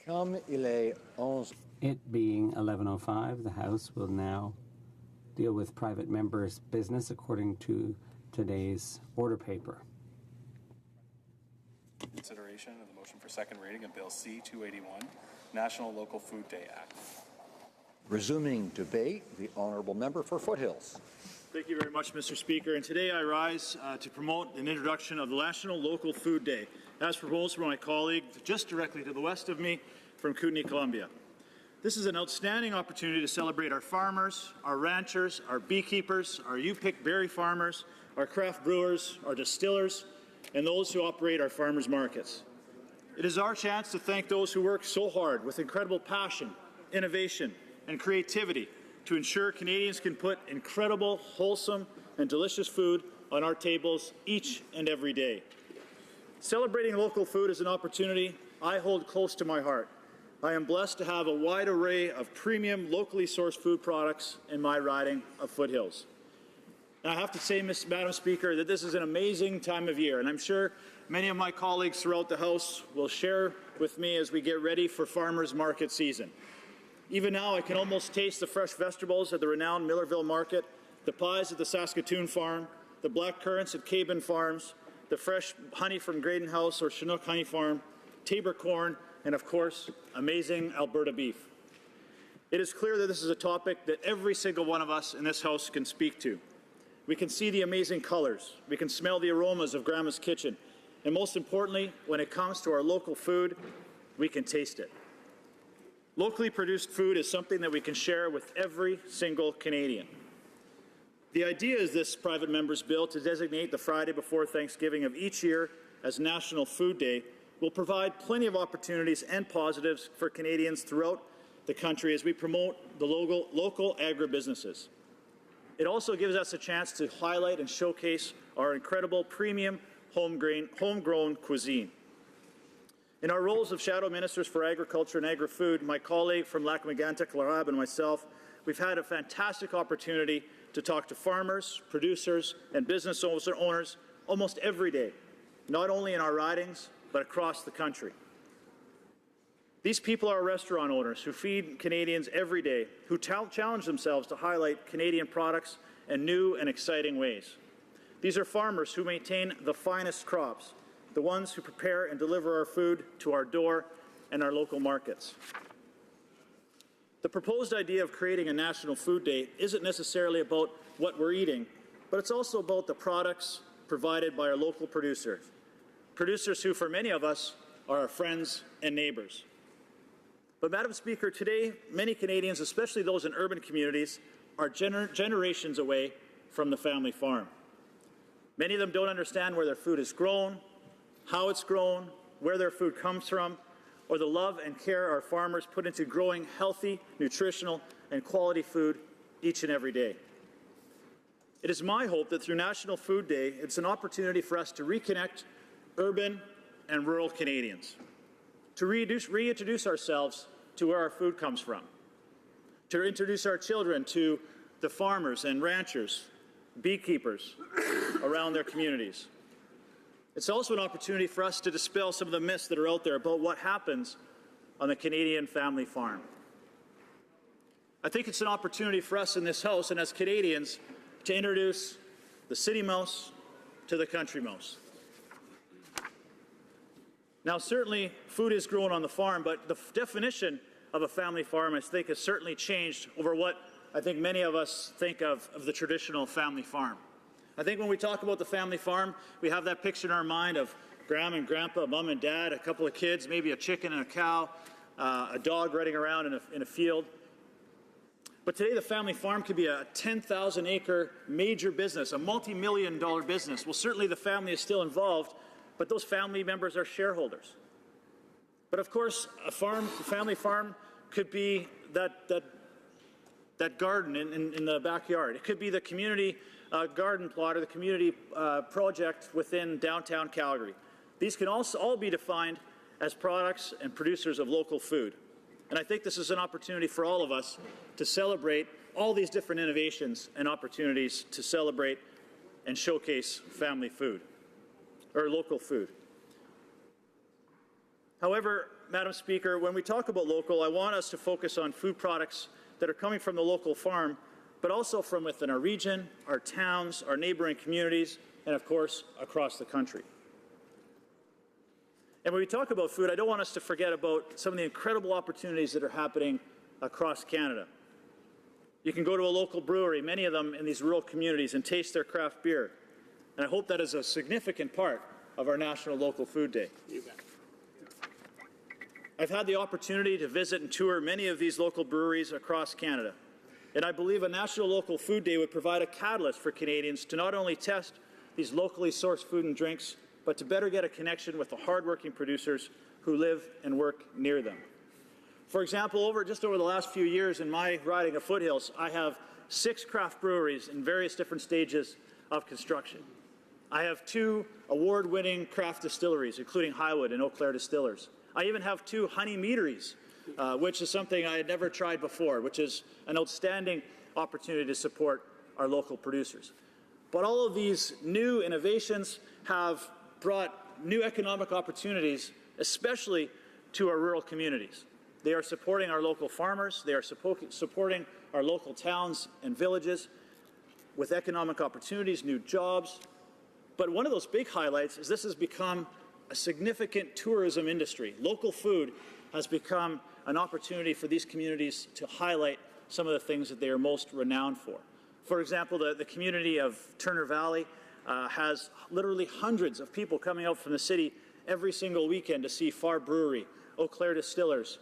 Comme il est 11. It being 11:05, the House will now deal with private members' business according to today's order paper. Consideration of the motion for second reading of Bill C-281, National Local Food Day Act. Resuming debate, the honourable member for Foothills. Thank you very much, Mr. Speaker. And today I rise to promote an introduction of the National Local Food Day, as proposed by my colleague just directly to the west of me from Kootenay, Columbia. This is an outstanding opportunity to celebrate our farmers, our ranchers, our beekeepers, our U-Pick berry farmers, our craft brewers, our distillers, and those who operate our farmers markets. It is our chance to thank those who work so hard with incredible passion, innovation, and creativity to ensure Canadians can put incredible, wholesome, and delicious food on our tables each and every day. Celebrating local food is an opportunity I hold close to my heart. I am blessed to have a wide array of premium, locally sourced food products in my riding of Foothills. And I have to say, Madam Speaker, that this is an amazing time of year, and I'm sure many of my colleagues throughout the House will share with me as we get ready for farmers market season. Even now, I can almost taste the fresh vegetables at the renowned Millerville Market, the pies at the Saskatoon Farm, the black currants at Cabin Farms, the fresh honey from Graydon House or Chinook Honey Farm, Tabor corn, and of course, amazing Alberta beef. It is clear that this is a topic that every single one of us in this House can speak to. We can see the amazing colors, we can smell the aromas of Grandma's kitchen, and most importantly, when it comes to our local food, we can taste it. Locally produced food is something that we can share with every single Canadian. The idea is this private member's bill to designate the Friday before Thanksgiving of each year as National Food Day will provide plenty of opportunities and positives for Canadians throughout the country as we promote the local agribusinesses. It also gives us a chance to highlight and showcase our incredible premium homegrown cuisine. In our roles of Shadow Ministers for Agriculture and Agri-Food, my colleague from Lac-Mégantic-Larab and myself, we've had a fantastic opportunity to talk to farmers, producers, and business owners almost every day, not only in our ridings, but across the country. These people are restaurant owners who feed Canadians every day, who challenge themselves to highlight Canadian products in new and exciting ways. These are farmers who maintain the finest crops, the ones who prepare and deliver our food to our door and our local markets. The proposed idea of creating a National Food Day isn't necessarily about what we're eating, but it's also about the products provided by our local producers. Producers who, for many of us, are our friends and neighbours. But, Madam Speaker, today, many Canadians, especially those in urban communities, are generations away from the family farm. Many of them don't understand where their food is grown, how it's grown, where their food comes from, or the love and care our farmers put into growing healthy, nutritional, and quality food each and every day. It is my hope that through National Food Day, it's an opportunity for us to reconnect urban and rural Canadians, to reintroduce ourselves to where our food comes from, to introduce our children to the farmers and ranchers, beekeepers around their communities. It's also an opportunity for us to dispel some of the myths that are out there about what happens on the Canadian family farm. I think it's an opportunity for us in this House and as Canadians to introduce the city mouse to the country mouse. Now, certainly, food is grown on the farm, but the definition of a family farm, I think, has certainly changed over what I think many of us think of the traditional family farm. I think when we talk about the family farm, we have that picture in our mind of Grandma and Grandpa, Mom and Dad, a couple of kids, maybe a chicken and a cow, a dog running around in a field. But today, the family farm could be a 10,000-acre major business, a multi-million-dollar business. Well, certainly the family is still involved, but those family members are shareholders. But of course, a family farm could be that garden in the backyard. It could be the community garden plot or the community project within downtown Calgary. These can also all be defined as products and producers of local food. And I think this is an opportunity for all of us to celebrate all these different innovations and opportunities to celebrate and showcase family food, or local food. However, Madam Speaker, when we talk about local, I want us to focus on food products that are coming from the local farm, but also from within our region, our towns, our neighboring communities, and of course, across the country. And when we talk about food, I don't want us to forget about some of the incredible opportunities that are happening across Canada. You can go to a local brewery, many of them in these rural communities, and taste their craft beer. And I hope that is a significant part of our National Local Food Day. I've had the opportunity to visit and tour many of these local breweries across Canada. And I believe a National Local Food Day would provide a catalyst for Canadians to not only test these locally sourced food and drinks, but to better get a connection with the hardworking producers who live and work near them. For example, just over the last few years in my riding of Foothills, I have 6 craft breweries in various different stages of construction. I have 2 award-winning craft distilleries, including Highwood and Eau Claire Distillers. I even have 2 honey meaderies, which is something I had never tried before, which is an outstanding opportunity to support our local producers. But all of these new innovations have brought new economic opportunities, especially to our rural communities. They are supporting our local farmers. They are supporting our local towns and villages with economic opportunities, new jobs. But one of those big highlights is this has become a significant tourism industry. Local food has become an opportunity for these communities to highlight some of the things that they are most renowned for. For example, the community of Turner Valley has literally hundreds of people coming out from the city every single weekend to see Far Brewery, Eau Claire Distillers,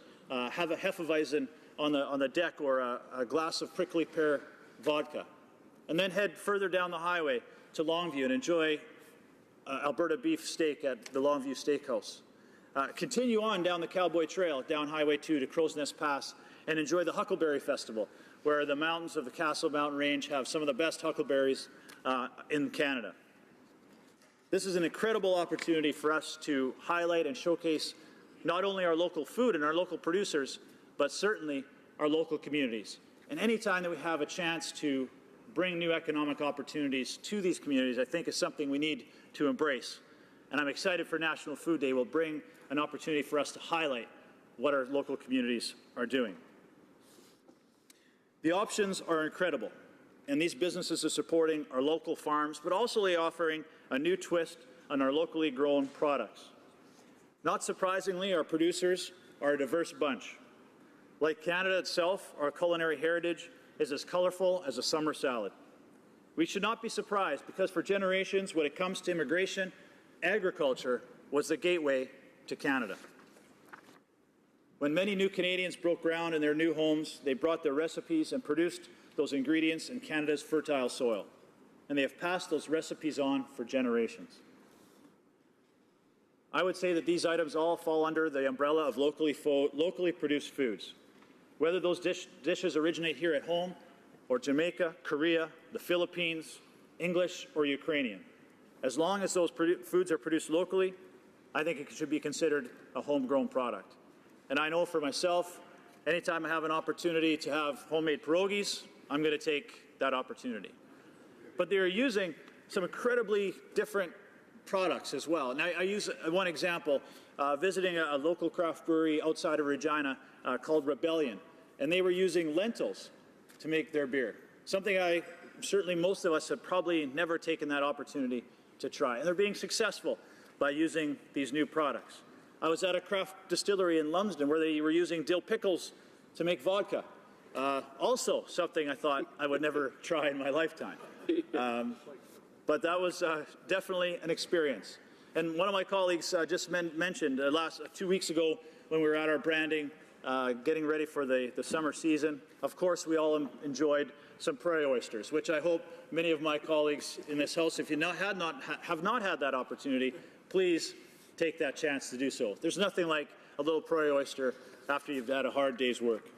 have a Hefeweizen on the deck or a glass of prickly pear vodka, and then head further down the highway to Longview and enjoy Alberta beef steak at the Longview Steakhouse. Continue on down the Cowboy Trail, down Highway 2 to Crow's Nest Pass, and enjoy the Huckleberry Festival, where the mountains of the Castle Mountain Range have some of the best huckleberries in Canada. This is an incredible opportunity for us to highlight and showcase not only our local food and our local producers, but certainly our local communities. And anytime that we have a chance to bring new economic opportunities to these communities, I think is something we need to embrace. And I'm excited for National Food Day will bring an opportunity for us to highlight what our local communities are doing. The options are incredible, and these businesses are supporting our local farms, but also offering a new twist on our locally grown products. Not surprisingly, our producers are a diverse bunch. Like Canada itself, our culinary heritage is as colorful as a summer salad. We should not be surprised because for generations, when it comes to immigration, agriculture was the gateway to Canada. When many new Canadians broke ground in their new homes, they brought their recipes and produced those ingredients in Canada's fertile soil. And they have passed those recipes on for generations. I would say that these items all fall under the umbrella of locally produced foods. Whether those dishes originate here at home, or Jamaica, Korea, the Philippines, English, or Ukrainian. As long as those foods are produced locally, I think it should be considered a homegrown product. And I know for myself, anytime I have an opportunity to have homemade pierogies, I'm going to take that opportunity. But they are using some incredibly different products as well. And I use one example, visiting a local craft brewery outside of Regina called Rebellion, and they were using lentils to make their beer. Something certainly most of us have probably never taken that opportunity to try. And they're being successful by using these new products. I was at a craft distillery in Lumsden where they were using dill pickles to make vodka. Also something I thought I would never try in my lifetime. But that was definitely an experience. And one of my colleagues just mentioned 2 weeks ago when we were at our branding, getting ready for the summer season. Of course, we all enjoyed some prairie oysters, which I hope many of my colleagues in this House, if you have not had that opportunity, please take that chance to do so. There's nothing like a little prairie oyster after you've had a hard day's work.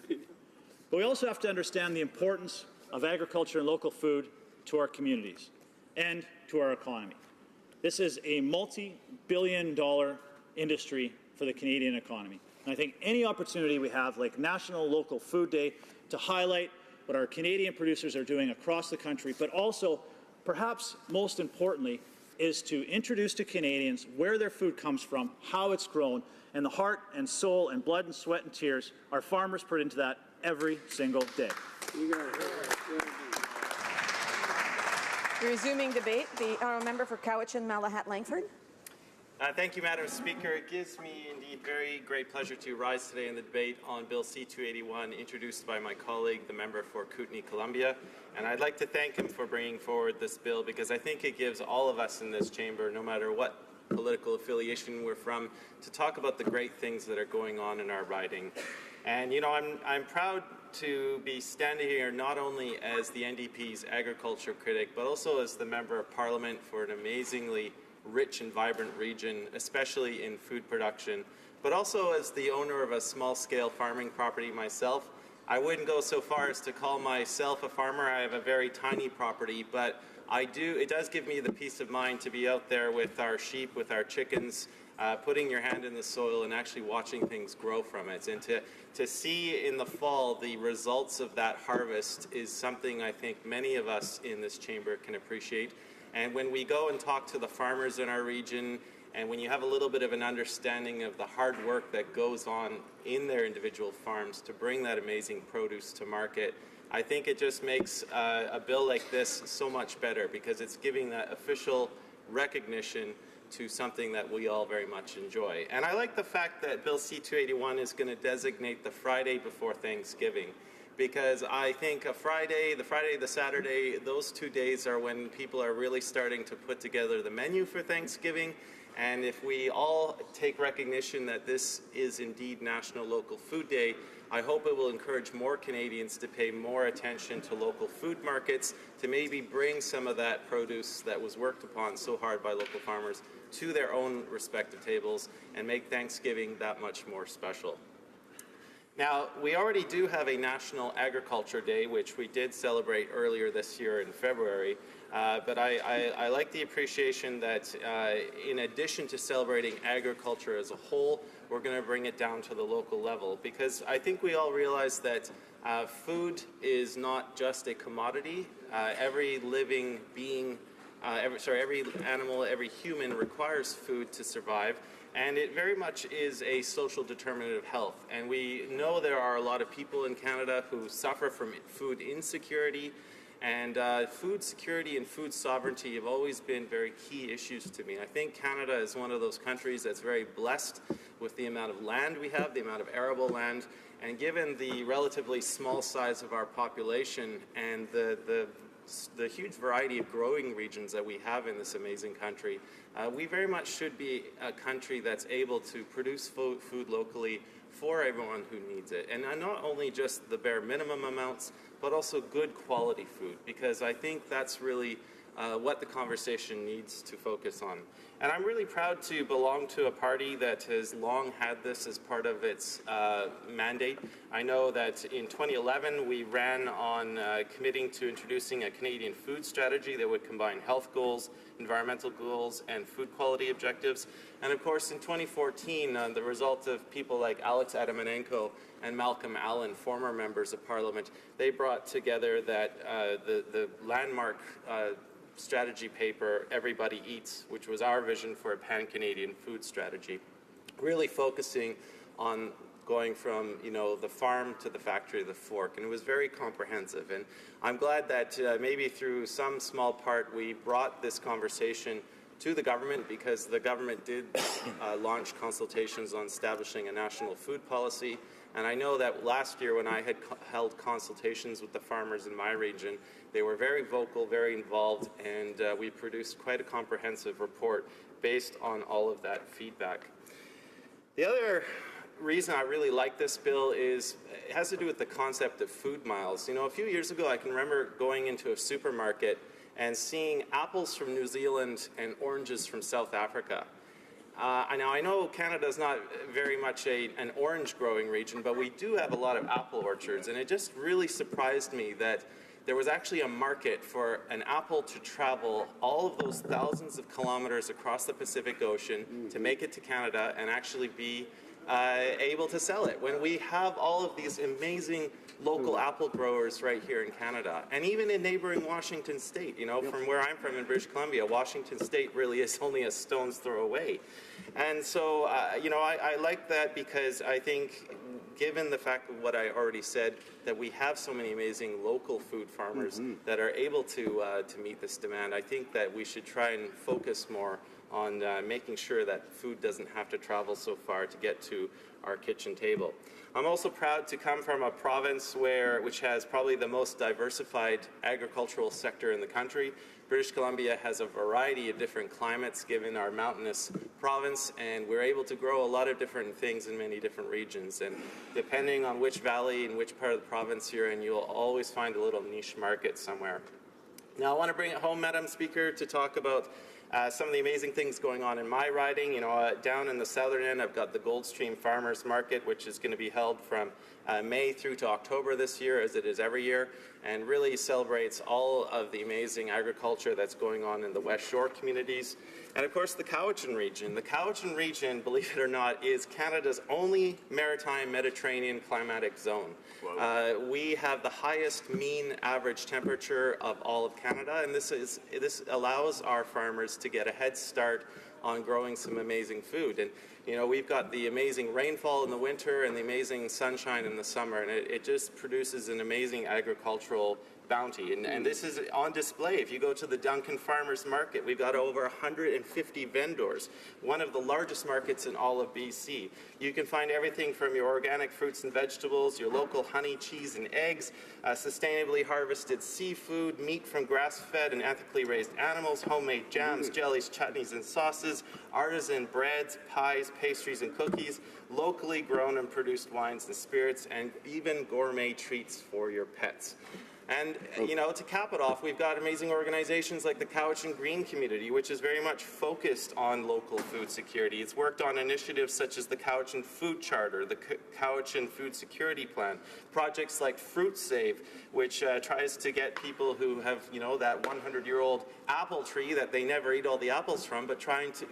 But we also have to understand the importance of agriculture and local food to our communities and to our economy. This is a multi-billion-dollar industry for the Canadian economy. And I think any opportunity we have, like National Local Food Day, to highlight what our Canadian producers are doing across the country, but also, perhaps most importantly, is to introduce to Canadians where their food comes from, how it's grown, and the heart and soul and blood and sweat and tears our farmers put into that every single day. Resuming debate, the honourable member for Cowichan, Malahat, Langford. Thank you, Madam Speaker. It gives me indeed very great pleasure to rise today in the debate on Bill C-281, introduced by my colleague, the member for Kootenay-Columbia. And I'd like to thank him for bringing forward this bill, because I think it gives all of us in this chamber, no matter what political affiliation we're from, to talk about the great things that are going on in our riding. And, you know, I'm proud to be standing here not only as the NDP's agriculture critic, but also as the Member of Parliament for an amazingly rich and vibrant region, especially in food production, but also as the owner of a small-scale farming property myself. I wouldn't go so far as to call myself a farmer. I have a very tiny property, but it does give me the peace of mind to be out there with our sheep, with our chickens, putting your hand in the soil and actually watching things grow from it. And to see in the fall the results of that harvest is something I think many of us in this chamber can appreciate. And when we go and talk to the farmers in our region, and when you have a little bit of an understanding of the hard work that goes on in their individual farms to bring that amazing produce to market, I think it just makes a bill like this so much better, because it's giving that official recognition to something that we all very much enjoy. And I like the fact that Bill C-281 is going to designate the Friday before Thanksgiving, because I think the Friday, the Saturday, those 2 days are when people are really starting to put together the menu for Thanksgiving. And if we all take recognition that this is indeed National Local Food Day, I hope it will encourage more Canadians to pay more attention to local food markets, to maybe bring some of that produce that was worked upon so hard by local farmers to their own respective tables, and make Thanksgiving that much more special. Now, we already do have a National Agriculture Day, which we did celebrate earlier this year in February, but I like the appreciation that in addition to celebrating agriculture as a whole, we're going to bring it down to the local level, because I think we all realize that food is not just a commodity. Every living being, every animal, every human requires food to survive. And it very much is a social determinant of health. And we know there are a lot of people in Canada who suffer from food insecurity. And food security and food sovereignty have always been very key issues to me. I think Canada is one of those countries that's very blessed with the amount of land we have, the amount of arable land. And given the relatively small size of our population and the huge variety of growing regions that we have in this amazing country, we very much should be a country that's able to produce food locally for everyone who needs it. And not only just the bare minimum amounts, but also good quality food, because I think that's really what the conversation needs to focus on. And I'm really proud to belong to a party that has long had this as part of its mandate. I know that in 2011 we ran on committing to introducing a Canadian food strategy that would combine health goals, environmental goals, and food quality objectives. And of course in 2014, the result of people like Alex Adamanenko and Malcolm Allen, former members of Parliament, they brought together that the landmark strategy paper, Everybody Eats, which was our vision for a pan-Canadian food strategy, really focusing on going from, the farm to the factory to the fork. And it was very comprehensive. And I'm glad that maybe through some small part we brought this conversation to the government, because the government did launch consultations on establishing a national food policy. And I know that last year when I had held consultations with the farmers in my region, they were very vocal, very involved, and we produced quite a comprehensive report based on all of that feedback. The other reason I really like this bill is it has to do with the concept of food miles. A few years ago I can remember going into a supermarket and seeing apples from New Zealand and oranges from South Africa. Now, I know Canada is not very much an orange growing region, but we do have a lot of apple orchards, and it just really surprised me that there was actually a market for an apple to travel all of those thousands of kilometers across the Pacific Ocean to make it to Canada and actually be able to sell it, when we have all of these amazing local apple growers right here in Canada, and even in neighboring Washington State. You know, from where I'm from in British Columbia, Washington State really is only a stone's throw away. And so, you know, I like that, because I think, given the fact of what I already said, that we have so many amazing local food farmers that are able to meet this demand, I think that we should try and focus more on making sure that food doesn't have to travel so far to get to our kitchen table. I'm also proud to come from a province which has probably the most diversified agricultural sector in the country. British Columbia has a variety of different climates given our mountainous province, and we're able to grow a lot of different things in many different regions. And depending on which valley and which part of the province you're in, you'll always find a little niche market somewhere. Now I want to bring it home, Madam Speaker, to talk about some of the amazing things going on in my riding. You know, down in the southern end, I've got the Goldstream Farmers Market, which is going to be held from May through to October this year, as it is every year, and really celebrates all of the amazing agriculture that's going on in the West Shore communities. And of course, the Cowichan region. The Cowichan region, believe it or not, is Canada's only maritime Mediterranean climatic zone. We have the highest mean average temperature of all of Canada, and this allows our farmers to get a head start on growing some amazing food. And you know, we've got the amazing rainfall in the winter and the amazing sunshine in the summer, and it just produces an amazing agricultural bounty. And this is on display. If you go to the Duncan Farmers Market, we've got over 150 vendors, one of the largest markets in all of BC. You can find everything from your organic fruits and vegetables, your local honey, cheese, and eggs, sustainably harvested seafood, meat from grass-fed and ethically raised animals, homemade jams, jellies, chutneys, and sauces, artisan breads, pies, pastries, and cookies, locally grown and produced wines and spirits, and even gourmet treats for your pets. And, you know, to cap it off, we've got amazing organizations like the Cowichan Green Community, which is very much focused on local food security. It's worked on initiatives such as the Cowichan Food Charter, the Cowichan Food Security Plan, projects like Fruit Save, which tries to get people who have, you know, that 100-year-old apple tree that they never eat all the apples from, but trying to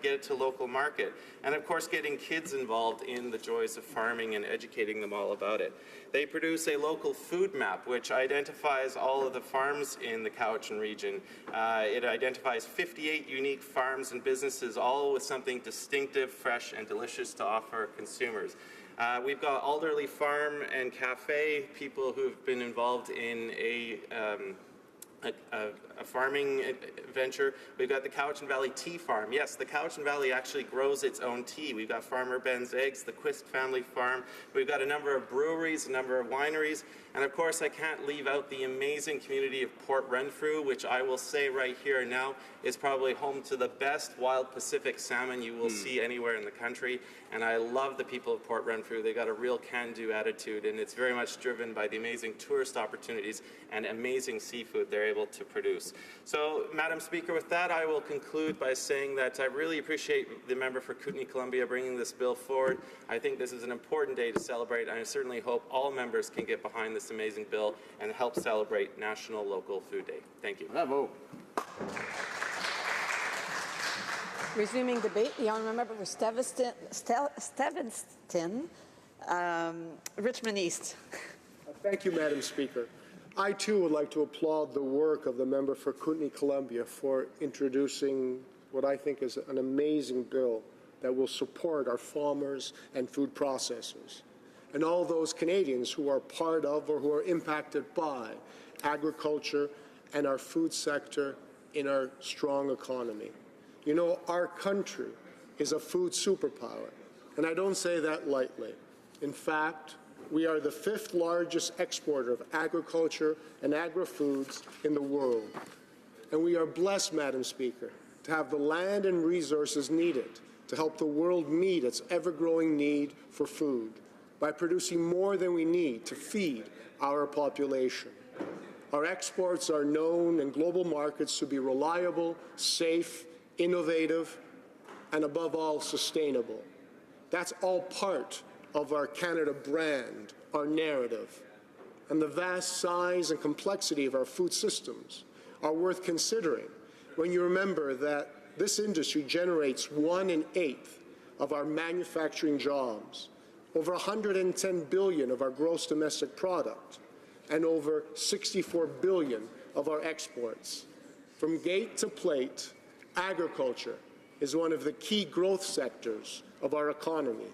get it to local market. And, of course, getting kids involved in the joys of farming and educating them all about it. They produce a local food map, which identifies all of the farms in the Cowichan region. It identifies 58 unique farms and businesses, all with something distinctive, fresh, and delicious to offer consumers. We've got Alderley Farm and Cafe, people who've been involved in a farming venture. We've got the Cowichan Valley Tea Farm. Yes, the Cowichan Valley actually grows its own tea. We've got Farmer Ben's Eggs, the Quist Family Farm. We've got a number of breweries, a number of wineries, and of course I can't leave out the amazing community of Port Renfrew, which I will say right here now is probably home to the best wild Pacific salmon you will see anywhere in the country. And I love the people of Port Renfrew. They've got a real can-do attitude, and it's very much driven by the amazing tourist opportunities and amazing seafood they're able to produce. So, Madam Speaker, with that, I will conclude by saying that I really appreciate the member for Kootenay-Columbia bringing this bill forward. I think this is an important day to celebrate, and I certainly hope all members can get behind this amazing bill and help celebrate National Local Food Day. Thank you. Bravo. Resuming debate, the honourable member for Stevenston, Richmond East. Thank you, Madam Speaker. I, too, would like to applaud the work of the member for Kootenay-Columbia for introducing what I think is an amazing bill that will support our farmers and food processors and all those Canadians who are part of or who are impacted by agriculture and our food sector in our strong economy. You know, our country is a food superpower, and I don't say that lightly. In fact, we are the 5th largest exporter of agriculture and agri-foods in the world. And we are blessed, Madam Speaker, to have the land and resources needed to help the world meet its ever-growing need for food by producing more than we need to feed our population. Our exports are known in global markets to be reliable, safe, innovative, and above all, sustainable. That's all part of our Canada brand, our narrative. And the vast size and complexity of our food systems are worth considering when you remember that this industry generates 1/8 of our manufacturing jobs, over 110 billion of our gross domestic product, and over 64 billion of our exports. From gate to plate, agriculture is one of the key growth sectors of our economy.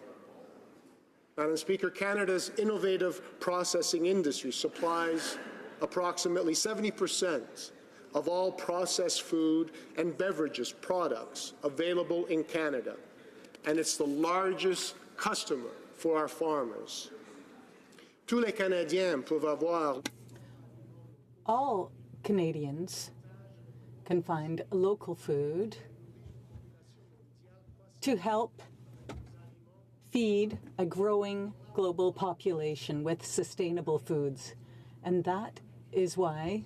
Madam Speaker, Canada's innovative processing industry supplies approximately 70% of all processed food and beverages products available in Canada, and it's the largest customer for our farmers. Tous les Canadiens peuvent avoir. All Canadians can find local food to help feed a growing global population with sustainable foods. And that is why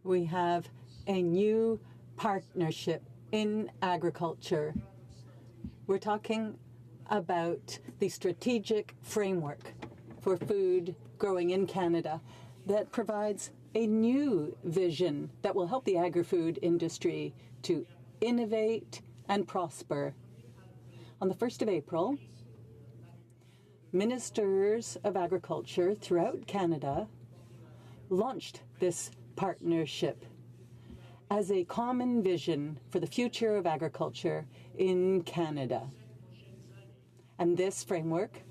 we have a new partnership in agriculture. We're talking about the strategic framework for food growing in Canada that provides a new vision that will help the agri-food industry to innovate and prosper. On the 1st of April, ministers of agriculture throughout Canada launched this partnership as a common vision for the future of agriculture in Canada. And this framework,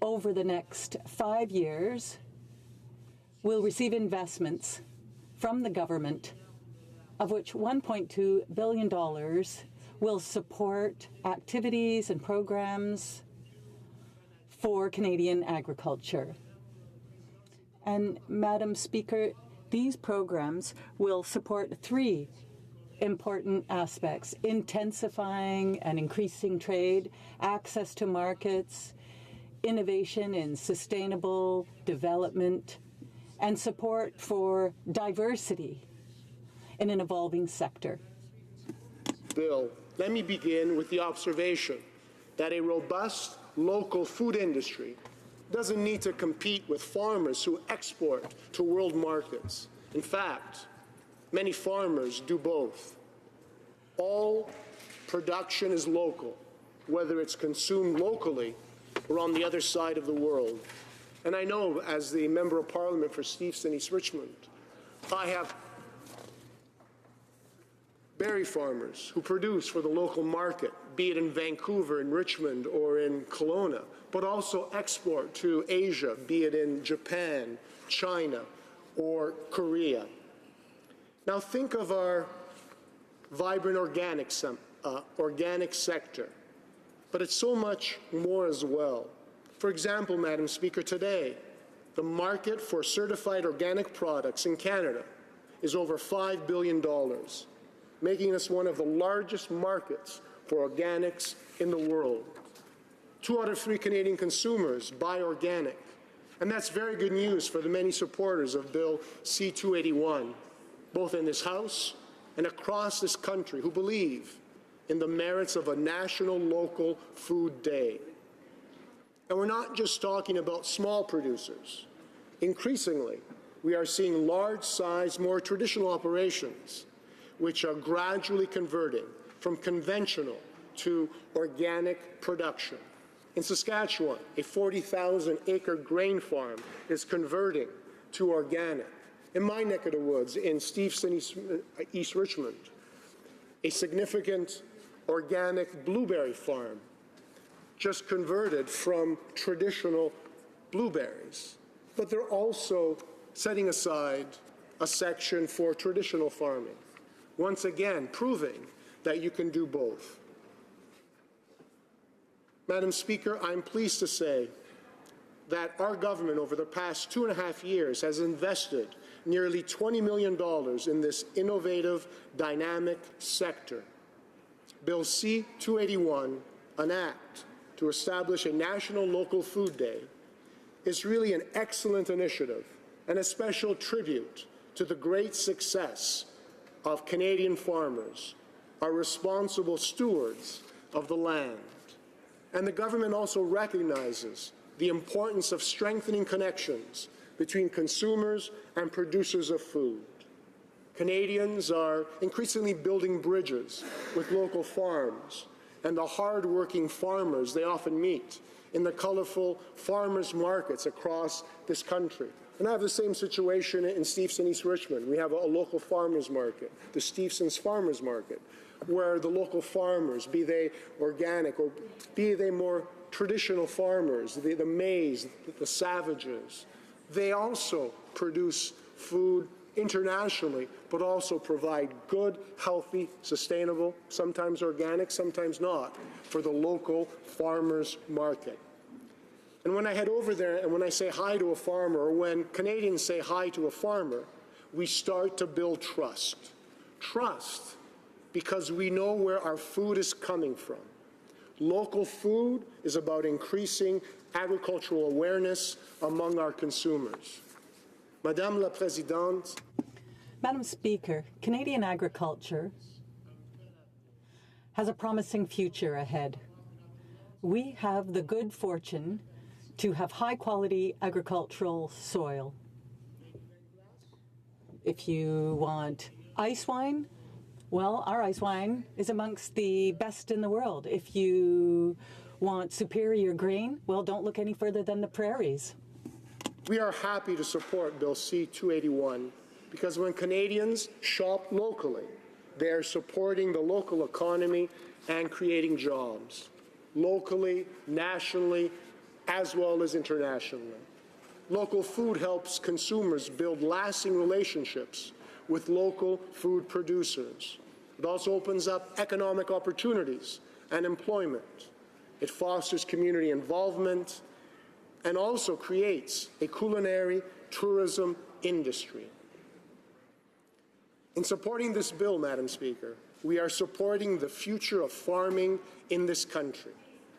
over the next 5 years, will receive investments from the government, of which $1.2 billion will support activities and programs for Canadian agriculture. And, Madam Speaker, these programs will support 3 important aspects: intensifying and increasing trade, access to markets, innovation in sustainable development, and support for diversity in an evolving sector. Bill, let me begin with the observation that a robust local food industry doesn't need to compete with farmers who export to world markets. In fact, many farmers do both. All production is local, whether it's consumed locally or on the other side of the world. And I know, as the Member of Parliament for Steveston East Richmond, I have berry farmers who produce for the local market, be it in Vancouver, in Richmond, or in Kelowna, but also export to Asia, be it in Japan, China, or Korea. Now think of our vibrant organic sector, but it's so much more as well. For example, Madam Speaker, today, the market for certified organic products in Canada is over $5 billion, making us one of the largest markets for organics in the world. 2 out of 3 Canadian consumers buy organic, and that's very good news for the many supporters of Bill C-281, both in this House and across this country, who believe in the merits of a national local food day. And we're not just talking about small producers. Increasingly, we are seeing large-sized, more traditional operations which are gradually converting from conventional to organic production. In Saskatchewan, a 40,000-acre grain farm is converting to organic. In my neck of the woods, in Steveston, East Richmond, a significant organic blueberry farm just converted from traditional blueberries. But they're also setting aside a section for traditional farming, once again proving that you can do both. Madam Speaker, I'm pleased to say that our government over the past 2.5 years has invested nearly $20 million in this innovative, dynamic sector. Bill C-281, an act to establish a national local food day, is really an excellent initiative and a special tribute to the great success of Canadian farmers, our responsible stewards of the land. And the government also recognizes the importance of strengthening connections between consumers and producers of food. Canadians are increasingly building bridges with local farms and the hard-working farmers they often meet in the colorful farmers markets across this country. And I have the same situation in Steveston, East Richmond. We have a local farmers market, the Steveston's Farmers Market, where the local farmers, be they organic or be they more traditional farmers, the maize, the savages, they also produce food internationally, but also provide good, healthy, sustainable, sometimes organic, sometimes not, for the local farmers market. And when I head over there and when I say hi to a farmer, or when Canadians say hi to a farmer, we start to build trust. Trust because we know where our food is coming from. Local food is about increasing agricultural awareness among our consumers. Madame la Présidente. Madam Speaker, Canadian agriculture has a promising future ahead. We have the good fortune to have high-quality agricultural soil. If you want ice wine, well, our ice wine is amongst the best in the world. If you want superior grain, well, don't look any further than the prairies. We are happy to support Bill C-281 because when Canadians shop locally, they are supporting the local economy and creating jobs, locally, nationally, as well as internationally. Local food helps consumers build lasting relationships with local food producers. It also opens up economic opportunities and employment. It fosters community involvement and also creates a culinary tourism industry. In supporting this bill, Madam Speaker, we are supporting the future of farming in this country.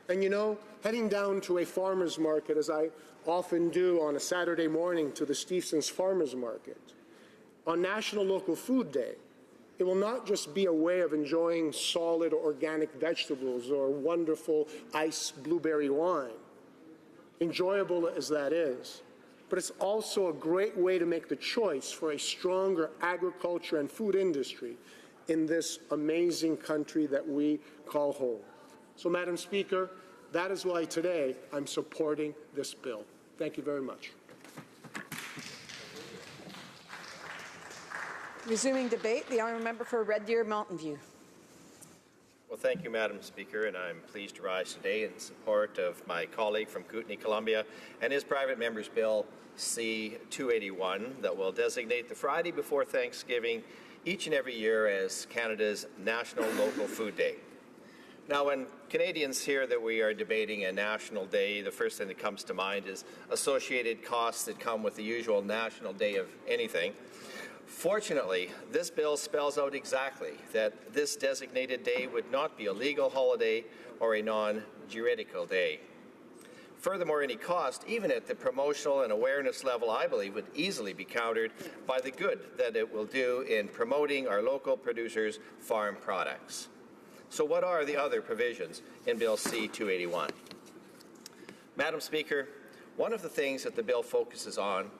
And you know, heading down to a farmer's market, as I often do on a Saturday morning to the Steveston's Farmers Market, on National Local Food Day, it will not just be a way of enjoying solid organic vegetables or wonderful iced blueberry wine, enjoyable as that is, but it's also a great way to make the choice for a stronger agriculture and food industry in this amazing country that we call home. So, Madam Speaker, that is why today I'm supporting this bill. Thank you very much. Resuming debate, the honourable member for Red Deer Mountain View. Well, thank you, Madam Speaker, and I'm pleased to rise today in support of my colleague from Kootenay, Columbia, and his private member's bill C-281 that will designate the Friday before Thanksgiving each and every year as Canada's National Local Food Day. Now, when Canadians hear that we are debating a national day, the first thing that comes to mind is associated costs that come with the usual national day of anything. Fortunately, this bill spells out exactly that this designated day would not be a legal holiday or a non-juridical day. Furthermore, any cost, even at the promotional and awareness level, I believe would easily be countered by the good that it will do in promoting our local producers' farm products. So what are the other provisions in Bill C-281? Madam Speaker, one of the things that the bill focuses on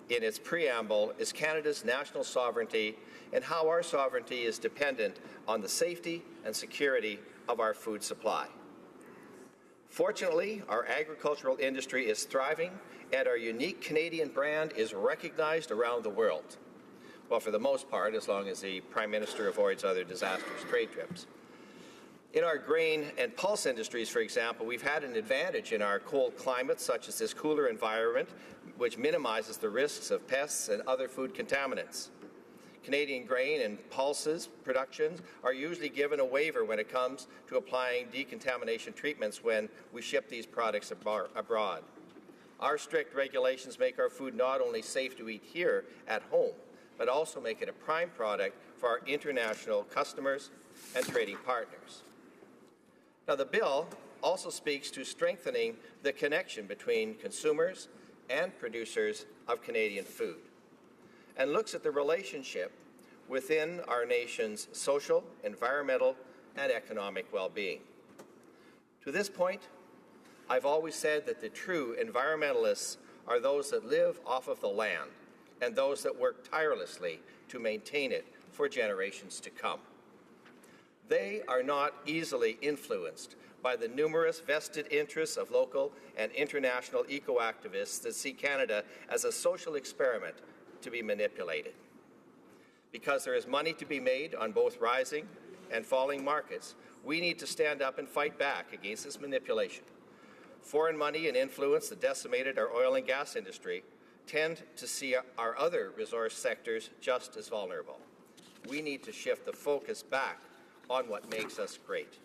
in its preamble is Canada's national sovereignty and how our sovereignty is dependent on the safety and security of our food supply. Fortunately, our agricultural industry is thriving and our unique Canadian brand is recognized around the world. Well, for the most part, as long as the Prime Minister avoids other disastrous trade trips. In our grain and pulse industries, for example, we've had an advantage in our cold climates, such as this cooler environment, which minimizes the risks of pests and other food contaminants. Canadian grain and pulses productions are usually given a waiver when it comes to applying decontamination treatments when we ship these products abroad. Our strict regulations make our food not only safe to eat here at home, but also make it a prime product for our international customers and trading partners. Now, the bill also speaks to strengthening the connection between consumers and producers of Canadian food and looks at the relationship within our nation's social, environmental, and economic well-being. To this point, I've always said that the true environmentalists are those that live off of the land and those that work tirelessly to maintain it for generations to come. They are not easily influenced by the numerous vested interests of local and international eco-activists that see Canada as a social experiment to be manipulated. Because there is money to be made on both rising and falling markets, we need to stand up and fight back against this manipulation. Foreign money and influence that decimated our oil and gas industry tend to see our other resource sectors just as vulnerable. We need to shift the focus back on what makes us great.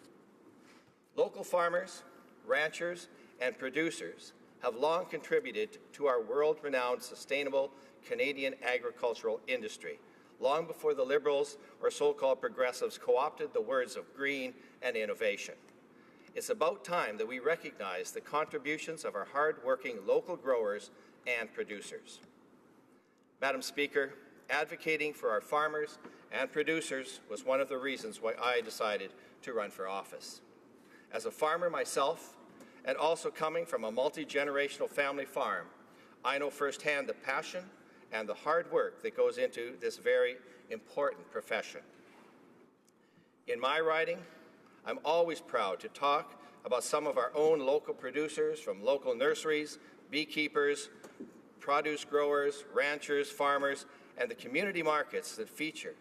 Local farmers, ranchers, and producers have long contributed to our world-renowned sustainable Canadian agricultural industry, long before the Liberals or so-called progressives co-opted the words of green and innovation. It's about time that we recognize the contributions of our hard-working local growers and producers. Madam Speaker, advocating for our farmers and producers was one of the reasons why I decided to run for office. As a farmer myself, and also coming from a multi-generational family farm, I know firsthand the passion and the hard work that goes into this very important profession. In my riding, I'm always proud to talk about some of our own local producers, from local nurseries, beekeepers, produce growers, ranchers, farmers, and the community markets that feature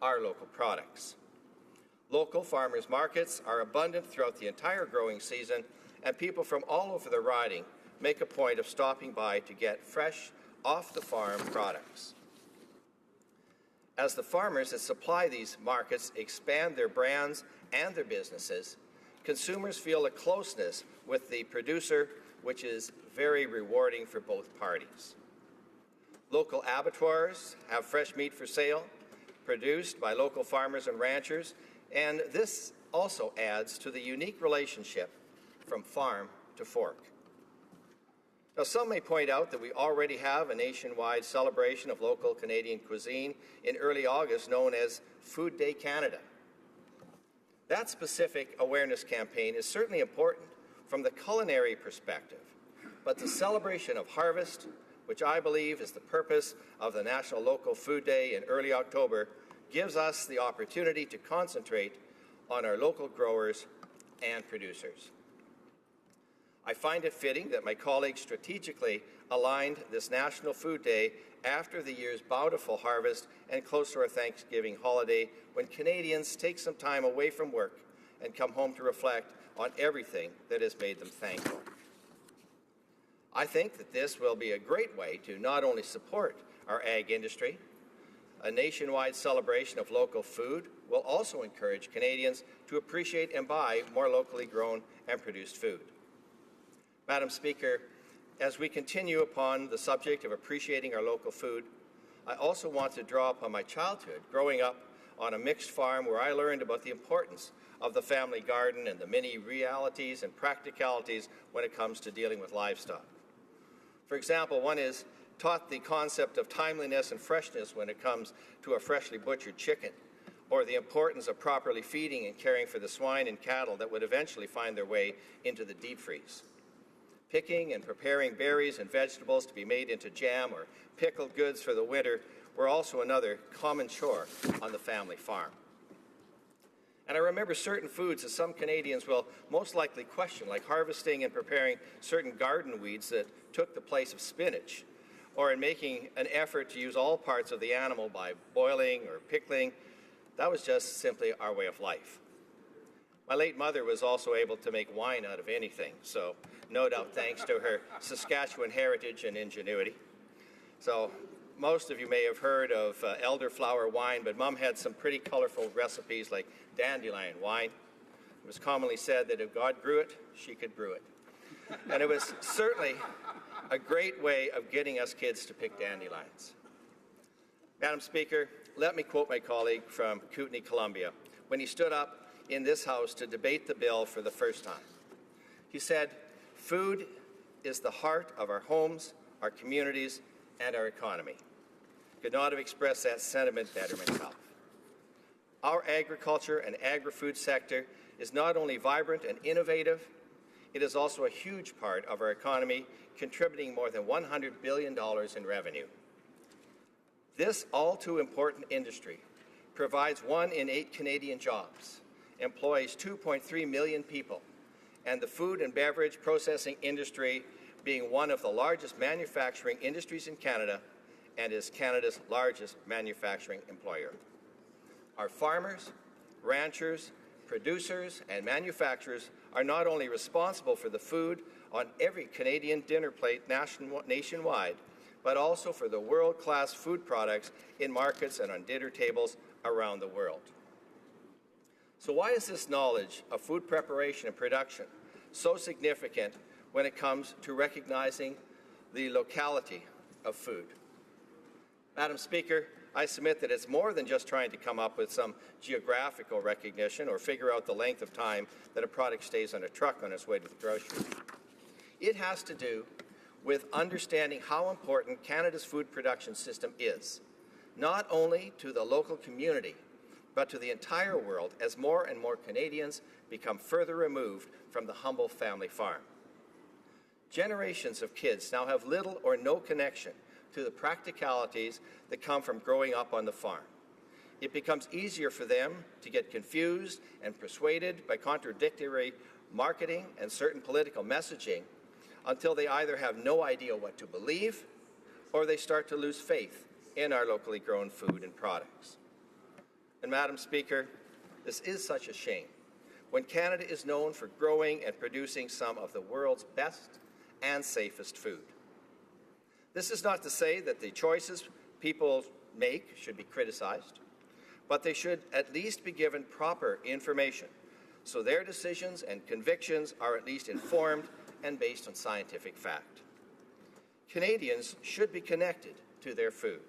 our local products. Local farmers' markets are abundant throughout the entire growing season, and people from all over the riding make a point of stopping by to get fresh, off-the-farm products. As the farmers that supply these markets expand their brands and their businesses, consumers feel a closeness with the producer, which is very rewarding for both parties. Local abattoirs have fresh meat for sale, produced by local farmers and ranchers, and this also adds to the unique relationship from farm to fork. Now, some may point out that we already have a nationwide celebration of local Canadian cuisine in early August known as Food Day Canada. That specific awareness campaign is certainly important from the culinary perspective, but the celebration of harvest, which I believe is the purpose of the National Local Food Day in early October, gives us the opportunity to concentrate on our local growers and producers. I find it fitting that my colleagues strategically aligned this National Food Day after the year's bountiful harvest and close to our Thanksgiving holiday, when Canadians take some time away from work and come home to reflect on everything that has made them thankful. I think that this will be a great way to not only support our ag industry. A nationwide celebration of local food will also encourage Canadians to appreciate and buy more locally grown and produced food. Madam Speaker, as we continue upon the subject of appreciating our local food, I also want to draw upon my childhood growing up on a mixed farm where I learned about the importance of the family garden and the many realities and practicalities when it comes to dealing with livestock. For example, one is taught the concept of timeliness and freshness when it comes to a freshly butchered chicken, or the importance of properly feeding and caring for the swine and cattle that would eventually find their way into the deep freeze. Picking and preparing berries and vegetables to be made into jam or pickled goods for the winter were also another common chore on the family farm. And I remember certain foods that some Canadians will most likely question, like harvesting and preparing certain garden weeds that took the place of spinach, or in making an effort to use all parts of the animal by boiling or pickling. That was just simply our way of life. My late mother was also able to make wine out of anything, so no doubt thanks to her Saskatchewan heritage and ingenuity. So most of you may have heard of elderflower wine, but Mom had some pretty colorful recipes like dandelion wine. It was commonly said that if God grew it, she could brew it. And it was certainly a great way of getting us kids to pick dandelions. Madam Speaker, let me quote my colleague from Kootenay, Columbia, when he stood up in this House to debate the bill for the first time. He said, "Food is the heart of our homes, our communities, and our economy." Could not have expressed that sentiment better myself. Our agriculture and agri-food sector is not only vibrant and innovative, it is also a huge part of our economy, contributing more than $100 billion in revenue. This all too important industry provides 1 in 8 Canadian jobs employs 2.3 million people, and the food and beverage processing industry being one of the largest manufacturing industries in Canada and is Canada's largest manufacturing employer. Our farmers, ranchers, producers, and manufacturers are not only responsible for the food on every Canadian dinner plate nationwide, but also for the world-class food products in markets and on dinner tables around the world. So why is this knowledge of food preparation and production so significant when it comes to recognizing the locality of food? Madam Speaker, I submit that it's more than just trying to come up with some geographical recognition or figure out the length of time that a product stays on a truck on its way to the grocery. It has to do with understanding how important Canada's food production system is, not only to the local community, but to the entire world as more and more Canadians become further removed from the humble family farm. Generations of kids now have little or no connection to the practicalities that come from growing up on the farm. It becomes easier for them to get confused and persuaded by contradictory marketing and certain political messaging until they either have no idea what to believe or they start to lose faith in our locally grown food and products. And Madam Speaker, this is such a shame when Canada is known for growing and producing some of the world's best and safest food. This is not to say that the choices people make should be criticized, but they should at least be given proper information so their decisions and convictions are at least informed and based on scientific fact. Canadians should be connected to their food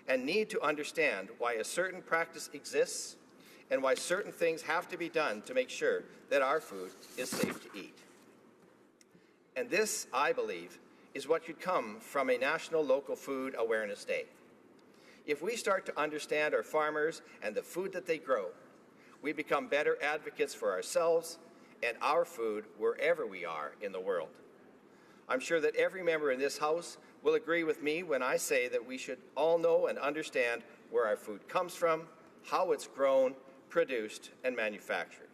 and need to understand why a certain practice exists and why certain things have to be done to make sure that our food is safe to eat. And this, I believe, is what should come from a National Local Food Awareness Day. If we start to understand our farmers and the food that they grow, we become better advocates for ourselves and our food wherever we are in the world. I'm sure that every member in this House will agree with me when I say that we should all know and understand where our food comes from, how it's grown, produced, and manufactured.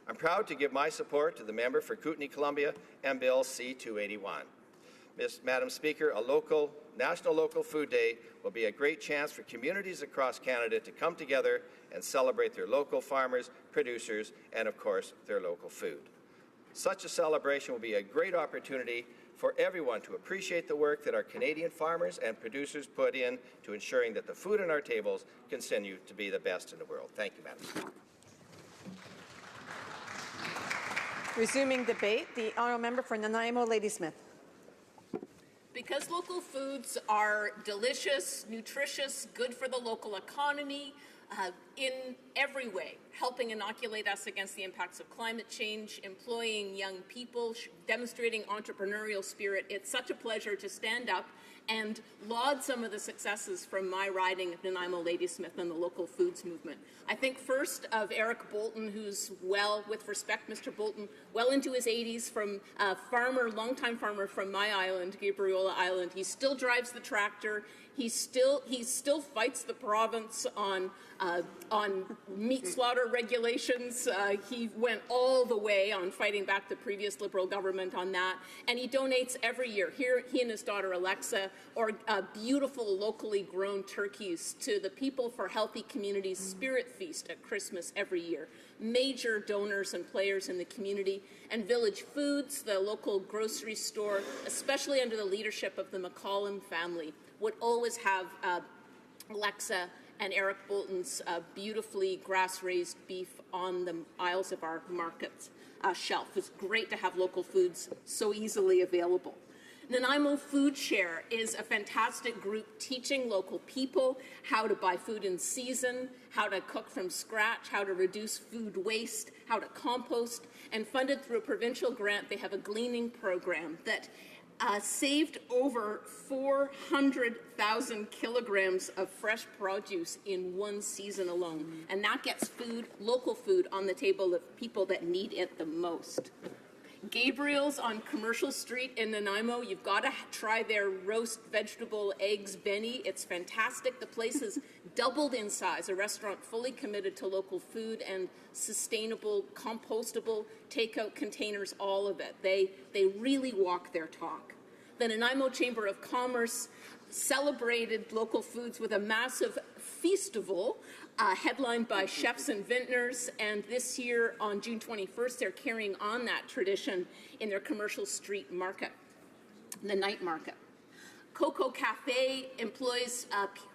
I'm proud to give my support to the member for Kootenay-Columbia and Bill C-281. Madam Speaker, a National Local Food Day will be a great chance for communities across Canada to come together and celebrate their local farmers, producers, and of course, their local food. Such a celebration will be a great opportunity for everyone to appreciate the work that our Canadian farmers and producers put in to ensuring that the food on our tables continue to be the best in the world. Thank you, Madam Speaker. Resuming debate, the honourable member for Nanaimo, Ladysmith. Because local foods are delicious, nutritious, good for the local economy, in every way, helping inoculate us against the impacts of climate change, employing young people, demonstrating entrepreneurial spirit. It's such a pleasure to stand up and laud some of the successes from my riding of Nanaimo Ladysmith and the local foods movement. I think first of Eric Bolton, who's well, with respect, Mr. Bolton, well into his 80s, from a farmer, longtime farmer from my island, Gabriola Island. He still drives the tractor. He still fights the province on meat slaughter regulations. He went all the way on fighting back the previous Liberal government on that, and he donates every year. Here, he and his daughter Alexa are beautiful locally grown turkeys to the People for Healthy Communities Spirit Feast at Christmas every year. Major donors and players in the community, and Village Foods, the local grocery store, especially under the leadership of the McCollum family, would always have Alexa and Eric Bolton's beautifully grass-raised beef on the aisles of our markets shelf. It's great to have local foods so easily available. Nanaimo Food Share is a fantastic group teaching local people how to buy food in season, how to cook from scratch, how to reduce food waste, how to compost, and funded through a provincial grant. They have a gleaning program that saved over 400,000 kilograms of fresh produce in one season alone. And that gets food, local food, on the table of people that need it the most. Gabriel's on Commercial Street in Nanaimo. You've got to try their roast vegetable eggs Benny. It's fantastic. The place has doubled in size, a restaurant fully committed to local food and sustainable, compostable takeout containers, all of it. They really walk their talk. The Nanaimo Chamber of Commerce celebrated local foods with a massive festival headlined by chefs and vintners, and this year on June 21st they're carrying on that tradition in their Commercial Street market, the night market. Coco Cafe employs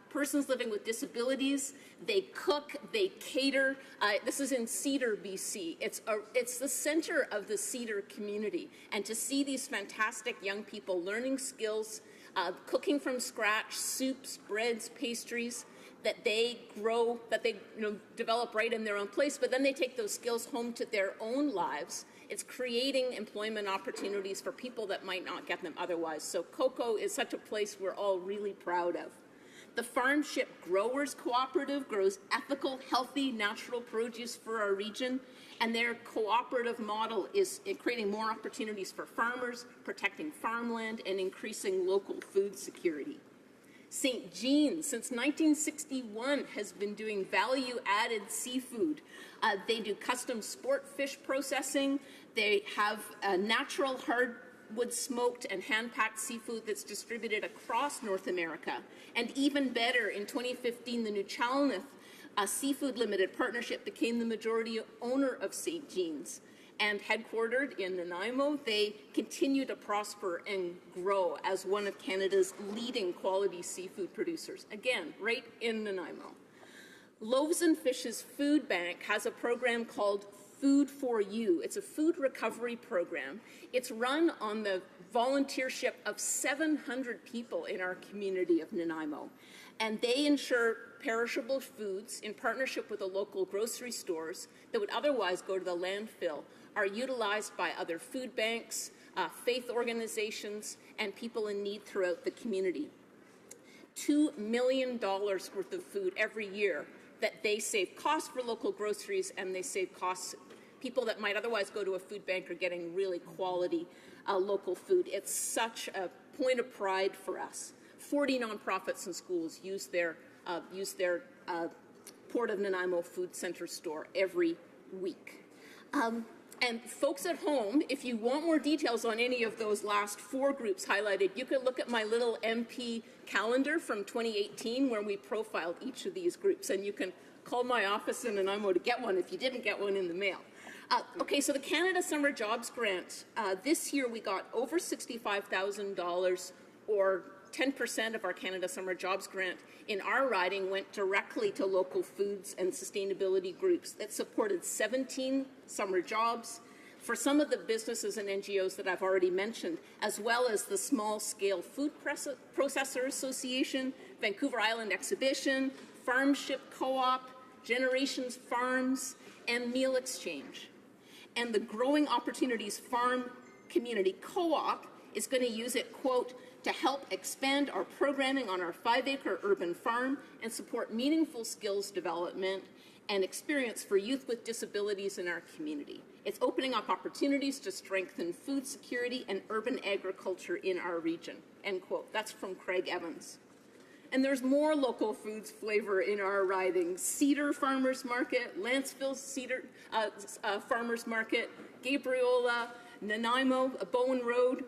persons living with disabilities. They cook, they cater. This is in Cedar, BC. It's the center of the Cedar community, and to see these fantastic young people learning skills, cooking from scratch, soups, breads, pastries, that they grow, that they develop right in their own place, but then they take those skills home to their own lives. It's creating employment opportunities for people that might not get them otherwise. So Coco is such a place we're all really proud of. The Farmship Growers Cooperative grows ethical, healthy, natural produce for our region, and their cooperative model is creating more opportunities for farmers, protecting farmland, and increasing local food security. St. Jean's, since 1961, has been doing value-added seafood. They do custom sport fish processing. They have natural hardwood smoked and hand-packed seafood that's distributed across North America. And even better, in 2015, the New Chalmouth Seafood Limited Partnership became the majority owner of St. Jean's. And headquartered in Nanaimo, they continue to prosper and grow as one of Canada's leading quality seafood producers. Again, right in Nanaimo. Loaves and Fish's Food Bank has a program called Food for You. It's a food recovery program. It's run on the volunteership of 700 people in our community of Nanaimo. And they ensure perishable foods in partnership with the local grocery stores that would otherwise go to the landfill are utilized by other food banks, faith organizations, and people in need throughout the community. $2 million worth of food every year that they save costs for local groceries, and they save costs. People that might otherwise go to a food bank are getting really quality local food. It's such a point of pride for us. 40 nonprofits and schools use their Port of Nanaimo Food Center store every week. And folks at home, if you want more details on any of those last 4 groups highlighted, you can look at my little MP calendar from 2018 where we profiled each of these groups, and you can call my office in Nanaimo to get one if you didn't get one in the mail. Okay, so the Canada Summer Jobs Grant, this year we got over $65,000, or 10% of our Canada Summer Jobs Grant in our riding went directly to local foods and sustainability groups that supported 17 summer jobs for some of the businesses and NGOs that I've already mentioned, as well as the Small Scale Food Processor Association, Vancouver Island Exhibition, Farmship Co-op, Generations Farms, and Meal Exchange. And the Growing Opportunities Farm Community Co-op is going to use it, quote, to help expand our programming on our 5-acre urban farm and support meaningful skills development and experience for youth with disabilities in our community. It's opening up opportunities to strengthen food security and urban agriculture in our region, end quote. That's from Craig Evans. And there's more local foods flavor in our riding. Cedar Farmers Market, Lanceville Cedar Farmers Market, Gabriola, Nanaimo, Bowen Road.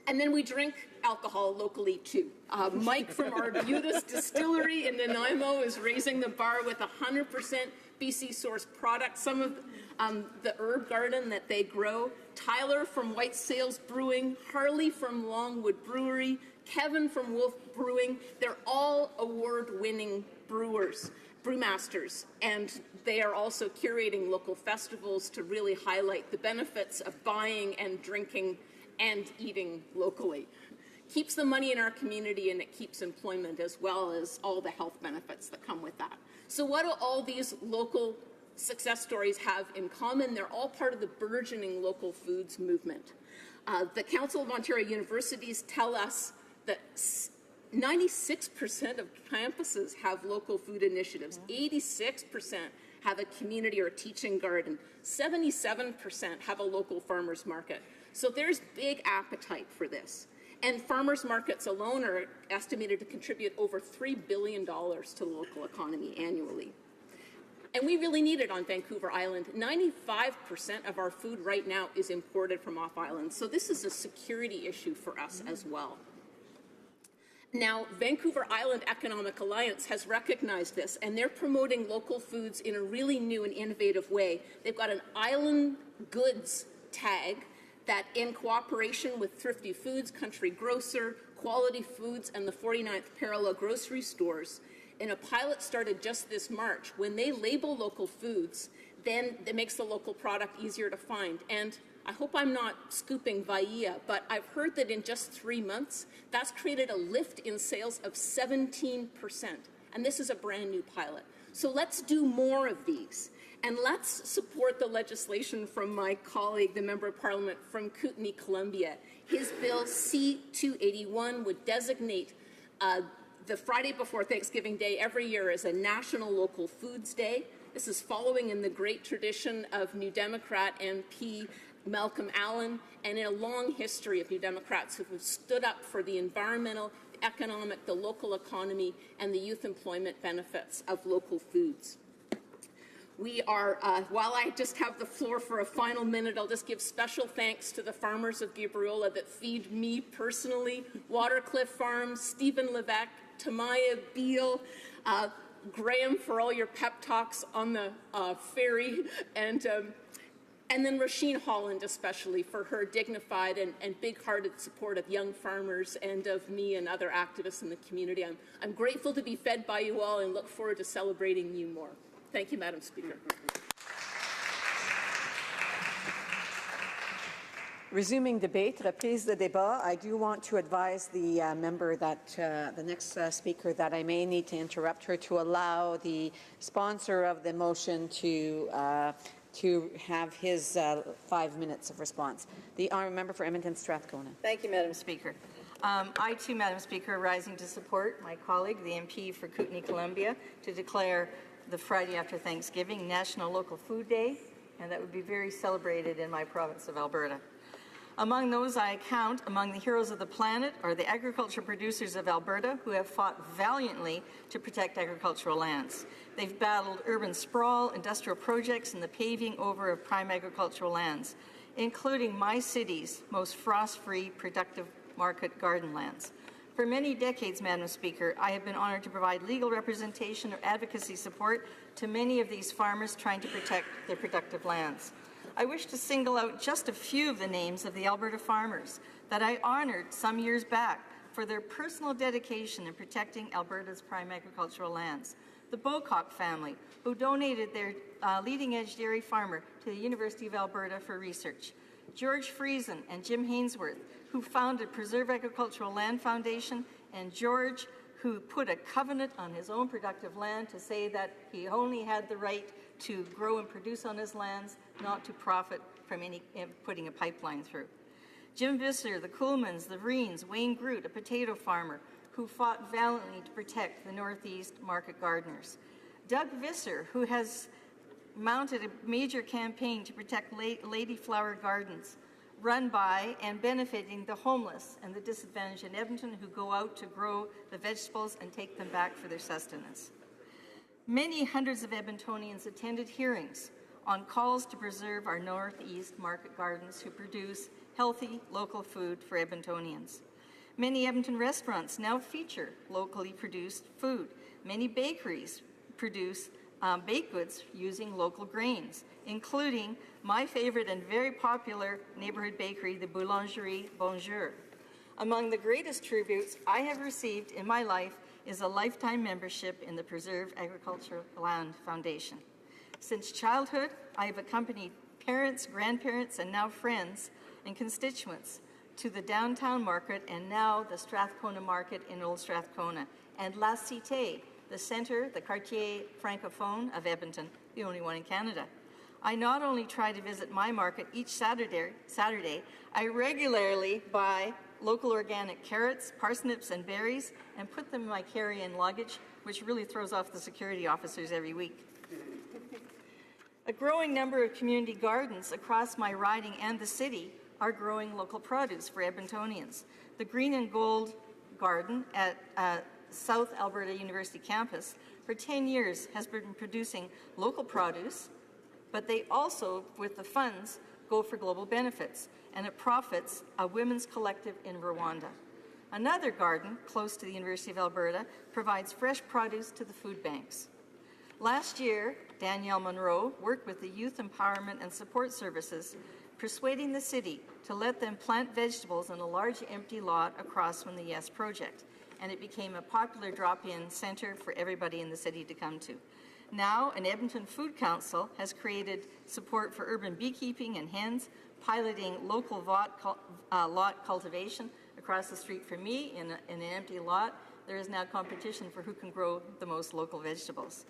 And then we drink alcohol locally too. Mike from Arbutus Distillery in Nanaimo is raising the bar with 100% BC source products. Some of the herb garden that they grow. Tyler from White Sails Brewing, Harley from Longwood Brewery, Kevin from Wolf Brewing. They're all award-winning brewmasters, and they are also curating local festivals to really highlight the benefits of buying and drinking and eating locally. Keeps the money in our community, and it keeps employment as well as all the health benefits that come with that. So what do all these local success stories have in common? They're all part of the burgeoning local foods movement. The Council of Ontario Universities tell us that 96% of campuses have local food initiatives. 86% have a community or teaching garden. 77% have a local farmers market. So there's big appetite for this. And farmers markets alone are estimated to contribute over $3 billion to the local economy annually. And we really need it on Vancouver Island. 95% of our food right now is imported from off-island. So this is a security issue for us as well. Now, Vancouver Island Economic Alliance has recognized this, and they're promoting local foods in a really new and innovative way. They've got an island goods tag that, in cooperation with Thrifty Foods, Country Grocer, Quality Foods, and the 49th Parallel Grocery Stores, and a pilot started just this March. When they label local foods, then it makes the local product easier to find. And I hope I'm not scooping Vaia, but I've heard that in just 3 months, that's created a lift in sales of 17%. And this is a brand new pilot. So let's do more of these. And let's support the legislation from my colleague, the Member of Parliament from Kootenay, Columbia. His bill C-281 would designate the Friday before Thanksgiving Day every year as a National Local Foods Day. This is following in the great tradition of New Democrat MP Malcolm Allen, and in a long history of New Democrats who have stood up for the environmental, the economic, the local economy, and the youth employment benefits of local foods. We are, while I just have the floor for a final minute, I'll just give special thanks to the farmers of Gabriola that feed me personally, Watercliff Farms, Stephen Levesque, Tamaya Beal, Graham for all your pep talks on the ferry, and then Rasheen Holland especially for her dignified and big-hearted support of young farmers and of me and other activists in the community. I'm grateful to be fed by you all and look forward to celebrating you more. Thank you, Madam Speaker. Resuming debate, reprise de débat. I do want to advise the member that the next speaker that I may need to interrupt her to allow the sponsor of the motion to have his 5 minutes of response. The honourable member for Edmonton Strathcona. Thank you, Madam Speaker. I too, Madam Speaker, rising to support my colleague, the MP for Kootenay, Columbia, to declare the Friday after Thanksgiving National Local Food Day, and that would be very celebrated in my province of Alberta. Among those I count among the heroes of the planet are the agriculture producers of Alberta who have fought valiantly to protect agricultural lands. They've battled urban sprawl, industrial projects, and the paving over of prime agricultural lands, including my city's most frost-free, productive market garden lands. For many decades, Madam Speaker, I have been honored to provide legal representation or advocacy support to many of these farmers trying to protect their productive lands. I wish to single out just a few of the names of the Alberta farmers that I honored some years back for their personal dedication in protecting Alberta's prime agricultural lands. The Bocock family, who donated their leading-edge dairy farmer to the University of Alberta for research. George Friesen and Jim Hainsworth, who founded Preserve Agricultural Land Foundation, and George, who put a covenant on his own productive land to say that he only had the right to grow and produce on his lands, not to profit from putting a pipeline through. Jim Visser, the Coolmans, the Vreens, Wayne Groot, a potato farmer, who fought valiantly to protect the Northeast market gardeners. Doug Visser, who has mounted a major campaign to protect Lady Flower Gardens, run by and benefiting the homeless and the disadvantaged in Edmonton who go out to grow the vegetables and take them back for their sustenance. Many hundreds of Edmontonians attended hearings on calls to preserve our Northeast market gardens who produce healthy local food for Edmontonians. Many Edmonton restaurants now feature locally produced food. Many bakeries produce baked goods using local grains, including my favorite and very popular neighborhood bakery, the Boulangerie Bonjour. Among the greatest tributes I have received in my life is a lifetime membership in the Preserve Agricultural Land Foundation. Since childhood, I have accompanied parents, grandparents, and now friends and constituents to the downtown market and now the Strathcona market in Old Strathcona, and La Cité, the centre, the Quartier Francophone of Edmonton, the only one in Canada. I not only try to visit my market each Saturday, I regularly buy local organic carrots, parsnips, and berries and put them in my carry-in luggage, which really throws off the security officers every week. A growing number of community gardens across my riding and the city are growing local produce for Edmontonians. The Green and Gold Garden at South Alberta University campus for 10 years has been producing local produce, but they also, with the funds, go for global benefits, and it profits a women's collective in Rwanda. Another garden, close to the University of Alberta, provides fresh produce to the food banks. Last year, Danielle Monroe worked with the Youth Empowerment and Support Services, persuading the city to let them plant vegetables in a large empty lot across from the YES project, and it became a popular drop-in center for everybody in the city to come to. Now, an Edmonton Food Council has created support for urban beekeeping and hens, piloting local lot cultivation across the street from me in an empty lot. There is now competition for who can grow the most local vegetables.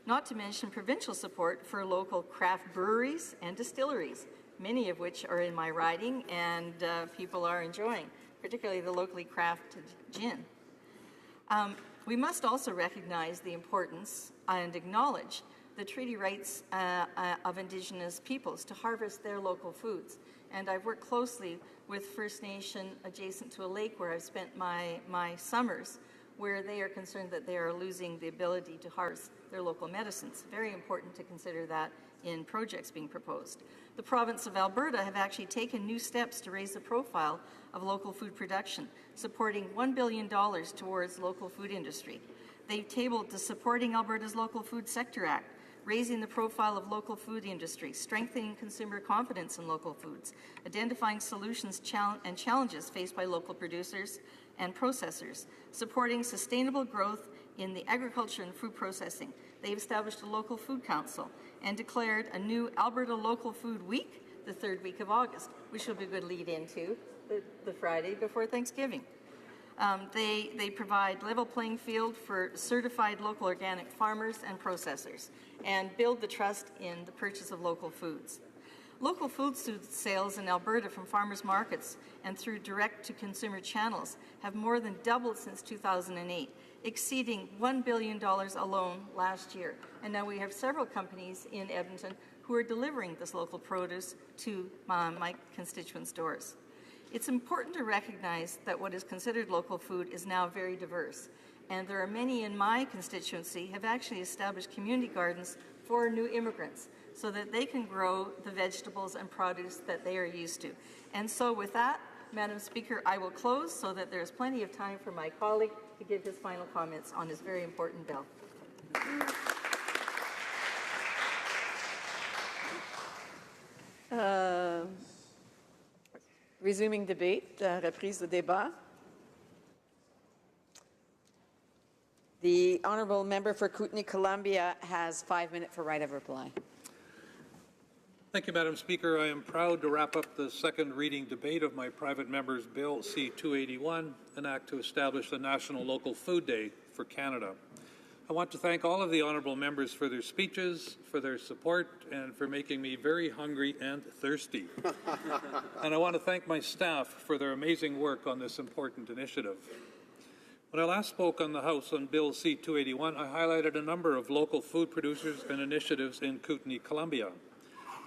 Not to mention provincial support for local craft breweries and distilleries, many of which are in my riding and people are enjoying, particularly the locally crafted gin. We must also recognize the importance and acknowledge the treaty rights of Indigenous peoples to harvest their local foods. And I've worked closely with First Nation adjacent to a lake where I've spent my summers, where they are concerned that they are losing the ability to harvest their local medicines. Very important to consider that in projects being proposed. The province of Alberta have actually taken new steps to raise the profile of local food production, supporting $1 billion towards local food industry. They've tabled the Supporting Alberta's Local Food Sector Act, raising the profile of local food industry, strengthening consumer confidence in local foods, identifying solutions and challenges faced by local producers and processors, supporting sustainable growth in the agriculture and food processing. They've established a local food council and declared a new Alberta Local Food Week, the third week of August, which will be a good lead into the Friday before Thanksgiving. They provide level playing field for certified local organic farmers and processors and build the trust in the purchase of local foods. Local food sales in Alberta from farmers markets and through direct-to-consumer channels have more than doubled since 2008, exceeding $1 billion alone last year. And now we have several companies in Edmonton who are delivering this local produce to my constituents' doors. It's important to recognize that what is considered local food is now very diverse, and there are many in my constituency have actually established community gardens for new immigrants so that they can grow the vegetables and produce that they are used to. And so with that, Madam Speaker, I will close so that there's plenty of time for my colleague to give his final comments on this very important bill. Resuming debate, reprise de débat. The honourable member for Kootenay-Columbia has 5 minutes for right of reply. Thank you, Madam Speaker. I am proud to wrap up the second reading debate of my private member's Bill C-281, an act to establish the National Local Food Day for Canada. I want to thank all of the honourable members for their speeches, for their support, and for making me very hungry and thirsty. And I want to thank my staff for their amazing work on this important initiative. When I last spoke on the House on Bill C-281, I highlighted a number of local food producers and initiatives in Kootenay-Columbia.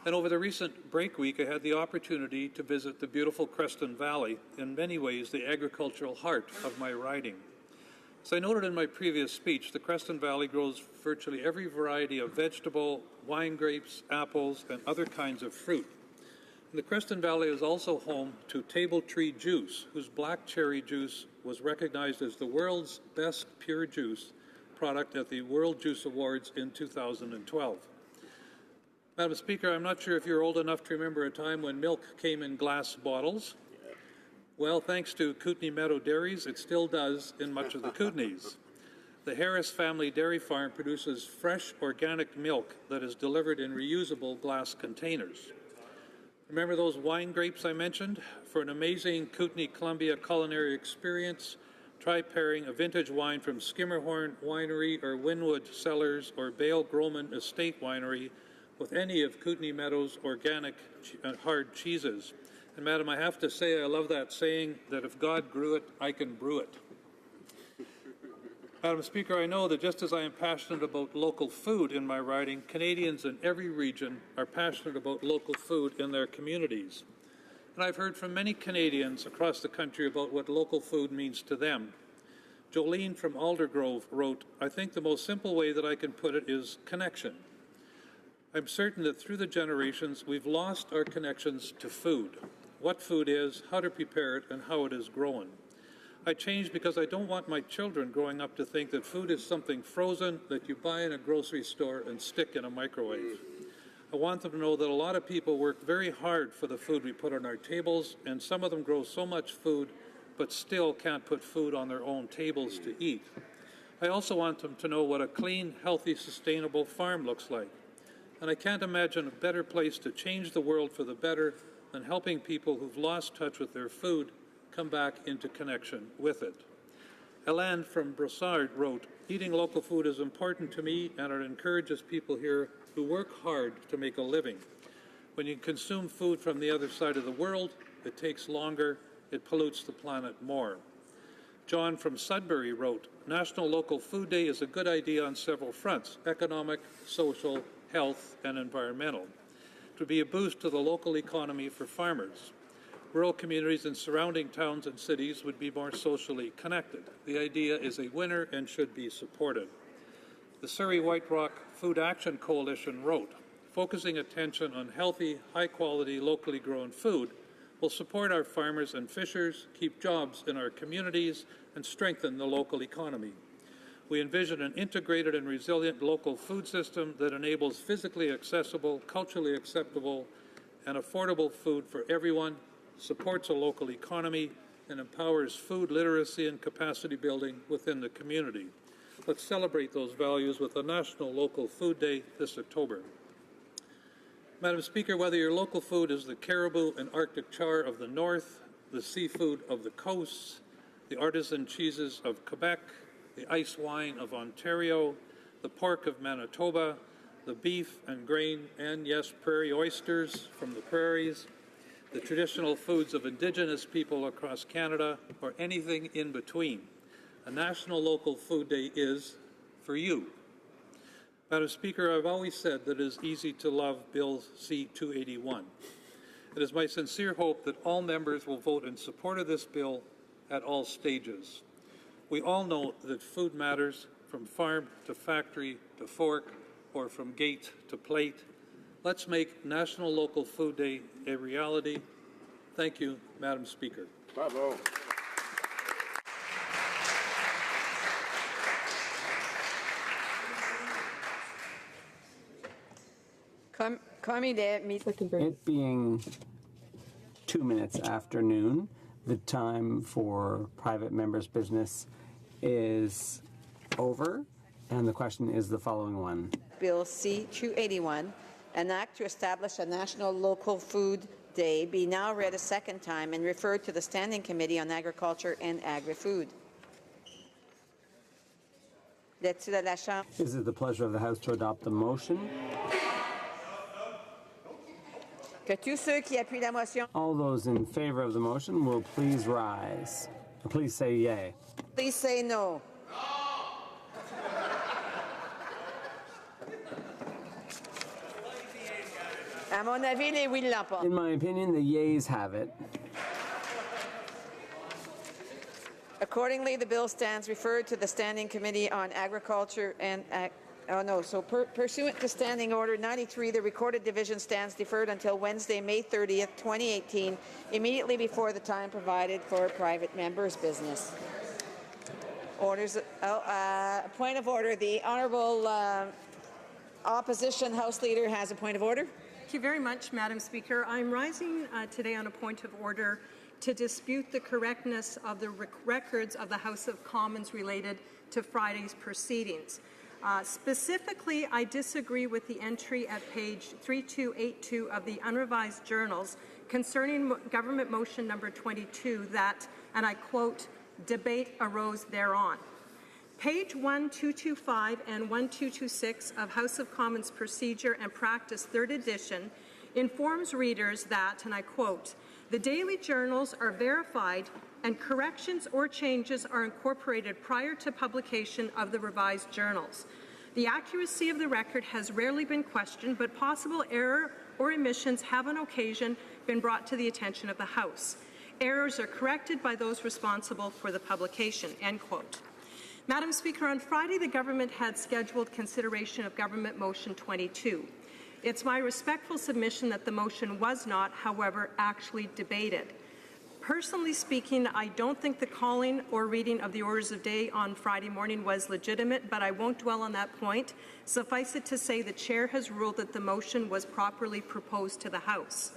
And over the recent break week, I had the opportunity to visit the beautiful Creston Valley, in many ways the agricultural heart of my riding. As I noted in my previous speech, the Creston Valley grows virtually every variety of vegetable, wine grapes, apples, and other kinds of fruit. And the Creston Valley is also home to Table Tree Juice, whose black cherry juice was recognized as the world's best pure juice product at the World Juice Awards in 2012. Madam Speaker, I'm not sure if you're old enough to remember a time when milk came in glass bottles. Well, thanks to Kootenay Meadow Dairies, it still does in much of the Kootenays. The Harris family dairy farm produces fresh organic milk that is delivered in reusable glass containers. Remember those wine grapes I mentioned? For an amazing Kootenay-Columbia culinary experience, try pairing a vintage wine from Skimmerhorn Winery or Wynwood Cellars or Bale Groman Estate Winery with any of Kootenay Meadows' organic hard cheeses. And Madam, I have to say I love that saying that if God grew it, I can brew it. Madam Speaker, I know that just as I am passionate about local food in my riding, Canadians in every region are passionate about local food in their communities. And I've heard from many Canadians across the country about what local food means to them. Jolene from Aldergrove wrote, "I think the most simple way that I can put it is connection. I'm certain that through the generations, we've lost our connections to food, what food is, how to prepare it, and how it is grown. I changed because I don't want my children growing up to think that food is something frozen that you buy in a grocery store and stick in a microwave. I want them to know that a lot of people work very hard for the food we put on our tables, and some of them grow so much food but still can't put food on their own tables to eat. I also want them to know what a clean, healthy, sustainable farm looks like. And I can't imagine a better place to change the world for the better than helping people who've lost touch with their food come back into connection with it." Hélène from Brossard wrote, "Eating local food is important to me, and it encourages people here who work hard to make a living. When you consume food from the other side of the world, it takes longer, it pollutes the planet more." John from Sudbury wrote, "National Local Food Day is a good idea on several fronts: economic, social, health, and environmental. It would be a boost to the local economy for farmers. Rural communities in surrounding towns and cities would be more socially connected. The idea is a winner and should be supported." The Surrey White Rock Food Action Coalition wrote, "Focusing attention on healthy, high-quality, locally grown food will support our farmers and fishers, keep jobs in our communities, and strengthen the local economy. We envision an integrated and resilient local food system that enables physically accessible, culturally acceptable, and affordable food for everyone, supports a local economy, and empowers food literacy and capacity building within the community. Let's celebrate those values with a National Local Food Day this October." Madam Speaker, whether your local food is the caribou and Arctic char of the north, the seafood of the coasts, the artisan cheeses of Quebec, the ice wine of Ontario, the pork of Manitoba, the beef and grain and, yes, prairie oysters from the prairies, the traditional foods of Indigenous people across Canada, or anything in between, a National Local Food Day is for you. Madam Speaker, I've always said that it is easy to love Bill C-281. It is my sincere hope that all members will vote in support of this bill at all stages. We all know that food matters from farm to factory to fork, or from gate to plate. Let's make National Local Food Day a reality. Thank you, Madam Speaker. Bravo. It being 2 minutes after noon, the time for private members' business is over, and the question is the following one. Bill C-281, an act to establish a National Local Food Day, be now read a second time and referred to the Standing Committee on Agriculture and Agri-Food. Is it the pleasure of the House to adopt the motion? All those in favor of the motion will please rise. Please say yay. Please say no. À mon avis, les oui l'emportent. In my opinion, the yeas have it. Accordingly, the bill stands referred to the Standing Committee on Agriculture and pursuant to Standing Order 93, the recorded division stands deferred until Wednesday, May 30th, 2018, immediately before the time provided for private members' business. Point of order. The Honourable Opposition House Leader has a point of order. Thank you very much, Madam Speaker. I'm rising today on a point of order to dispute the correctness of the records of the House of Commons related to Friday's proceedings. Specifically, I disagree with the entry at page 3282 of the unrevised journals concerning Government Motion number 22 that, and I quote, "debate arose thereon." Page 1225 and 1226 of House of Commons Procedure and Practice, 3rd edition, informs readers that, and I quote, "the daily journals are verified and corrections or changes are incorporated prior to publication of the revised journals. The accuracy of the record has rarely been questioned, but possible error or omissions have on occasion been brought to the attention of the House. Errors are corrected by those responsible for the publication." End quote. Madam Speaker, on Friday, the government had scheduled consideration of Government Motion 22. It's my respectful submission that the motion was not, however, actually debated. Personally speaking, I don't think the calling or reading of the orders of day on Friday morning was legitimate, but I won't dwell on that point. Suffice it to say the Chair has ruled that the motion was properly proposed to the House.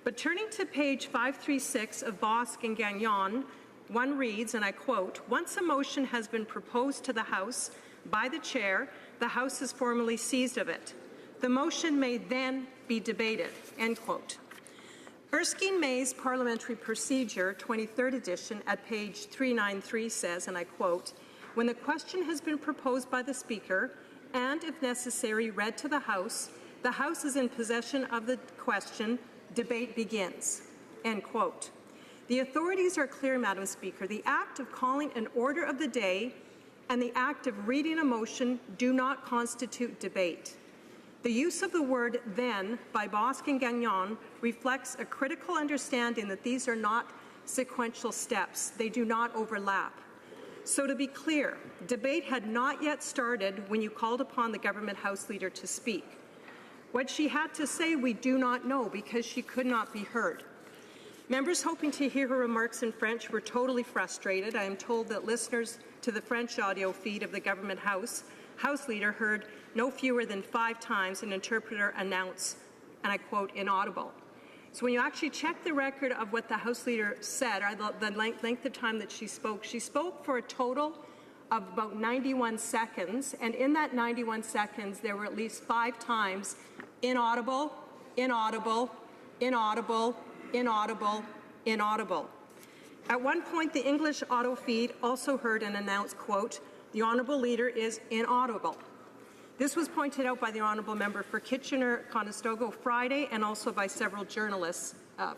But turning to page 536 of Bosque and Gagnon, one reads, and I quote, "Once a motion has been proposed to the House by the Chair, the House is formally seized of it. The motion may then be debated." End quote. Erskine May's Parliamentary Procedure, 23rd edition, at page 393 says, and I quote, "When the question has been proposed by the Speaker and, if necessary, read to the House is in possession of the question, debate begins." End quote. The authorities are clear, Madam Speaker. The act of calling an order of the day and the act of reading a motion do not constitute debate. The use of the word "then" by Bosque and Gagnon reflects a critical understanding that these are not sequential steps. They do not overlap. So to be clear, debate had not yet started when you called upon the Government House Leader to speak. What she had to say we do not know because she could not be heard. Members hoping to hear her remarks in French were totally frustrated. I am told that listeners to the French audio feed of the Government House Leader heard no fewer than 5 times an interpreter announce, and I quote, "inaudible." So when you actually check the record of what the House Leader said, or the length of time that she spoke for a total of about 91 seconds, and in that 91 seconds, there were at least 5 times inaudible, inaudible, inaudible, inaudible, inaudible. At one point, the English auto feed also heard an announced, quote, "The Honourable Leader is inaudible." This was pointed out by the Honourable Member for Kitchener-Conestoga Friday and also by several journalists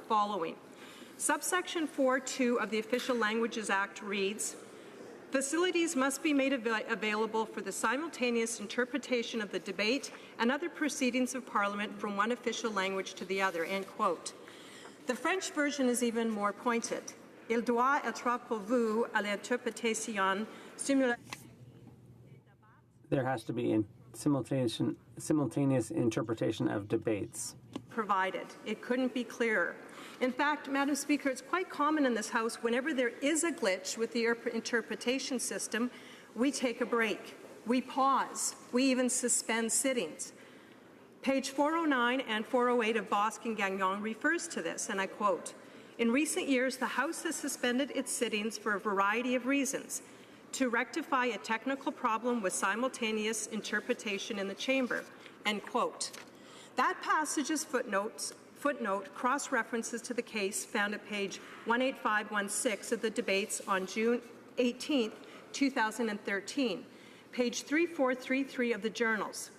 following. Subsection 4.2 of the Official Languages Act reads, "Facilities must be made available for the simultaneous interpretation of the debate and other proceedings of Parliament from one official language to the other." End quote. The French version is even more pointed. "Il doit être pourvu à l'interprétation simultanée." There has to be simultaneous interpretation of debates. Provided. It couldn't be clearer. In fact, Madam Speaker, it's quite common in this House, whenever there is a glitch with the interpretation system, we take a break. We pause. We even suspend sittings. Page 409 and 408 of Bosque and Gagnon refers to this, and I quote, "In recent years, the House has suspended its sittings for a variety of reasons. To rectify a technical problem with simultaneous interpretation in the chamber." End quote. That passage's footnote cross-references to the case found at page 18516 of the debates on June 18, 2013, page 3433 of the journals.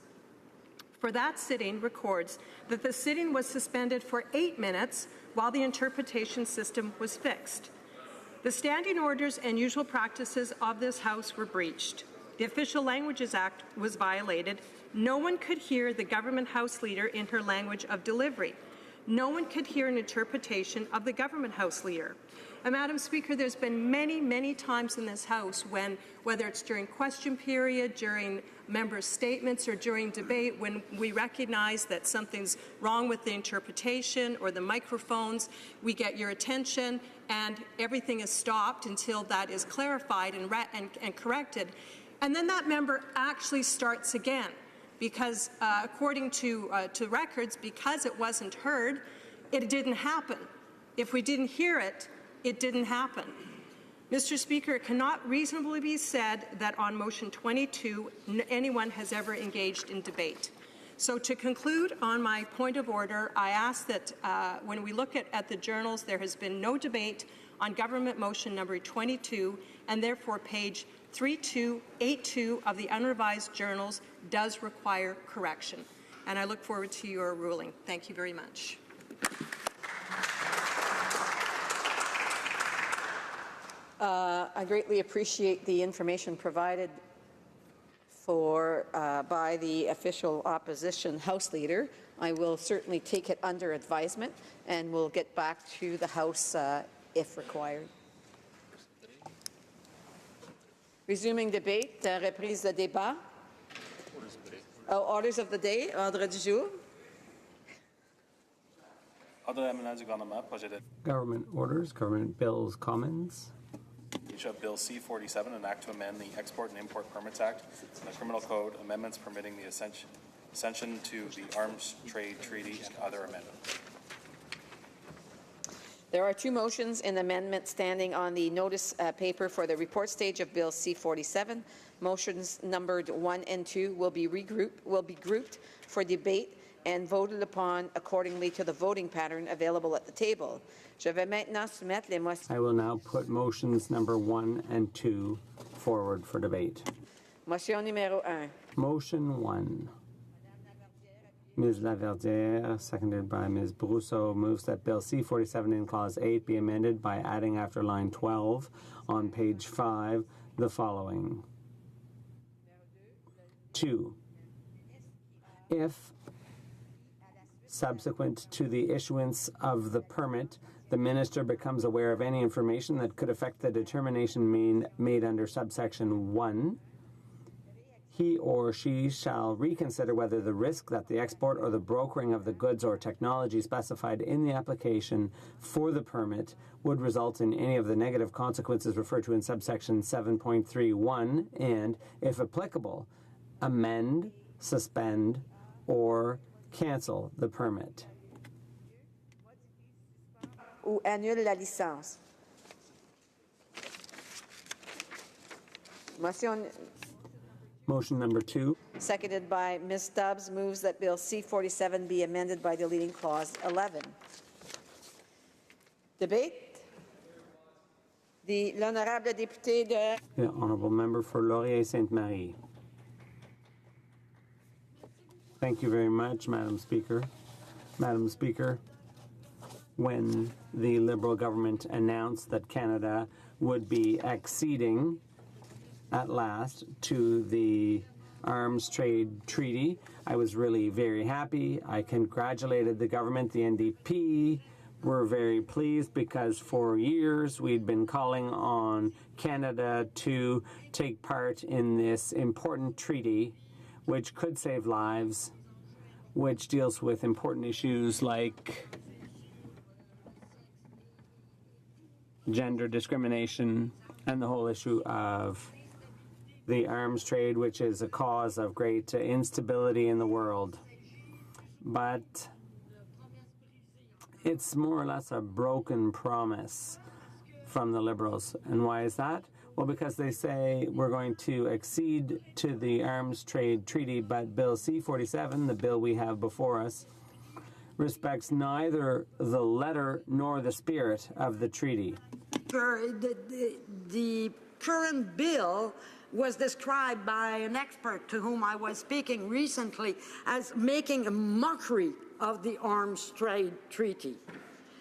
For that sitting records that the sitting was suspended for 8 minutes while the interpretation system was fixed. The standing orders and usual practices of this House were breached. The Official Languages Act was violated. No one could hear the Government House Leader in her language of delivery. No one could hear an interpretation of the Government House Leader. And Madam Speaker, there's been many, many times in this House when, whether it's during question period, during members' statements, or during debate, when we recognize that something's wrong with the interpretation or the microphones, we get your attention and everything is stopped until that is clarified and corrected. And then that member actually starts again because, according to records, because it wasn't heard, it didn't happen. If we didn't hear it, it didn't happen. Mr. Speaker, it cannot reasonably be said that on Motion 22 anyone has ever engaged in debate. So to conclude on my point of order, I ask that when we look at the journals, there has been no debate on Government Motion number 22, and therefore page 3282 of the unrevised journals does require correction. And I look forward to your ruling. Thank you very much. I greatly appreciate the information provided by the official opposition House Leader. I will certainly take it under advisement and will get back to the House if required. Resuming debate, reprise de débat. Orders of the day, ordre du jour. Government orders, government bills, comments. Bill C-47, an act to amend the Export and Import Permits Act and the Criminal Code, amendments permitting the accession to the Arms Trade Treaty and other amendments. There are two motions and amendments standing on the notice paper for the report stage of Bill C-47. Motions numbered 1 and 2 will be grouped for debate and voted upon accordingly to the voting pattern available at the table. I will now put motions number 1 and 2 forward for debate. Motion numéro 1. Motion 1. Ms. Laverdiere, seconded by Ms. Brousseau, moves that Bill C-47 in Clause 8 be amended by adding after line 12 on page 5 the following. 2. If, subsequent to the issuance of the permit, the minister becomes aware of any information that could affect the determination made under subsection 1, he or she shall reconsider whether the risk that the export or the brokering of the goods or technology specified in the application for the permit would result in any of the negative consequences referred to in subsection 7.31 and, if applicable, amend, suspend, or cancel the permit. Ou annule la licence. Motion number 2. Seconded by Ms. Stubbs, moves that Bill C-47 be amended by deleting Clause 11. Debate. L'honorable député de... The honourable member for Laurier-Sainte-Marie. Thank you very much, Madam Speaker. Madam Speaker, when the Liberal government announced that Canada would be acceding at last to the Arms Trade Treaty, I was really very happy. I congratulated the government, the NDP. We're very pleased because for years we'd been calling on Canada to take part in this important treaty which could save lives, which deals with important issues like gender discrimination and the whole issue of the arms trade, which is a cause of great instability in the world. But it's more or less a broken promise from the Liberals. And why is that? Well, because they say we're going to accede to the Arms Trade Treaty, but Bill C-47, the bill we have before us, respects neither the letter nor the spirit of the treaty. The current bill was described by an expert to whom I was speaking recently as making a mockery of the Arms Trade Treaty.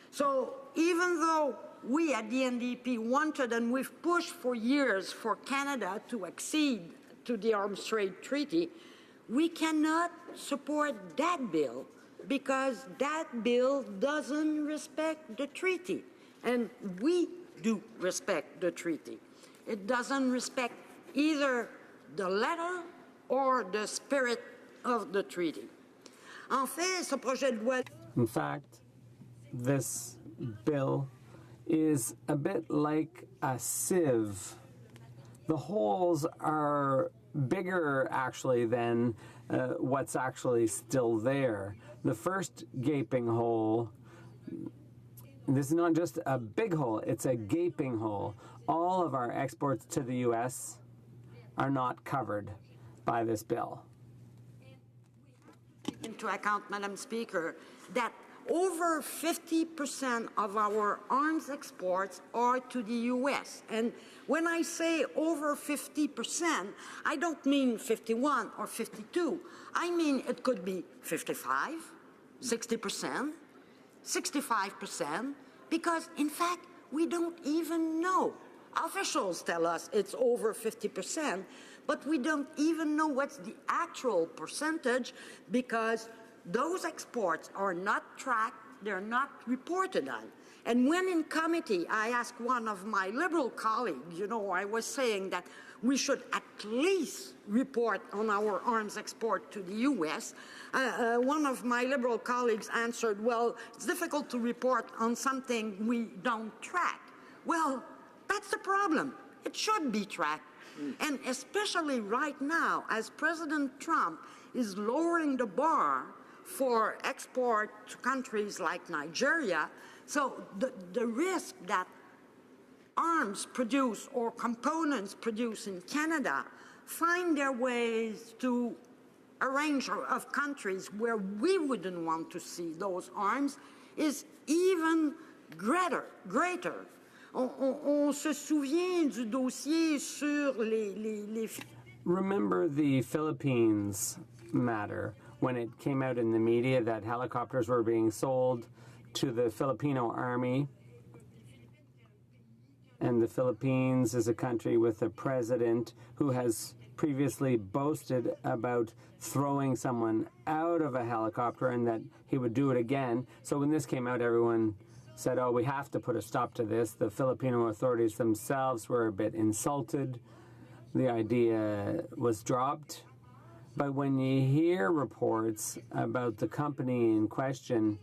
So even though we at the NDP wanted, and we've pushed for years for Canada to accede to the Arms Trade Treaty, we cannot support that bill because that bill doesn't respect the treaty. And we do respect the treaty. It doesn't respect either the letter or the spirit of the treaty. En fait, ce projet de loi... In fact, this bill is a bit like a sieve. The holes are bigger, actually, than what's actually still there. The first gaping hole, this is not just a big hole, it's a gaping hole. All of our exports to the U.S. are not covered by this bill. Into account, Madam Speaker, that over 50% of our arms exports are to the U.S. And when I say over 50%, I don't mean 51 or 52. I mean it could be 55, 60%, 65%, because in fact, we don't even know Officials tell us it's over 50%, but we don't even know what's the actual percentage because those exports are not tracked, they're not reported on. And when in committee, I asked one of my Liberal colleagues, I was saying that we should at least report on our arms export to the U.S. One of my Liberal colleagues answered, well, it's difficult to report on something we don't track. Well, that's the problem. It should be tracked. And especially right now, as President Trump is lowering the bar for export to countries like Nigeria, so the risk that arms produced or components produced in Canada find their ways to a range of countries where we wouldn't want to see those arms is even greater. On se souvient du dossier sur les... Remember the Philippines matter when it came out in the media that helicopters were being sold to the Filipino army. And the Philippines is a country with a president who has previously boasted about throwing someone out of a helicopter and that he would do it again. So when this came out, everyone said, oh, we have to put a stop to this. The Filipino authorities themselves were a bit insulted. The idea was dropped. But when you hear reports about the company in question,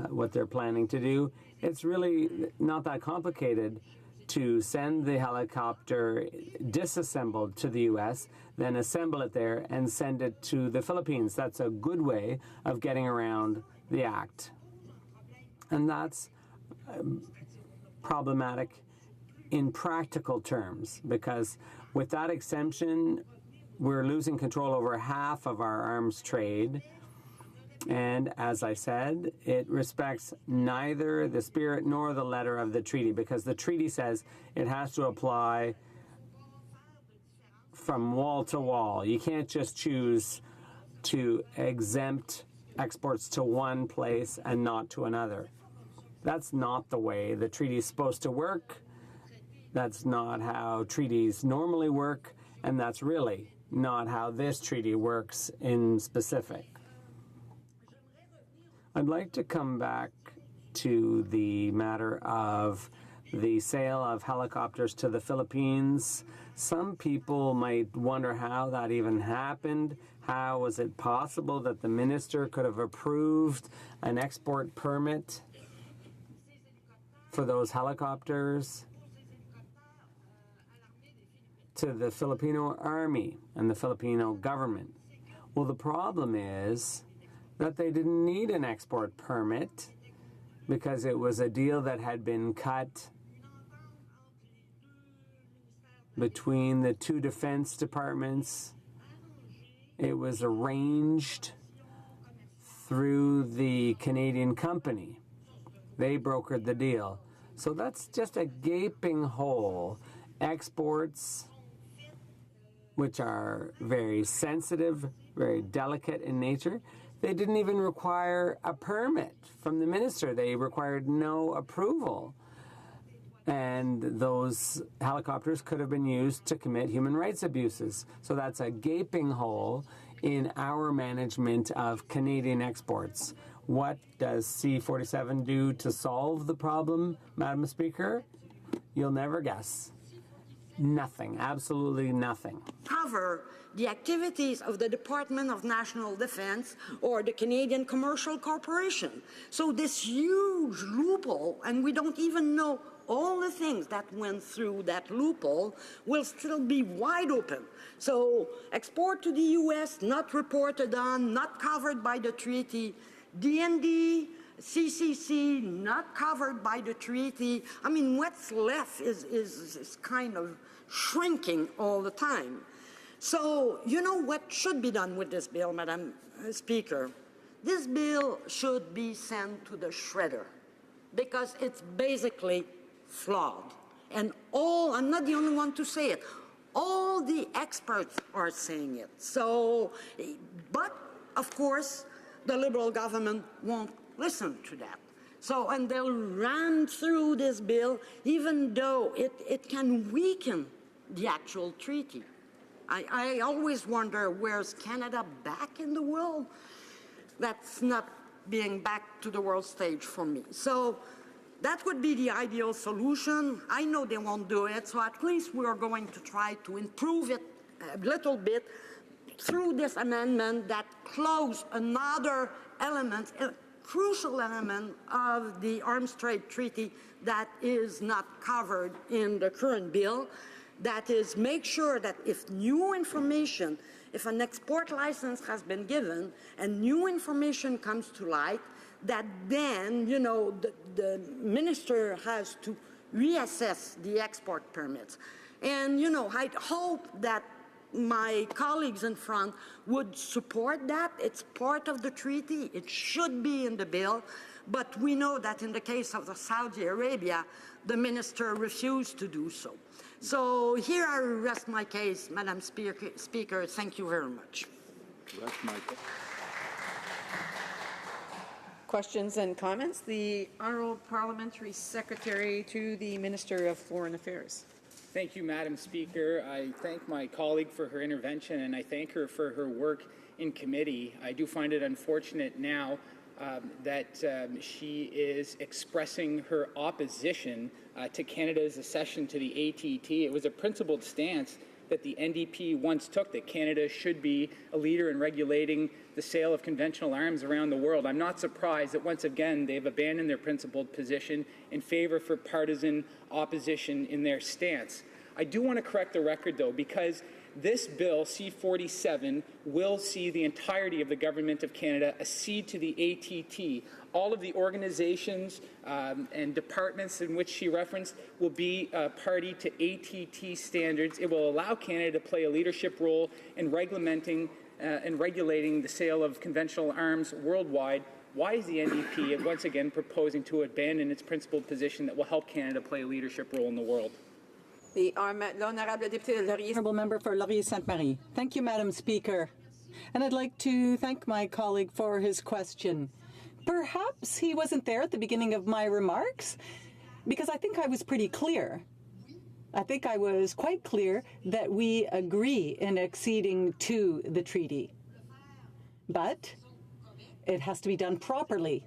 what they're planning to do, it's really not that complicated to send the helicopter disassembled to the U.S., then assemble it there and send it to the Philippines. That's a good way of getting around the act. And that's problematic in practical terms, because with that exemption, we're losing control over half of our arms trade. And as I said, it respects neither the spirit nor the letter of the treaty, because the treaty says it has to apply from wall to wall. You can't just choose to exempt exports to one place and not to another. That's not the way the treaty is supposed to work. That's not how treaties normally work, and that's really not how this treaty works in specific. I'd like to come back to the matter of the sale of helicopters to the Philippines. Some people might wonder how that even happened. How was it possible that the minister could have approved an export permit for those helicopters to the Filipino army and the Filipino government? Well, the problem is that they didn't need an export permit because it was a deal that had been cut between the two defense departments. It was arranged through the Canadian company. They brokered the deal. So that's just a gaping hole. Exports, which are very sensitive, very delicate in nature, they didn't even require a permit from the minister. They required no approval. And those helicopters could have been used to commit human rights abuses. So that's a gaping hole in our management of Canadian exports. What does C-47 do to solve the problem, Madam Speaker? You'll never guess. Nothing, absolutely nothing. Cover the activities of the Department of National Defense or the Canadian Commercial Corporation. So this huge loophole, and we don't even know all the things that went through that loophole, will still be wide open. So export to the U.S., not reported on, not covered by the treaty. DND, CCC, not covered by the treaty. I mean, what's left is kind of shrinking all the time. So, you know what should be done with this bill, Madam Speaker? This bill should be sent to the shredder because it's basically flawed. And I'm not the only one to say it, all the experts are saying it. So, but of course, the Liberal government won't listen to that. So, and they'll ram through this bill, even though it can weaken the actual treaty. I always wonder, where's Canada back in the world? That's not being back to the world stage for me. So that would be the ideal solution. I know they won't do it, so at least we are going to try to improve it a little bit through this amendment that close another element, a crucial element of the Arms Trade Treaty that is not covered in the current bill. That is, make sure that if new information, if an export license has been given and new information comes to light, that then, you know, the minister has to reassess the export permits. And, you know, I'd hope that my colleagues in front would support that. It's part of the treaty. It should be in the bill. But we know that in the case of the Saudi Arabia, the minister refused to do so. So here I rest my case, Madam Speaker. Thank you very much. Rest my case. Questions and comments? The Honourable Parliamentary Secretary to the Minister of Foreign Affairs. Thank you, Madam Speaker. I thank my colleague for her intervention, and I thank her for her work in committee. I do find it unfortunate now that she is expressing her opposition to Canada's accession to the ATT. It was a principled stance that the NDP once took, that Canada should be a leader in regulating the sale of conventional arms around the world. I'm not surprised that once again they've abandoned their principled position in favor for partisan opposition in their stance. I do want to correct the record, though, because this bill, C-47, will see the entirety of the Government of Canada accede to the ATT. All of the organizations and departments in which she referenced will be party to ATT standards. It will allow Canada to play a leadership role in regulating the sale of conventional arms worldwide. Why is the NDP once again proposing to abandon its principled position that will help Canada play a leadership role in the world? The Honourable Député Laurier. Honourable Member for Laurier-Sainte-Marie. Thank you, Madam Speaker. And I'd like to thank my colleague for his question. Perhaps he wasn't there at the beginning of my remarks, because I think I was pretty clear. I think I was quite clear that we agree in acceding to the treaty. But it has to be done properly.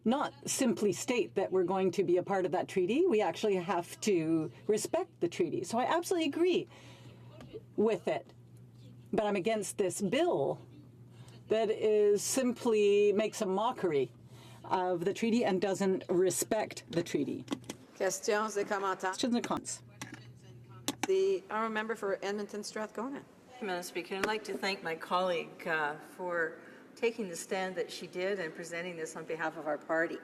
Not simply state that we're going to be a part of that treaty. We actually have to respect the treaty. So I absolutely agree with it. But I'm against this bill that is simply makes a mockery of the treaty and doesn't respect the treaty. Questions et commentaires. Questions and comments. The Honourable Member for Edmonton Strathcona. Madam Speaker, I'd like to thank my colleague for taking the stand that she did and presenting this on behalf of our party.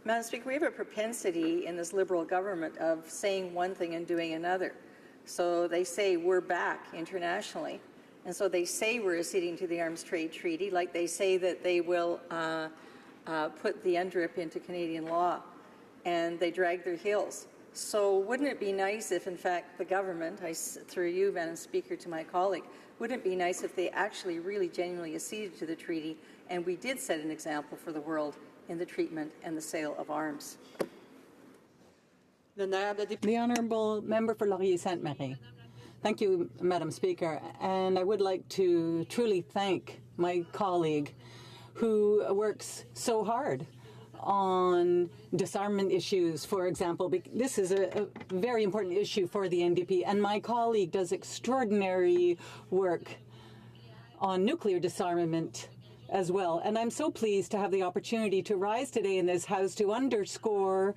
Madam Speaker, we have a propensity in this Liberal government of saying one thing and doing another. So they say we're back internationally, and so they say we're acceding to the Arms Trade Treaty, like they say that they will put the UNDRIP into Canadian law, and they drag their heels. So wouldn't it be nice if, in fact, the government, through you, Madam Speaker, to my colleague, wouldn't it be nice if they actually really genuinely acceded to the treaty and we did set an example for the world in the treatment and the sale of arms? The Honourable Member for Laurier-Sainte-Marie. Thank you, Madam Speaker. And I would like to truly thank my colleague who works so hard on disarmament issues, for example. This is a very important issue for the NDP, and my colleague does extraordinary work on nuclear disarmament as well. And I'm so pleased to have the opportunity to rise today in this House to underscore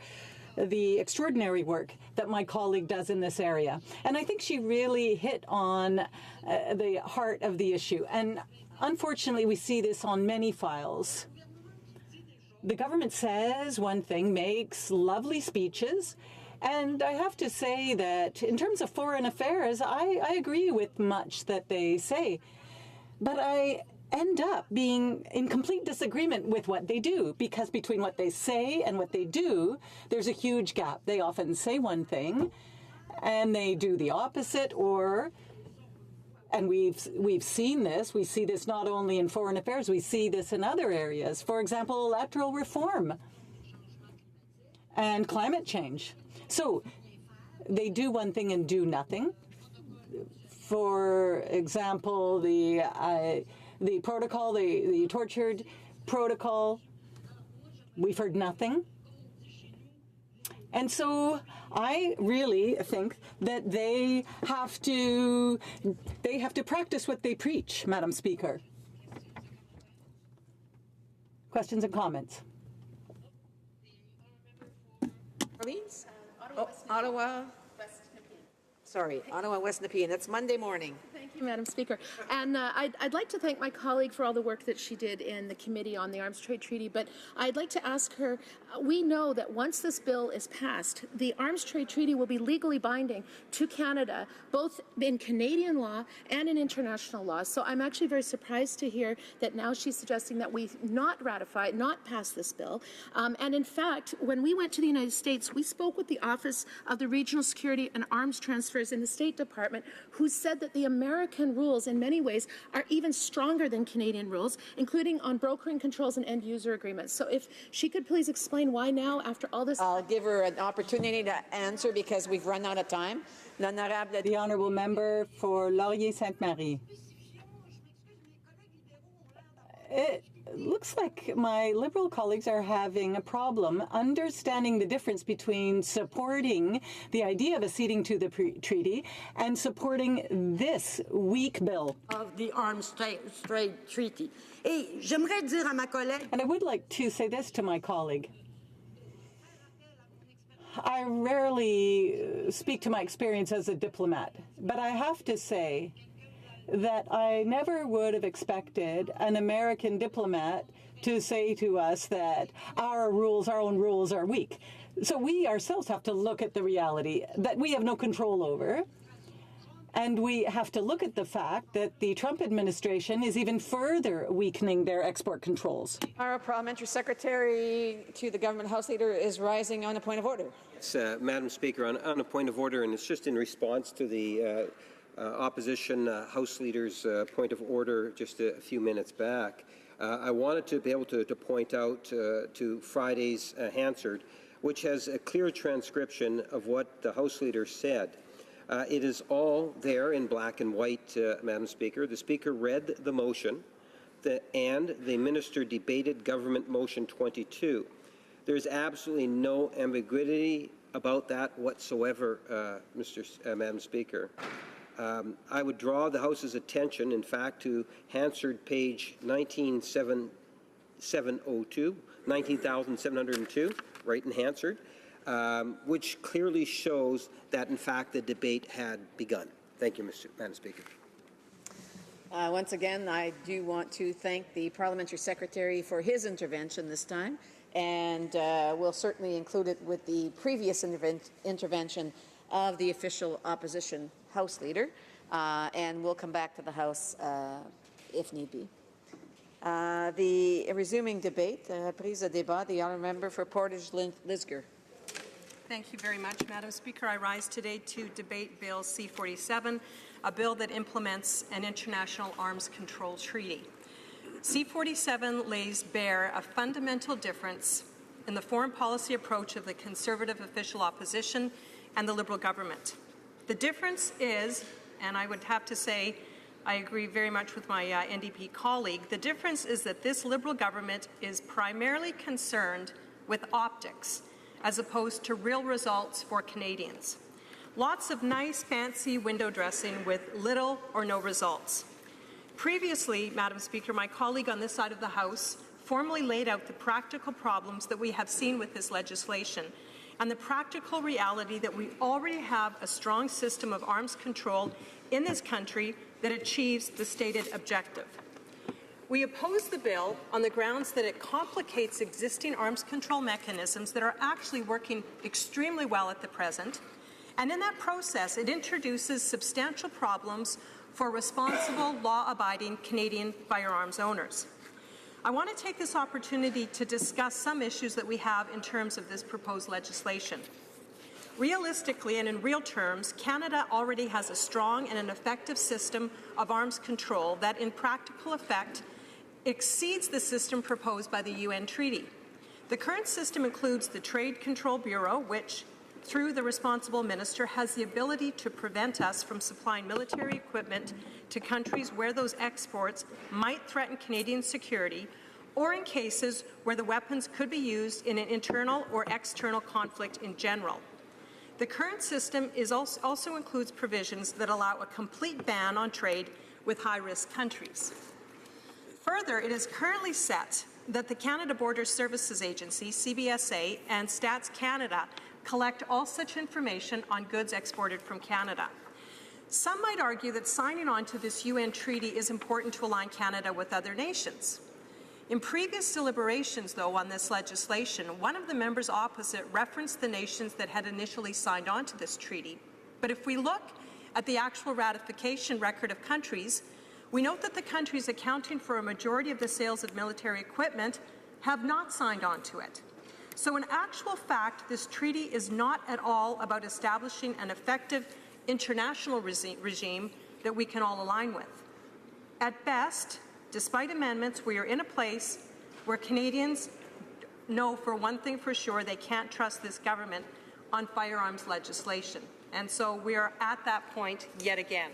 the extraordinary work that my colleague does in this area. And I think she really hit on the heart of the issue. And unfortunately, we see this on many files. The government says one thing, makes lovely speeches, and I have to say that in terms of foreign affairs, I agree with much that they say, but I end up being in complete disagreement with what they do, because between what they say and what they do, there's a huge gap. They often say one thing, and they do the opposite, and we've seen this. We see this not only in foreign affairs, we see this in other areas. For example, electoral reform. and climate change. So they do one thing and do nothing. For example, the protocol, the tortured protocol, we've heard nothing. And so I really think that they have to practice what they preach, Madam Speaker. Questions and comments? Orleans? Ottawa. Sorry, Ottawa West Nepean. That's Monday morning. Thank you, Madam Speaker. And I'd like to thank my colleague for all the work that she did in the Committee on the Arms Trade Treaty, but I'd like to ask her, we know that once this bill is passed, the Arms Trade Treaty will be legally binding to Canada, both in Canadian law and in international law. So I'm actually very surprised to hear that now she's suggesting that we not ratify, not pass this bill. And in fact, when we went to the United States, we spoke with the Office of the Regional Security and Arms Transfers in the State Department, who said that the American rules in many ways are even stronger than Canadian rules, including on brokering controls and end user agreements. So if she could please explain why now, after all this... I'll give her an opportunity to answer because we've run out of time. The Honourable Member for Laurier-Sainte-Marie. It looks like my Liberal colleagues are having a problem understanding the difference between supporting the idea of acceding to the treaty and supporting this weak bill. Of the Arms Trade Treaty. Et j'aimerais dire à ma collègue... And I would like to say this to my colleague. I rarely speak to my experience as a diplomat, but I have to say that I never would have expected an American diplomat to say to us that our own rules are weak. So we ourselves have to look at the reality that we have no control over. And we have to look at the fact that the Trump administration is even further weakening their export controls. Our parliamentary secretary to the government House Leader is rising on a point of order. Yes, Madam Speaker, on a point of order, and it's just in response to the opposition House Leader's point of order just a few minutes back. I wanted to be able to point out to Friday's Hansard, which has a clear transcription of what the House Leader said. It is all there in black and white, Madam Speaker. The Speaker read the motion, and the Minister debated Government Motion 22. There's absolutely no ambiguity about that whatsoever, Madam Speaker. I would draw the House's attention, in fact, to Hansard page 19,702, right in Hansard, which clearly shows that, in fact, the debate had begun. Thank you, Madam Speaker. Once again, I do want to thank the Parliamentary Secretary for his intervention this time, and we'll certainly include it with the previous intervention of the official opposition House Leader, and we'll come back to the House if need be. The resuming debate, prise de débat, the honourable member for Portage-Lisgar. Thank you very much, Madam Speaker. I rise today to debate Bill C-47, a bill that implements an international arms control treaty. C-47 lays bare a fundamental difference in the foreign policy approach of the Conservative official opposition and the Liberal government. The difference is, and I would have to say I agree very much with my NDP colleague, the difference is that this Liberal government is primarily concerned with optics as opposed to real results for Canadians. Lots of nice, fancy window dressing with little or no results. Previously, Madam Speaker, my colleague on this side of the House formally laid out the practical problems that we have seen with this legislation and the practical reality that we already have a strong system of arms control in this country that achieves the stated objective. We oppose the bill on the grounds that it complicates existing arms control mechanisms that are actually working extremely well at the present, and in that process it introduces substantial problems for responsible, law-abiding Canadian firearms owners. I want to take this opportunity to discuss some issues that we have in terms of this proposed legislation. Realistically and in real terms, Canada already has a strong and an effective system of arms control that, in practical effect, exceeds the system proposed by the UN Treaty. The current system includes the Trade Control Bureau, which, through the responsible minister, has the ability to prevent us from supplying military equipment to countries where those exports might threaten Canadian security, or in cases where the weapons could be used in an internal or external conflict in general. The current system also includes provisions that allow a complete ban on trade with high-risk countries. Further, it is currently set that the Canada Border Services Agency, CBSA, and Stats Canada collect all such information on goods exported from Canada. Some might argue that signing on to this UN treaty is important to align Canada with other nations. In previous deliberations, though, on this legislation, one of the members opposite referenced the nations that had initially signed on to this treaty. But if we look at the actual ratification record of countries, we note that the countries accounting for a majority of the sales of military equipment have not signed on to it. So in actual fact, this treaty is not at all about establishing an effective international regime that we can all align with. At best, despite amendments, we are in a place where Canadians know for one thing for sure they can't trust this government on firearms legislation. And so we are at that point yet again.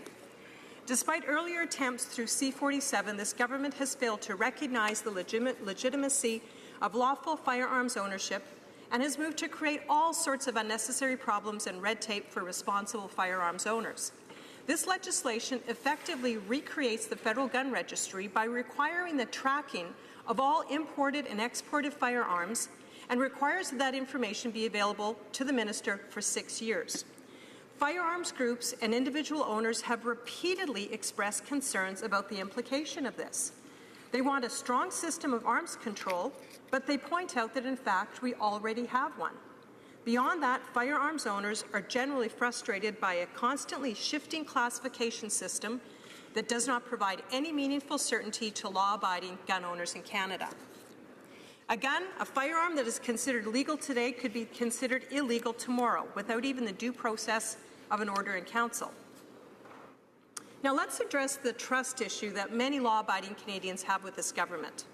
Despite earlier attempts through C-47, this government has failed to recognize the legitimacy of lawful firearms ownership and has moved to create all sorts of unnecessary problems and red tape for responsible firearms owners. This legislation effectively recreates the federal gun registry by requiring the tracking of all imported and exported firearms and requires that information be available to the minister for 6 years. Firearms groups and individual owners have repeatedly expressed concerns about the implication of this. They want a strong system of arms control, but they point out that in fact we already have one. Beyond that, firearms owners are generally frustrated by a constantly shifting classification system that does not provide any meaningful certainty to law-abiding gun owners in Canada. A firearm that is considered legal today could be considered illegal tomorrow without even the due process of an order in council. Now let's address the trust issue that many law-abiding Canadians have with this government.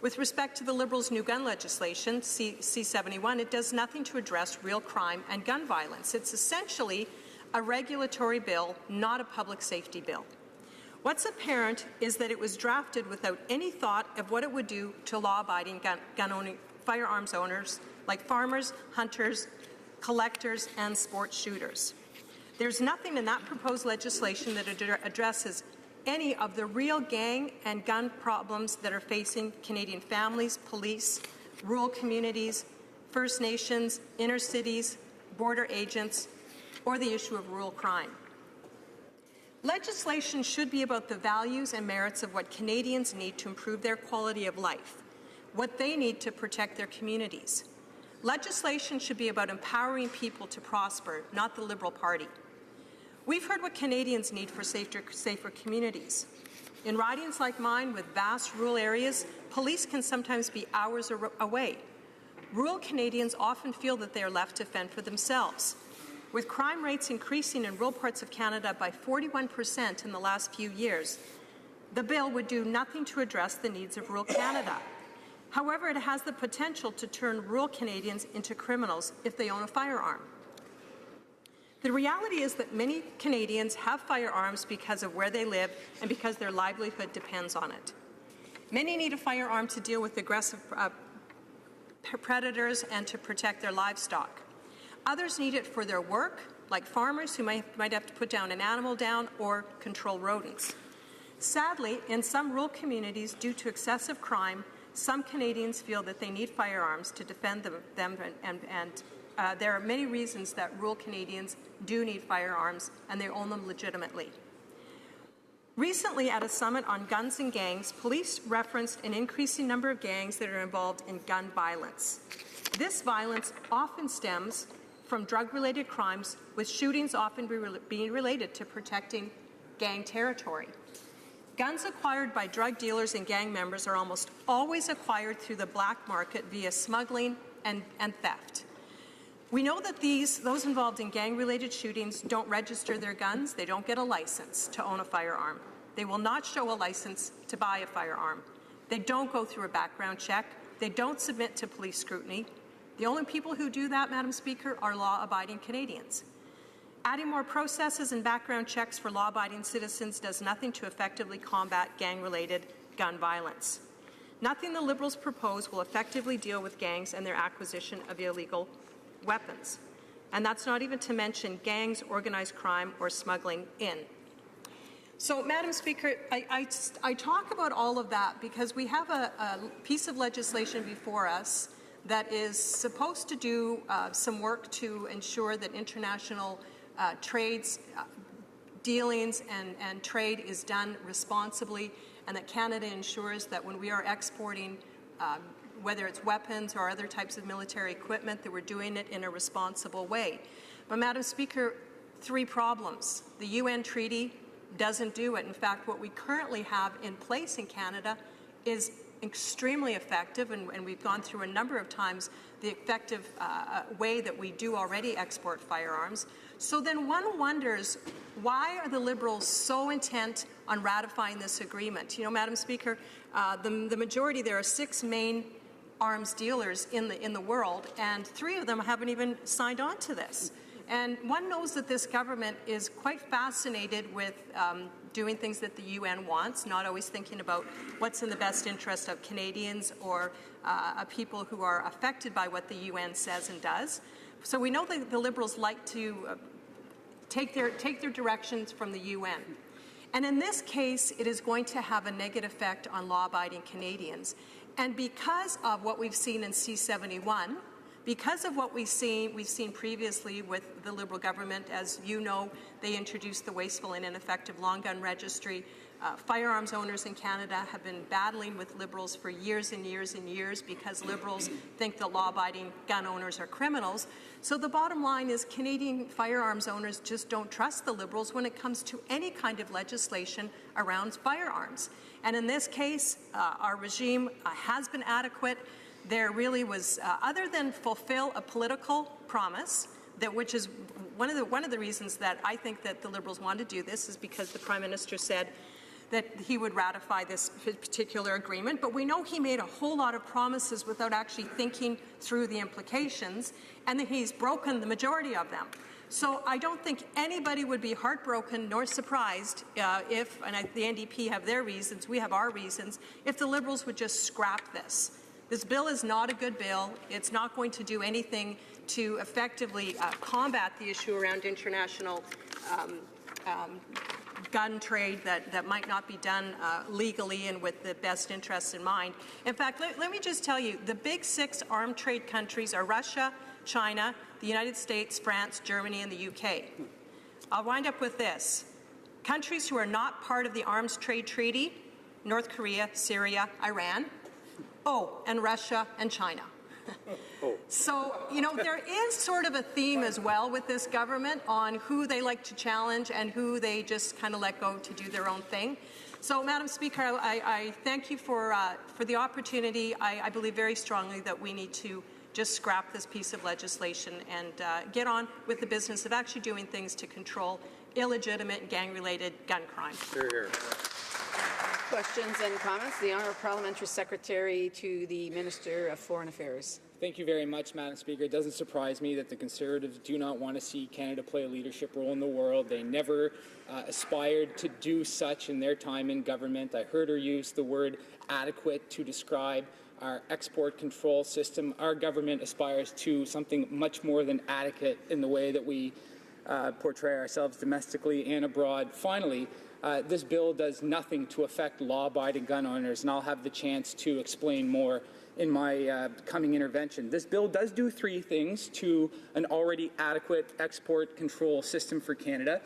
With respect to the Liberals' new gun legislation, C-71, it does nothing to address real crime and gun violence. It's essentially a regulatory bill, not a public safety bill. What's apparent is that it was drafted without any thought of what it would do to law-abiding firearms owners like farmers, hunters, collectors, and sports shooters. There's nothing in that proposed legislation that addresses any of the real gang and gun problems that are facing Canadian families, police, rural communities, First Nations, inner cities, border agents, or the issue of rural crime. Legislation should be about the values and merits of what Canadians need to improve their quality of life, what they need to protect their communities. Legislation should be about empowering people to prosper, not the Liberal Party. We've heard what Canadians need for safer communities. In ridings like mine with vast rural areas, police can sometimes be hours away. Rural Canadians often feel that they are left to fend for themselves. With crime rates increasing in rural parts of Canada by 41% in the last few years, the bill would do nothing to address the needs of rural Canada. However, it has the potential to turn rural Canadians into criminals if they own a firearm. The reality is that many Canadians have firearms because of where they live and because their livelihood depends on it. Many need a firearm to deal with aggressive predators and to protect their livestock. Others need it for their work, like farmers who might have to put an animal down or control rodents. Sadly, in some rural communities, due to excessive crime, some Canadians feel that they need firearms to defend them and there are many reasons that rural Canadians do need firearms, and they own them legitimately. Recently, at a summit on guns and gangs, police referenced an increasing number of gangs that are involved in gun violence. This violence often stems from drug-related crimes, with shootings often being related to protecting gang territory. Guns acquired by drug dealers and gang members are almost always acquired through the black market via smuggling and theft. We know that those involved in gang-related shootings don't register their guns. They don't get a license to own a firearm. They will not show a license to buy a firearm. They don't go through a background check. They don't submit to police scrutiny. The only people who do that, Madam Speaker, are law-abiding Canadians. Adding more processes and background checks for law-abiding citizens does nothing to effectively combat gang-related gun violence. Nothing the Liberals propose will effectively deal with gangs and their acquisition of illegal weapons. And that's not even to mention gangs, organized crime, or smuggling in. So, Madam Speaker, I talk about all of that because we have a piece of legislation before us that is supposed to do some work to ensure that international trades, dealings and trade is done responsibly, and that Canada ensures that when we are exporting, whether it's weapons or other types of military equipment, that we're doing it in a responsible way. But, Madam Speaker, 3 problems. The UN treaty doesn't do it. In fact, what we currently have in place in Canada is extremely effective, and we've gone through a number of times the effective way that we do already export firearms. So then one wonders, why are the Liberals so intent on ratifying this agreement? You know, Madam Speaker, the majority, there are 6 main arms dealers in the world, and 3 of them haven't even signed on to this. And one knows that this government is quite fascinated with doing things that the UN wants, not always thinking about what's in the best interest of Canadians or people who are affected by what the UN says and does. So we know that the Liberals like to take their directions from the UN. And in this case, it is going to have a negative effect on law-abiding Canadians. And because of what we've seen in C-71, because of what we've seen previously with the Liberal government, as you know, they introduced the wasteful and ineffective long gun registry. Firearms owners in Canada have been battling with Liberals for years and years and years because Liberals think that law-abiding gun owners are criminals. So the bottom line is Canadian firearms owners just don't trust the Liberals when it comes to any kind of legislation around firearms. And in this case, our regime has been adequate. There really was, other than fulfill a political promise, which is one of the reasons that I think that the Liberals want to do this, is because the Prime Minister said that he would ratify this particular agreement, but we know he made a whole lot of promises without actually thinking through the implications, and that he's broken the majority of them. So I don't think anybody would be heartbroken nor surprised if, and the NDP have their reasons, we have our reasons, if the Liberals would just scrap this. This bill is not a good bill. It's not going to do anything to effectively combat the issue around international gun trade that might not be done legally and with the best interests in mind. In fact, let me just tell you, the big 6 armed trade countries are Russia, China, the United States, France, Germany, and the UK. I'll wind up with this. Countries who are not part of the Arms Trade Treaty, North Korea, Syria, Iran, and Russia and China. So, you know, there is sort of a theme as well with this government on who they like to challenge and who they just kind of let go to do their own thing. So, Madam Speaker, I thank you for the opportunity. I believe very strongly that we need to just scrap this piece of legislation and get on with the business of actually doing things to control illegitimate gang-related gun crime. Hear, hear. Questions and comments? The Honourable Parliamentary Secretary to the Minister of Foreign Affairs. Thank you very much, Madam Speaker. It doesn't surprise me that the Conservatives do not want to see Canada play a leadership role in the world. They never aspired to do such in their time in government. I heard her use the word adequate to describe our export control system. Our government aspires to something much more than adequate in the way that we portray ourselves domestically and abroad. Finally, this bill does nothing to affect law-abiding gun owners, and I'll have the chance to explain more in my coming intervention. This bill does do 3 things to an already adequate export control system for Canada.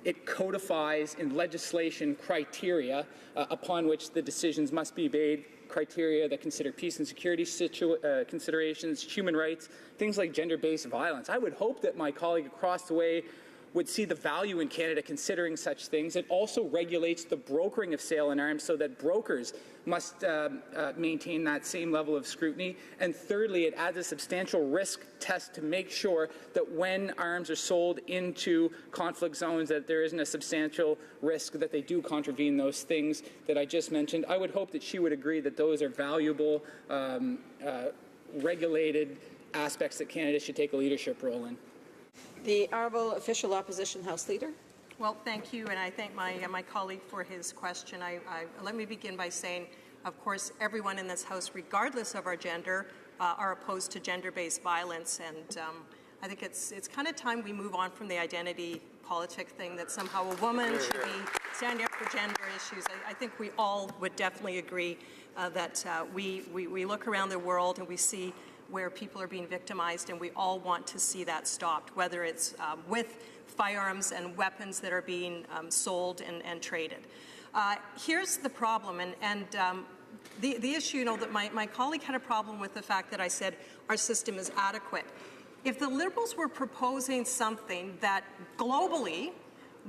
It codifies in legislation criteria upon which the decisions must be made, criteria that consider peace and security considerations, human rights, things like gender-based violence. I would hope that my colleague across the way would see the value in Canada considering such things. It also regulates the brokering of sale in arms so that brokers must maintain that same level of scrutiny. And thirdly, it adds a substantial risk test to make sure that when arms are sold into conflict zones, that there isn't a substantial risk that they do contravene those things that I just mentioned. I would hope that she would agree that those are valuable, regulated aspects that Canada should take a leadership role in. The Honourable Official Opposition House Leader. Well, thank you, and I thank my colleague for his question. Let me begin by saying, of course, everyone in this House, regardless of our gender, are opposed to gender-based violence, and I think it's kind of time we move on from the identity politic thing that somehow a woman should be standing up for gender issues. I think we all would definitely agree that we look around the world and we see where people are being victimized, and we all want to see that stopped, whether it's with firearms and weapons that are being sold and traded. Here's the problem, and the issue, that my colleague had a problem with the fact that I said our system is adequate. If the Liberals were proposing something that globally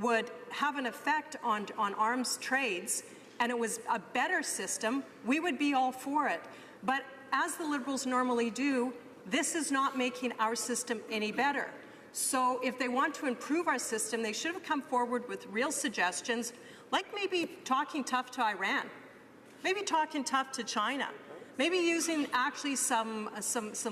would have an effect on arms trades, and it was a better system, we would be all for it. But as the Liberals normally do, this is not making our system any better. So if they want to improve our system, they should have come forward with real suggestions, like maybe talking tough to Iran, maybe talking tough to China, maybe using actually some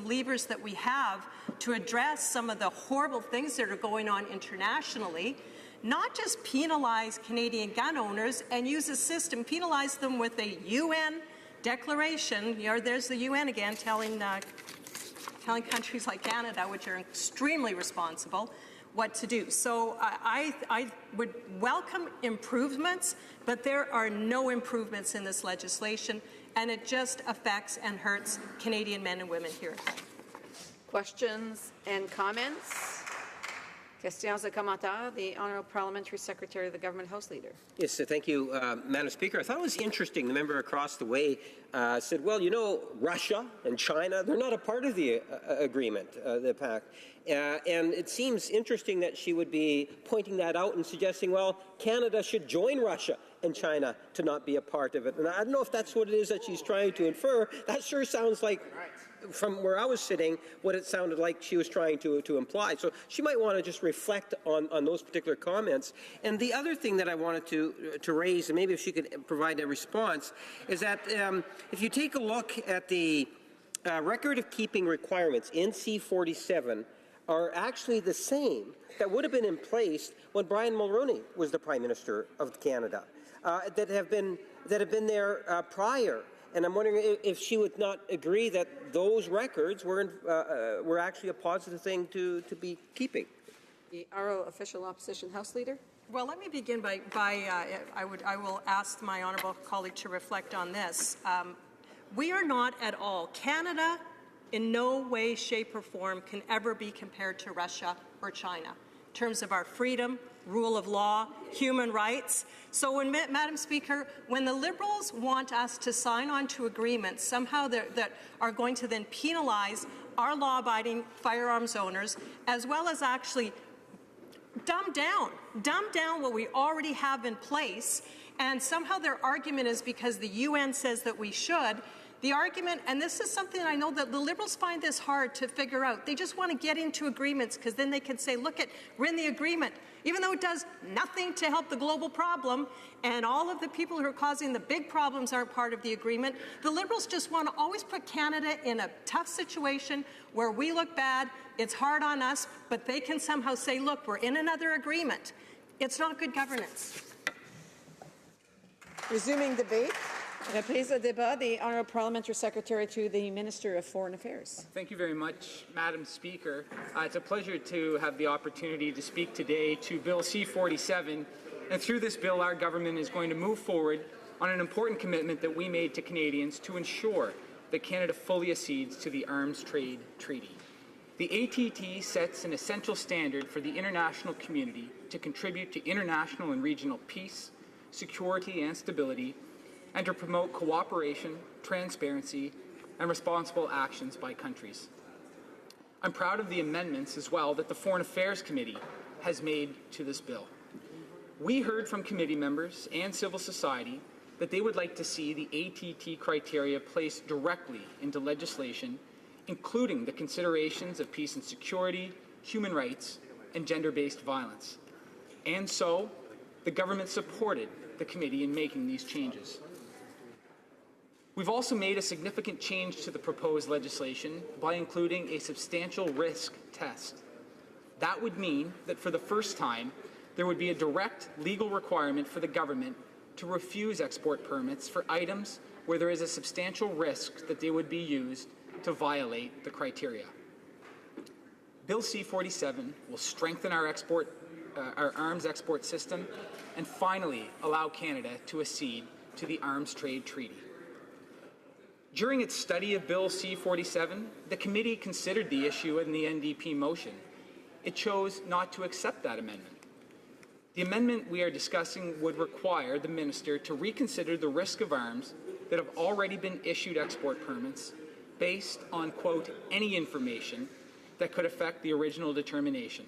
levers that we have to address some of the horrible things that are going on internationally, not just penalize Canadian gun owners and use a system, penalize them with a UN declaration. There's the UN again telling countries like Canada, which are extremely responsible, what to do. So I would welcome improvements, but there are no improvements in this legislation, and it just affects and hurts Canadian men and women here at home. Questions and comments? Questions et commentaires. The Honourable Parliamentary Secretary of the Government House Leader. Yes, thank you, Madam Speaker. I thought it was interesting. The member across the way said, well, Russia and China, they're not a part of the agreement, the pact. And it seems interesting that she would be pointing that out and suggesting, well, Canada should join Russia and China to not be a part of it. And I don't know if that's what it is that she's trying to infer. That sure sounds like, from where I was sitting, what it sounded like she was trying to imply. So she might want to just reflect on those particular comments. And the other thing that I wanted to raise, and maybe if she could provide a response, is that if you take a look at the record of keeping requirements in C-47 are actually the same that would have been in place when Brian Mulroney was the Prime Minister of Canada, that have been there prior. And I'm wondering if she would not agree that those records were actually a positive thing to be keeping. The Honourable Official Opposition House Leader. Well, let me begin by I will ask my honourable colleague to reflect on this. We are not at all. Canada, in no way, shape, or form, can ever be compared to Russia or China in terms of our freedom, rule of law, human rights. So, Madam Speaker, when the Liberals want us to sign on to agreements somehow that are going to then penalize our law-abiding firearms owners, as well as actually dumb down what we already have in place, and somehow their argument is because the UN says that we should. The argument, and this is something I know that the Liberals find this hard to figure out. They just want to get into agreements because then they can say, look, we're in the agreement, even though it does nothing to help the global problem, and all of the people who are causing the big problems aren't part of the agreement. The Liberals just want to always put Canada in a tough situation where we look bad, it's hard on us, but they can somehow say, look, we're in another agreement. It's not good governance. Resuming debate. Reprise de débat, the Honourable Parliamentary Secretary to the Minister of Foreign Affairs. Thank you very much, Madam Speaker. It's a pleasure to have the opportunity to speak today to Bill C-47. And through this bill, our government is going to move forward on an important commitment that we made to Canadians to ensure that Canada fully accedes to the Arms Trade Treaty. The ATT sets an essential standard for the international community to contribute to international and regional peace, security, and stability, and to promote cooperation, transparency, and responsible actions by countries. I'm proud of the amendments as well that the Foreign Affairs Committee has made to this bill. We heard from committee members and civil society that they would like to see the ATT criteria placed directly into legislation, including the considerations of peace and security, human rights, and gender-based violence. And so, the government supported the committee in making these changes. We've also made a significant change to the proposed legislation by including a substantial risk test. That would mean that for the first time, there would be a direct legal requirement for the government to refuse export permits for items where there is a substantial risk that they would be used to violate the criteria. Bill C-47 will strengthen our arms export system and finally allow Canada to accede to the Arms Trade Treaty. During its study of Bill C-47, the committee considered the issue in the NDP motion. It chose not to accept that amendment. The amendment we are discussing would require the minister to reconsider the risk of arms that have already been issued export permits based on, quote, any information that could affect the original determination.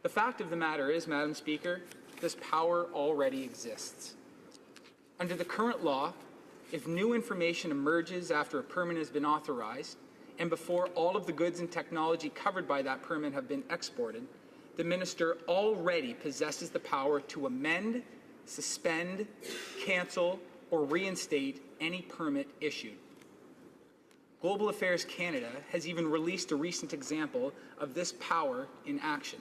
The fact of the matter is, Madam Speaker, this power already exists. Under the current law, if new information emerges after a permit has been authorized and before all of the goods and technology covered by that permit have been exported, the minister already possesses the power to amend, suspend, cancel, or reinstate any permit issued. Global Affairs Canada has even released a recent example of this power in action.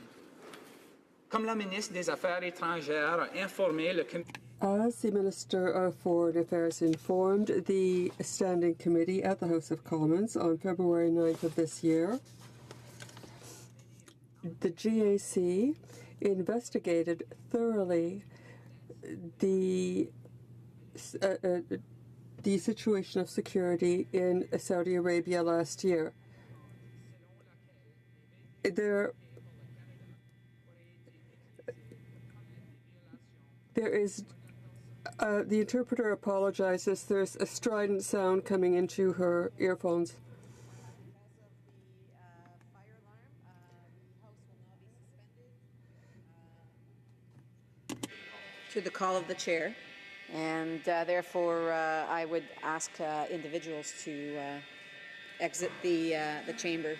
Comme la ministre des Affaires étrangères a informé le As the Minister of Foreign Affairs informed the Standing Committee at the House of Commons on February 9th of this year, the GAC investigated thoroughly the situation of security in Saudi Arabia last year. There is the interpreter apologizes. There's a strident sound coming into her earphones. To the call of the chair, and therefore I would ask individuals to exit the chamber.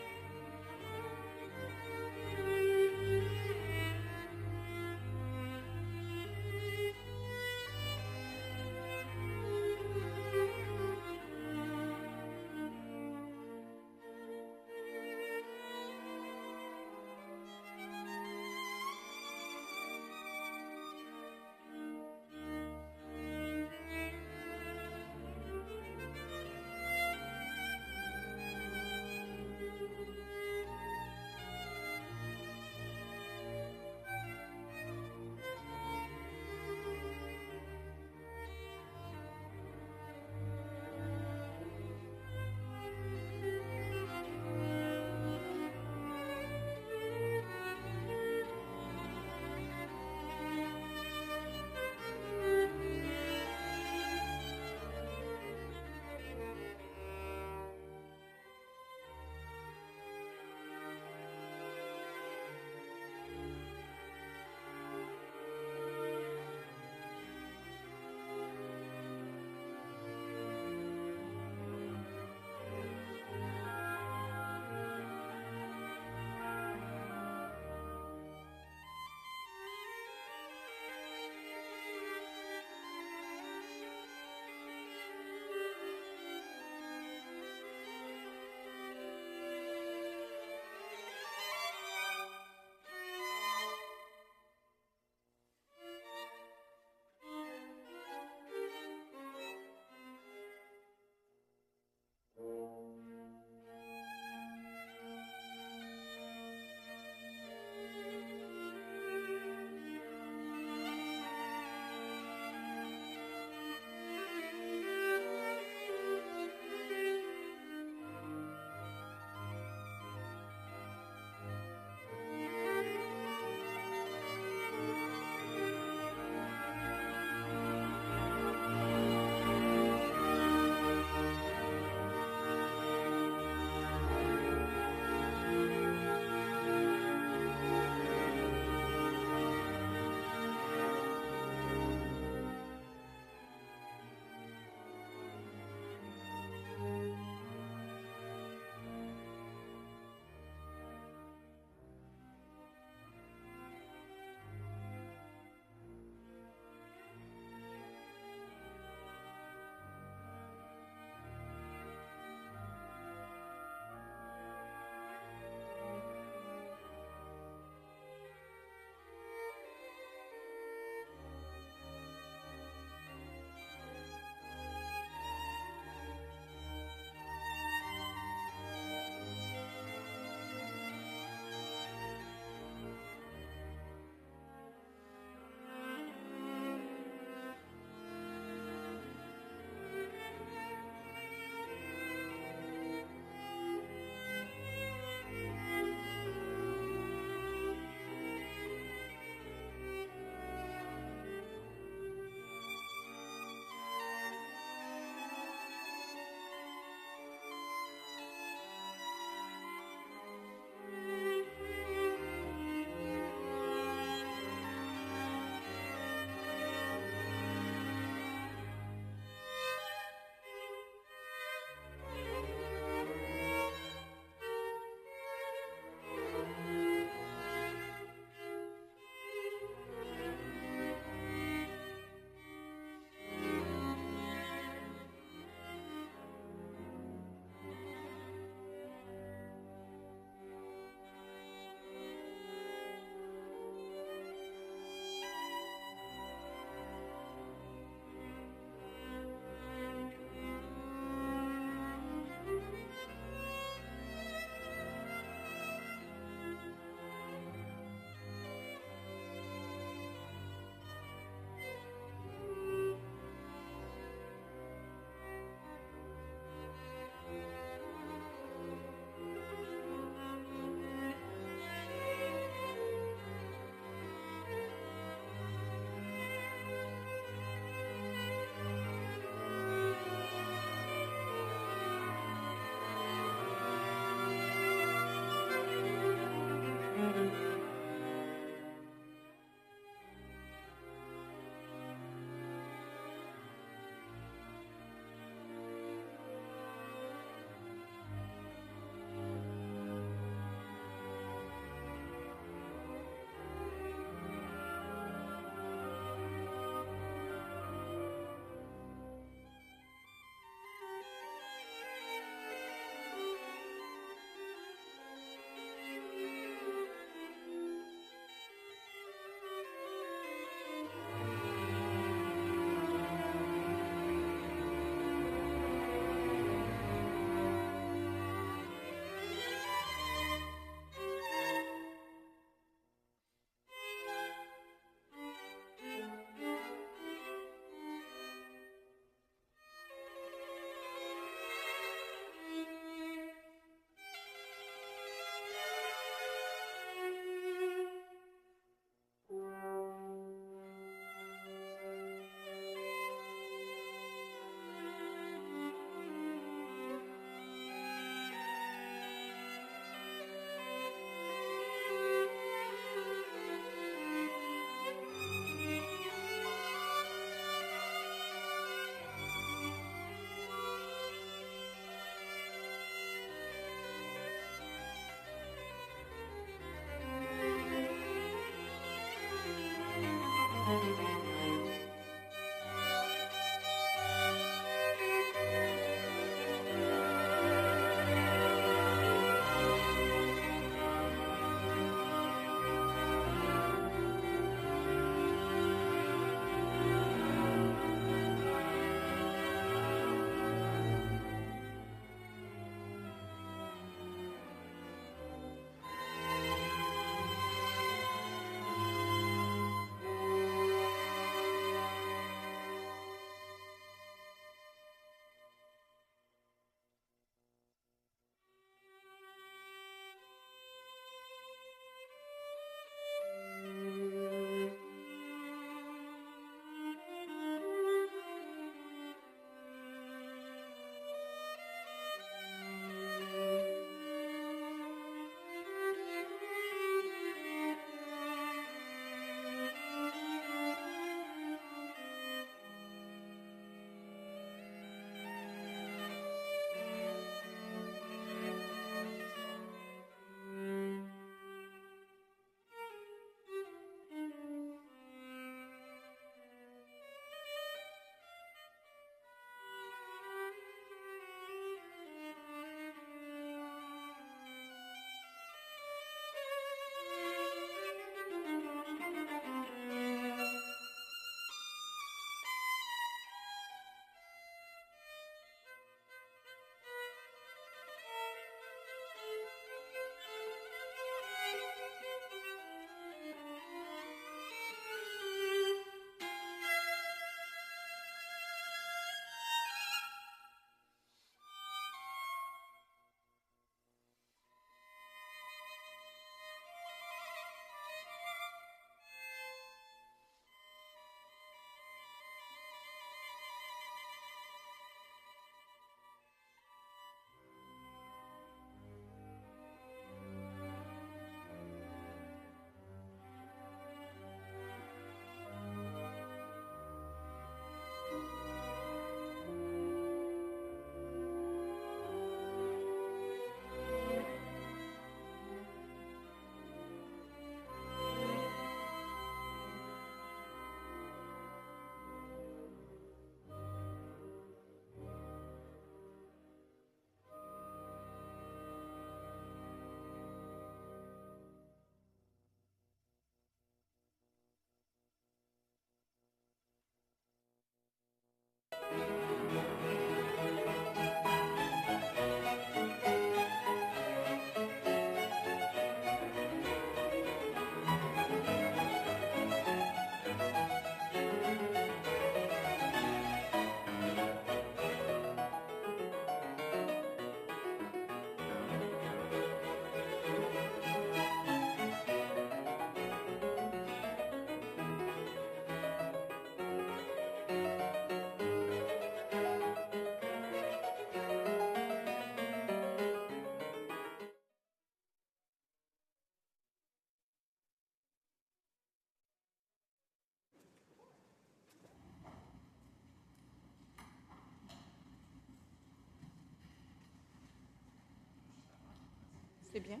C'est bien.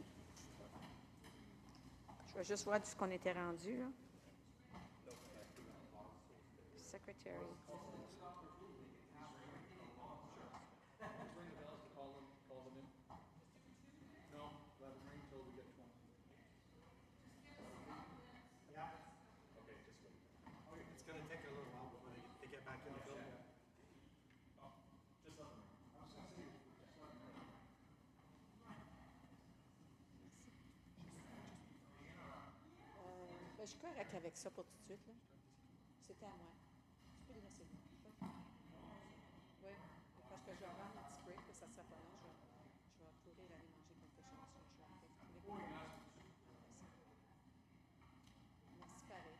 Je vais juste voir ce qu'on était rendu, là. Secretary. It's going to take a little while before they get back in the building. Je suis correct avec ça pour tout de suite. C'était à moi. Tu peux les laisser. Oui, parce que je vais avoir un petit break, ça ne sera pas long. Je vais courir aller manger quelque chose. Je vais Merci pareil.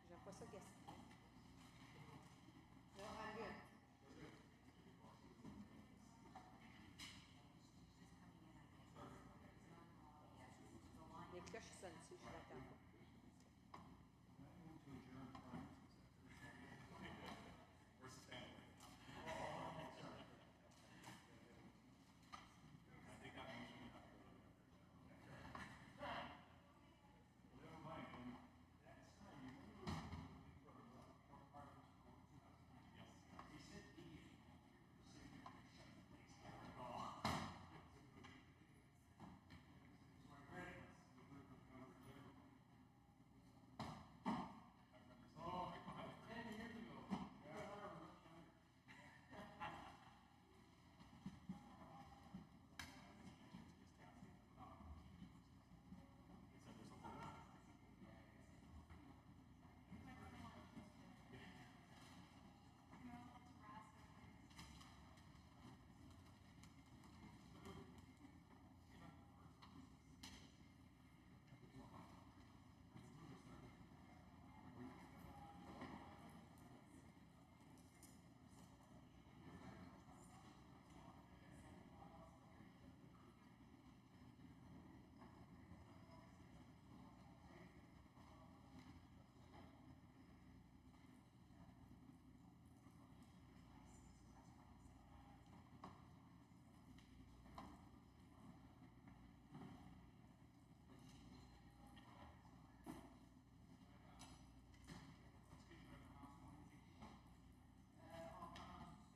J'aime pas ça gaspiller. Non, I'm good. Les cloches sonnent-tu? Je l'attends pas.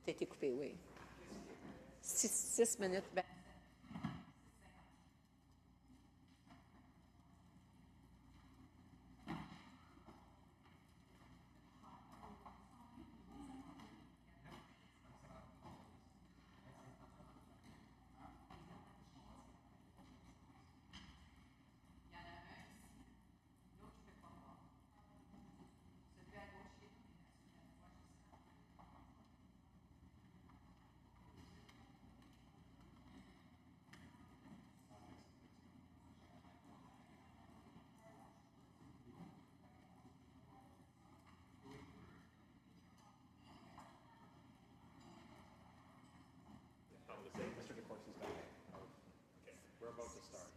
T'as été coupé, oui. 6 minutes. Ben. Mr. DeCourcy's back. Okay, we're about to start.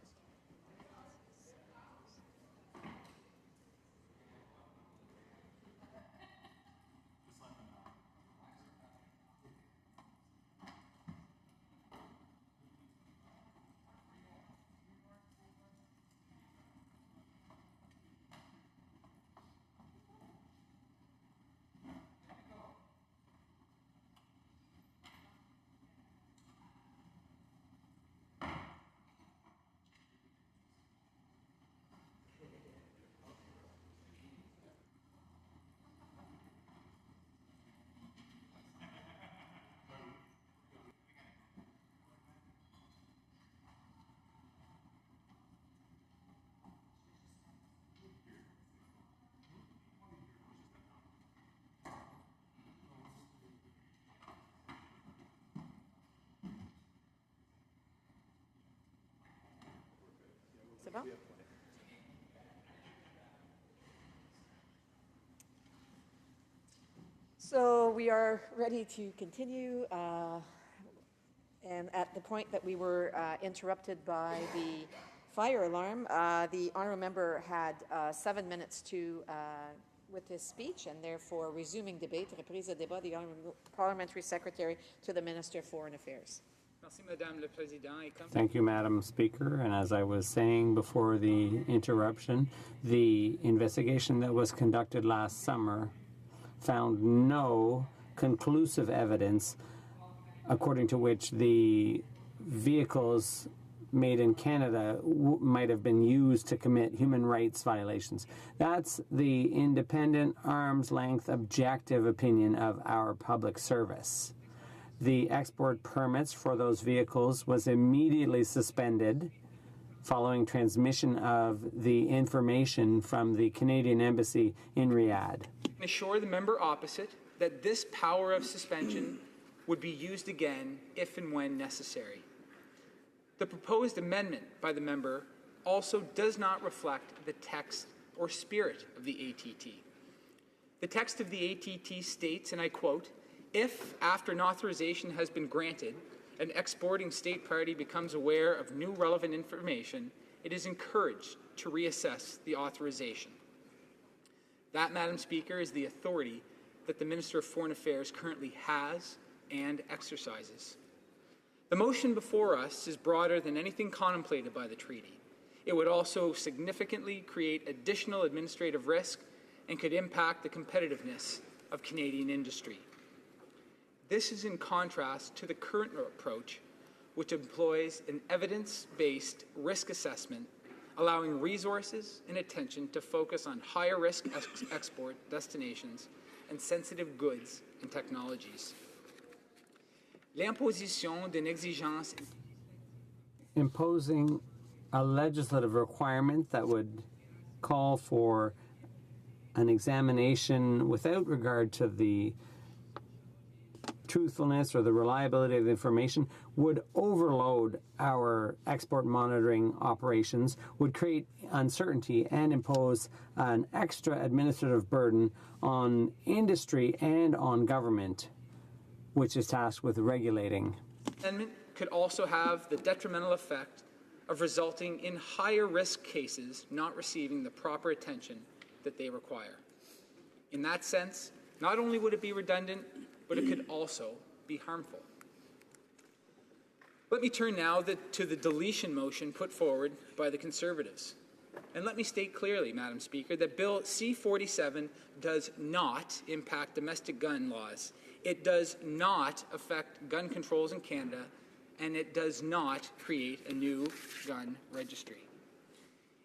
C'est bon? So we are ready to continue. And at the point that we were interrupted by the fire alarm, the honourable member had 7 minutes to with his speech, and therefore resuming debate, reprise de débat, the honourable parliamentary secretary to the Minister of Foreign Affairs. Merci, Madame le Président. Thank you, Madam Speaker. And as I was saying before the interruption, the investigation that was conducted last summer found no conclusive evidence according to which the vehicles made in Canada might have been used to commit human rights violations. That's the independent, arm's-length, objective opinion of our public service. The export permits for those vehicles was immediately suspended following transmission of the information from the Canadian Embassy in Riyadh. I assure the member opposite that this power of suspension would be used again if and when necessary. The proposed amendment by the member also does not reflect the text or spirit of the ATT. The text of the ATT states, and I quote, "If, after an authorization has been granted, an exporting state party becomes aware of new relevant information, it is encouraged to reassess the authorization." That, Madam Speaker, is the authority that the Minister of Foreign Affairs currently has and exercises. The motion before us is broader than anything contemplated by the treaty. It would also significantly create additional administrative risk and could impact the competitiveness of Canadian industry. This is in contrast to the current approach, which employs an evidence-based risk assessment, allowing resources and attention to focus on higher-risk export destinations and sensitive goods and technologies. L'imposition d'une exigence. Imposing a legislative requirement that would call for an examination without regard to the truthfulness or the reliability of the information would overload our export monitoring operations, would create uncertainty and impose an extra administrative burden on industry and on government, which is tasked with regulating. Amendment could also have the detrimental effect of resulting in higher risk cases not receiving the proper attention that they require. In that sense, not only would it be redundant, but it could also be harmful. Let me turn now to the deletion motion put forward by the Conservatives. And let me state clearly, Madam Speaker, that Bill C-47 does not impact domestic gun laws. It does not affect gun controls in Canada, and it does not create a new gun registry.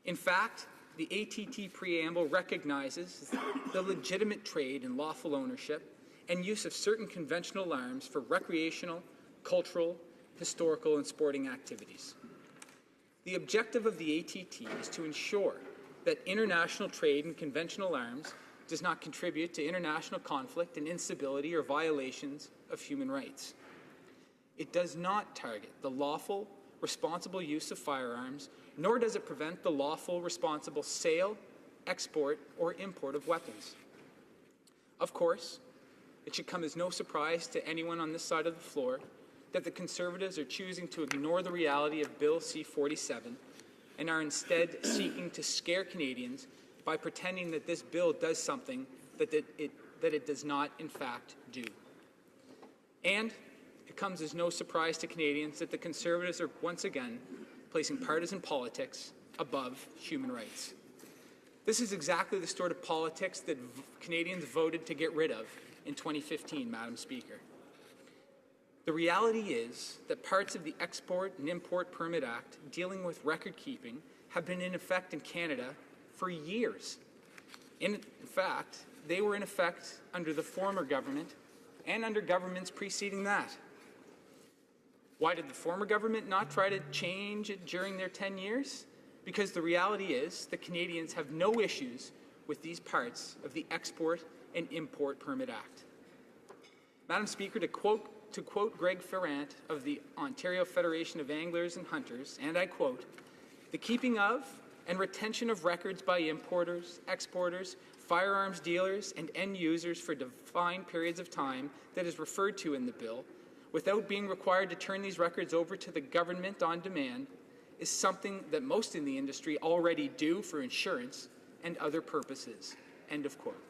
In fact, the ATT preamble recognizes the legitimate trade in lawful ownership and use of certain conventional arms for recreational, cultural, historical, and sporting activities. The objective of the ATT is to ensure that international trade in conventional arms does not contribute to international conflict and instability or violations of human rights. It does not target the lawful, responsible use of firearms, nor does it prevent the lawful, responsible sale, export, or import of weapons. Of course, it should come as no surprise to anyone on this side of the floor that the Conservatives are choosing to ignore the reality of Bill C-47 and are instead seeking to scare Canadians by pretending that this bill does something that it does not, in fact, do. And it comes as no surprise to Canadians that the Conservatives are once again placing partisan politics above human rights. This is exactly the sort of politics that Canadians voted to get rid of in 2015, Madam Speaker. The reality is that parts of the Export and Import Permit Act dealing with record keeping have been in effect in Canada for years. In fact, they were in effect under the former government and under governments preceding that. Why did the former government not try to change it during their 10 years? Because the reality is that Canadians have no issues with these parts of the Export and Import Permit Act. Madam Speaker, to quote Greg Ferrand of the Ontario Federation of Anglers and Hunters, and I quote, "The keeping of and retention of records by importers, exporters, firearms dealers, and end users for defined periods of time that is referred to in the bill, without being required to turn these records over to the government on demand, is something that most in the industry already do for insurance and other purposes." End of quote.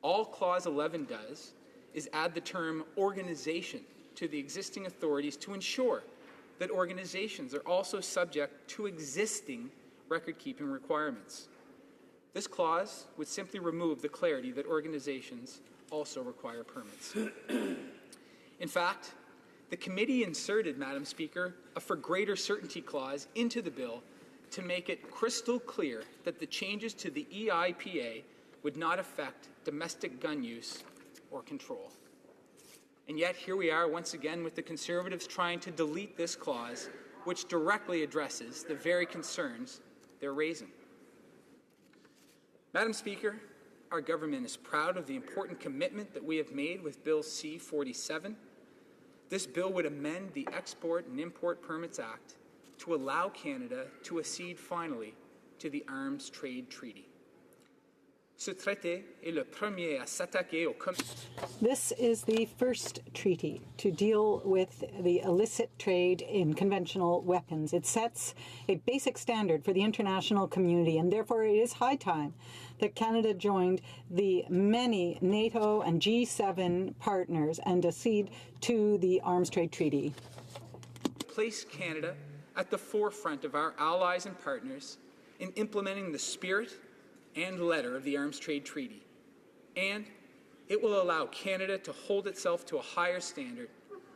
All Clause 11 does is add the term organization to the existing authorities to ensure that organizations are also subject to existing record-keeping requirements. This clause would simply remove the clarity that organizations also require permits. In fact, the committee inserted, Madam Speaker, a for greater certainty clause into the bill to make it crystal clear that the changes to the EIPA would not affect domestic gun use or control. And yet here we are once again with the Conservatives trying to delete this clause, which directly addresses the very concerns they're raising. Madam Speaker, our government is proud of the important commitment that we have made with Bill C-47. This bill would amend the Export and Import Permits Act to allow Canada to accede finally to the Arms Trade Treaty. Ce traité est le premier à s'attaquer au This is the first treaty to deal with the illicit trade in conventional weapons. It sets a basic standard for the international community, and therefore it is high time that Canada joined the many NATO and G7 partners and accede to the Arms Trade Treaty. Place Canada at the forefront of our allies and partners in implementing the spirit and letter of the Arms Trade Treaty, and it will allow Canada to hold itself to a higher standard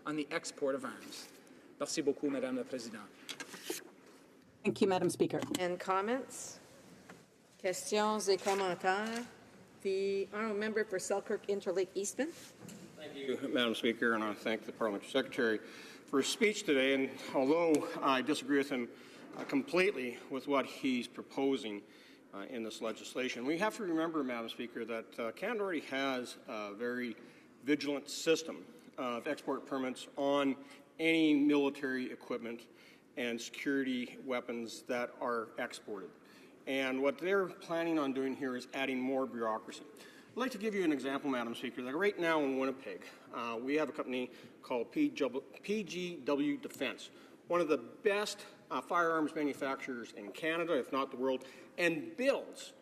on the export of arms. Merci beaucoup, Madame la Présidente. Thank you, Madam Speaker. And comments? Questions et commentaires? The honourable member for Selkirk Interlake Eastman. Thank you, Madam Speaker, and I thank the Parliamentary Secretary for his speech today. And although I disagree with him completely with what he's proposing in this legislation, we have to remember, Madam Speaker, that Canada already has a very vigilant system of export permits on any military equipment and security weapons that are exported. And what they're planning on doing here is adding more bureaucracy. I'd like to give you an example, Madam Speaker. Like right now in Winnipeg, we have a company called PGW Defense, one of the best firearms manufacturers in Canada, if not the world, and builds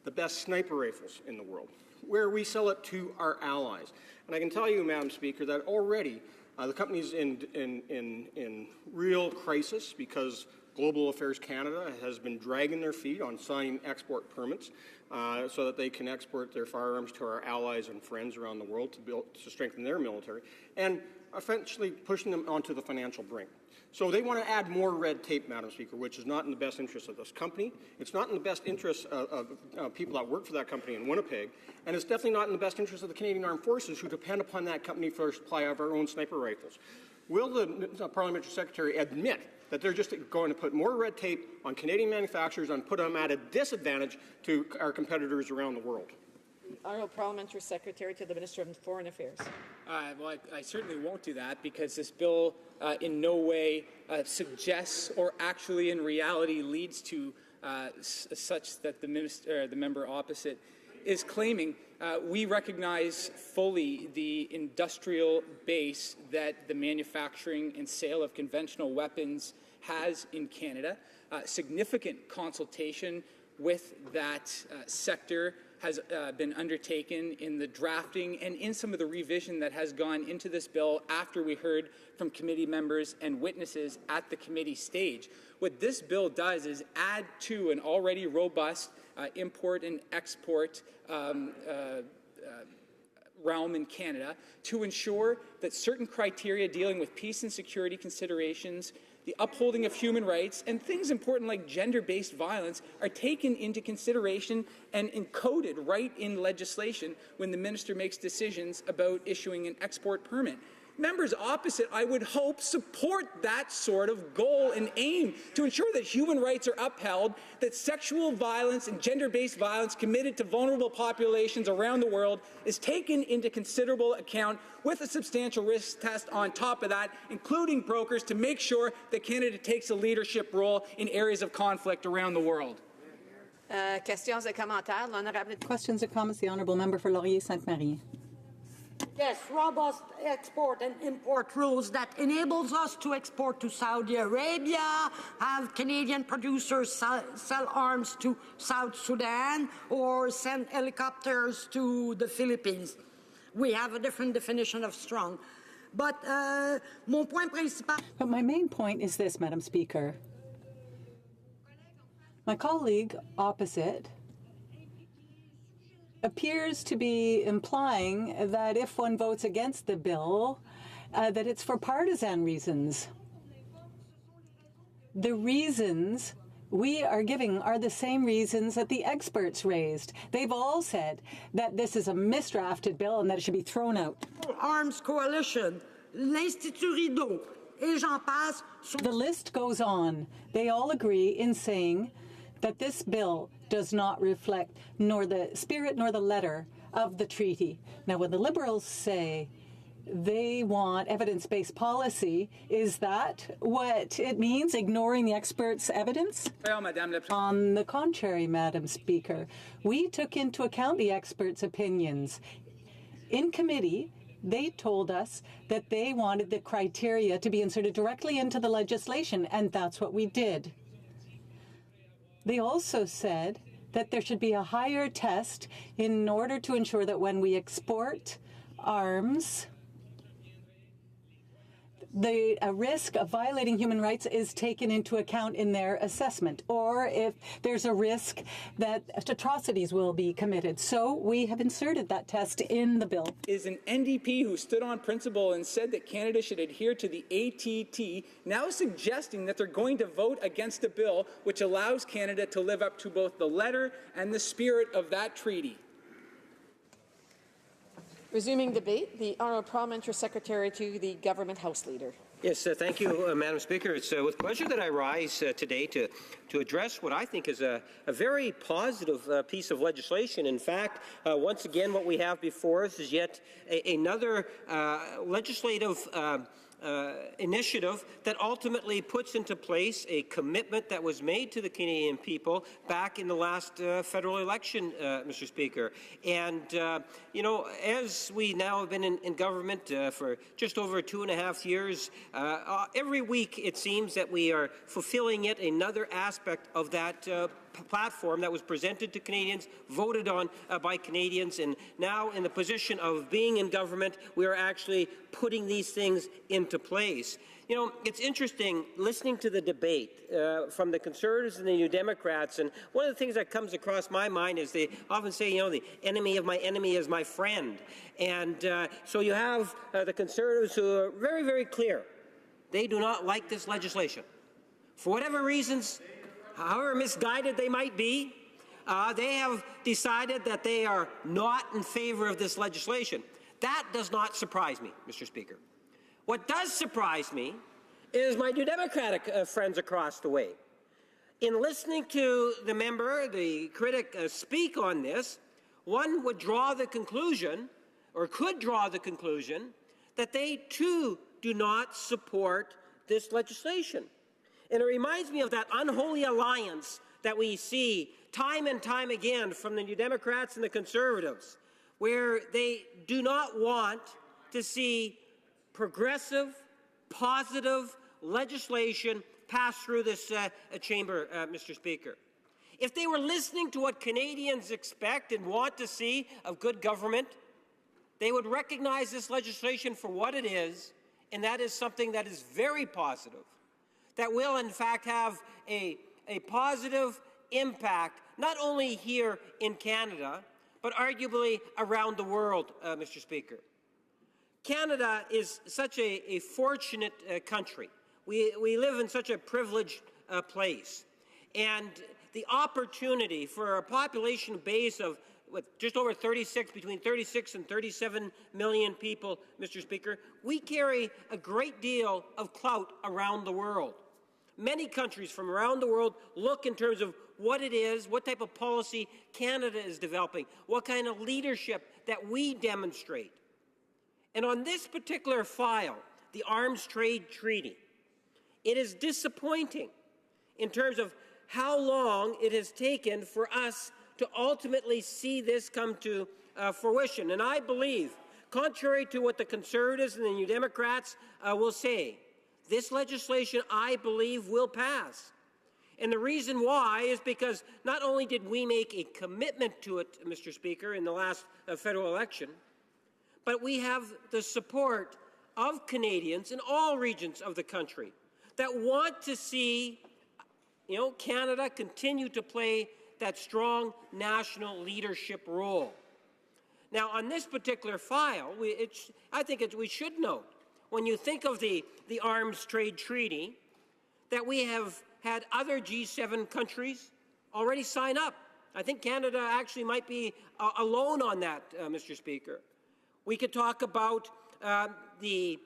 the best sniper rifles in the world, where we sell it to our allies. And I can tell you, Madam Speaker, that already the company's in real crisis because Global Affairs Canada has been dragging their feet on signing export permits so that they can export their firearms to our allies and friends around the world to strengthen their military, and essentially pushing them onto the financial brink. So they want to add more red tape, Madam Speaker, which is not in the best interest of this company. It's not in the best interest of people that work for that company in Winnipeg, and it's definitely not in the best interest of the Canadian Armed Forces, who depend upon that company for supply of our own sniper rifles. Will the Parliamentary Secretary admit that they're just going to put more red tape on Canadian manufacturers and put them at a disadvantage to our competitors around the world? Honourable Parliamentary Secretary to the Minister of Foreign Affairs. Well, I certainly won't do that because this bill in no way suggests or actually in reality leads to such that the member opposite is claiming. We recognize fully the industrial base that the manufacturing and sale of conventional weapons has in Canada. Significant consultation with that sector has been undertaken in the drafting and in some of the revision that has gone into this bill after we heard from committee members and witnesses at the committee stage. What this bill does is add to an already robust import and export realm in Canada to ensure that certain criteria dealing with peace and security considerations, the upholding of human rights, and things important like gender-based violence are taken into consideration and encoded right in legislation when the minister makes decisions about issuing an export permit. Members opposite, I would hope, support that sort of goal and aim to ensure that human rights are upheld, that sexual violence and gender-based violence committed to vulnerable populations around the world is taken into considerable account with a substantial risk test on top of that, including brokers, to make sure that Canada takes a leadership role in areas of conflict around the world. Questions et commentaires. L'honorable. Questions or comments? The honourable member for Laurier-Sainte-Marie. Yes, robust export and import rules that enables us to export to Saudi Arabia, have Canadian producers sell arms to South Sudan, or send helicopters to the Philippines. We have a different definition of strong. But mon point principal. But my main point is this, Madam Speaker. My colleague opposite appears to be implying that if one votes against the bill, that it's for partisan reasons. The reasons we are giving are the same reasons that the experts raised. They've all said that this is a misdrafted bill and that it should be thrown out. Arms Coalition, l'Institut Rideau, et j'en passe. The list goes on. They all agree in saying that this bill does not reflect nor the spirit nor the letter of the treaty. Now, when the Liberals say they want evidence-based policy, is that what it means, ignoring the experts' evidence? On the contrary, Madam Speaker, we took into account the experts' opinions. In committee, they told us that they wanted the criteria to be inserted directly into the legislation, and that's what we did. They also said that there should be a higher test in order to ensure that when we export arms, the risk of violating human rights is taken into account in their assessment, or if there's a risk that atrocities will be committed. So we have inserted that test in the bill. Is an NDP who stood on principle and said that Canada should adhere to the ATT now suggesting that they're going to vote against a bill which allows Canada to live up to both the letter and the spirit of that treaty? Resuming debate, the Honourable Parliamentary Secretary to the Government House Leader. Yes, thank you, Madam Speaker. It's with pleasure that I rise today to address what I think is a very positive piece of legislation. In fact, once again, what we have before us is yet another legislative initiative that ultimately puts into place a commitment that was made to the Canadian people back in the last federal election, Mr. Speaker. And, you know, as we now have been in government for just over 2.5 years, every week it seems that we are fulfilling yet another aspect of that platform that was presented to Canadians, voted on by Canadians, and now in the position of being in government, we are actually putting these things into place. You know, it's interesting listening to the debate from the Conservatives and the New Democrats, and one of the things that comes across my mind is they often say, you know, the enemy of my enemy is my friend. And so you have the Conservatives who are very, very clear. They do not like this legislation. For whatever reasons, however misguided they might be, they have decided that they are not in favor of this legislation. That does not surprise me, Mr. Speaker. What does surprise me is my New Democratic friends across the way. In listening to the member, the critic, speak on this, one would draw the conclusion, or could draw the conclusion, that they too do not support this legislation. And it reminds me of that unholy alliance that we see time and time again from the New Democrats and the Conservatives, where they do not want to see progressive, positive legislation pass through this chamber, Mr. Speaker. If they were listening to what Canadians expect and want to see of good government, they would recognize this legislation for what it is, and that is something that is very positive, that will, in fact, have a positive impact, not only here in Canada, but arguably around the world, Mr. Speaker. Canada is such a fortunate country. We live in such a privileged place. And the opportunity for a population base of just over between 36 and 37 million people, Mr. Speaker, we carry a great deal of clout around the world. Many countries from around the world look in terms of what it is, what type of policy Canada is developing, what kind of leadership that we demonstrate. And on this particular file, the Arms Trade Treaty, it is disappointing in terms of how long it has taken for us to ultimately see this come to fruition. And I believe, contrary to what the Conservatives and the New Democrats will say, this legislation, I believe, will pass. And the reason why is because not only did we make a commitment to it, Mr. Speaker, in the last federal election, but we have the support of Canadians in all regions of the country that want to see, Canada continue to play that strong national leadership role. Now, on this particular file, I think we should note, when you think of the Arms Trade Treaty, that we have had other G7 countries already sign up. I think Canada actually might be alone on that, Mr. Speaker. We could talk about the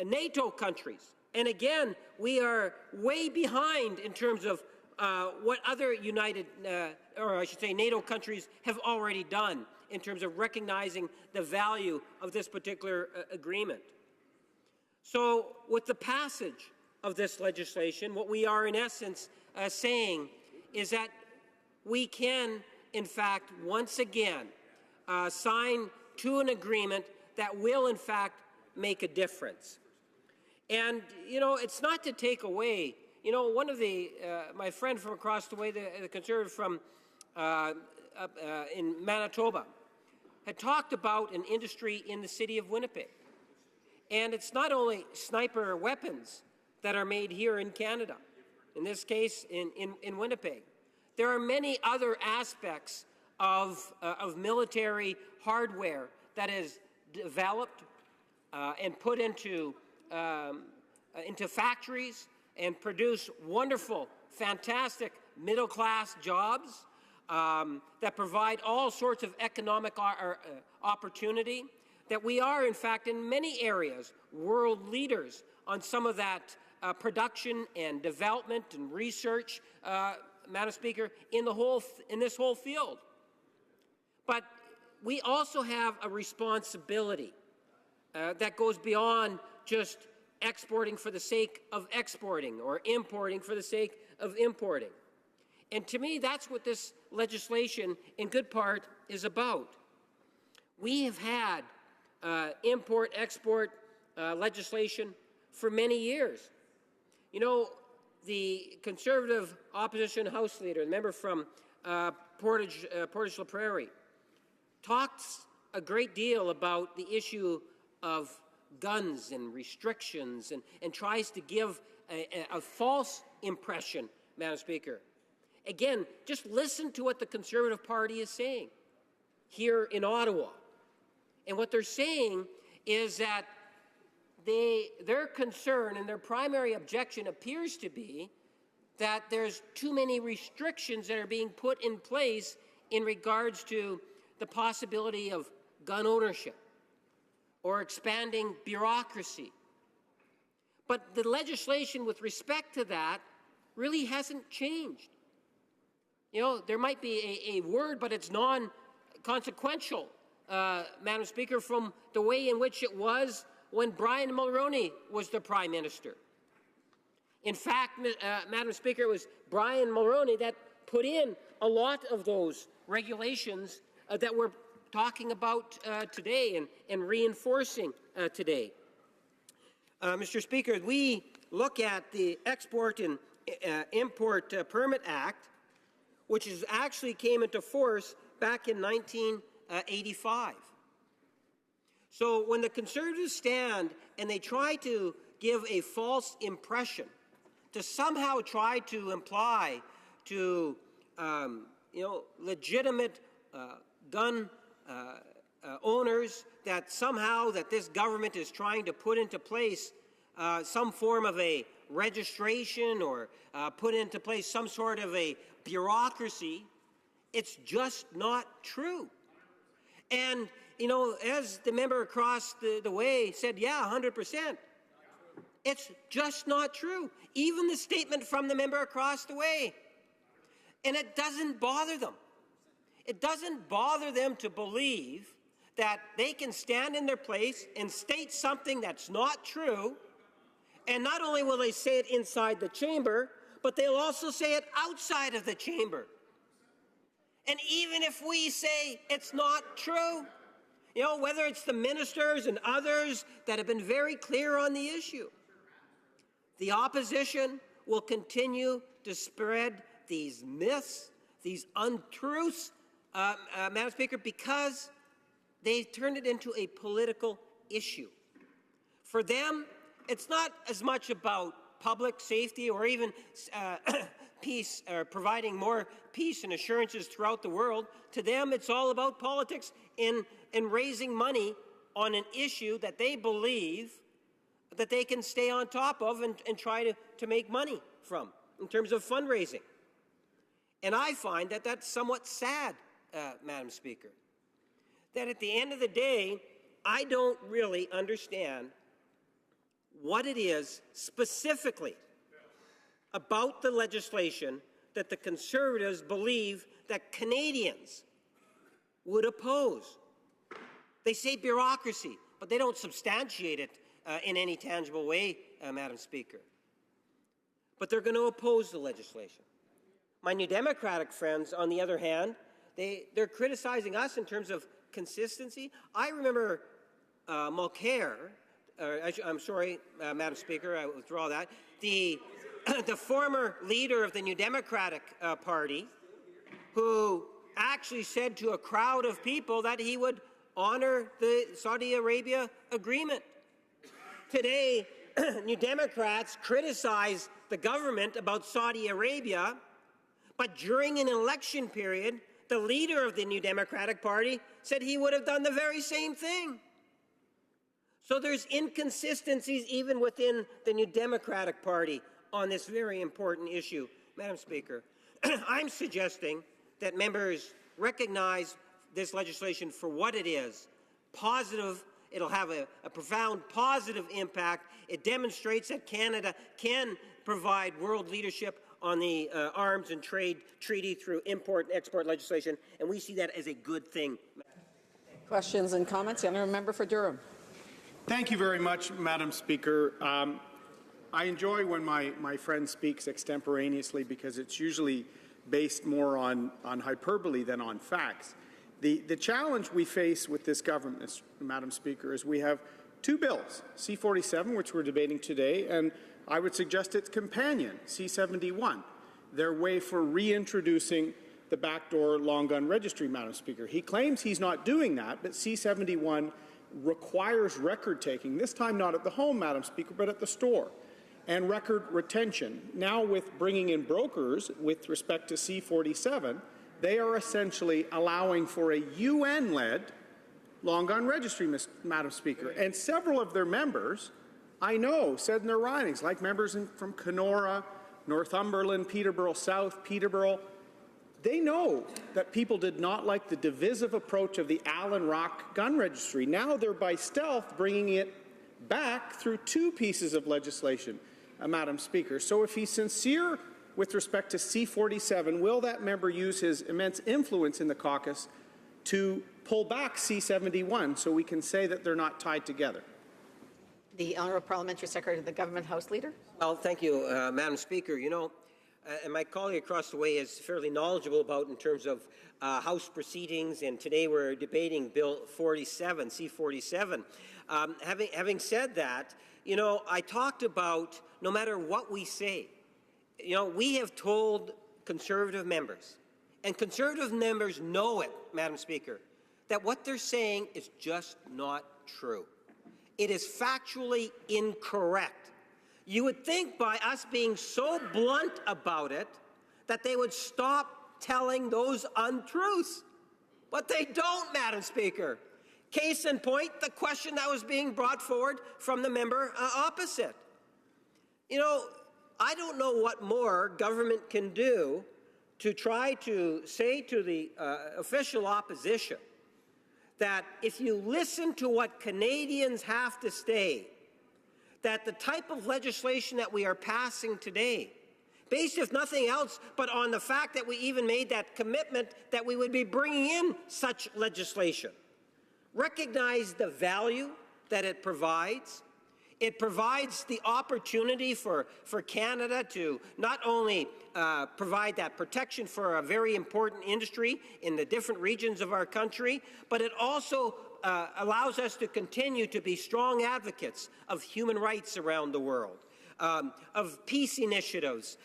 NATO countries. And again, we are way behind in terms of what other NATO countries have already done in terms of recognizing the value of this particular agreement. So with the passage of this legislation, what we are in essence saying is that we can, in fact, once again sign to an agreement that will, in fact, make a difference. And, it's not to take away, one of my friend from across the way, the Conservative from in Manitoba, had talked about an industry in the city of Winnipeg. And it's not only sniper weapons that are made here in Canada, in this case in Winnipeg. There are many other aspects of military hardware that is developed and put into factories and produce wonderful, fantastic middle-class jobs that provide all sorts of economic opportunity, that we are, in fact, in many areas, world leaders on some of that production and development and research, Madam Speaker, in this whole field. But we also have a responsibility that goes beyond just exporting for the sake of exporting or importing for the sake of importing. And to me, that's what this legislation, in good part, is about. We have had import-export legislation for many years. The Conservative Opposition House Leader, the member from Portage-la Prairie, talks a great deal about the issue of guns and restrictions and tries to give a false impression, Madam Speaker. Again, just listen to what the Conservative Party is saying here in Ottawa. And what they're saying is that their concern and their primary objection appears to be that there's too many restrictions that are being put in place in regards to the possibility of gun ownership or expanding bureaucracy. But the legislation with respect to that really hasn't changed. There might be a word, but it's non-consequential, Madam Speaker, from the way in which it was when Brian Mulroney was the Prime Minister. In fact, Madam Speaker, it was Brian Mulroney that put in a lot of those regulations that we're talking about today and reinforcing today. Mr. Speaker, we look at the Export and Import Permit Act, which actually came into force back in 1985. So when the Conservatives stand and they try to give a false impression, to somehow try to imply to legitimate gun owners that somehow that this government is trying to put into place some form of a registration or put into place some sort of a bureaucracy, it's just not true. And, as the member across the way said, yeah, 100%. It's just not true. Even the statement from the member across the way. And it doesn't bother them. It doesn't bother them to believe that they can stand in their place and state something that's not true. And not only will they say it inside the chamber, but they'll also say it outside of the chamber. And even if we say it's not true, whether it's the ministers and others that have been very clear on the issue, the opposition will continue to spread these myths, these untruths, Madam Speaker, because they've turned it into a political issue. For them, it's not as much about public safety or even peace, or providing more peace and assurances throughout the world. To them, it's all about politics and raising money on an issue that they believe that they can stay on top of and try to make money from in terms of fundraising. And I find that that's somewhat sad, Madam Speaker, that at the end of the day, I don't really understand what it is specifically about the legislation that the Conservatives believe that Canadians would oppose. They say bureaucracy, but they don't substantiate it in any tangible way, Madam Speaker. But they're going to oppose the legislation. My New Democratic friends, on the other hand, they're criticizing us in terms of consistency. I remember Mulcair, I'm sorry, Madam Speaker, I withdraw that, the former leader of the New Democratic Party, who actually said to a crowd of people that he would honor the Saudi Arabia agreement. Today, New Democrats criticize the government about Saudi Arabia, but during an election period, the leader of the New Democratic Party said he would have done the very same thing. So there's inconsistencies even within the New Democratic Party on this very important issue. Madam Speaker, I'm suggesting that members recognize this legislation for what it is, positive. It'll have a profound positive impact. It demonstrates that Canada can provide world leadership on the arms and trade treaty through import and export legislation, and we see that as a good thing. Questions and comments? The honourable member for Durham. Thank you very much, Madam Speaker. I enjoy when my friend speaks extemporaneously because it's usually based more on hyperbole than on facts. The challenge we face with this government, Madam Speaker, is we have two bills, C-47, which we're debating today, and I would suggest its companion, C-71, their way for reintroducing the backdoor long gun registry, Madam Speaker. He claims he's not doing that, but C-71 requires record taking, this time not at the home, Madam Speaker, but at the store, and record retention. Now with bringing in brokers with respect to C-47, they are essentially allowing for a UN-led long gun registry, Madam Speaker. And several of their members, I know, said in their writings, like members from Kenora, Northumberland, Peterborough South, Peterborough, they know that people did not like the divisive approach of the Allen Rock gun registry. Now they're by stealth bringing it back through two pieces of legislation, Madam Speaker. So if he's sincere with respect to C-47, will that member use his immense influence in the caucus to pull back C-71 so we can say that they're not tied together? The Honourable Parliamentary Secretary to the Government House Leader. Well, thank you, Madam Speaker. You know, and my colleague across the way is fairly knowledgeable about in terms of House proceedings, and today we're debating Bill 47, C-47. Having said that, you know, I talked about no matter what we say, you know, we have told Conservative members, and Conservative members know it, Madam Speaker, that what they're saying is just not true. It is factually incorrect. You would think by us being so blunt about it that they would stop telling those untruths. But they don't, Madam Speaker. Case in point, the question that was being brought forward from the member opposite. You know, I don't know what more government can do to try to say to the official opposition that if you listen to what Canadians have to say, that the type of legislation that we are passing today, based if nothing else but on the fact that we even made that commitment that we would be bringing in such legislation, recognize the value that it provides. It provides the opportunity for Canada to not only provide that protection for a very important industry in the different regions of our country, but it also allows us to continue to be strong advocates of human rights around the world, of peace initiatives.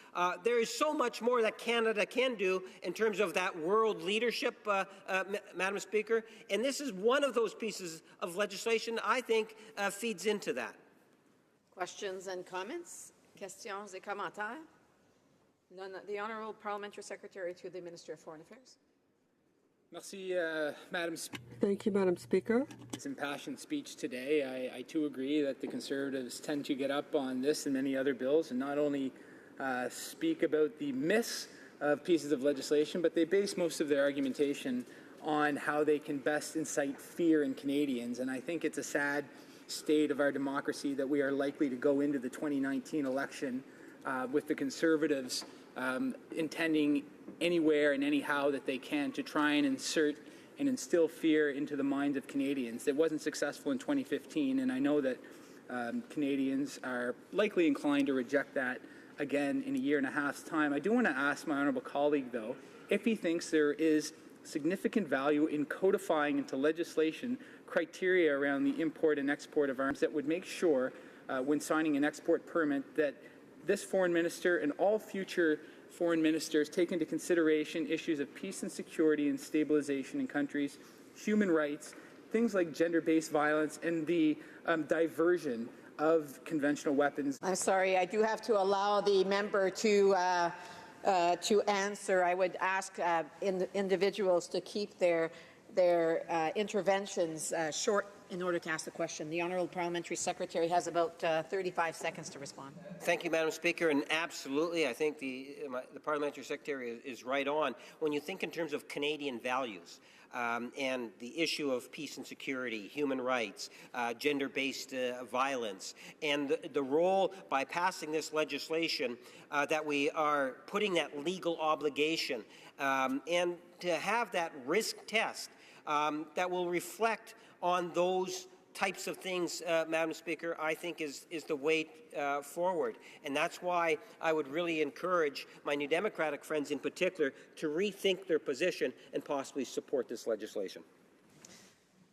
There is so much more that Canada can do in terms of that world leadership, Madam Speaker, and this is one of those pieces of legislation I think feeds into that. Questions and comments? Questions et commentaires? None. The Honourable Parliamentary Secretary to the Minister of Foreign Affairs. Merci, Madam Speaker. Thank you, Madam Speaker. This impassioned speech today. I too agree that the Conservatives tend to get up on this and many other bills and not only speak about the miss of pieces of legislation, but they base most of their argumentation on how they can best incite fear in Canadians. And I think it's a sad state of our democracy that we are likely to go into the 2019 election with the Conservatives intending anywhere and anyhow that they can to try and insert and instill fear into the minds of Canadians. It wasn't successful in 2015, and I know that Canadians are likely inclined to reject that again in a year and a half's time. I do want to ask my honourable colleague, though, if he thinks there is significant value in codifying into legislation criteria around the import and export of arms that would make sure, when signing an export permit, that this foreign minister and all future foreign ministers take into consideration issues of peace and security and stabilization in countries, human rights, things like gender-based violence, and the diversion of conventional weapons. I'm sorry, I do have to allow the member to answer. I would ask individuals to keep their interventions short in order to ask the question. The Honourable Parliamentary Secretary has about 35 seconds to respond. Thank you, Madam Speaker, and absolutely, I think the Parliamentary Secretary is right on. When you think in terms of Canadian values and the issue of peace and security, human rights, gender-based violence, and the role by passing this legislation that we are putting that legal obligation and to have that risk test that will reflect on those types of things, Madam Speaker, I think is the way forward. And that's why I would really encourage my New Democratic friends in particular to rethink their position and possibly support this legislation.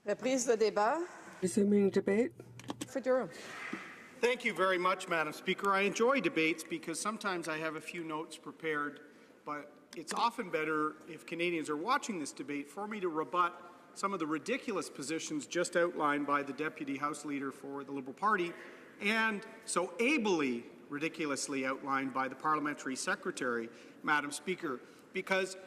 Reprise de débat. Resuming debate. For Durham. Thank you very much, Madam Speaker. I enjoy debates because sometimes I have a few notes prepared, but it's often better if Canadians are watching this debate for me to rebut some of the ridiculous positions just outlined by the Deputy House Leader for the Liberal Party and so ably, ridiculously outlined by the Parliamentary Secretary, Madam Speaker, because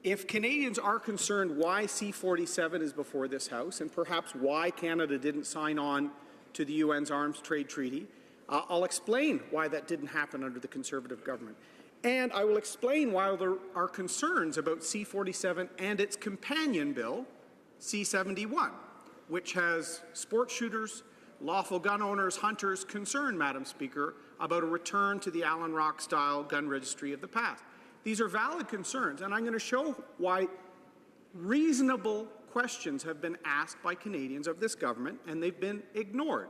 if Canadians are concerned why C-47 is before this House and perhaps why Canada didn't sign on to the UN's Arms Trade Treaty, I'll explain why that didn't happen under the Conservative government. And I will explain why there are concerns about C-47 and its companion bill, C-71, which has sport shooters, lawful gun owners, hunters concerned, Madam Speaker, about a return to the Allen Rock-style gun registry of the past. These are valid concerns, and I'm going to show why reasonable questions have been asked by Canadians of this government, and they've been ignored.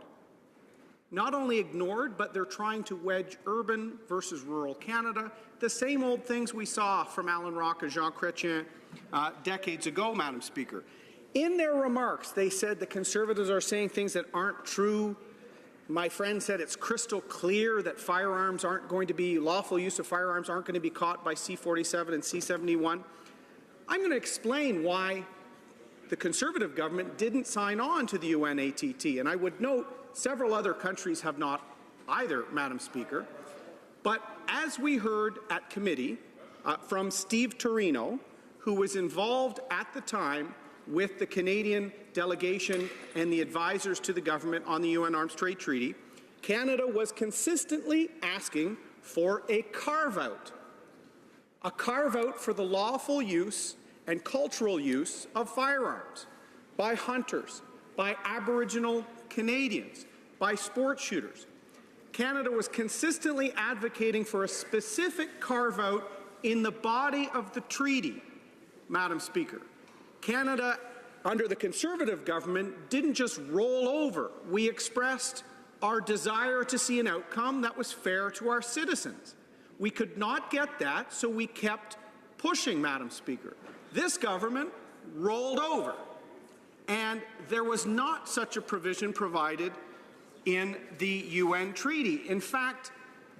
Not only ignored, but they're trying to wedge urban versus rural Canada, the same old things we saw from Allen Rock and Jean Chrétien decades ago, Madam Speaker. In their remarks, they said the Conservatives are saying things that aren't true. My friend said it's crystal clear that firearms aren't going to be, lawful use of firearms aren't going to be caught by C-47 and C-71. I'm going to explain why the Conservative government didn't sign on to the UNATT. And I would note several other countries have not either, Madam Speaker. But as we heard at committee from Steve Torino, who was involved at the time with the Canadian delegation and the advisors to the government on the UN Arms Trade Treaty, Canada was consistently asking for a carve-out for the lawful use and cultural use of firearms by hunters, by Aboriginal Canadians, by sport shooters. Canada was consistently advocating for a specific carve-out in the body of the treaty, Madam Speaker. Canada, under the Conservative government, didn't just roll over. We expressed our desire to see an outcome that was fair to our citizens. We could not get that, so we kept pushing, Madam Speaker. This government rolled over, and there was not such a provision provided in the UN treaty. In fact,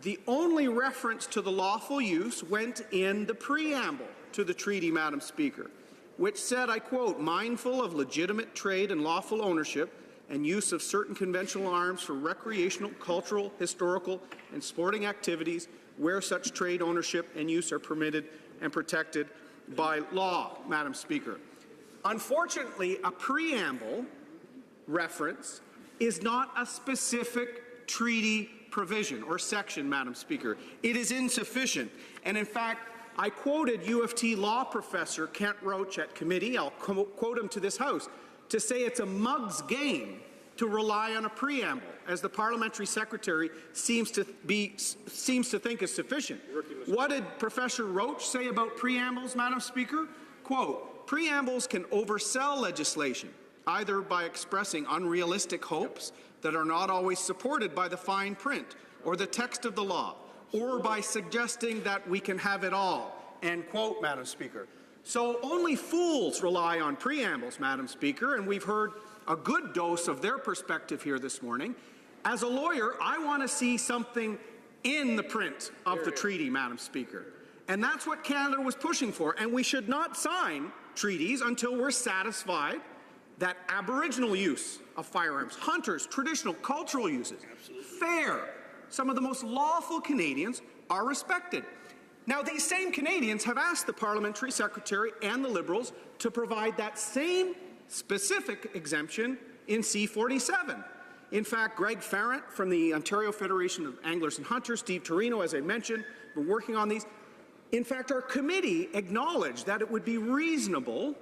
the only reference to the lawful use went in the preamble to the treaty, Madam Speaker, which said, I quote, mindful of legitimate trade and lawful ownership, and use of certain conventional arms for recreational, cultural, historical, and sporting activities where such trade, ownership, and use are permitted and protected by law, Madam Speaker. Unfortunately, a preamble reference is not a specific treaty provision or section, Madam Speaker. It is insufficient. And in fact, I quoted U of T law professor Kent Roach at committee, I'll quote him to this House, to say it's a mug's game to rely on a preamble, as the parliamentary secretary seems to think is sufficient. What did Professor Roach say about preambles, Madam Speaker? Quote, preambles can oversell legislation, either by expressing unrealistic hopes that are not always supported by the fine print or the text of the law, or by suggesting that we can have it all, end quote, Madam Speaker. So only fools rely on preambles, Madam Speaker, and we've heard a good dose of their perspective here this morning. As a lawyer, I want to see something in the print of the treaty, Madam Speaker. And that's what Canada was pushing for. And we should not sign treaties until we're satisfied that Aboriginal use of firearms, hunters, traditional, cultural uses, fair, some of the most lawful Canadians are respected. Now, these same Canadians have asked the Parliamentary Secretary and the Liberals to provide that same specific exemption in C-47. In fact, Greg Farrant from the Ontario Federation of Anglers and Hunters, Steve Torino, as I mentioned, been working on these. In fact, our committee acknowledged that it would be reasonable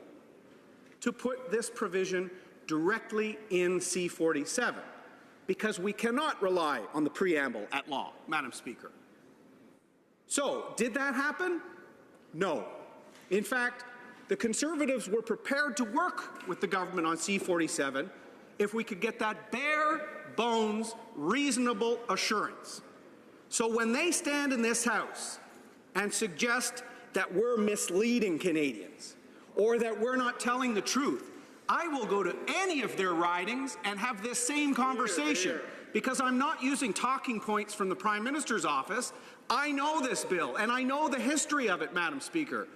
to put this provision directly in C-47, because we cannot rely on the preamble at law, Madam Speaker. So, did that happen? No. In fact, the Conservatives were prepared to work with the government on C-47 if we could get that bare bones, reasonable assurance. So when they stand in this House and suggest that we're misleading Canadians or that we're not telling the truth, I will go to any of their ridings and have this same conversation, because I'm not using talking points from the Prime Minister's office. I know this bill, and I know the history of it, Madam Speaker.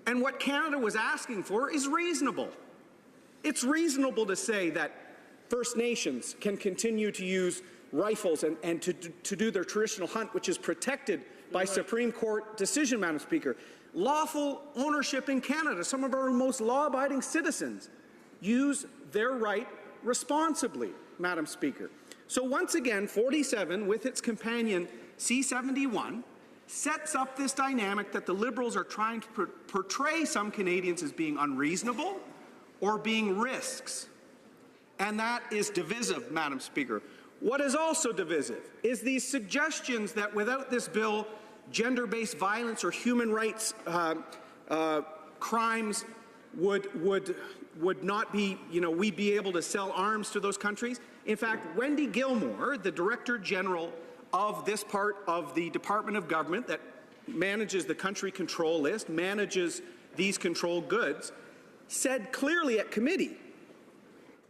And what Canada was asking for is reasonable. It's reasonable to say that First Nations can continue to use rifles and to do their traditional hunt, which is protected by Supreme Court decision, Madam Speaker. Lawful ownership in Canada, some of our most law-abiding citizens use their right responsibly, Madam Speaker. So once again, 47, with its companion C-71, sets up this dynamic that the Liberals are trying to portray some Canadians as being unreasonable or being risks. And that is divisive, Madam Speaker. What is also divisive is these suggestions that without this bill, gender-based violence or human rights crimes would not be, we'd be able to sell arms to those countries. In fact, Wendy Gilmore, the Director General of this part of the Department of Government that manages the country control list, manages these controlled goods, said clearly at committee,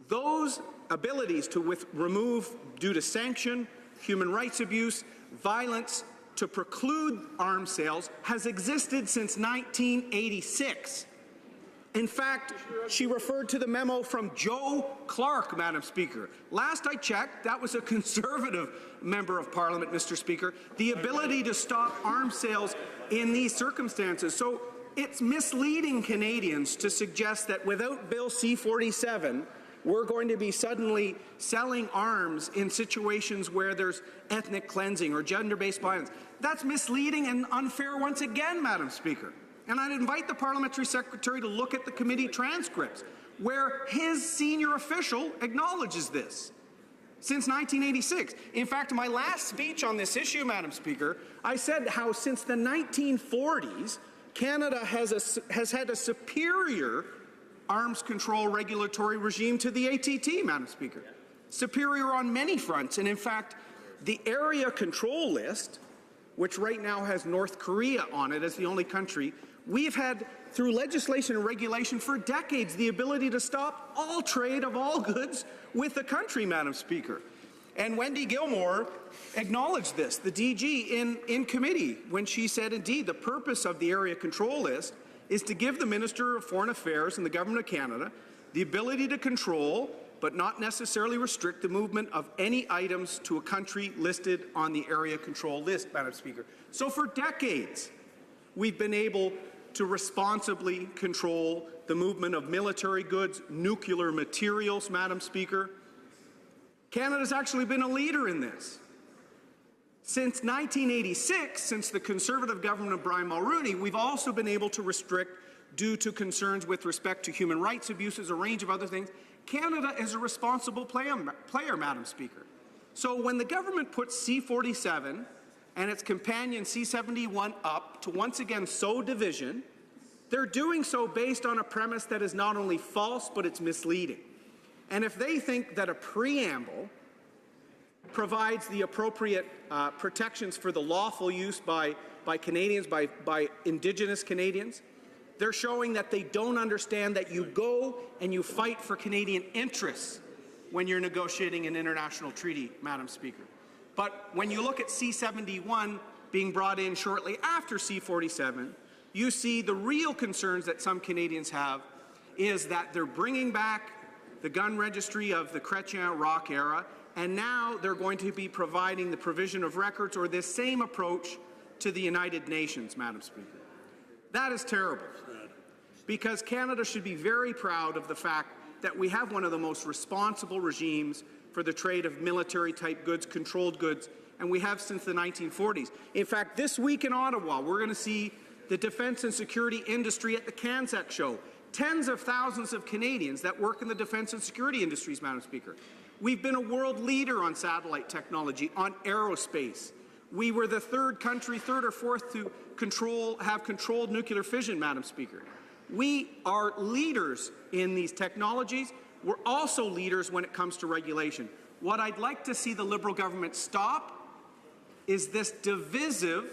those abilities to remove due to sanction, human rights abuse, violence, to preclude arms sales has existed since 1986. In fact, she referred to the memo from Joe Clark, Madam Speaker. Last I checked, that was a Conservative member of Parliament, Mr. Speaker. The ability to stop arms sales in these circumstances. So it's misleading Canadians to suggest that without Bill C-47, we're going to be suddenly selling arms in situations where there's ethnic cleansing or gender-based violence. That's misleading and unfair once again, Madam Speaker. And I'd invite the Parliamentary Secretary to look at the committee transcripts, where his senior official acknowledges this since 1986. In fact, in my last speech on this issue, Madam Speaker, I said how since the 1940s, Canada has had a superior arms control regulatory regime to the ATT, Madam Speaker. Superior on many fronts. And in fact, the area control list, which right now has North Korea on it as the only country, we've had, through legislation and regulation for decades, the ability to stop all trade of all goods with the country, Madam Speaker. And Wendy Gilmore acknowledged this, the DG, in committee, when she said, indeed, the purpose of the area control list is to give the Minister of Foreign Affairs and the Government of Canada the ability to control but not necessarily restrict the movement of any items to a country listed on the area control list, Madam Speaker. So for decades, we've been able to responsibly control the movement of military goods, nuclear materials, Madam Speaker. Canada's actually been a leader in this. Since 1986, since the Conservative government of Brian Mulroney, we've also been able to restrict due to concerns with respect to human rights abuses, a range of other things. Canada is a responsible player, Madam Speaker. So when the government puts C-47 and its companion C-71 up to once again sow division, they're doing so based on a premise that is not only false, but it's misleading. And if they think that a preamble provides the appropriate protections for the lawful use by Canadians, by Indigenous Canadians, they're showing that they don't understand that you go and you fight for Canadian interests when you're negotiating an international treaty, Madam Speaker. But when you look at C-71 being brought in shortly after C-47, you see the real concerns that some Canadians have is that they're bringing back the gun registry of the Chrétien-Rock era, and now they're going to be providing the provision of records or this same approach to the United Nations, Madam Speaker. That is terrible, because Canada should be very proud of the fact that we have one of the most responsible regimes for the trade of military-type goods, controlled goods, and we have since the 1940s. In fact, this week in Ottawa, we're going to see the defence and security industry at the CANSEC show. Tens of thousands of Canadians that work in the defence and security industries, Madam Speaker. We've been a world leader on satellite technology, on aerospace. We were the third or fourth to have controlled nuclear fission, Madam Speaker. We are leaders in these technologies. We're also leaders when it comes to regulation. What I'd like to see the Liberal government stop is this divisive,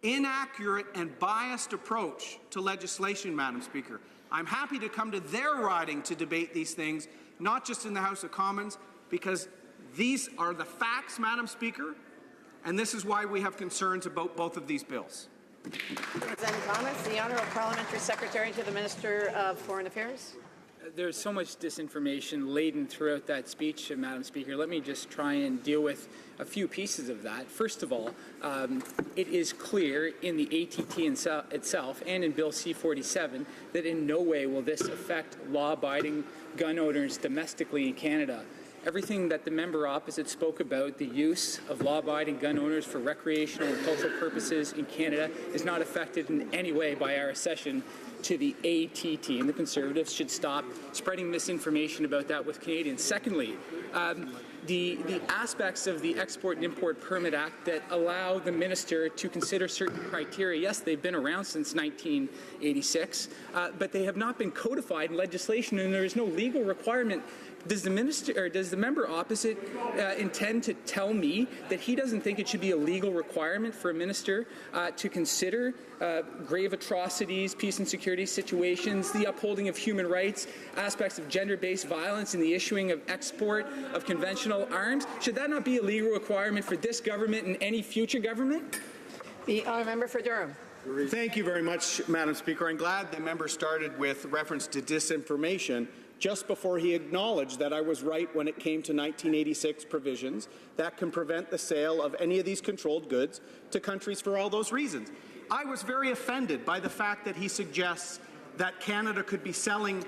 inaccurate and biased approach to legislation, Madam Speaker. I'm happy to come to their riding to debate these things, not just in the House of Commons, because these are the facts, Madam Speaker, and this is why we have concerns about both of these bills. Representative Thomas, the Honourable Parliamentary Secretary to the Minister of Foreign Affairs. There's so much disinformation laden throughout that speech, Madam Speaker. Let me just try and deal with a few pieces of that. First of all, it is clear in the ATT itself and in Bill C-47 that in no way will this affect law-abiding gun owners domestically in Canada. Everything that the member opposite spoke about, the use of law-abiding gun owners for recreational and cultural purposes in Canada, is not affected in any way by our accession to the ATT, and the Conservatives should stop spreading misinformation about that with Canadians. Secondly, the aspects of the Export and Import Permit Act that allow the minister to consider certain criteria, yes, they've been around since 1986, but they have not been codified in legislation, and there is no legal requirement. Does the minister or does the member opposite intend to tell me that he doesn't think it should be a legal requirement for a minister to consider grave atrocities, peace and security situations, the upholding of human rights, aspects of gender-based violence, and the issuing of export of conventional arms? Should that not be a legal requirement for this government and any future government? The Honourable Member for Durham. Thank you very much, Madam Speaker. I'm glad the member started with reference to disinformation just before he acknowledged that I was right when it came to 1986 provisions that can prevent the sale of any of these controlled goods to countries for all those reasons. I was very offended by the fact that he suggests that Canada could be selling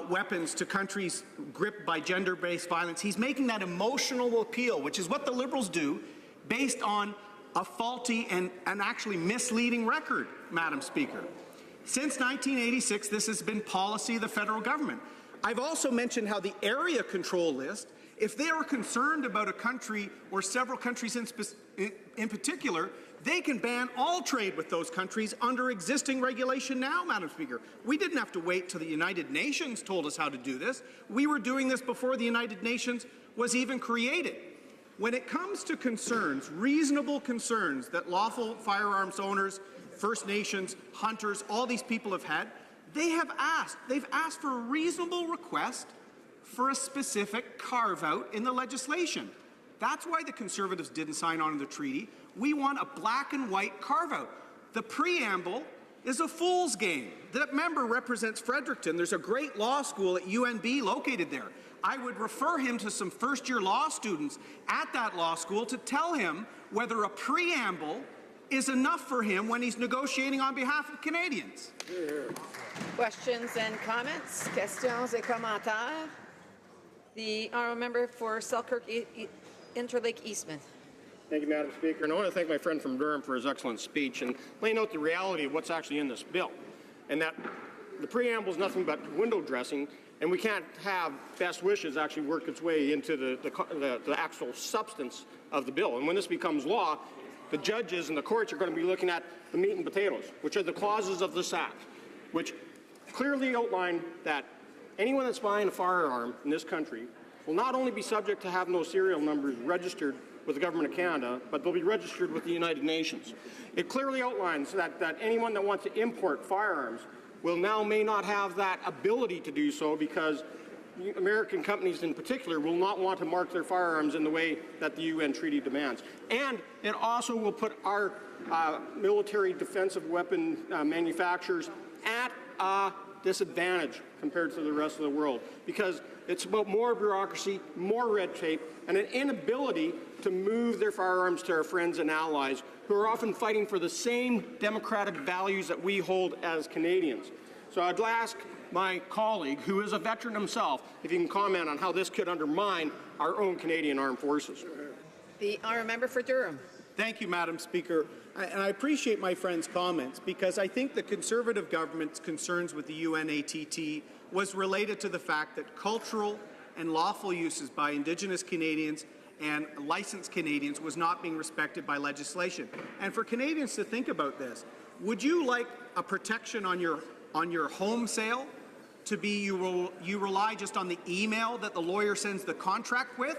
weapons to countries gripped by gender-based violence. He's making that emotional appeal, which is what the Liberals do, based on a faulty and actually misleading record, Madam Speaker. Since 1986, this has been policy of the federal government. I've also mentioned how the area control list, if they are concerned about a country or several countries in particular, they can ban all trade with those countries under existing regulation now, Madam Speaker. We didn't have to wait till the United Nations told us how to do this. We were doing this before the United Nations was even created. When it comes to concerns, reasonable concerns that lawful firearms owners, First Nations, hunters, all these people have had, they've asked for a reasonable request for a specific carve-out in the legislation. That's why the Conservatives didn't sign on to the treaty. We want a black and white carve-out. The preamble is a fool's game. That member represents Fredericton. There's a great law school at UNB located there. I would refer him to some first-year law students at that law school to tell him whether a preamble is enough for him when he's negotiating on behalf of Canadians. Questions and comments? Questions et commentaires? The honourable member for Selkirk Interlake Eastman. Thank you, Madam Speaker. And I want to thank my friend from Durham for his excellent speech and laying out the reality of what's actually in this bill. And that the preamble is nothing but window dressing, and we can't have best wishes actually work its way into the actual substance of the bill. And when this becomes law, the judges and the courts are going to be looking at the meat and potatoes, which are the clauses of this act, which clearly outline that anyone that's buying a firearm in this country will not only be subject to have no serial numbers registered with the Government of Canada, but they'll be registered with the United Nations. It clearly outlines that anyone that wants to import firearms will now may not have that ability to do so because American companies in particular will not want to mark their firearms in the way that the UN treaty demands. And it also will put our military defensive weapon manufacturers at a disadvantage compared to the rest of the world because it's about more bureaucracy, more red tape, and an inability to move their firearms to our friends and allies who are often fighting for the same democratic values that we hold as Canadians. So I'd ask my colleague, who is a veteran himself, if he can comment on how this could undermine our own Canadian Armed Forces. The honourable member for Durham. Thank you, Madam Speaker. And I appreciate my friend's comments because I think the Conservative government's concerns with the UNATT was related to the fact that cultural and lawful uses by Indigenous Canadians and licensed Canadians was not being respected by legislation. And for Canadians to think about this, would you like a protection on your home sale to be you rely just on the email that the lawyer sends the contract with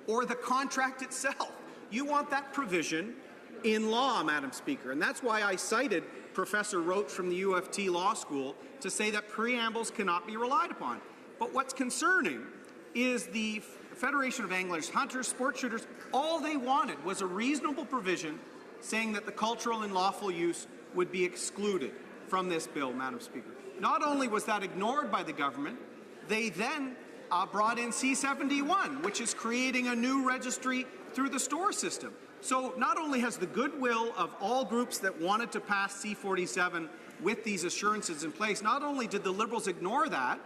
or the contract itself? You want that provision in law, Madam Speaker, and that's why I cited Professor Roach from the U of T Law School to say that preambles cannot be relied upon. But what's concerning is the Federation of Anglers, Hunters, Sport Shooters, all they wanted was a reasonable provision saying that the cultural and lawful use would be excluded from this bill, Madam Speaker. Not only was that ignored by the government, they then brought in C-71, which is creating a new registry through the store system. So not only has the goodwill of all groups that wanted to pass C-47 with these assurances in place, not only did the Liberals ignore that,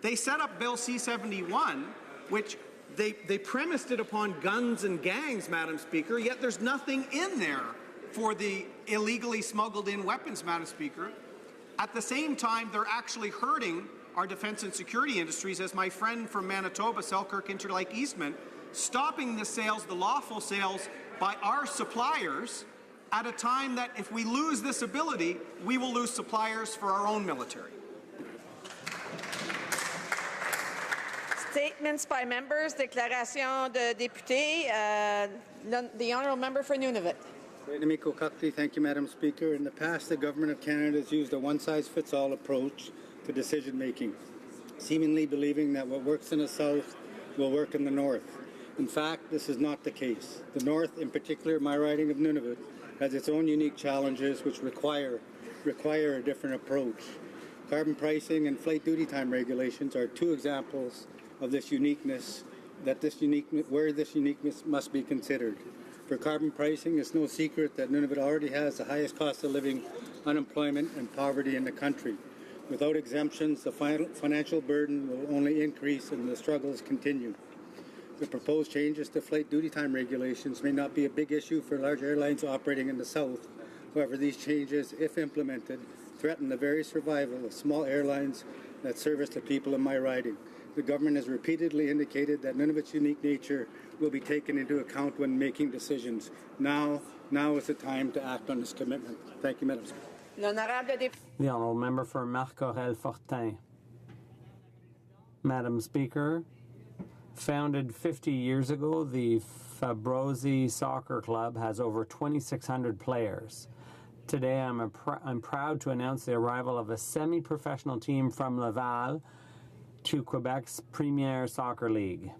they set up Bill C-71, which they premised it upon guns and gangs, Madam Speaker, yet there's nothing in there for the illegally smuggled in weapons, Madam Speaker. At the same time, they're actually hurting our defense and security industries, as my friend from Manitoba, Selkirk Interlake Eastman, stopping the sales, the lawful sales, by our suppliers at a time that if we lose this ability, we will lose suppliers for our own military. Statements by members, déclaration de députés. The honourable member for Nunavut. Thank you, Madam Speaker. In the past, the Government of Canada has used a one-size-fits-all approach to decision-making, seemingly believing that what works in the South will work in the North. In fact, this is not the case. The North, in particular my riding of Nunavut, has its own unique challenges which require a different approach. Carbon pricing and flight duty time regulations are two examples of this uniqueness, where this uniqueness must be considered. For carbon pricing, it's no secret that Nunavut already has the highest cost of living, unemployment, and poverty in the country. Without exemptions, the financial burden will only increase and the struggles continue. The proposed changes to flight duty time regulations may not be a big issue for large airlines operating in the South. However, these changes, if implemented, threaten the very survival of small airlines that service the people in my riding. The government has repeatedly indicated that Nunavut's unique nature will be taken into account when making decisions. Now is the time to act on this commitment. Thank you, Madam Speaker. The honourable member for Marc-Aurèle-Fortin. Madam Speaker, founded 50 years ago, the Fabrozzi Soccer Club has over 2,600 players. Today, I'm proud to announce the arrival of a semi-professional team from Laval to Quebec's Premier Soccer League.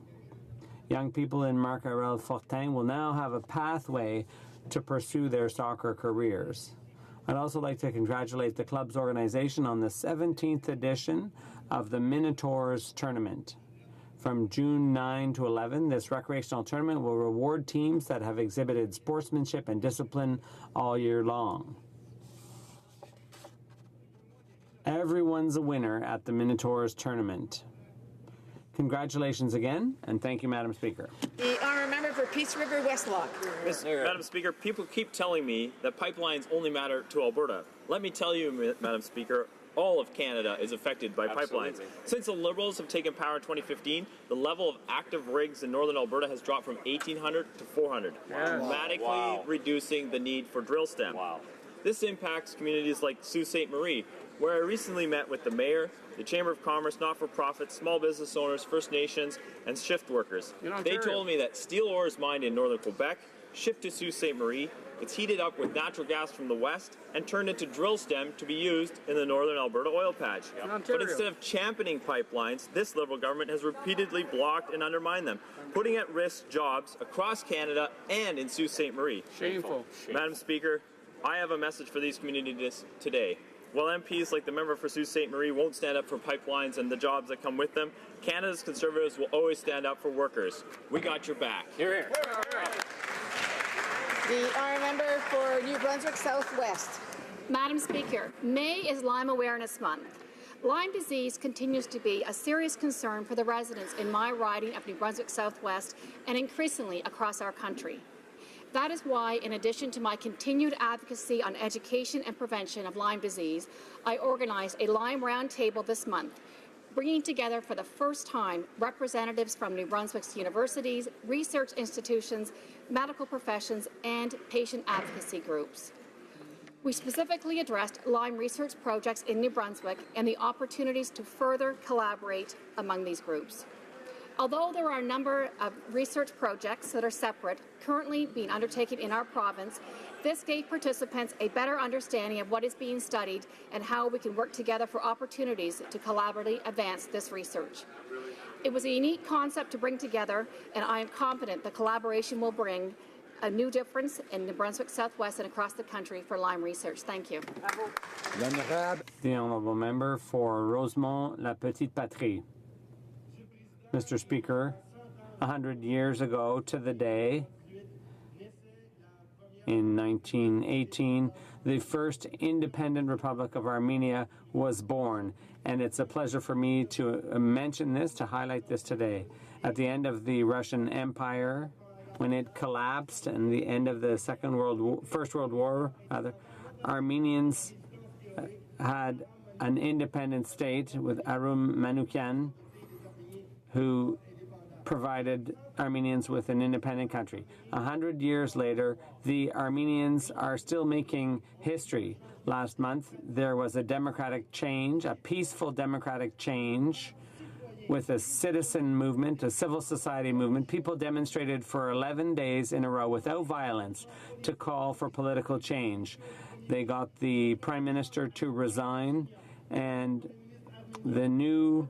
Young people in Marc-Aurèle-Fortin will now have a pathway to pursue their soccer careers. I'd also like to congratulate the club's organization on the 17th edition of the Minotaurs Tournament. From June 9 to 11, this recreational tournament will reward teams that have exhibited sportsmanship and discipline all year long. Everyone's a winner at the Minotaurs Tournament. Congratulations again, and thank you, Madam Speaker. The honourable member for Peace River Westlock. Madam Speaker, people keep telling me that pipelines only matter to Alberta. Let me tell you, Madam Speaker, all of Canada is affected by pipelines. Since the Liberals have taken power in 2015, the level of active rigs in northern Alberta has dropped from 1,800 to 400, dramatically reducing the need for drill stem. This impacts communities like Sault Ste. Marie, where I recently met with the mayor, the Chamber of Commerce, not-for-profits, small business owners, First Nations, and shift workers. They told me that steel ore is mined in northern Quebec, shipped to Sault Ste. Marie, it's heated up with natural gas from the west, and turned into drill stem to be used in the northern Alberta oil patch. But instead of championing pipelines, this Liberal government has repeatedly blocked and undermined them, putting at risk jobs across Canada and in Sault Ste. Marie. Shameful. Madam Speaker, I have a message for these communities today. While MPs like the member for Sault Ste. Marie won't stand up for pipelines and the jobs that come with them, Canada's Conservatives will always stand up for workers. We got your back. Hear, hear. The honourable member for New Brunswick Southwest. Madam Speaker, May is Lyme Awareness Month. Lyme disease continues to be a serious concern for the residents in my riding of New Brunswick Southwest and increasingly across our country. That is why, in addition to my continued advocacy on education and prevention of Lyme disease, I organized a Lyme Roundtable this month, bringing together for the first time representatives from New Brunswick's universities, research institutions, medical professions, and patient advocacy groups. We specifically addressed Lyme research projects in New Brunswick and the opportunities to further collaborate among these groups. Although there are a number of research projects that are separate, currently being undertaken in our province, this gave participants a better understanding of what is being studied and how we can work together for opportunities to collaboratively advance this research. It was a unique concept to bring together, and I am confident the collaboration will bring a new difference in New Brunswick Southwest and across the country for Lyme research. Thank you. The honourable member for Rosemont-La Petite Patrie. Mr. Speaker, 100 years ago to the day, in 1918, the first independent Republic of Armenia was born, and it's a pleasure for me to mention this, to highlight this today. At the end of the Russian Empire, when it collapsed, and the end of the First World War, Armenians had an independent state with Arum Manukyan, who provided Armenians with an independent country. 100 years later, the Armenians are still making history. Last month, there was a democratic change, a peaceful democratic change, with a citizen movement, a civil society movement. People demonstrated for 11 days in a row without violence to call for political change. They got the Prime Minister to resign, and the new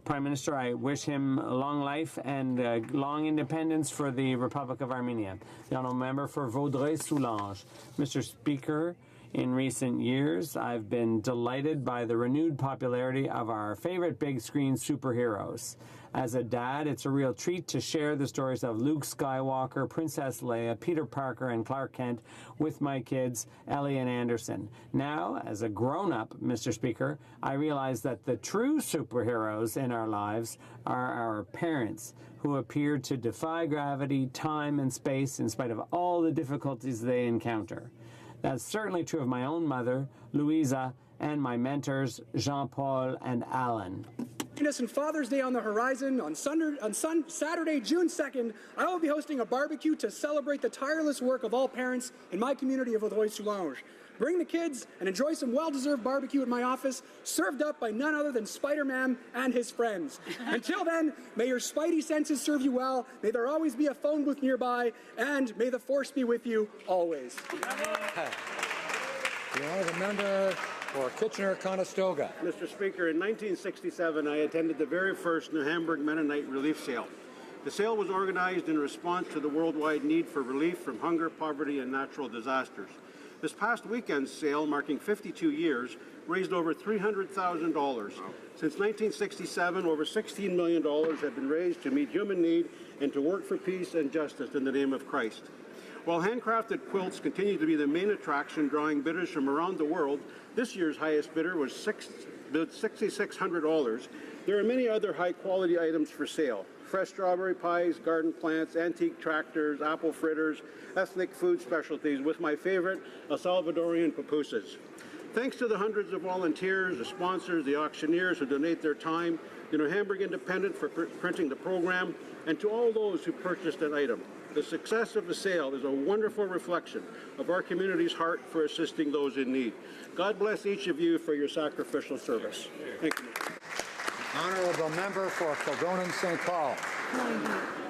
Prime Minister, I wish him long life and long independence for the Republic of Armenia. The honourable member for Vaudreuil-Soulanges. Mr. Speaker, in recent years, I've been delighted by the renewed popularity of our favorite big screen superheroes. As a dad, it's a real treat to share the stories of Luke Skywalker, Princess Leia, Peter Parker, and Clark Kent with my kids, Ellie and Anderson. Now, as a grown-up, Mr. Speaker, I realize that the true superheroes in our lives are our parents, who appear to defy gravity, time, and space in spite of all the difficulties they encounter. That's certainly true of my own mother, Louisa, and my mentors, Jean-Paul and Alan. And Father's Day on the horizon, on Saturday, June 2nd, I will be hosting a barbecue to celebrate the tireless work of all parents in my community of Vaudreuil-Soulanges. Bring the kids and enjoy some well-deserved barbecue at my office, served up by none other than Spider-Man and his friends. Until then, may your spidey senses serve you well, may there always be a phone booth nearby, and may the Force be with you always. The honourable member for Kitchener-Conestoga. Mr. Speaker, in 1967, I attended the very first New Hamburg Mennonite relief sale. The sale was organized in response to the worldwide need for relief from hunger, poverty, and natural disasters. This past weekend's sale, marking 52 years, raised over $300,000. Since 1967, over $16 million have been raised to meet human need and to work for peace and justice in the name of Christ. While handcrafted quilts continue to be the main attraction, drawing bidders from around the world, this year's highest bidder was $6,600. There are many other high-quality items for sale. Fresh strawberry pies, garden plants, antique tractors, apple fritters, ethnic food specialties, with my favorite, a Salvadorian pupusas. Thanks to the hundreds of volunteers, the sponsors, the auctioneers who donate their time, the New Hamburg Independent for printing the program, and to all those who purchased an item. The success of the sale is a wonderful reflection of our community's heart for assisting those in need. God bless each of you for your sacrificial service. Thank you. Honourable Member for Kildonan St. Paul.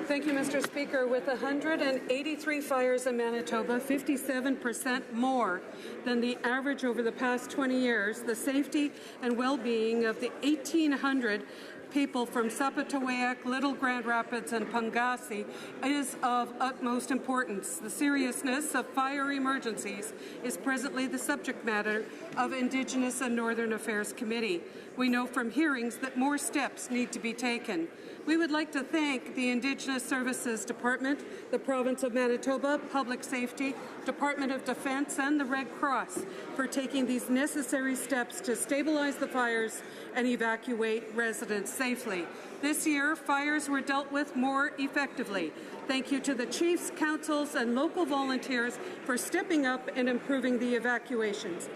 Thank you, Mr. Speaker. With 183 fires in Manitoba, 57% more than the average over the past 20 years, the safety and well-being of the 1,800 people from Sapatawayak, Little Grand Rapids, and Pangasi is of utmost importance. The seriousness of fire emergencies is presently the subject matter of Indigenous and Northern Affairs Committee. We know from hearings that more steps need to be taken. We would like to thank the Indigenous Services Department, the Province of Manitoba, Public Safety, Department of Defence, and the Red Cross for taking these necessary steps to stabilize the fires and evacuate residents safely. This year, fires were dealt with more effectively. Thank you to the chiefs, councils, and local volunteers for stepping up and improving the evacuations.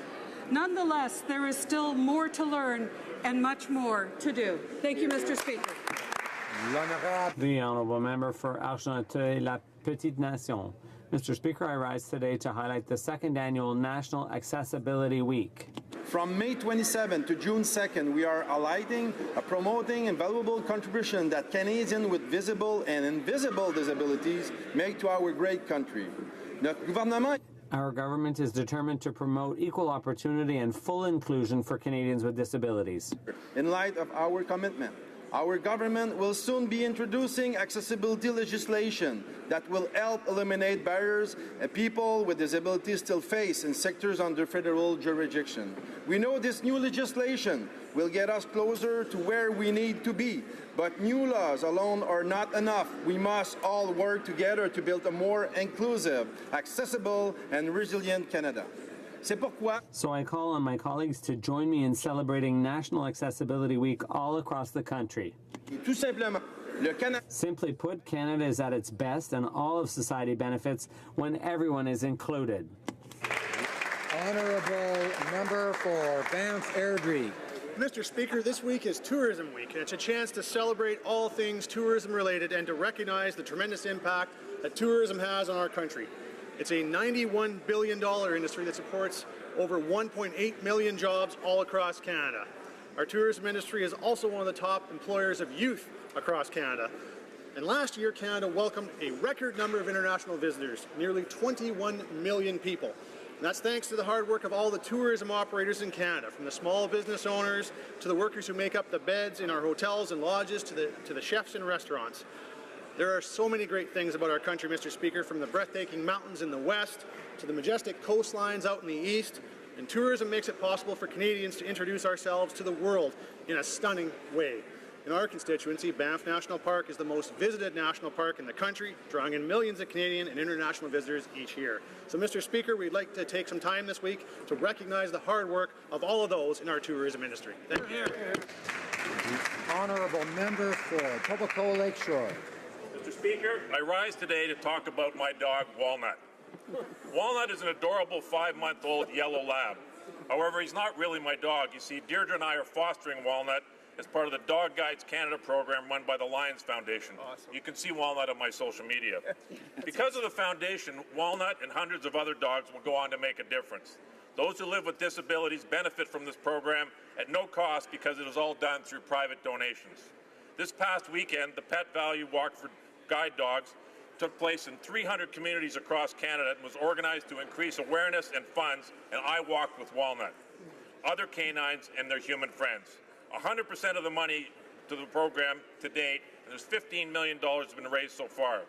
Nonetheless, there is still more to learn and much more to do. Thank you, Mr. Speaker. The Honourable Member for Argenteuil-La Petite Nation. Mr. Speaker, I rise today to highlight the second annual National Accessibility Week. From May 27 to June 2nd, we are highlighting, promoting a valuable contribution that Canadians with visible and invisible disabilities make to our great country. Our government is determined to promote equal opportunity and full inclusion for Canadians with disabilities. In light of our commitment, our government will soon be introducing accessibility legislation that will help eliminate barriers that people with disabilities still face in sectors under federal jurisdiction. We know this new legislation will get us closer to where we need to be, but new laws alone are not enough. We must all work together to build a more inclusive, accessible, and resilient Canada. So I call on my colleagues to join me in celebrating National Accessibility Week all across the country. Simply put, Canada is at its best and all of society benefits when everyone is included. Honourable Member for Banff Airdrie. Mr. Speaker, this week is Tourism Week, and it's a chance to celebrate all things tourism-related and to recognize the tremendous impact that tourism has on our country. It's a $91 billion industry that supports over 1.8 million jobs all across Canada. Our tourism industry is also one of the top employers of youth across Canada. And last year, Canada welcomed a record number of international visitors, nearly 21 million people. And that's thanks to the hard work of all the tourism operators in Canada, from the small business owners to the workers who make up the beds in our hotels and lodges to the chefs in restaurants. There are so many great things about our country, Mr. Speaker, from the breathtaking mountains in the west to the majestic coastlines out in the east, and tourism makes it possible for Canadians to introduce ourselves to the world in a stunning way. In our constituency, Banff National Park is the most visited national park in the country, drawing in millions of Canadian and international visitors each year. So, Mr. Speaker, we'd like to take some time this week to recognize the hard work of all of those in our tourism industry. Thank you. The Honourable Member for Etobicoke Lakeshore. Mr. Speaker, I rise today to talk about my dog, Walnut. Walnut is an adorable 5-month-old yellow lab. However, he's not really my dog. You see, Deirdre and I are fostering Walnut as part of the Dog Guides Canada program run by the Lions Foundation. Awesome. You can see Walnut on my social media. Because of the foundation, Walnut and hundreds of other dogs will go on to make a difference. Those who live with disabilities benefit from this program at no cost because it is all done through private donations. This past weekend, the Pet Value Walk for Guide Dogs took place in 300 communities across Canada and was organized to increase awareness and funds, and I walked with Walnut, other canines, and their human friends. 100% of the money to the program to date, and there's $15 million has been raised so far.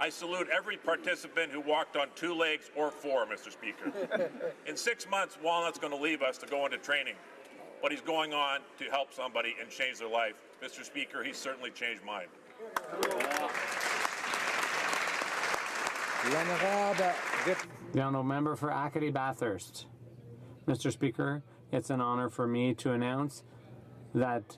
I salute every participant who walked on 2 legs or 4, Mr. Speaker. In 6 months, Walnut's going to leave us to go into training, but he's going on to help somebody and change their life. Mr. Speaker, he's certainly changed mine. The honourable member for Acadie Bathurst. Mr. Speaker, it's an honour for me to announce that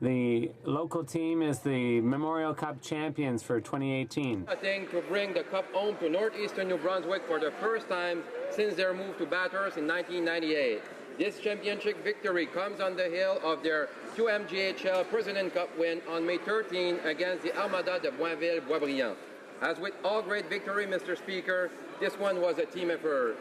the local team is the Memorial Cup champions for 2018. I think to bring the cup home to northeastern New Brunswick for the first time since their move to Bathurst in 1998. This championship victory comes on the heel of their QMJHL President Cup win on May 13 against the Armada de Boisville-Boisbriand. As with all great victory, Mr. Speaker, this one was a team effort.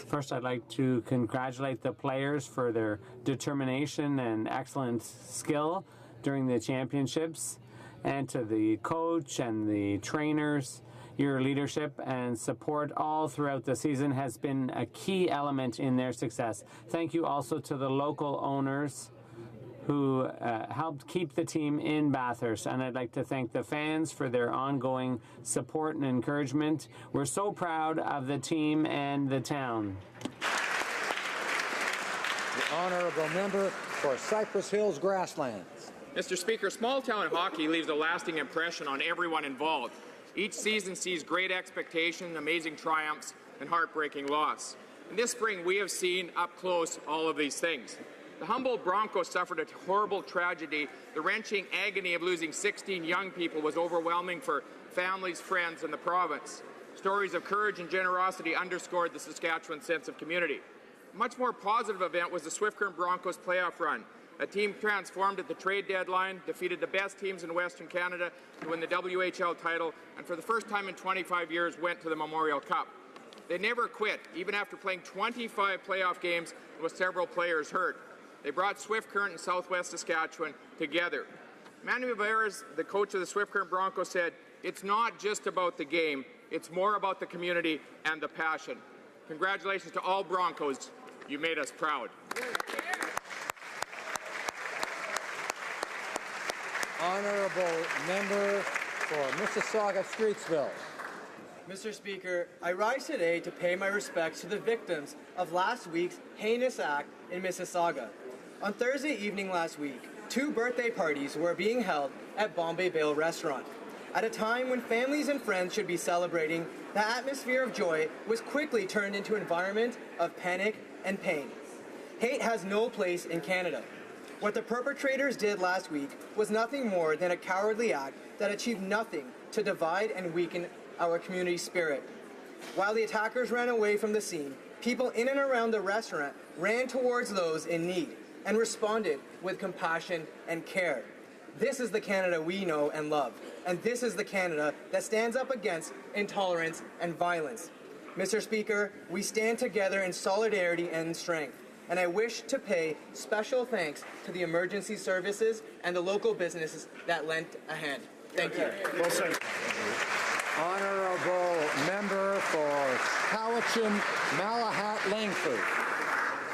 First, I'd like to congratulate the players for their determination and excellent skill during the championships, and to the coach and the trainers. Your leadership and support all throughout the season has been a key element in their success. Thank you also to the local owners who helped keep the team in Bathurst. And I'd like to thank the fans for their ongoing support and encouragement. We're so proud of the team and the town. The honourable member for Cypress Hills Grasslands. Mr. Speaker, small-town hockey leaves a lasting impression on everyone involved. Each season sees great expectation, amazing triumphs, and heartbreaking loss. And this spring, we have seen up close all of these things. The Humboldt Broncos suffered a horrible tragedy. The wrenching agony of losing 16 young people was overwhelming for families, friends, and the province. Stories of courage and generosity underscored the Saskatchewan sense of community. A much more positive event was the Swift Current Broncos playoff run. A team transformed at the trade deadline, defeated the best teams in Western Canada to win the WHL title, and for the first time in 25 years went to the Memorial Cup. They never quit, even after playing 25 playoff games with several players hurt. They brought Swift Current and Southwest Saskatchewan together. Manny Viveras, the coach of the Swift Current Broncos, said, "It's not just about the game, it's more about the community and the passion." Congratulations to all Broncos. You made us proud. Honourable member for Mississauga-Streetsville. Mr. Speaker, I rise today to pay my respects to the victims of last week's heinous act in Mississauga. On Thursday evening last week, 2 birthday parties were being held at Bombay Bale Restaurant. At a time when families and friends should be celebrating, the atmosphere of joy was quickly turned into an environment of panic and pain. Hate has no place in Canada. What the perpetrators did last week was nothing more than a cowardly act that achieved nothing to divide and weaken our community spirit. While the attackers ran away from the scene, people in and around the restaurant ran towards those in need and responded with compassion and care. This is the Canada we know and love, and this is the Canada that stands up against intolerance and violence. Mr. Speaker, we stand together in solidarity and strength, and I wish to pay special thanks to the emergency services and the local businesses that lent a hand. Thank you. Well said. Honourable member for Cowichan, Malahat, Langford.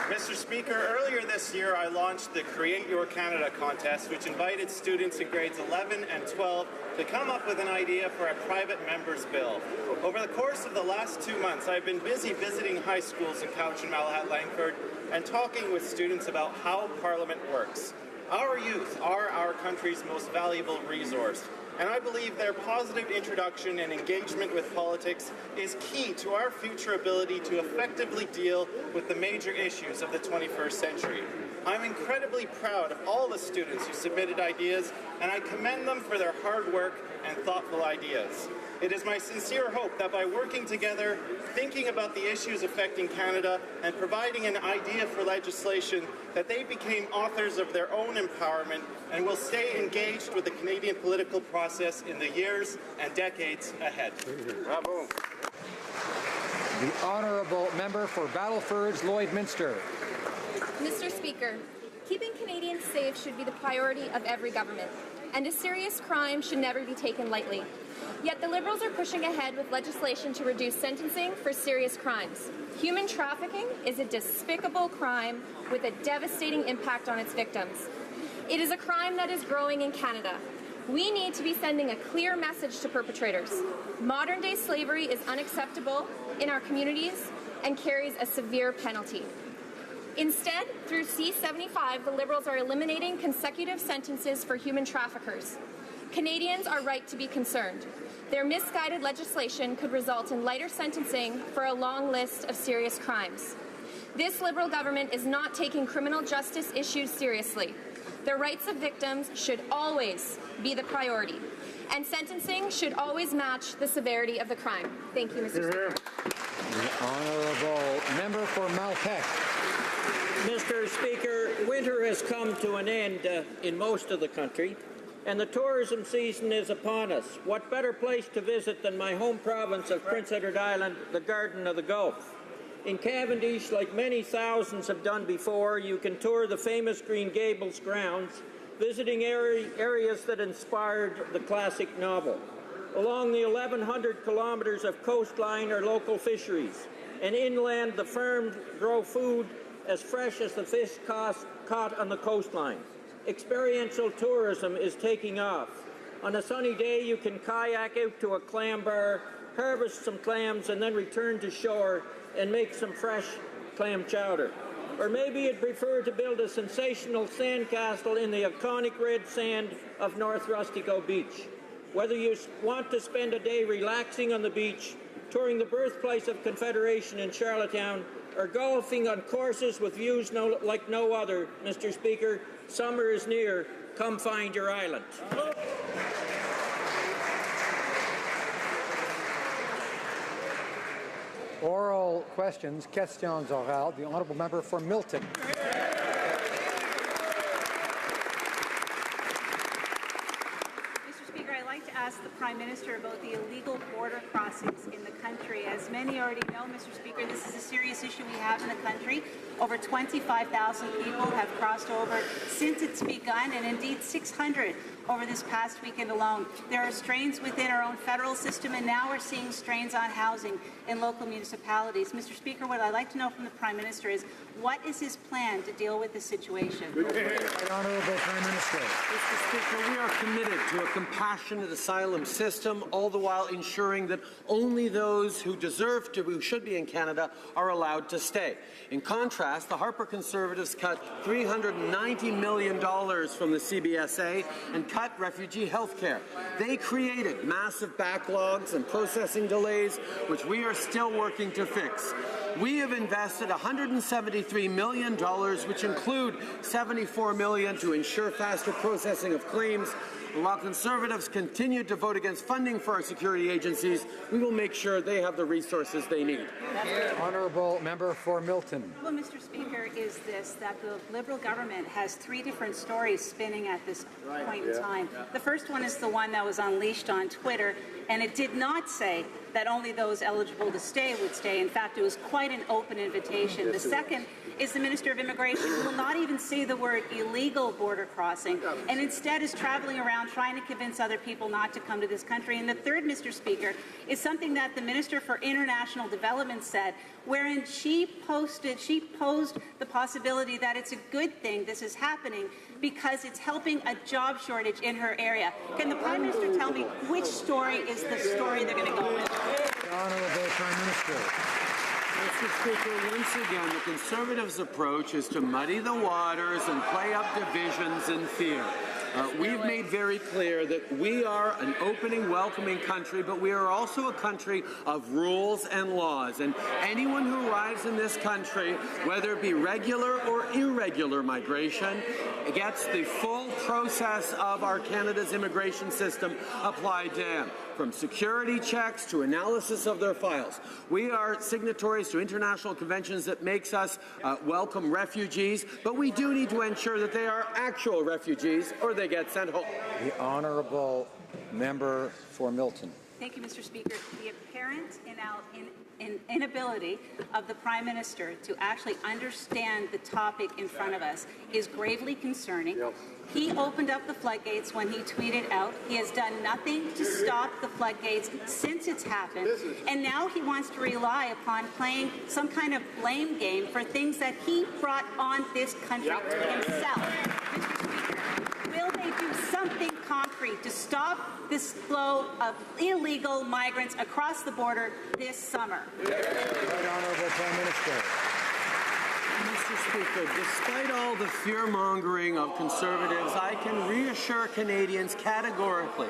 Mr. Speaker, earlier this year I launched the Create Your Canada contest, which invited students in grades 11 and 12 to come up with an idea for a private member's bill. Over the course of the last 2 months, I've been busy visiting high schools in Cowichan, Malahat, Langford, and talking with students about how Parliament works. Our youth are our country's most valuable resource, and I believe their positive introduction and engagement with politics is key to our future ability to effectively deal with the major issues of the 21st century. I'm incredibly proud of all the students who submitted ideas, and I commend them for their hard work and thoughtful ideas. It is my sincere hope that by working together, thinking about the issues affecting Canada, and providing an idea for legislation, that they became authors of their own empowerment and will stay engaged with the Canadian political process in the years and decades ahead. Bravo. The honourable member for Battleford's Lloydminster. Mr. Speaker, keeping Canadians safe should be the priority of every government, and a serious crime should never be taken lightly. Yet the Liberals are pushing ahead with legislation to reduce sentencing for serious crimes. Human trafficking is a despicable crime with a devastating impact on its victims. It is a crime that is growing in Canada. We need to be sending a clear message to perpetrators. Modern-day slavery is unacceptable in our communities and carries a severe penalty. Instead, through C-75, the Liberals are eliminating consecutive sentences for human traffickers. Canadians are right to be concerned. Their misguided legislation could result in lighter sentencing for a long list of serious crimes. This Liberal government is not taking criminal justice issues seriously. The rights of victims should always be the priority, and sentencing should always match the severity of the crime. Thank you, Mr. Speaker. The honourable member for Malpeque. Mr. Speaker, winter has come to an end in most of the country, and the tourism season is upon us. What better place to visit than my home province of Prince Edward Island, the Garden of the Gulf? In Cavendish, like many thousands have done before, you can tour the famous Green Gables grounds, visiting areas that inspired the classic novel. Along the 1,100 kilometers of coastline are local fisheries, and inland the farms grow food as fresh as the fish caught on the coastline. Experiential tourism is taking off. On a sunny day, you can kayak out to a clam bar, harvest some clams, and then return to shore and make some fresh clam chowder. Or maybe you'd prefer to build a sensational sandcastle in the iconic red sand of North Rustico Beach. Whether you want to spend a day relaxing on the beach, touring the birthplace of Confederation in Charlottetown, or golfing on courses with views like no other, Mr. Speaker, summer is near. Come find your island. Oral questions, questions orales. The honourable member for Milton. Ask the Prime Minister about the illegal border crossings in the country. As many already know, Mr. Speaker, this is a serious issue we have in the country. Over 25,000 people have crossed over since it's begun, and indeed 600 over this past weekend alone. There are strains within our own federal system, and now we're seeing strains on housing in local municipalities. Mr. Speaker, what I'd like to know from the Prime Minister is, what is his plan to deal with the situation? Right Honourable Prime Minister. Mr. Speaker, we are committed to a compassionate asylum system, all the while ensuring that only those who deserve to, who should be in Canada, are allowed to stay. In contrast, the Harper Conservatives cut $390 million from the CBSA and cut refugee health care. They created massive backlogs and processing delays, which we are still working to fix. We have invested $173 million, which include $74 million to ensure faster processing of claims. And while Conservatives continue to vote against funding for our security agencies, we will make sure they have the resources they need. Honourable member for Milton. Well, Mr. Speaker, is this, that the Liberal government has three different stories spinning at this point in time. The first one is the one that was unleashed on Twitter, and it did not say that only those eligible to stay would stay. In fact, it was quite an open invitation. The second is the Minister of Immigration, who will not even say the word illegal border crossing, and instead is traveling around trying to convince other people not to come to this country. And the third, Mr. Speaker, is something that the Minister for International Development said, wherein she posed the possibility that it's a good thing this is happening because it's helping a job shortage in her area. Can the Prime Minister tell me which story is the story they're going to go with? The Honourable Prime Minister. Mr. Speaker, once again, the Conservatives' approach is to muddy the waters and play up divisions and fear. We've made very clear that we are an opening, welcoming country, but we are also a country of rules and laws. And anyone who arrives in this country, whether it be regular or irregular migration, gets the full process of our Canada's immigration system applied to them, from security checks to analysis of their files. We are signatories to international conventions that makes us welcome refugees, but we do need to ensure that they are actual refugees or they get sent home. The honourable member for Milton. Thank you, Mr. Speaker. The apparent inability of the Prime Minister to actually understand the topic in front of us is gravely concerning. He opened up the floodgates when he tweeted out. He has done nothing to stop the floodgates since it's happened. And now he wants to rely upon playing some kind of blame game for things that he brought on this country to himself. Mr. Speaker, will they to do something concrete to stop this flow of illegal migrants across the border this summer. Right Honourable Prime Minister. Mr. Speaker, despite all the fear-mongering of Conservatives, I can reassure Canadians categorically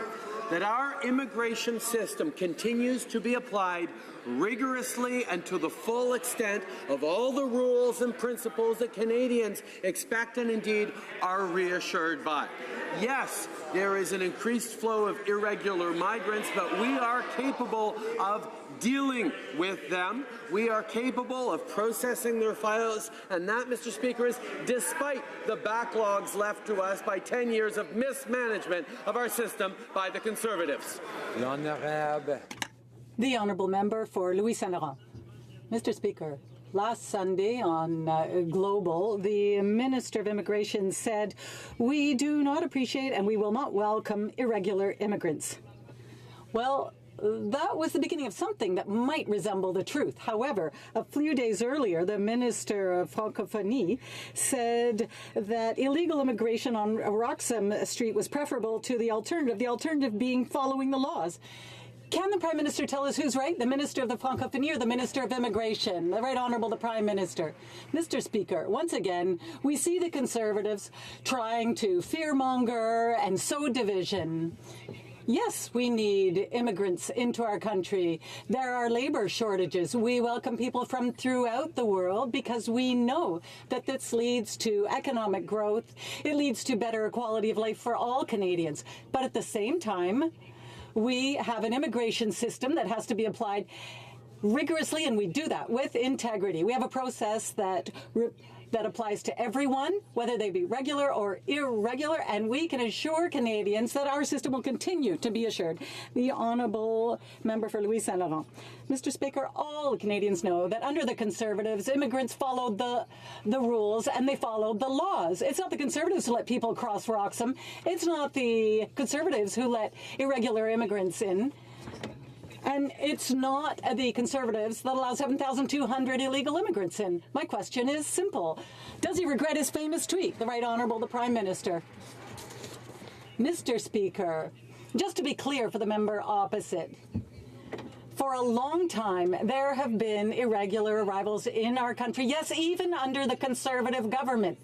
that our immigration system continues to be applied rigorously and to the full extent of all the rules and principles that Canadians expect and indeed are reassured by. Yes, there is an increased flow of irregular migrants, but we are capable of dealing with them. We are capable of processing their files, and that, Mr. Speaker, is despite the backlogs left to us by 10 years of mismanagement of our system by the Conservatives. The Honourable Member for Louis Saint Laurent. Mr. Speaker, last Sunday on Global, the Minister of Immigration said, "We do not appreciate and we will not welcome irregular immigrants." Well, that was the beginning of something that might resemble the truth. However, a few days earlier, the Minister of Francophonie said that illegal immigration on Roxham Street was preferable to the alternative being following the laws. Can the Prime Minister tell us who's right, the Minister of the Francophonie or the Minister of Immigration? The Right Honourable the Prime Minister. Mr. Speaker, once again, we see the Conservatives trying to fearmonger and sow division. Yes, we need immigrants into our country. There are labor shortages. We welcome people from throughout the world because we know that this leads to economic growth. It leads to better quality of life for all Canadians. But at the same time, we have an immigration system that has to be applied rigorously, and we do that with integrity. We have a process that applies to everyone, whether they be regular or irregular, and we can assure Canadians that our system will continue to be assured. The Honourable Member for Louis Saint Laurent. Mr. Speaker, all Canadians know that under the Conservatives, immigrants followed the rules and they followed the laws. It's not the Conservatives who let people cross Roxham. It's not the Conservatives who let irregular immigrants in. And it's not the Conservatives that allow 7,200 illegal immigrants in. My question is simple. Does he regret his famous tweet? The Right Honourable the Prime Minister. Mr. Speaker, just to be clear for the member opposite, for a long time, there have been irregular arrivals in our country, yes, even under the Conservative government,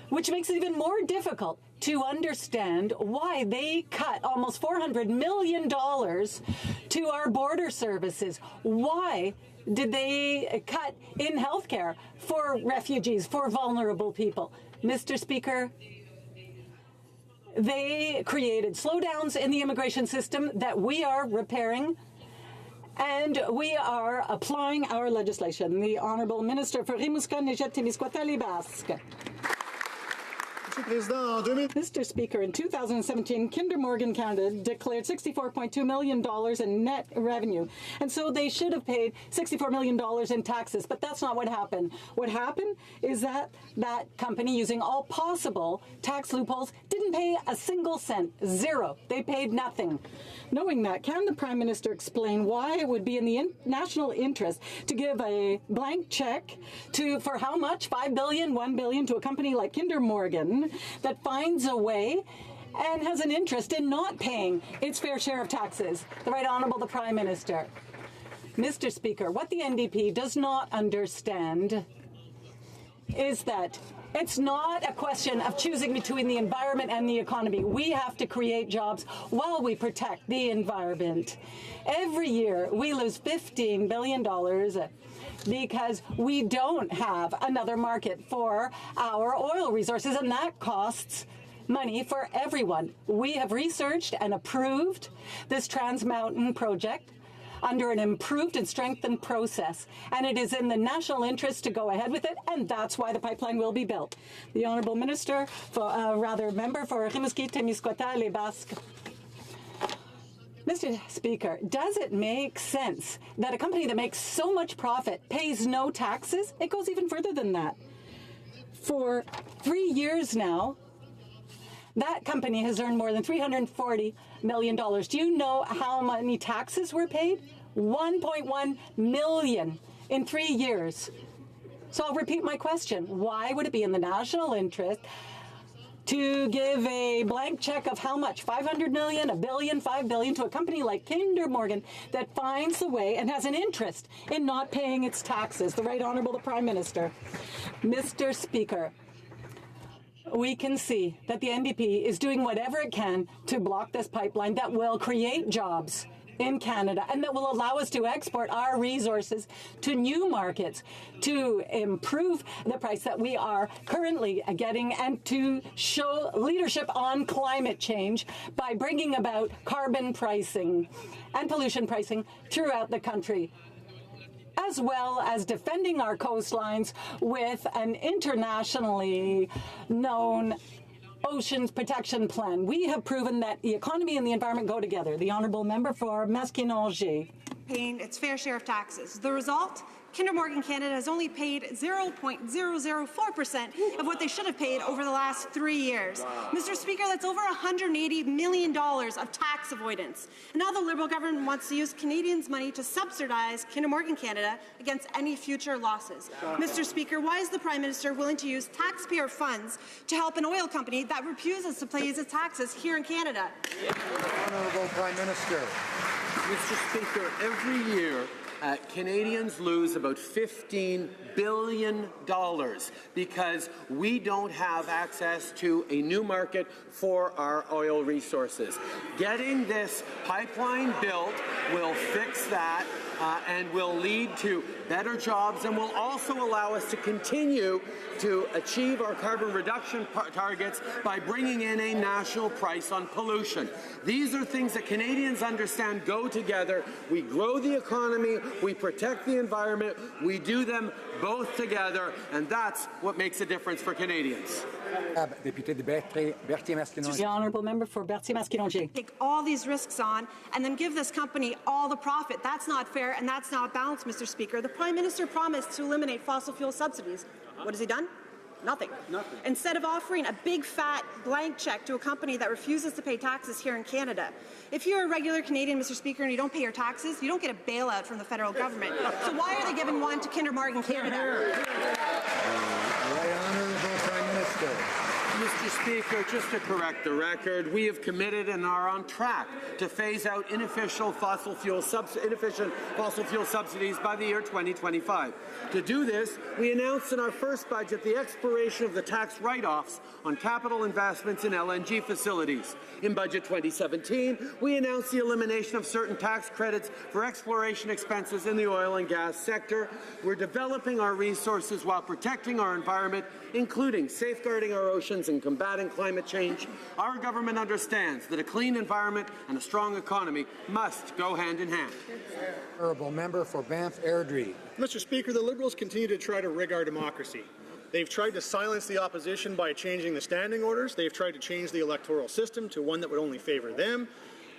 which makes it even more difficult to understand why they cut almost $400 million to our border services. Why did they cut in healthcare for refugees, for vulnerable people? Mr. Speaker, they created slowdowns in the immigration system that we are repairing, and we are applying our legislation. The Honourable Minister for Rimouska, Nejet, Témiscouata, Les Basques. Mr. Speaker, in 2017, Kinder Morgan Canada declared $64.2 million in net revenue, and so they should have paid $64 million in taxes, but that's not what happened. What happened is that that company, using all possible tax loopholes, didn't pay a single cent, zero. They paid nothing. Knowing that, can the Prime Minister explain why it would be in the national interest to give a blank check for how much? $5 billion, $1 billion to a company like Kinder Morgan that finds a way and has an interest in not paying its fair share of taxes? The Right Honourable the Prime Minister. Mr. Speaker, what the NDP does not understand is that it's not a question of choosing between the environment and the economy. We have to create jobs while we protect the environment. Every year, we lose $15 billion because we don't have another market for our oil resources, and that costs money for everyone. We have researched and approved this Trans Mountain project under an improved and strengthened process, and it is in the national interest to go ahead with it, and that's why the pipeline will be built. The Honourable Member for Rimouski, Témiscouata, Les Basques. Mr. Speaker, does it make sense that a company that makes so much profit pays no taxes? It goes even further than that. For 3 years now, that company has earned more than $340 million. Do you know how many taxes were paid? $1.1 million in 3 years. So I'll repeat my question. Why would it be in the national interest to give a blank check of how much? 500 million, a billion, 5 billion to a company like Kinder Morgan that finds a way and has an interest in not paying its taxes. The Right Honourable the Prime Minister. Mr. Speaker, we can see that the NDP is doing whatever it can to block this pipeline that will create jobs in Canada and that will allow us to export our resources to new markets, to improve the price that we are currently getting, and to show leadership on climate change by bringing about carbon pricing and pollution pricing throughout the country, as well as defending our coastlines with an internationally known Oceans Protection Plan. We have proven that the economy and the environment go together. The Honourable Member for Maskinongé. Paying its fair share of taxes. The result? Kinder Morgan Canada has only paid 0.004% of what they should have paid over the last 3 years. Wow. Mr. Speaker, that's over $180 million of tax avoidance. And now the Liberal government wants to use Canadians' money to subsidize Kinder Morgan Canada against any future losses. Mr. Speaker, why is the Prime Minister willing to use taxpayer funds to help an oil company that refuses to pay its taxes here in Canada? Honourable Prime Minister. Mr. Speaker, every year, Canadians lose about $15 billion because we don't have access to a new market for our oil resources. Getting this pipeline built will fix that and will lead to better jobs and will also allow us to continue to achieve our carbon reduction targets by bringing in a national price on pollution. These are things that Canadians understand go together. We grow the economy, we protect the environment, we do them both together, and that's what makes a difference for Canadians. The Honourable Member for Berthier-Maskinongé. Take all these risks on and then give this company all the profit. That's not fair and that's not balanced, Mr. Speaker. The Prime Minister promised to eliminate fossil fuel subsidies. What has he done? Nothing. Instead of offering a big fat blank check to a company that refuses to pay taxes here in Canada. If you're a regular Canadian, Mr. Speaker, and you don't pay your taxes, you don't get a bailout from the federal government. So why are they giving one to Kinder Morgan Canada? Right Honourable Prime Minister. Mr. Speaker, just to correct the record, we have committed and are on track to phase out inefficient fossil fuel subsidies by the year 2025. To do this, we announced in our first budget the expiration of the tax write-offs on capital investments in LNG facilities. In Budget 2017, we announced the elimination of certain tax credits for exploration expenses in the oil and gas sector. We're developing our resources while protecting our environment, including safeguarding our oceans and combating climate change. Our government understands that a clean environment and a strong economy must go hand in hand. Honourable Member for Banff Airdrie. Mr. Speaker, the Liberals continue to try to rig our democracy. They've tried to silence the opposition by changing the standing orders. They've tried to change the electoral system to one that would only favour them.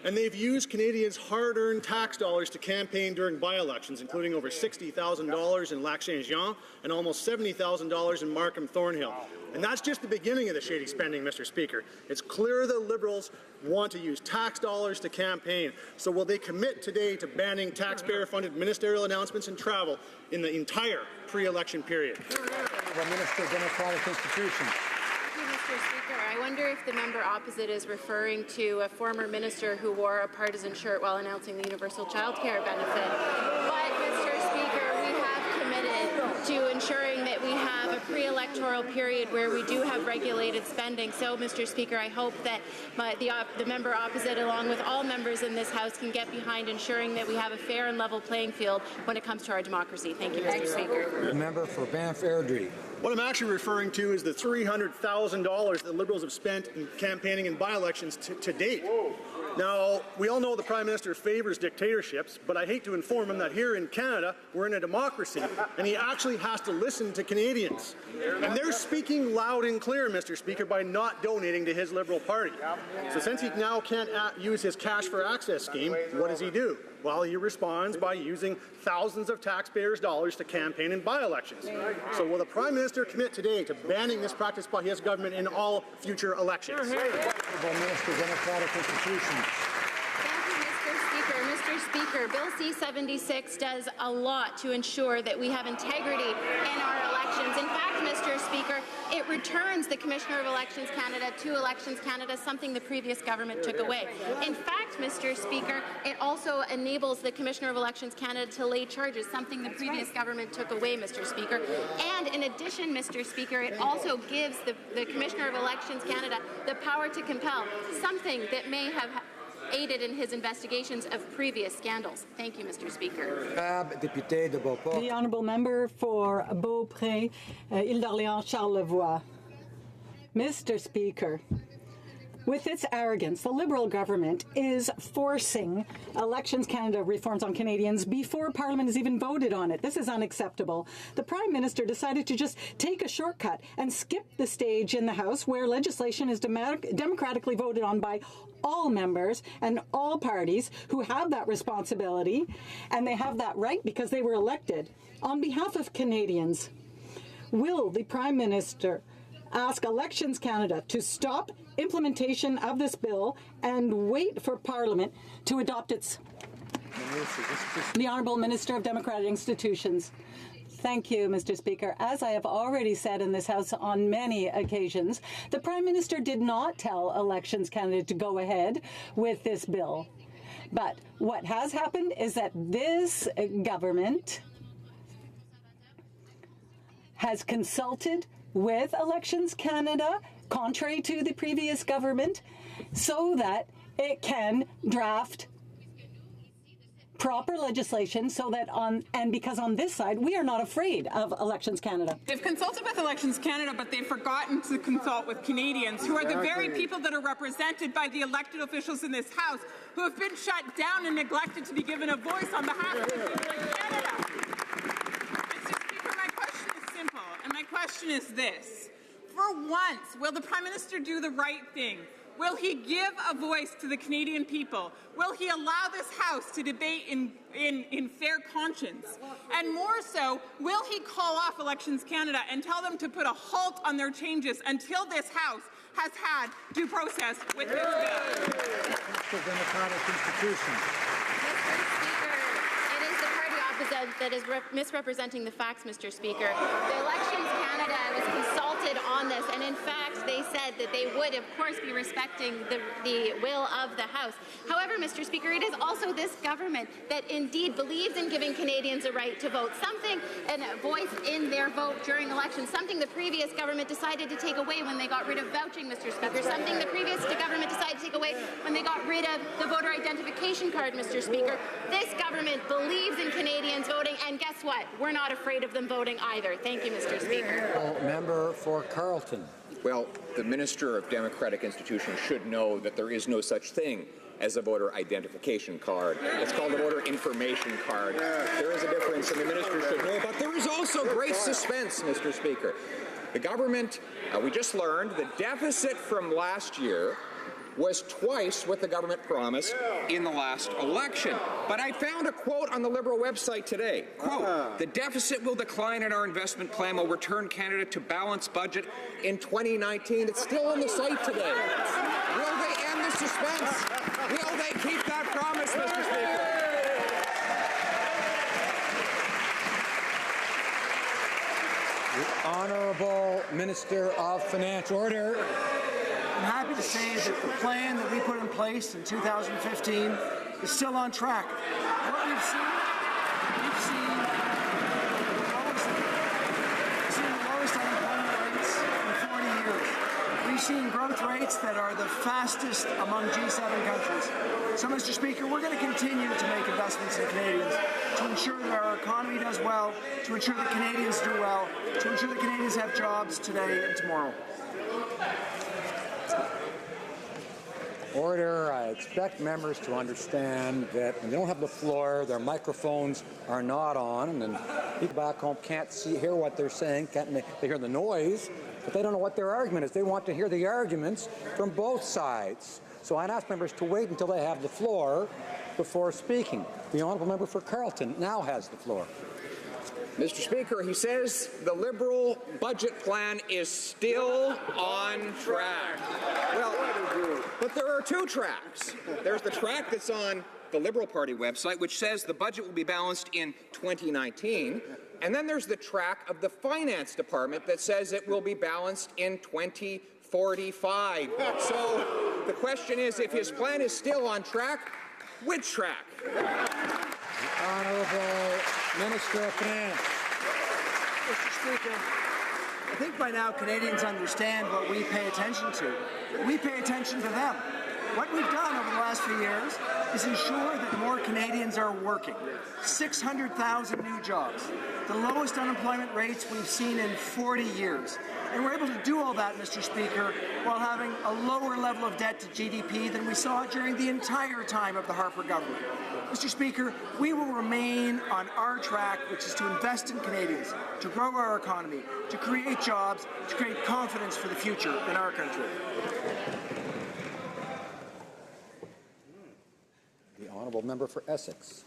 And they've used Canadians' hard-earned tax dollars to campaign during by-elections, including over $60,000 in Lac-Saint-Jean and almost $70,000 in Markham-Thornhill. And that's just the beginning of the shady spending, Mr. Speaker. It's clear the Liberals want to use tax dollars to campaign. So will they commit today to banning taxpayer-funded ministerial announcements and travel in the entire pre-election period? Minister of Democratic Institutions. Mr. Speaker, I wonder if the member opposite is referring to a former minister who wore a partisan shirt while announcing the universal child care benefit. But, Mr. Speaker, we have committed to ensuring that we have a pre-electoral period where we do have regulated spending. So, Mr. Speaker, I hope that the member opposite, along with all members in this House, can get behind ensuring that we have a fair and level playing field when it comes to our democracy. Thank you, Mr. Speaker. The member for Banff Airdrie. What I'm actually referring to is the $300,000 that Liberals have spent in campaigning in by-elections to date. Now, we all know the Prime Minister favours dictatorships, but I hate to inform him that here in Canada, we're in a democracy, and he actually has to listen to Canadians. And they're speaking loud and clear, Mr. Speaker, by not donating to his Liberal Party. So since he now can't use his Cash for Access scheme, what does he do? Well, he responds by using thousands of taxpayers' dollars to campaign in by-elections. So will the Prime Minister commit today to banning this practice by his government in all future elections? Honourable Minister of Democratic Institutions. Mr. Speaker, Bill C-76 does a lot to ensure that we have integrity in our elections. In fact, Mr. Speaker, it returns the Commissioner of Elections Canada to Elections Canada, something the previous government took away. In fact, Mr. Speaker, it also enables the Commissioner of Elections Canada to lay charges, something the previous government took away, Mr. Speaker. And in addition, Mr. Speaker, it also gives the Commissioner of Elections Canada the power to compel, something that may have aided in his investigations of previous scandals. Thank you, Mr. Speaker. The honourable member for Beaupré, Ile d'Orléans, Charlevoix. Mr. Speaker, with its arrogance, the Liberal government is forcing Elections Canada reforms on Canadians before Parliament has even voted on it. This is unacceptable. The Prime Minister decided to just take a shortcut and skip the stage in the House where legislation is democratically voted on by all members and all parties who have that responsibility, and they have that right because they were elected. On behalf of Canadians, will the Prime Minister ask Elections Canada to stop implementation of this bill and wait for Parliament to adopt its... The Honourable Minister of Democratic Institutions. Thank you, Mr. Speaker. As I have already said in this House on many occasions, the Prime Minister did not tell Elections Canada to go ahead with this bill. But what has happened is that this government has consulted with Elections Canada, contrary to the previous government, so that it can draft proper legislation so that because on this side we are not afraid of Elections Canada. They've consulted with Elections Canada, but they've forgotten to consult with Canadians, who are the very people that are represented by the elected officials in this House, who have been shut down and neglected to be given a voice on behalf of the people of Canada. Mr. Speaker, my question is simple, and my question is this. For once, will the Prime Minister do the right thing? Will he give a voice to the Canadian people? Will he allow this House to debate in fair conscience? And more so, will he call off Elections Canada and tell them to put a halt on their changes until this House has had due process with this bill? Democratic Institutions. That is misrepresenting the facts, Mr. Speaker. The Elections Canada was consulted on this, and in fact, they said that they would, of course, be respecting the will of the House. However, Mr. Speaker, it is also this government that indeed believes in giving Canadians a right to vote, something, and a voice in their vote during elections, something the previous government decided to take away when they got rid of vouching, Mr. Speaker, something the previous government decided to take away when they got rid of the voter identification card, Mr. Speaker. This government believes in Canadians voting, and guess what? We're not afraid of them voting either. Thank you, Mr. Speaker. Member for Carleton. Well, the Minister of Democratic Institutions should know that there is no such thing as a voter identification card. It's called a voter information card. There is a difference, and the Minister should know, but there is also great suspense, Mr. Speaker. The government, we just learned, the deficit from last year was twice what the government promised in the last election. But I found a quote on the Liberal website today. Quote, "The deficit will decline and our investment plan will return Canada to balanced budget in 2019. It's still on the site today. Will they end the suspense? Will they keep that promise, Mr. Speaker? The Honourable Minister of Finance. Order. I'm happy to say that the plan that we put in place in 2015 is still on track. What we've seen the lowest unemployment rates in 40 years. We've seen growth rates that are the fastest among G7 countries. So, Mr. Speaker, we're going to continue to make investments in Canadians to ensure that our economy does well, to ensure that Canadians do well, to ensure that Canadians have jobs today and tomorrow. Order. I expect members to understand that when they don't have the floor, their microphones are not on, and then people back home can't hear what they're saying. They hear the noise, but they don't know what their argument is. They want to hear the arguments from both sides. So I'd ask members to wait until they have the floor before speaking. The honourable member for Carleton now has the floor. Mr. Speaker, he says the Liberal budget plan is still on track. Well, but there are two tracks. There's the track that's on the Liberal Party website, which says the budget will be balanced in 2019, And then there's the track of the Finance Department that says it will be balanced in 2045. So the question is, if his plan is still on track, which track? The Honourable Minister of Finance. Mr. Speaker, I think by now Canadians understand what we pay attention to. We pay attention to them. What we've done over the last few years is ensure that more Canadians are working. 600,000 new jobs, the lowest unemployment rates we've seen in 40 years. And we're able to do all that, Mr. Speaker, while having a lower level of debt to GDP than we saw during the entire time of the Harper government. Mr. Speaker, we will remain on our track, which is to invest in Canadians, to grow our economy, to create jobs, to create confidence for the future in our country. The Honourable Member for Essex.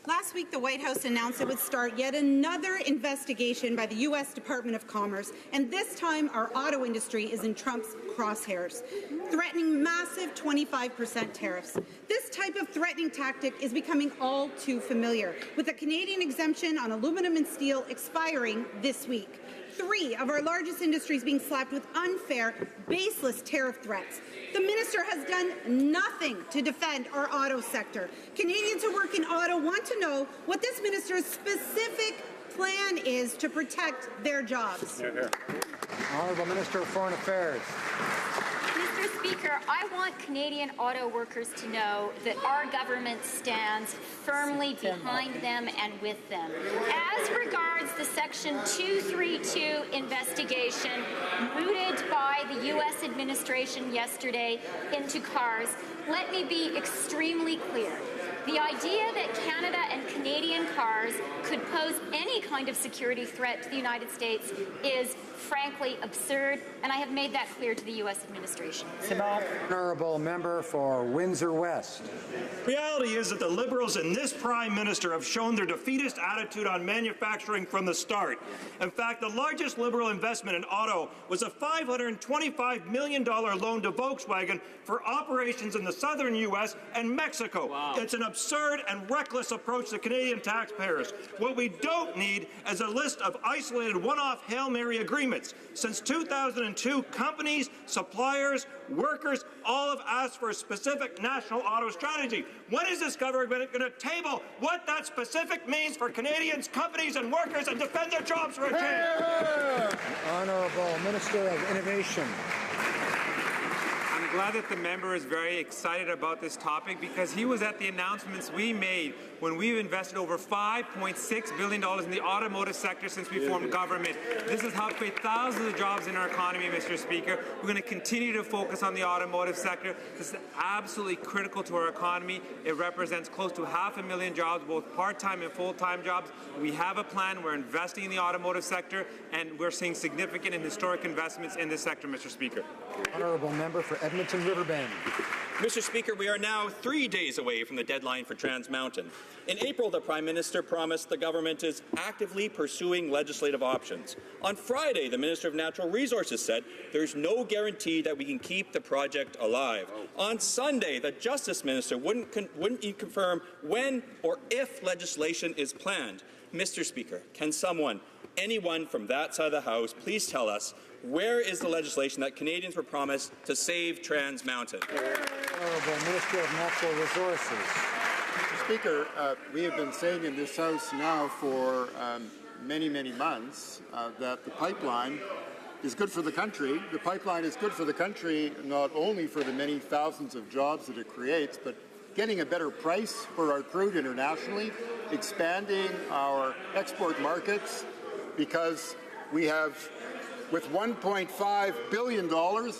Last week, the White House announced it would start yet another investigation by the U.S. Department of Commerce, and this time our auto industry is in Trump's crosshairs, threatening massive 25% tariffs. This type of threatening tactic is becoming all too familiar, with a Canadian exemption on aluminum and steel expiring this week. 3 of our largest industries being slapped with unfair, baseless tariff threats. The minister has done nothing to defend our auto sector. Canadians who work in auto want to know what this minister's specific plan is to protect their jobs. Honourable Minister of Foreign Affairs. Mr. Speaker, I want Canadian auto workers to know that our government stands firmly behind them and with them. As regards the Section 232 investigation mooted by the U.S. administration yesterday into cars, let me be extremely clear. The idea that Canada and Canadian cars could pose any kind of security threat to the United States is frankly absurd, and I have made that clear to the U.S. administration. Honourable Member for Windsor West. Reality is that the Liberals and this Prime Minister have shown their defeatist attitude on manufacturing from the start. In fact, the largest Liberal investment in auto was a $525 million loan to Volkswagen for operations in the southern U.S. and Mexico. Wow. It's an absurd and reckless approach to Canadian taxpayers. What we don't need is a list of isolated one-off Hail Mary agreements. Since 2002, companies, suppliers, workers all have asked for a specific national auto strategy. When is this government going to table what that specific means for Canadians, companies and workers and defend their jobs for a change? Honourable Minister of Innovation. I'm glad that the member is very excited about this topic because he was at the announcements we made when we've invested over $5.6 billion in the automotive sector since we formed government. This has helped create thousands of jobs in our economy, Mr. Speaker. We're going to continue to focus on the automotive sector. This is absolutely critical to our economy. It represents close to 500,000 jobs, both part-time and full-time jobs. We have a plan. We're investing in the automotive sector, and we're seeing significant and historic investments in this sector, Mr. Speaker. Honourable Member for Edmonton Riverbend. Mr. Speaker, we are now 3 days away from the deadline for Trans Mountain. In April, the Prime Minister promised the government is actively pursuing legislative options. On Friday, the Minister of Natural Resources said there's no guarantee that we can keep the project alive. On Sunday, the Justice Minister wouldn't confirm when or if legislation is planned. Mr. Speaker, can anyone from that side of the House, please tell us where is the legislation that Canadians were promised to save Trans Mountain? Honourable Minister of Natural Resources. Mr. Speaker, we have been saying in this House now for many, many months that the pipeline is good for the country. The pipeline is good for the country not only for the many thousands of jobs that it creates, but getting a better price for our crude internationally, expanding our export markets, because we have, with $1.5 billion,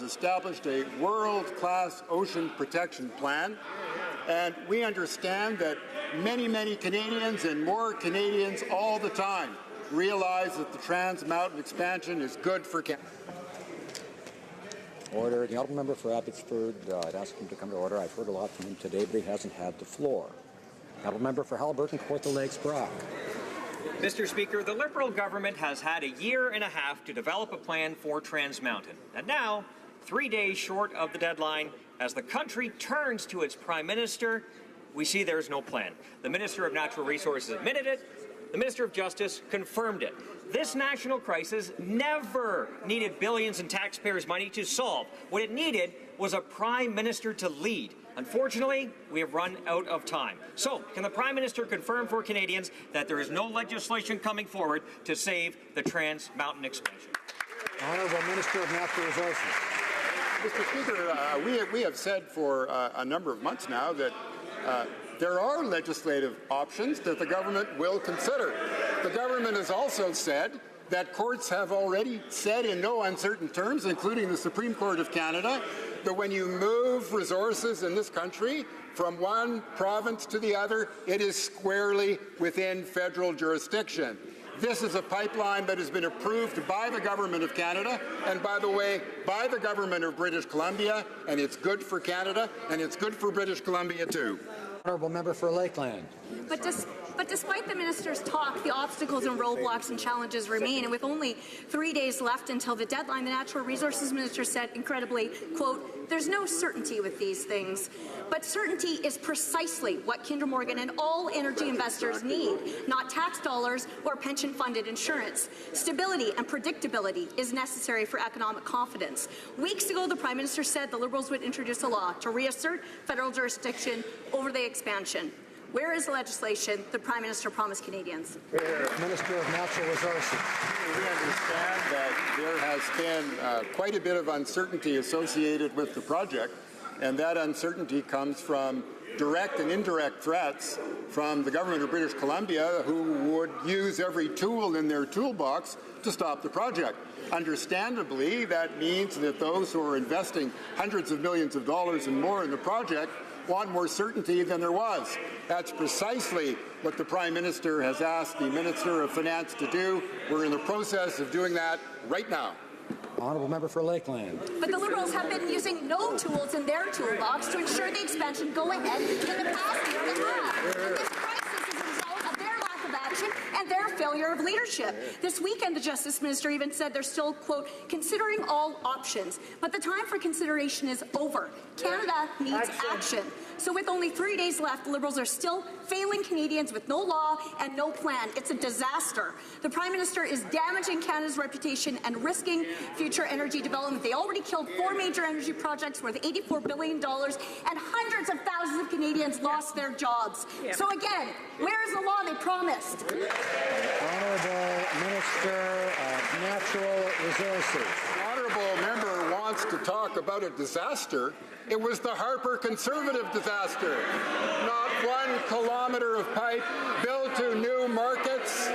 established a world-class ocean protection plan. And we understand that many, many Canadians and more Canadians all the time realize that the Trans Mountain expansion is good for Canada. Order. The Honourable Member for Abbotsford, I'd ask him to come to order. I've heard a lot from him today, but he hasn't had the floor. The Honourable Member for Haliburton, Kawartha Lakes, Brock. Mr. Speaker, the Liberal government has had a year and a half to develop a plan for Trans Mountain. And now, 3 days short of the deadline, as the country turns to its Prime Minister, we see there's no plan. The Minister of Natural Resources admitted it. the Minister of Justice confirmed it. This national crisis never needed billions in taxpayers' money to solve. What it needed was a Prime Minister to lead. Unfortunately, we have run out of time. So, can the Prime Minister confirm for Canadians that there is no legislation coming forward to save the Trans Mountain expansion? Honourable Minister of Natural Resources. Mr. Speaker, we have said for a number of months now that there are legislative options that the government will consider. The government has also said that courts have already said in no uncertain terms, including the Supreme Court of Canada, that when you move resources in this country from one province to the other, it is squarely within federal jurisdiction. This is a pipeline that has been approved by the Government of Canada and, by the way, by the Government of British Columbia, and it's good for Canada, and it's good for British Columbia too. Honourable Member for Lakeland. But despite the minister's talk, the obstacles and roadblocks and challenges remain. And with only 3 days left until the deadline, the Natural Resources Minister said, incredibly, quote, "There's no certainty with these things. But certainty is precisely what Kinder Morgan and all energy investors need, not tax dollars or pension-funded insurance. Stability and predictability is necessary for economic confidence. Weeks ago, the Prime Minister said the Liberals would introduce a law to reassert federal jurisdiction over the expansion. Where is the legislation the Prime Minister promised Canadians?" Minister of Natural Resources. We understand that there has been quite a bit of uncertainty associated with the project, and that uncertainty comes from direct and indirect threats from the Government of British Columbia, who would use every tool in their toolbox to stop the project. Understandably, that means that those who are investing hundreds of millions of dollars and more in the project want more certainty than there was. That's precisely what the Prime Minister has asked the Minister of Finance to do. We're in the process of doing that right now. Honourable Member for Lakeland. But the Liberals have been using no tools in their toolbox to ensure the expansion go ahead in the past year and a half. And this crisis is a result of their lack of action and their failure of leadership. This weekend, the Justice Minister even said they're still, quote, considering all options. But the time for consideration is over. Canada needs action. So with only 3 days left, the Liberals are still failing Canadians with no law and no plan. It's a disaster. The Prime Minister is damaging Canada's reputation and risking future energy development. They already killed 4 major energy projects worth $84 billion, and hundreds of thousands of Canadians lost their jobs. So again, where is the law they promised? Honourable Minister of Natural Resources. The honourable member wants to talk about a disaster. It was the Harper Conservative disaster. Not 1 kilometre of pipe built to new markets,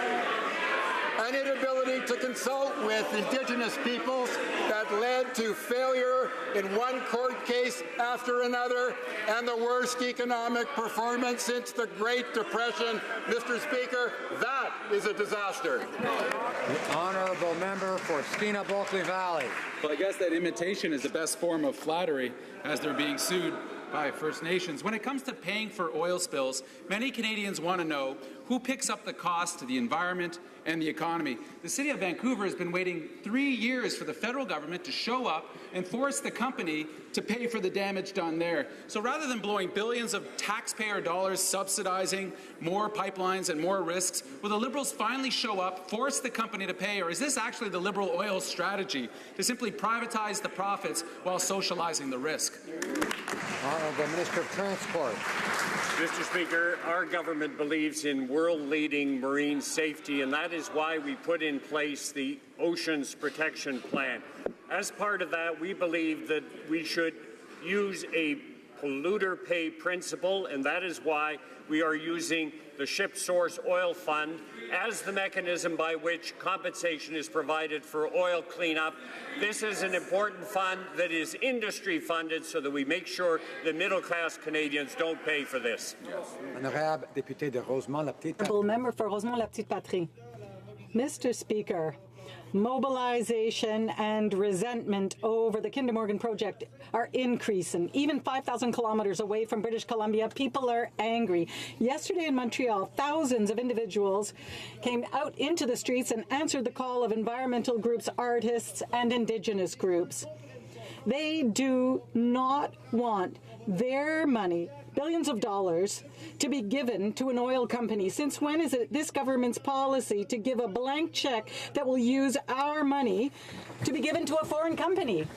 an inability to consult with Indigenous peoples that led to failure in one court case after another, and the worst economic performance since the Great Depression. Mr. Speaker, that is a disaster. The Honourable Member for Skeena-Bulkley Valley. Well, I guess that imitation is the best form of flattery as they're being sued by First Nations. When it comes to paying for oil spills, many Canadians want to know who picks up the cost to the environment and the economy. The City of Vancouver has been waiting 3 years for the federal government to show up and force the company to pay for the damage done there. So rather than blowing billions of taxpayer dollars subsidizing more pipelines and more risks, will the Liberals finally show up, force the company to pay, or is this actually the Liberal oil strategy to simply privatize the profits while socializing the risk? Honourable Minister of Transport. Mr. Speaker, our government believes in world-leading marine safety, and that is why we put in place the Oceans Protection Plan. As part of that, we believe that we should use a polluter pay principle, and that is why we are using the Ship Source Oil Fund as the mechanism by which compensation is provided for oil cleanup. This is an important fund that is industry funded so that we make sure that middle-class Canadians don't pay for this. Honorable Député de Rosemont-la-Petite. Honourable Member for Rosemont-la-Petite-Patrie. Mr. Speaker, mobilization and resentment over the Kinder Morgan project are increasing. Even 5,000 kilometres away from British Columbia, people are angry. Yesterday in Montreal, thousands of individuals came out into the streets and answered the call of environmental groups, artists, and Indigenous groups. They do not want their money billions of dollars to be given to an oil company. Since when is it this government's policy to give a blank check that will use our money to be given to a foreign company?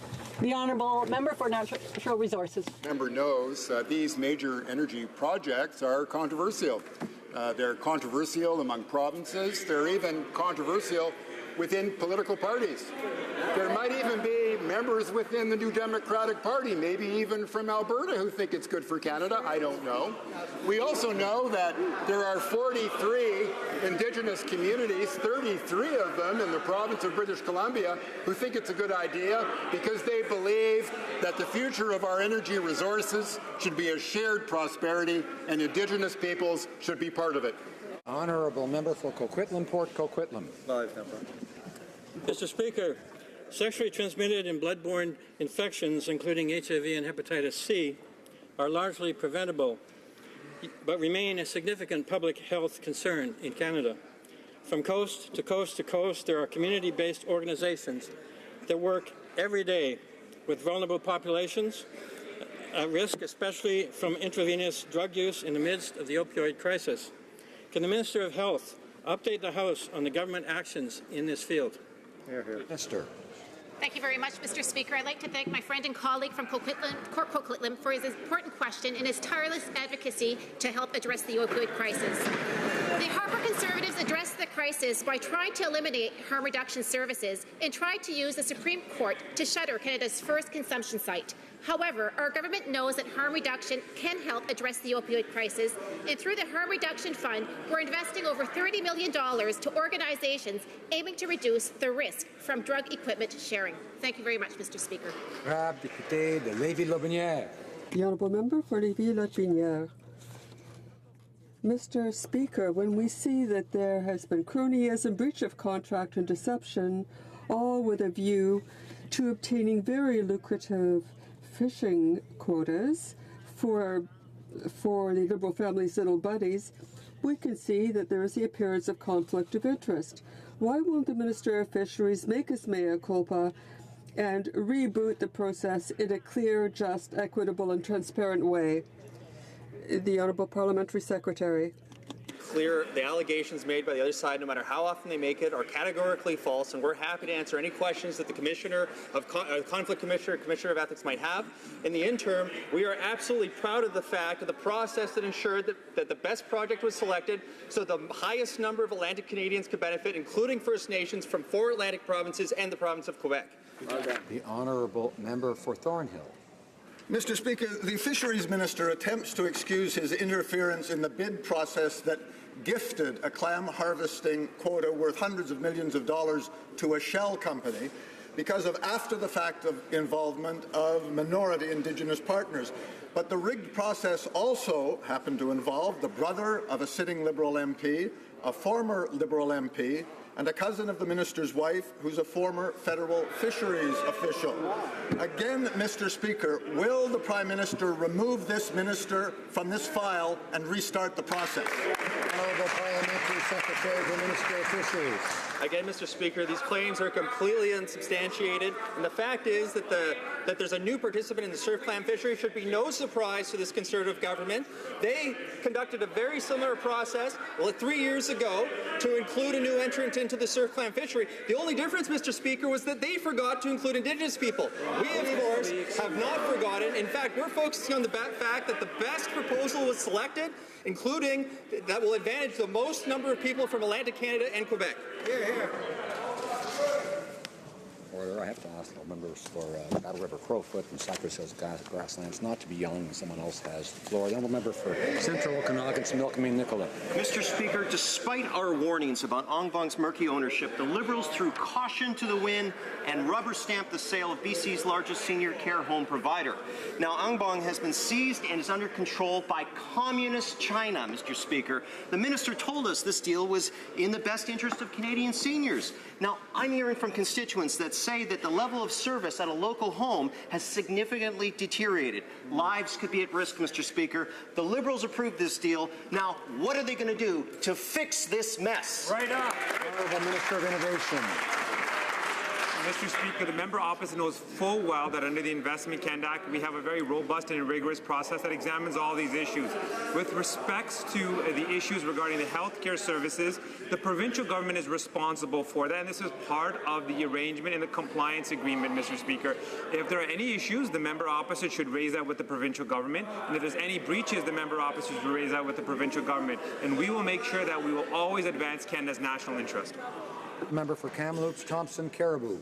The Honourable Member for Natural Resources. Member knows these major energy projects are controversial. They're controversial among provinces. They're even controversial within political parties. There might even be members within the New Democratic Party, maybe even from Alberta, who think it's good for Canada. I don't know. We also know that there are 43 Indigenous communities, 33 of them in the province of British Columbia, who think it's a good idea because they believe that the future of our energy resources should be a shared prosperity and Indigenous peoples should be part of it. Honourable Member for Coquitlam, Port Coquitlam. Mr. Speaker, sexually transmitted and bloodborne infections, including HIV and hepatitis C, are largely preventable, but remain a significant public health concern in Canada. From coast to coast to coast, there are community-based organizations that work every day with vulnerable populations at risk, especially from intravenous drug use in the midst of the opioid crisis. Can the Minister of Health update the House on the government actions in this field? Minister. Thank you very much, Mr. Speaker. I'd like to thank my friend and colleague from Cork Coquitlam for his important question and his tireless advocacy to help address the opioid crisis. The Harper Conservatives addressed the crisis by trying to eliminate harm reduction services and tried to use the Supreme Court to shutter Canada's first consumption site. However, our government knows that harm reduction can help address the opioid crisis, and through the Harm Reduction Fund, we're investing over $30 million to organizations aiming to reduce the risk from drug equipment sharing. Thank you very much, Mr. Speaker. Député de Lévis-Lotbinière. The Honourable Member for Lévis-Lotbinière. Mr. Speaker, when we see that there has been cronyism, breach of contract and deception, all with a view to obtaining very lucrative fishing quotas for the Liberal family's little buddies, we can see that there is the appearance of conflict of interest. Why won't the Minister of Fisheries make his mea culpa and reboot the process in a clear, just, equitable and transparent way? The Honourable Parliamentary Secretary. Clear, the allegations made by the other side, no matter how often they make it, are categorically false, and we're happy to answer any questions that the Commissioner of Conflict Commissioner, Commissioner of Ethics might have. In the interim, we are absolutely proud of the fact of the process that ensured that the best project was selected so the highest number of Atlantic Canadians could benefit, including First Nations from 4 Atlantic provinces and the province of Quebec. The Honourable Member for Thornhill. Mr. Speaker, the Fisheries Minister attempts to excuse his interference in the bid process that gifted a clam harvesting quota worth hundreds of millions of dollars to a shell company because of after-the-fact involvement of minority Indigenous partners. But the rigged process also happened to involve the brother of a sitting Liberal MP, a former Liberal MP, and a cousin of the minister's wife, who's a former federal fisheries official. Again, Mr. Speaker, will the Prime Minister remove this minister from this file and restart the process? Honourable Parliamentary Secretary for Minister of Fisheries. Again, Mr. Speaker, these claims are completely unsubstantiated, and the fact is that there's a new participant in the surf clam fishery should be no surprise to this Conservative government. They conducted a very similar process 3 years ago to include a new entrant into the surf clam fishery. The only difference, Mr. Speaker, was that they forgot to include Indigenous people. We, of course, have not forgotten. In fact, we're focusing on the fact that the best proposal was selected, including that will advantage the most number of people from Atlantic Canada and Quebec. Order. I have to ask the members for Battle River Crowfoot and Cypress Hills Grasslands not to be yelling when someone else has the floor. The honourable member for Central Okanagan, Similkameen, Nicola. Mr. Speaker, despite our warnings about Ong Bong's murky ownership, the Liberals threw caution to the wind and rubber-stamped the sale of BC's largest senior care home provider. Now, Ong Bong has been seized and is under control by communist China, Mr. Speaker. The minister told us this deal was in the best interest of Canadian seniors. Now, I'm hearing from constituents that say that the level of service at a local home has significantly deteriorated. Lives could be at risk, Mr. Speaker. The Liberals approved this deal. Now, what are they going to do to fix this mess? Right up. Honourable Minister of Innovation. Mr. Speaker, the member opposite knows full well that under the Investment Canada Act, we have a very robust and rigorous process that examines all these issues. With respects to the issues regarding the healthcare services, the provincial government is responsible for that, and this is part of the arrangement in the compliance agreement, Mr. Speaker. If there are any issues, the member opposite should raise that with the provincial government, and if there's any breaches, the member opposite should raise that with the provincial government, and we will make sure that we will always advance Canada's national interest. Member for Kamloops, Thompson, Caribou.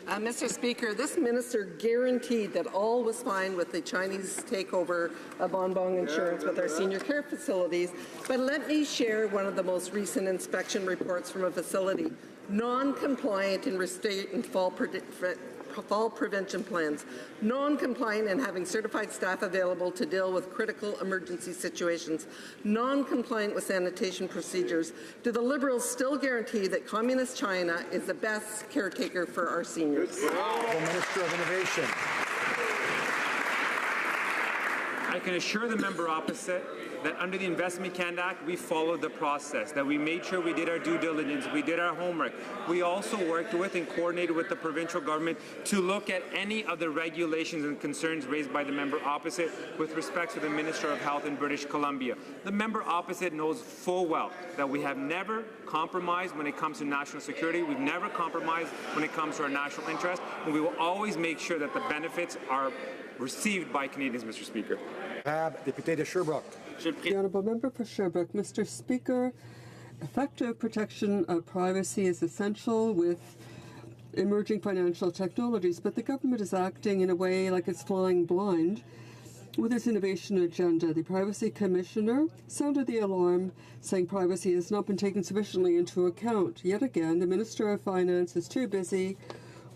Mr. Speaker, this minister guaranteed that all was fine with the Chinese takeover of Bonbon Insurance with our senior care facilities, but let me share one of the most recent inspection reports from a facility non-compliant in restate and fall prevention plans, non-compliant in having certified staff available to deal with critical emergency situations, non-compliant with sanitation procedures. Do the Liberals still guarantee that Communist China is the best caretaker for our seniors? The Minister of Innovation. I can assure the member opposite that under the Investment Canada Act, we followed the process, that we made sure we did our due diligence, we did our homework. We also worked with and coordinated with the provincial government to look at any of the regulations and concerns raised by the member opposite with respect to the Minister of Health in British Columbia. The member opposite knows full well that we have never compromised when it comes to national security, we've never compromised when it comes to our national interest, and we will always make sure that the benefits are received by Canadians, Mr. Speaker. Député de Sherbrooke. The Honourable Member for Sherbrooke. Mr. Speaker, effective protection of privacy is essential with emerging financial technologies, but the government is acting in a way like it's flying blind with its innovation agenda. The Privacy Commissioner sounded the alarm, saying privacy has not been taken sufficiently into account. Yet again, the Minister of Finance is too busy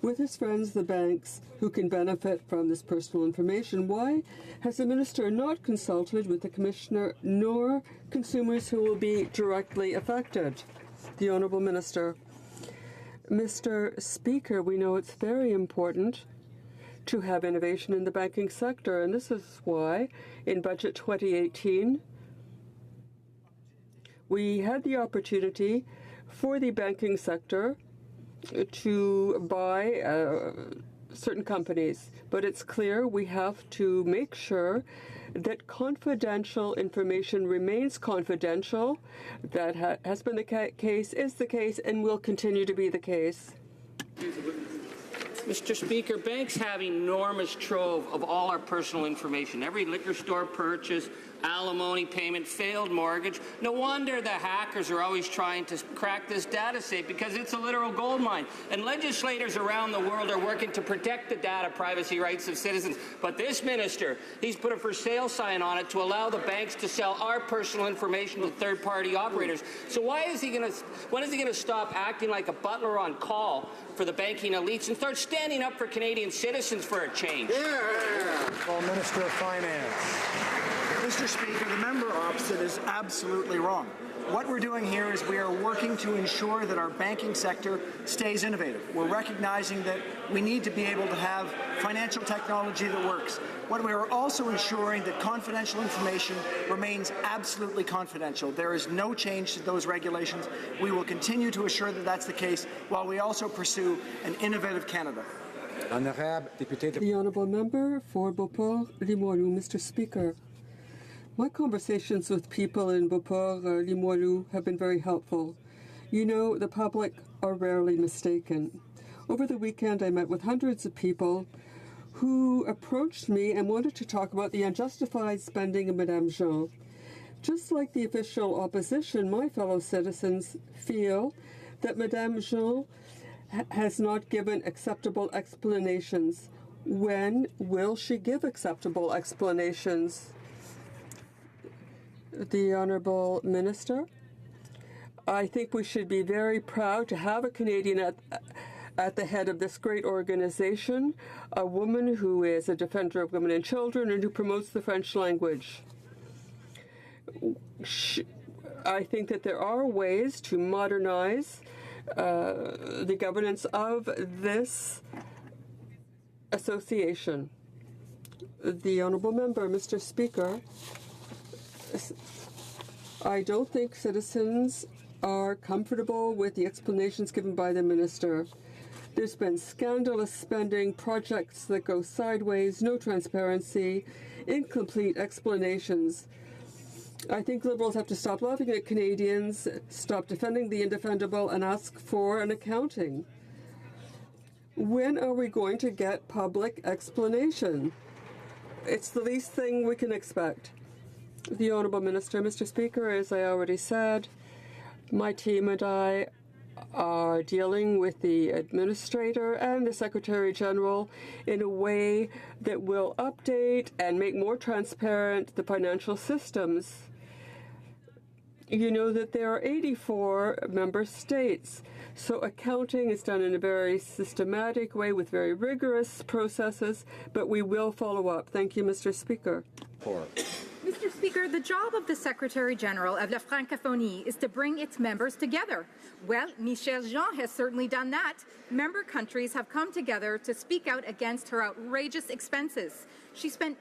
with his friends, the banks, who can benefit from this personal information. Why has the Minister not consulted with the Commissioner nor consumers who will be directly affected? The Honourable Minister. Mr. Speaker, we know it's very important to have innovation in the banking sector, and this is why in Budget 2018 we had the opportunity for the banking sector to buy certain companies, but it's clear we have to make sure that confidential information remains confidential. That has been the case, is the case, and will continue to be the case. Mr. Speaker, banks have enormous trove of all our personal information. Every liquor store purchase, alimony payment, failed mortgage. No wonder the hackers are always trying to crack this data safe, because it's a literal gold mine. And legislators around the world are working to protect the data privacy rights of citizens. But this minister, he's put a for sale sign on it to allow the banks to sell our personal information to third-party operators. So when is he going to stop acting like a butler on call for the banking elites and start standing up for Canadian citizens for a change? Well, Minister of Finance. Mr. Speaker, the member opposite is absolutely wrong. What we're doing here is we are working to ensure that our banking sector stays innovative. We're recognizing that we need to be able to have financial technology that works. What we are also ensuring that confidential information remains absolutely confidential. There is no change to those regulations. We will continue to assure that that's the case while we also pursue an innovative Canada. The Honourable Member for Beauport, Limoilou. Mr. Speaker, my conversations with people in Beauport, Limoilou, have been very helpful. You know, the public are rarely mistaken. Over the weekend, I met with hundreds of people who approached me and wanted to talk about the unjustified spending of Madame Jean. Just like the official opposition, my fellow citizens feel that Madame Jean has not given acceptable explanations. When will she give acceptable explanations? The Honourable Minister. I think we should be very proud to have a Canadian at the head of this great organization, a woman who is a defender of women and children and who promotes the French language. I think that there are ways to modernize the governance of this association. The Honourable Member, Mr. Speaker, I don't think citizens are comfortable with the explanations given by the Minister. There's been scandalous spending, projects that go sideways, no transparency, incomplete explanations. I think Liberals have to stop laughing at Canadians, stop defending the indefendable, and ask for an accounting. When are we going to get public explanation? It's the least thing we can expect. The Honourable Minister, Mr. Speaker, as I already said, my team and I are dealing with the Administrator and the Secretary-General in a way that will update and make more transparent the financial systems. You know that there are 84 member states, so accounting is done in a very systematic way with very rigorous processes, but we will follow up. Thank you, Mr. Speaker. Mr. Speaker, the job of the Secretary-General of La Francophonie is to bring its members together. Well, Michelle Jean has certainly done that. Member countries have come together to speak out against her outrageous expenses. She spent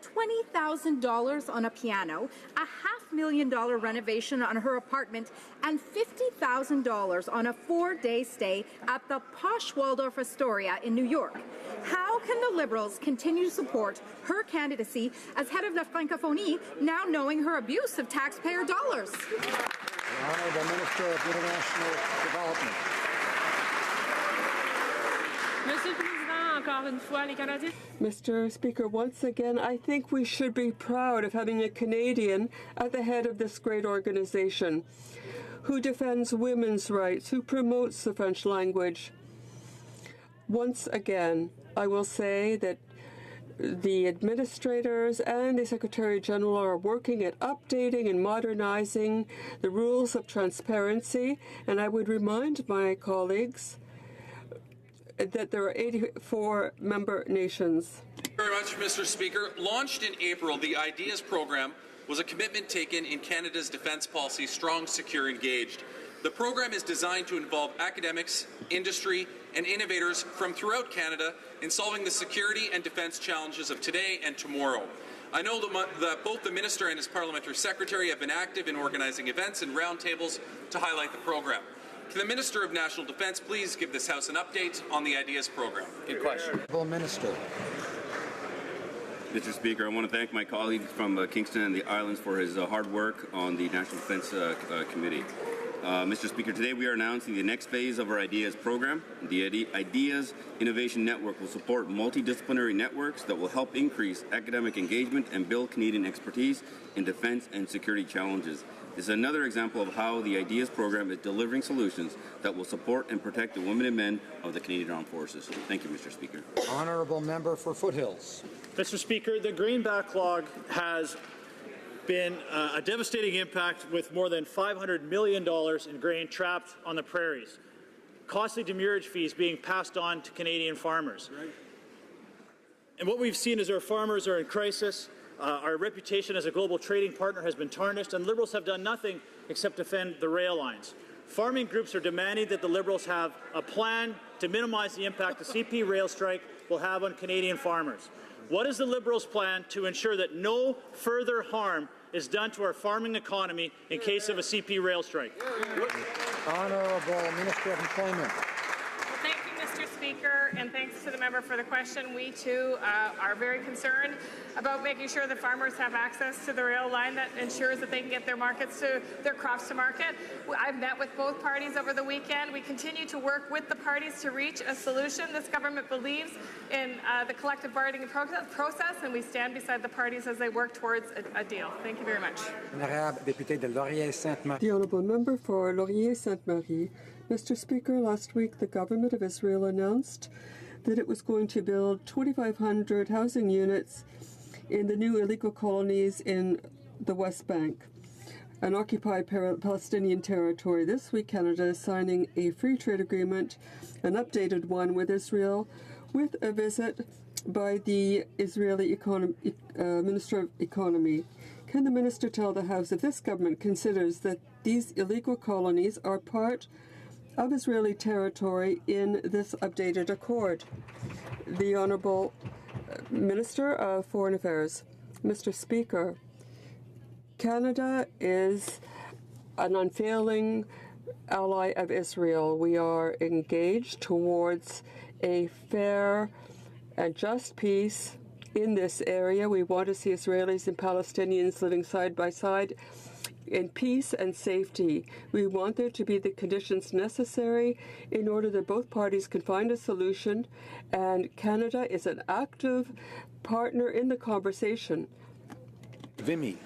$20,000 on a piano, a $500,000 renovation on her apartment, and $50,000 on a 4-day stay at the posh Waldorf Astoria in New York. How can the Liberals continue to support her candidacy as head of La Francophonie, now knowing her abuse of taxpayer dollars? The Honourable Minister of International Development. Monsieur le Président, encore une fois, les Canadiens. Mr. Speaker, once again, I think we should be proud of having a Canadian at the head of this great organization who defends women's rights, who promotes the French language. Once again, I will say that the administrators and the Secretary-General are working at updating and modernizing the rules of transparency, and I would remind my colleagues that there are 84 member nations. Thank you very much, Mr. Speaker. Launched in April, the IDEAS program was a commitment taken in Canada's defence policy, Strong, Secure, Engaged. The program is designed to involve academics, industry, and innovators from throughout Canada in solving the security and defence challenges of today and tomorrow. I know that both the Minister and his Parliamentary Secretary have been active in organising events and roundtables to highlight the program. Can the Minister of National Defence please give this House an update on the IDEAS program? Good question. Minister. Mr. Speaker, I want to thank my colleague from Kingston and the Islands for his hard work on the National Defence Committee. Mr. Speaker, today we are announcing the next phase of our IDEAS program. The IDEAS Innovation Network will support multidisciplinary networks that will help increase academic engagement and build Canadian expertise in defence and security challenges. This is another example of how the IDEAS program is delivering solutions that will support and protect the women and men of the Canadian Armed Forces. Thank you, Mr. Speaker. Honourable Member for Foothills. Mr. Speaker, the grain backlog has been a devastating impact with more than $500 million in grain trapped on the prairies. Costly demurrage fees being passed on to Canadian farmers. Right. And what we've seen is our farmers are in crisis. Our reputation as a global trading partner has been tarnished, and Liberals have done nothing except defend the rail lines. Farming groups are demanding that the Liberals have a plan to minimize the impact the CP rail strike will have on Canadian farmers. What is the Liberals' plan to ensure that no further harm is done to our farming economy in case of a CP rail strike? Honourable Minister of Employment. Thank you, Mr. Speaker, and thanks to the member for the question. We, too, are very concerned about making sure that farmers have access to the rail line that ensures that they can get their crops to market. I've met with both parties over the weekend. We continue to work with the parties to reach a solution. This government believes in the collective bargaining process, and we stand beside the parties as they work towards a deal. Thank you very much. The Honourable Member for Laurier-Sainte-Marie. Mr. Speaker, last week the government of Israel announced that it was going to build 2,500 housing units in the new illegal colonies in the West Bank, an occupied Palestinian territory. This week, Canada is signing a free trade agreement, an updated one with Israel, with a visit by the Israeli Minister of Economy. Can the minister tell the House if this government considers that these illegal colonies are part of Israeli territory in this updated accord? The Honourable Minister of Foreign Affairs. Mr. Speaker, Canada is an unfailing ally of Israel. We are engaged towards a fair and just peace in this area. We want to see Israelis and Palestinians living side by side in peace and safety. We want there to be the conditions necessary in order that both parties can find a solution, and Canada is an active partner in the conversation. Vimy.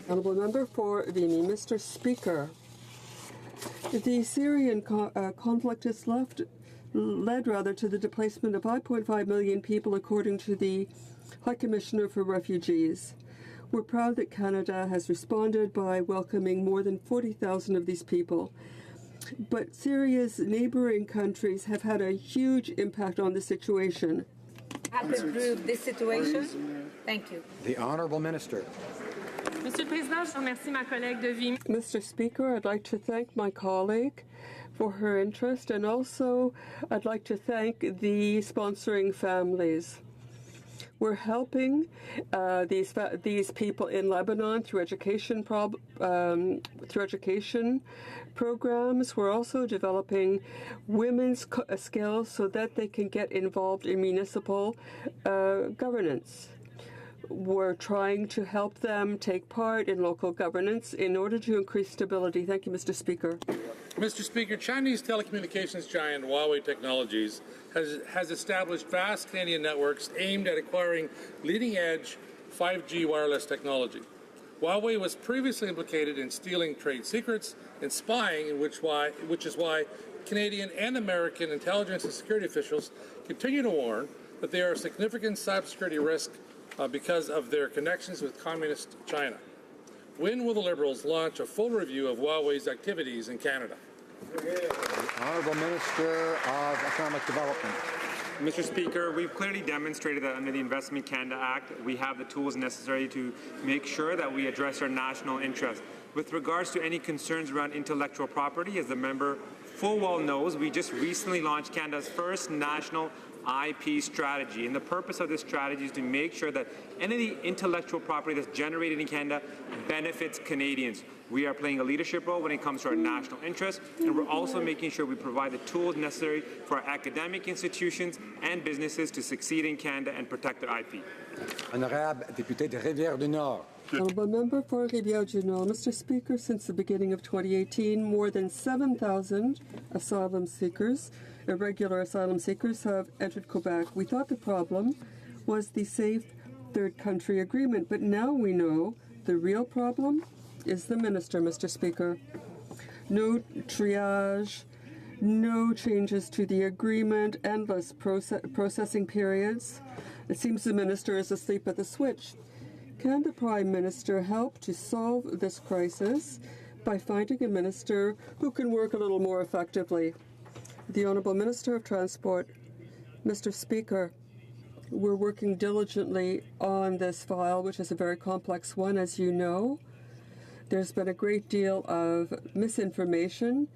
Honourable Member for Vimy. Mr. Speaker, the Syrian conflict has led to the displacement of 5.5 million people, according to the High Commissioner for Refugees. We're proud that Canada has responded by welcoming more than 40,000 of these people. But Syria's neighboring countries have had a huge impact on the situation. Have to improve this situation. Thank you. The Honourable Minister. Monsieur le Président, je remercie ma collègue de Vimy. Mr. Speaker, I'd like to thank my colleague for her interest, and also I'd like to thank the sponsoring families. We're helping these people in Lebanon through education programs. We're also developing women's skills so that they can get involved in municipal governance. We're trying to help them take part in local governance in order to increase stability. Thank you, Mr. Speaker. Mr. Speaker, Chinese telecommunications giant Huawei Technologies has established vast Canadian networks aimed at acquiring leading-edge 5G wireless technology. Huawei was previously implicated in stealing trade secrets and spying, which is why Canadian and American intelligence and security officials continue to warn that they are a significant cybersecurity risk because of their connections with Communist China. When will the Liberals launch a full review of Huawei's activities in Canada? The Honourable Minister of Economic Development. Mr. Speaker, we've clearly demonstrated that under the Investment Canada Act, we have the tools necessary to make sure that we address our national interest. With regards to any concerns around intellectual property, as the member full well knows, we just recently launched Canada's first national IP strategy, and the purpose of this strategy is to make sure that any of the intellectual property that's generated in Canada benefits Canadians. We are playing a leadership role when it comes to our national interests, and we're also making sure we provide the tools necessary for our academic institutions and businesses to succeed in Canada and protect their IP. Honorable député de Rivière-du-Nord. Honourable Member for Rivière-du-Nord. Mr. Speaker, since the beginning of 2018, more than 7,000 asylum seekers, irregular asylum seekers, have entered Quebec. We thought the problem was the Safe Third Country Agreement, but now we know the real problem is the Minister, Mr. Speaker. No triage, no changes to the agreement, endless processing periods. It seems the Minister is asleep at the switch. Can the Prime Minister help to solve this crisis by finding a minister who can work a little more effectively? The Honourable Minister of Transport. Mr. Speaker, we're working diligently on this file, which is a very complex one, as you know. There's been a great deal of misinformation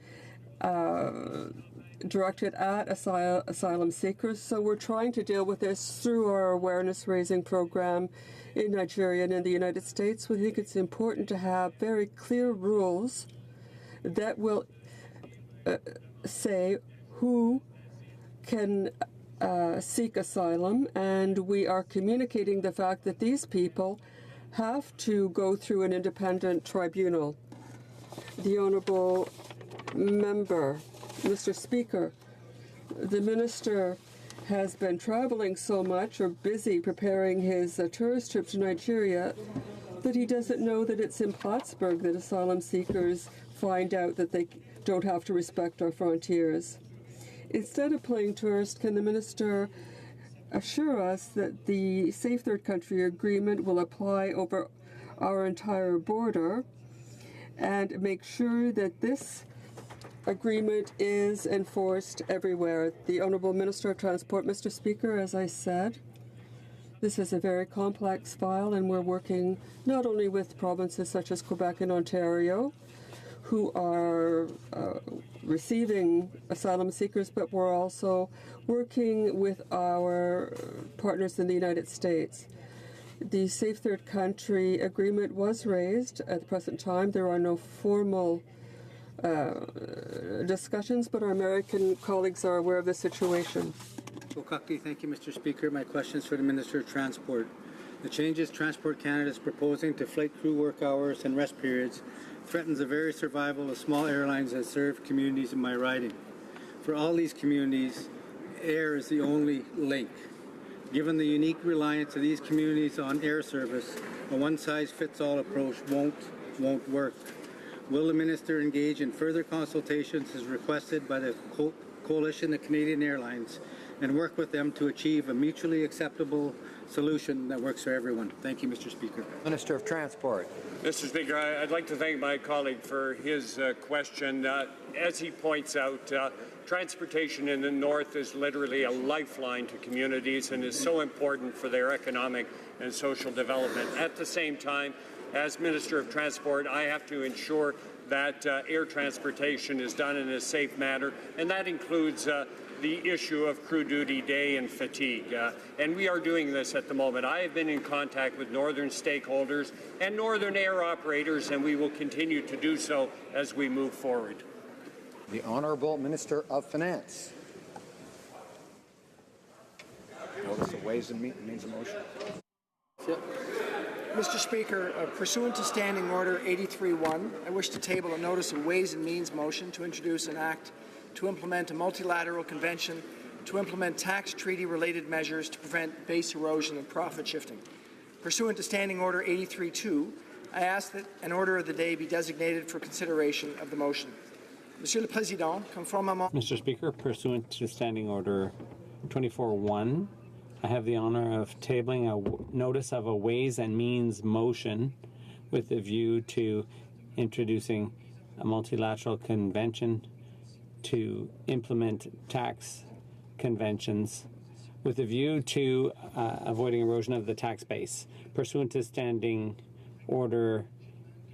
directed at asylum seekers, so we're trying to deal with this through our awareness-raising program in Nigeria and in the United States. We think it's important to have very clear rules that will say who can seek asylum, and we are communicating the fact that these people have to go through an independent tribunal. The Honourable Member, Mr. Speaker, the Minister has been travelling so much or busy preparing his tourist trip to Nigeria that he doesn't know that it's in Plattsburgh that asylum seekers find out that they don't have to respect our frontiers. Instead of playing tourist, can the Minister assure us that the Safe Third Country Agreement will apply over our entire border and make sure that this agreement is enforced everywhere? The Honourable Minister of Transport. Mr. Speaker, as I said, this is a very complex file, and we're working not only with provinces such as Quebec and Ontario, who are receiving asylum seekers, but we're also working with our partners in the United States. The Safe Third Country Agreement was raised. At the present time, there are no formal discussions, but our American colleagues are aware of the situation. Thank you, Mr. Speaker. My question is for the Minister of Transport. The changes Transport Canada is proposing to flight crew work hours and rest periods threatens the very survival of small airlines that serve communities in my riding. For all these communities, air is the only link. Given the unique reliance of these communities on air service, a one-size-fits-all approach won't work. Will the Minister engage in further consultations as requested by the Coalition of Canadian Airlines and work with them to achieve a mutually acceptable solution that works for everyone? Thank you, Mr. Speaker. Minister of Transport. Mr. Speaker, I'd like to thank my colleague for his question. As he points out, transportation in the north is literally a lifeline to communities and is so important for their economic and social development. At the same time, as Minister of Transport, I have to ensure that air transportation is done in a safe manner, and that includes the issue of crew duty day and fatigue. And we are doing this at the moment. I have been in contact with northern stakeholders and northern air operators, and we will continue to do so as we move forward. The Honourable Minister of Finance. Notice of Ways and Means of Motion. Mr. Speaker, pursuant to Standing Order 83.1, I wish to table a Notice of Ways and Means motion to introduce an act to implement a multilateral convention to implement tax treaty-related measures to prevent base erosion and profit shifting. Pursuant to Standing Order 83.2, I ask that an order of the day be designated for consideration of the motion. Monsieur le Président, conformément... Mr. Speaker, pursuant to Standing Order 24.1, I have the honor of tabling a Notice of a Ways and Means motion with a view to introducing a multilateral convention to implement tax conventions with a view to avoiding erosion of the tax base. Pursuant to Standing Order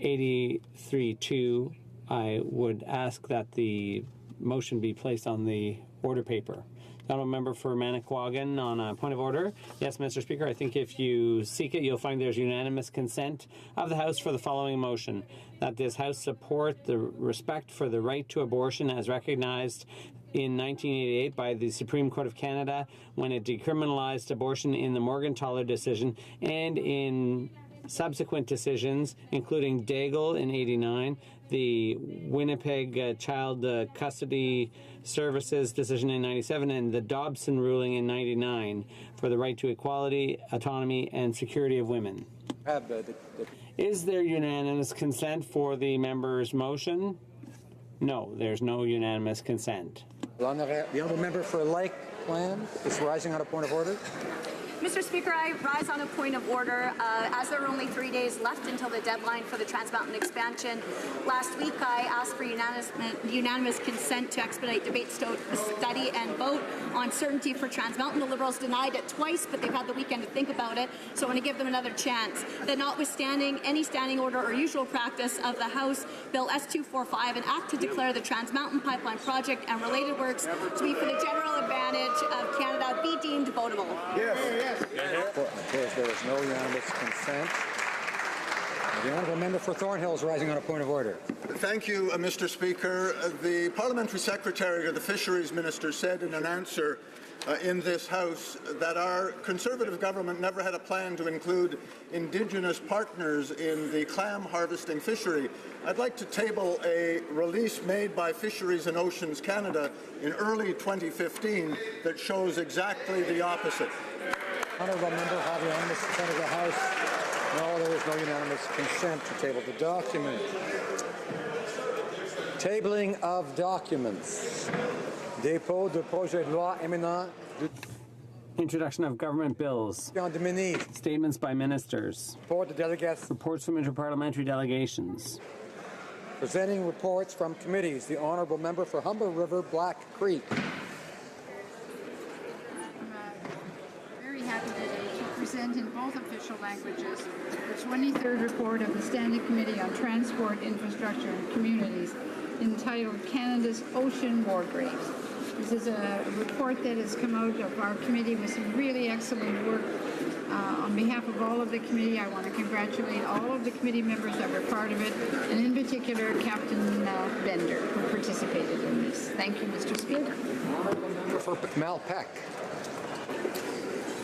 83.2, I would ask that the motion be placed on the order paper. Honourable Member for Manicouagan on a point of order. Yes, Mr. Speaker, I think if you seek it, you'll find there's unanimous consent of the House for the following motion: that this House support the respect for the right to abortion as recognized in 1988 by the Supreme Court of Canada when it decriminalized abortion in the Morgentaler decision and in subsequent decisions, including Daigle in 89, the Winnipeg Child Custody Services decision in 97, and the Dobson ruling in 99 for the right to equality, autonomy, and security of women. Is there unanimous consent for the member's motion? No, there's no unanimous consent. The Honourable Member for Lake Plan is rising on a point of order. Mr. Speaker, I rise on a point of order. As there are only 3 days left until the deadline for the Trans Mountain expansion, last week I asked for unanimous consent to expedite debate, study, and vote on certainty for Trans Mountain. The Liberals denied it twice, but they've had the weekend to think about it, so I want to give them another chance. That notwithstanding any standing order or usual practice of the House, Bill S-245, an act to declare the Trans Mountain Pipeline project and related works to be for the general advantage of Canada, be deemed votable. Yes. Because there is no unanimous consent. The Honourable Member for Thornhill is rising on a point of order. Thank you, Mr. Speaker. The Parliamentary Secretary of the Fisheries Minister said in an answer in this House that our Conservative government never had a plan to include Indigenous partners in the clam harvesting fishery. I'd like to table a release made by Fisheries and Oceans Canada in early 2015 that shows exactly the opposite. Honourable Member, have unanimous consent of the House? No, there is no unanimous consent to table the document. Tabling of documents. Dépôt de projet de loi éminent. Introduction of government bills. Statements by ministers. Reports from interparliamentary delegations. Presenting reports from committees. The Honourable Member for Humber River, Black Creek. Happy today to present in both official languages the 23rd report of the Standing Committee on Transport, Infrastructure and Communities entitled Canada's Ocean War Graves. This is a report that has come out of our committee with some really excellent work. On behalf of all of the committee, I want to congratulate all of the committee members that were part of it, and in particular Captain Bender, who participated in this. Thank you, Mr. Speaker. Honourable Member for Malpeque.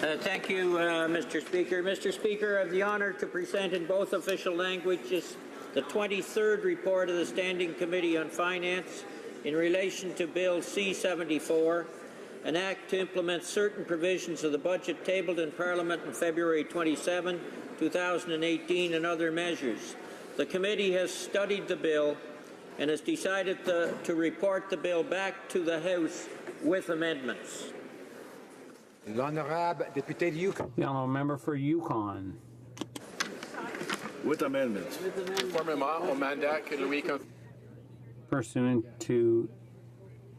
Thank you, Mr. Speaker. Mr. Speaker, I have the honour to present in both official languages the 23rd report of the Standing Committee on Finance in relation to Bill C-74, an act to implement certain provisions of the budget tabled in Parliament on February 27, 2018, and other measures. The committee has studied the bill and has decided to report the bill back to the House with amendments. L'honorable député de Yukon. The honourable member for Yukon. With amendments. Conformément au mandat que Louis Pursuant to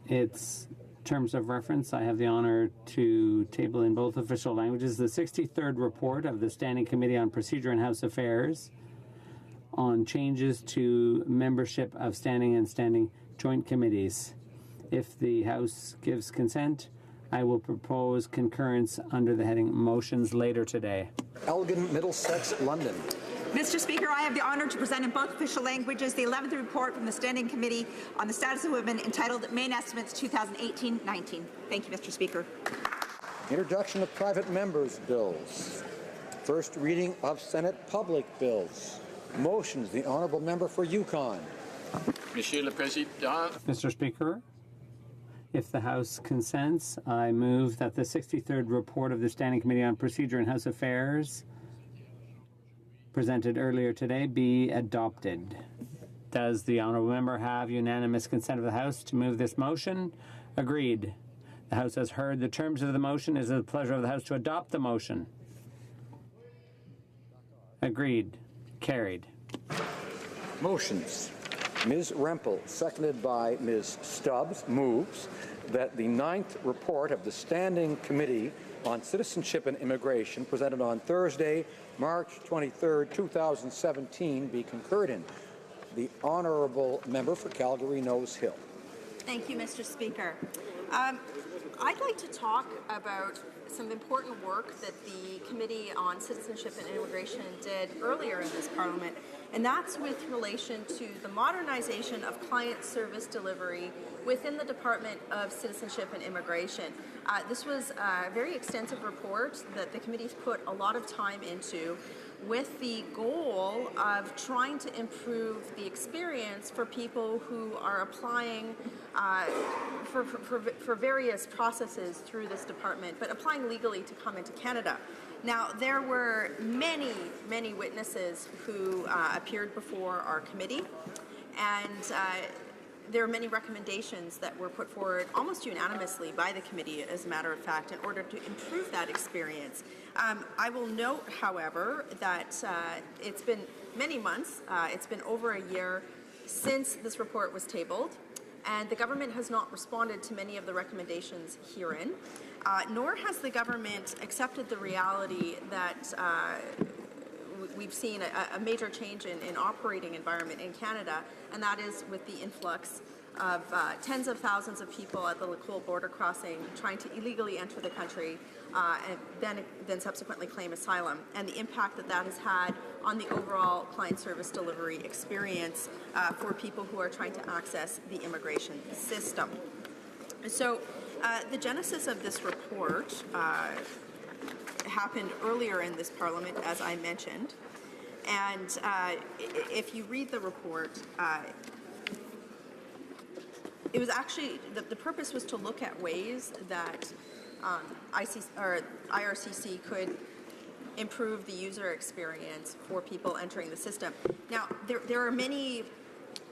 its terms of reference, I have the honour to table in both official languages the 63rd report of the Standing Committee on Procedure and House Affairs on changes to membership of standing and standing joint committees. If the House gives consent, I will propose concurrence under the heading Motions later today. Elgin, Middlesex, London. Mr. Speaker, I have the honour to present in both official languages the 11th report from the Standing Committee on the Status of Women entitled Main Estimates 2018-19. Thank you, Mr. Speaker. Introduction of private members' bills. First reading of Senate public bills. Motions. The honourable member for Yukon. Monsieur le Président. Mr. Speaker, if the House consents, I move that the 63rd report of the Standing Committee on Procedure and House Affairs presented earlier today be adopted. Does the honourable member have unanimous consent of the House to move this motion? Agreed. The House has heard the terms of the motion. Is it the pleasure of the House to adopt the motion? Agreed. Carried. Motions. Ms. Rempel, seconded by Ms. Stubbs, moves that the 9th report of the Standing Committee on Citizenship and Immigration, presented on Thursday, March 23, 2017, be concurred in. The honourable member for Calgary-Nose Hill. Thank you, Mr. Speaker. I'd like to talk about some important work that the Committee on Citizenship and Immigration did earlier in this Parliament, and that's with relation to the modernization of client service delivery within the Department of Citizenship and Immigration. This was a very extensive report that the committee's put a lot of time into, with the goal of trying to improve the experience for people who are applying for various processes through this department, but applying legally to come into Canada. Now, there were many, many witnesses who appeared before our committee, and there are many recommendations that were put forward almost unanimously by the committee, as a matter of fact, in order to improve that experience. I will note, however, that it's been many months, it's been over a year since this report was tabled, and the government has not responded to many of the recommendations herein, nor has the government accepted the reality that we've seen a major change in operating environment in Canada, and that is with the influx of tens of thousands of people at the Lacoule border crossing trying to illegally enter the country and then subsequently claim asylum, and the impact that that has had on the overall client service delivery experience for people who are trying to access the immigration system. So the genesis of this report happened earlier in this Parliament, as I mentioned, and if you read the report, it was actually, the purpose was to look at ways that IRCC could improve the user experience for people entering the system. Now, there are many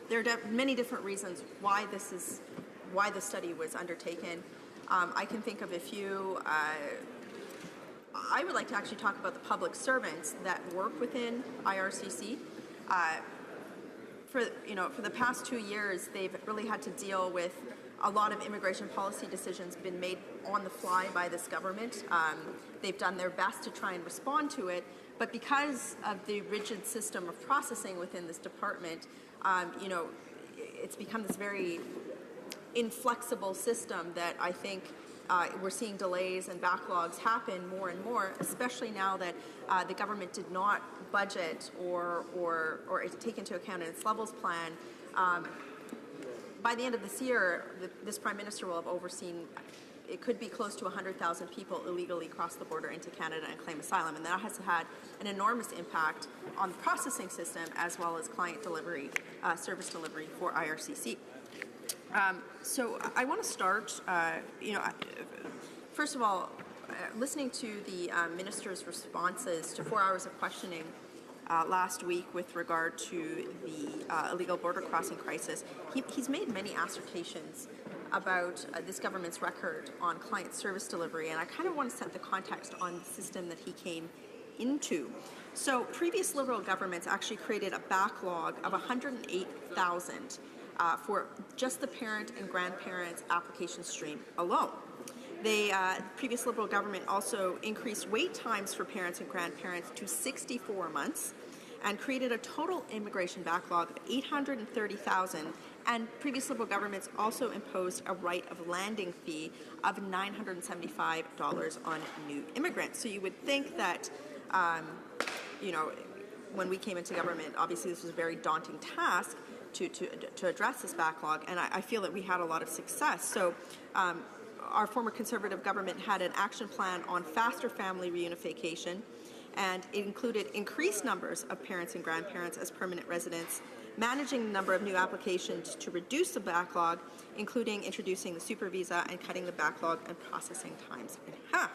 different reasons why the study was undertaken. I can think of a few. I would like to actually talk about the public servants that work within IRCC. For the past 2 years, they've really had to deal with a lot of immigration policy decisions been made on the fly by this government. They've done their best to try and respond to it, but because of the rigid system of processing within this department, it's become this very inflexible system that I think we're seeing delays and backlogs happen more and more, especially now that the government did not budget or take into account in its levels plan. By the end of this year, this Prime Minister will have overseen it could be close to 100,000 people illegally cross the border into Canada and claim asylum, and that has had an enormous impact on the processing system as well as client delivery, service delivery for IRCC. So I want to start, first of all, listening to the minister's responses to 4 hours of questioning last week with regard to the illegal border crossing crisis. He's made many assertions about this government's record on client service delivery, and I kind of want to set the context on the system that he came into. So previous Liberal governments actually created a backlog of 108,000 for just the parent and grandparents application stream alone. The previous Liberal government also increased wait times for parents and grandparents to 64 months and created a total immigration backlog of 830,000. And previous Liberal governments also imposed a right of landing fee of $975 on new immigrants. So you would think that, when we came into government, obviously this was a very daunting task to address this backlog, and I feel that we had a lot of success. So our former Conservative government had an action plan on faster family reunification, and it included increased numbers of parents and grandparents as permanent residents, managing the number of new applications to reduce the backlog, including introducing the super visa and cutting the backlog and processing times in half.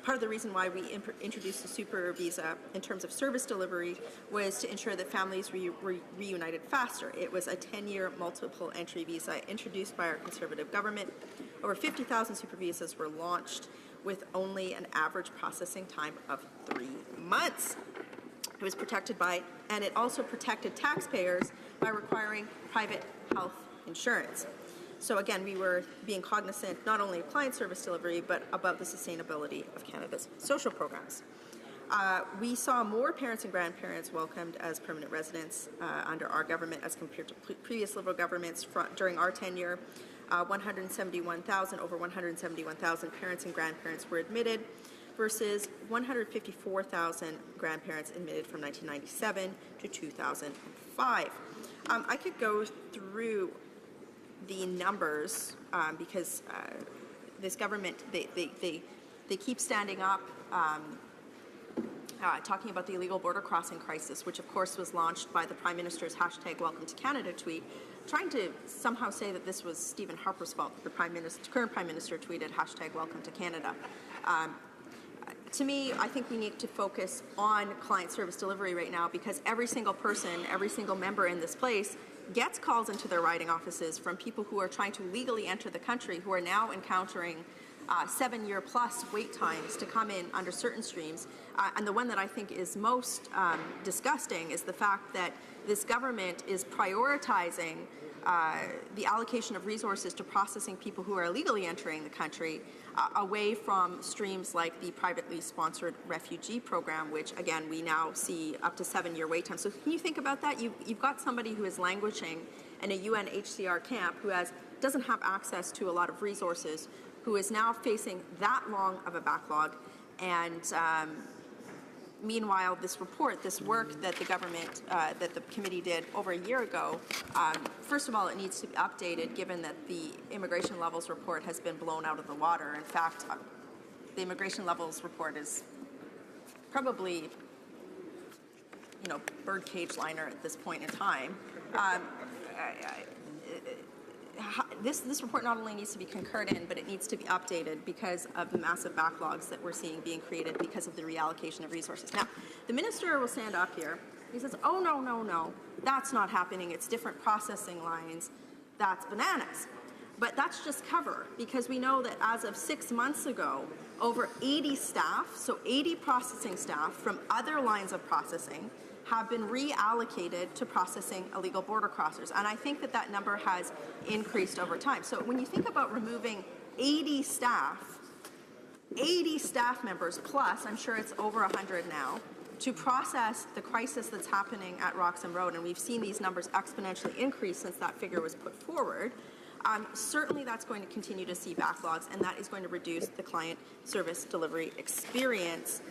Part of the reason why we introduced the super visa in terms of service delivery was to ensure that families were reunited faster. It was a 10-year multiple entry visa introduced by our Conservative government. Over 50,000 super visas were launched with only an average processing time of 3 months. It was protected by, and it also protected taxpayers by requiring private health insurance. So again, we were being cognizant not only of client service delivery, but about the sustainability of Canada's social programs. We saw more parents and grandparents welcomed as permanent residents under our government as compared to previous Liberal governments during our tenure. Over 171,000 parents and grandparents were admitted versus 154,000 grandparents admitted from 1997 to 2005. I could go through the numbers because this government, they keep standing up talking about the illegal border crossing crisis, which of course was launched by the Prime Minister's #WelcomeToCanada tweet, trying to somehow say that this was Stephen Harper's fault that the current Prime Minister tweeted #WelcomeToCanada. To me, I think we need to focus on client service delivery right now, because every single person, every single member in this place gets calls into their riding offices from people who are trying to legally enter the country, who are now encountering 7-year-plus wait times to come in under certain streams. And the one that I think is most disgusting is the fact that this government is prioritizing the allocation of resources to processing people who are illegally entering the country away from streams like the privately sponsored refugee program, which again we now see up to 7-year wait time. So can you think about that? You've got somebody who is languishing in a UNHCR camp who doesn't have access to a lot of resources, who is now facing that long of a backlog, and meanwhile, this report, this work that the government, that the committee did over a year ago, first of all, it needs to be updated given that the immigration levels report has been blown out of the water. In fact, the immigration levels report is probably, birdcage liner at this point in time. This report not only needs to be concurred in, but it needs to be updated because of the massive backlogs that we're seeing being created because of the reallocation of resources. Now, the minister will stand up here. He says, oh, no, that's not happening. It's different processing lines. That's bananas. But that's just cover, because we know that as of 6 months ago, over 80 staff, so 80 processing staff from other lines of processing, have been reallocated to processing illegal border crossers. And I think that number has increased over time. So when you think about removing 80 staff members, plus I'm sure it's over 100 now, to process the crisis that's happening at Roxham Road, and we've seen these numbers exponentially increase since that figure was put forward, certainly that's going to continue to see backlogs, and that is going to reduce the client service delivery experience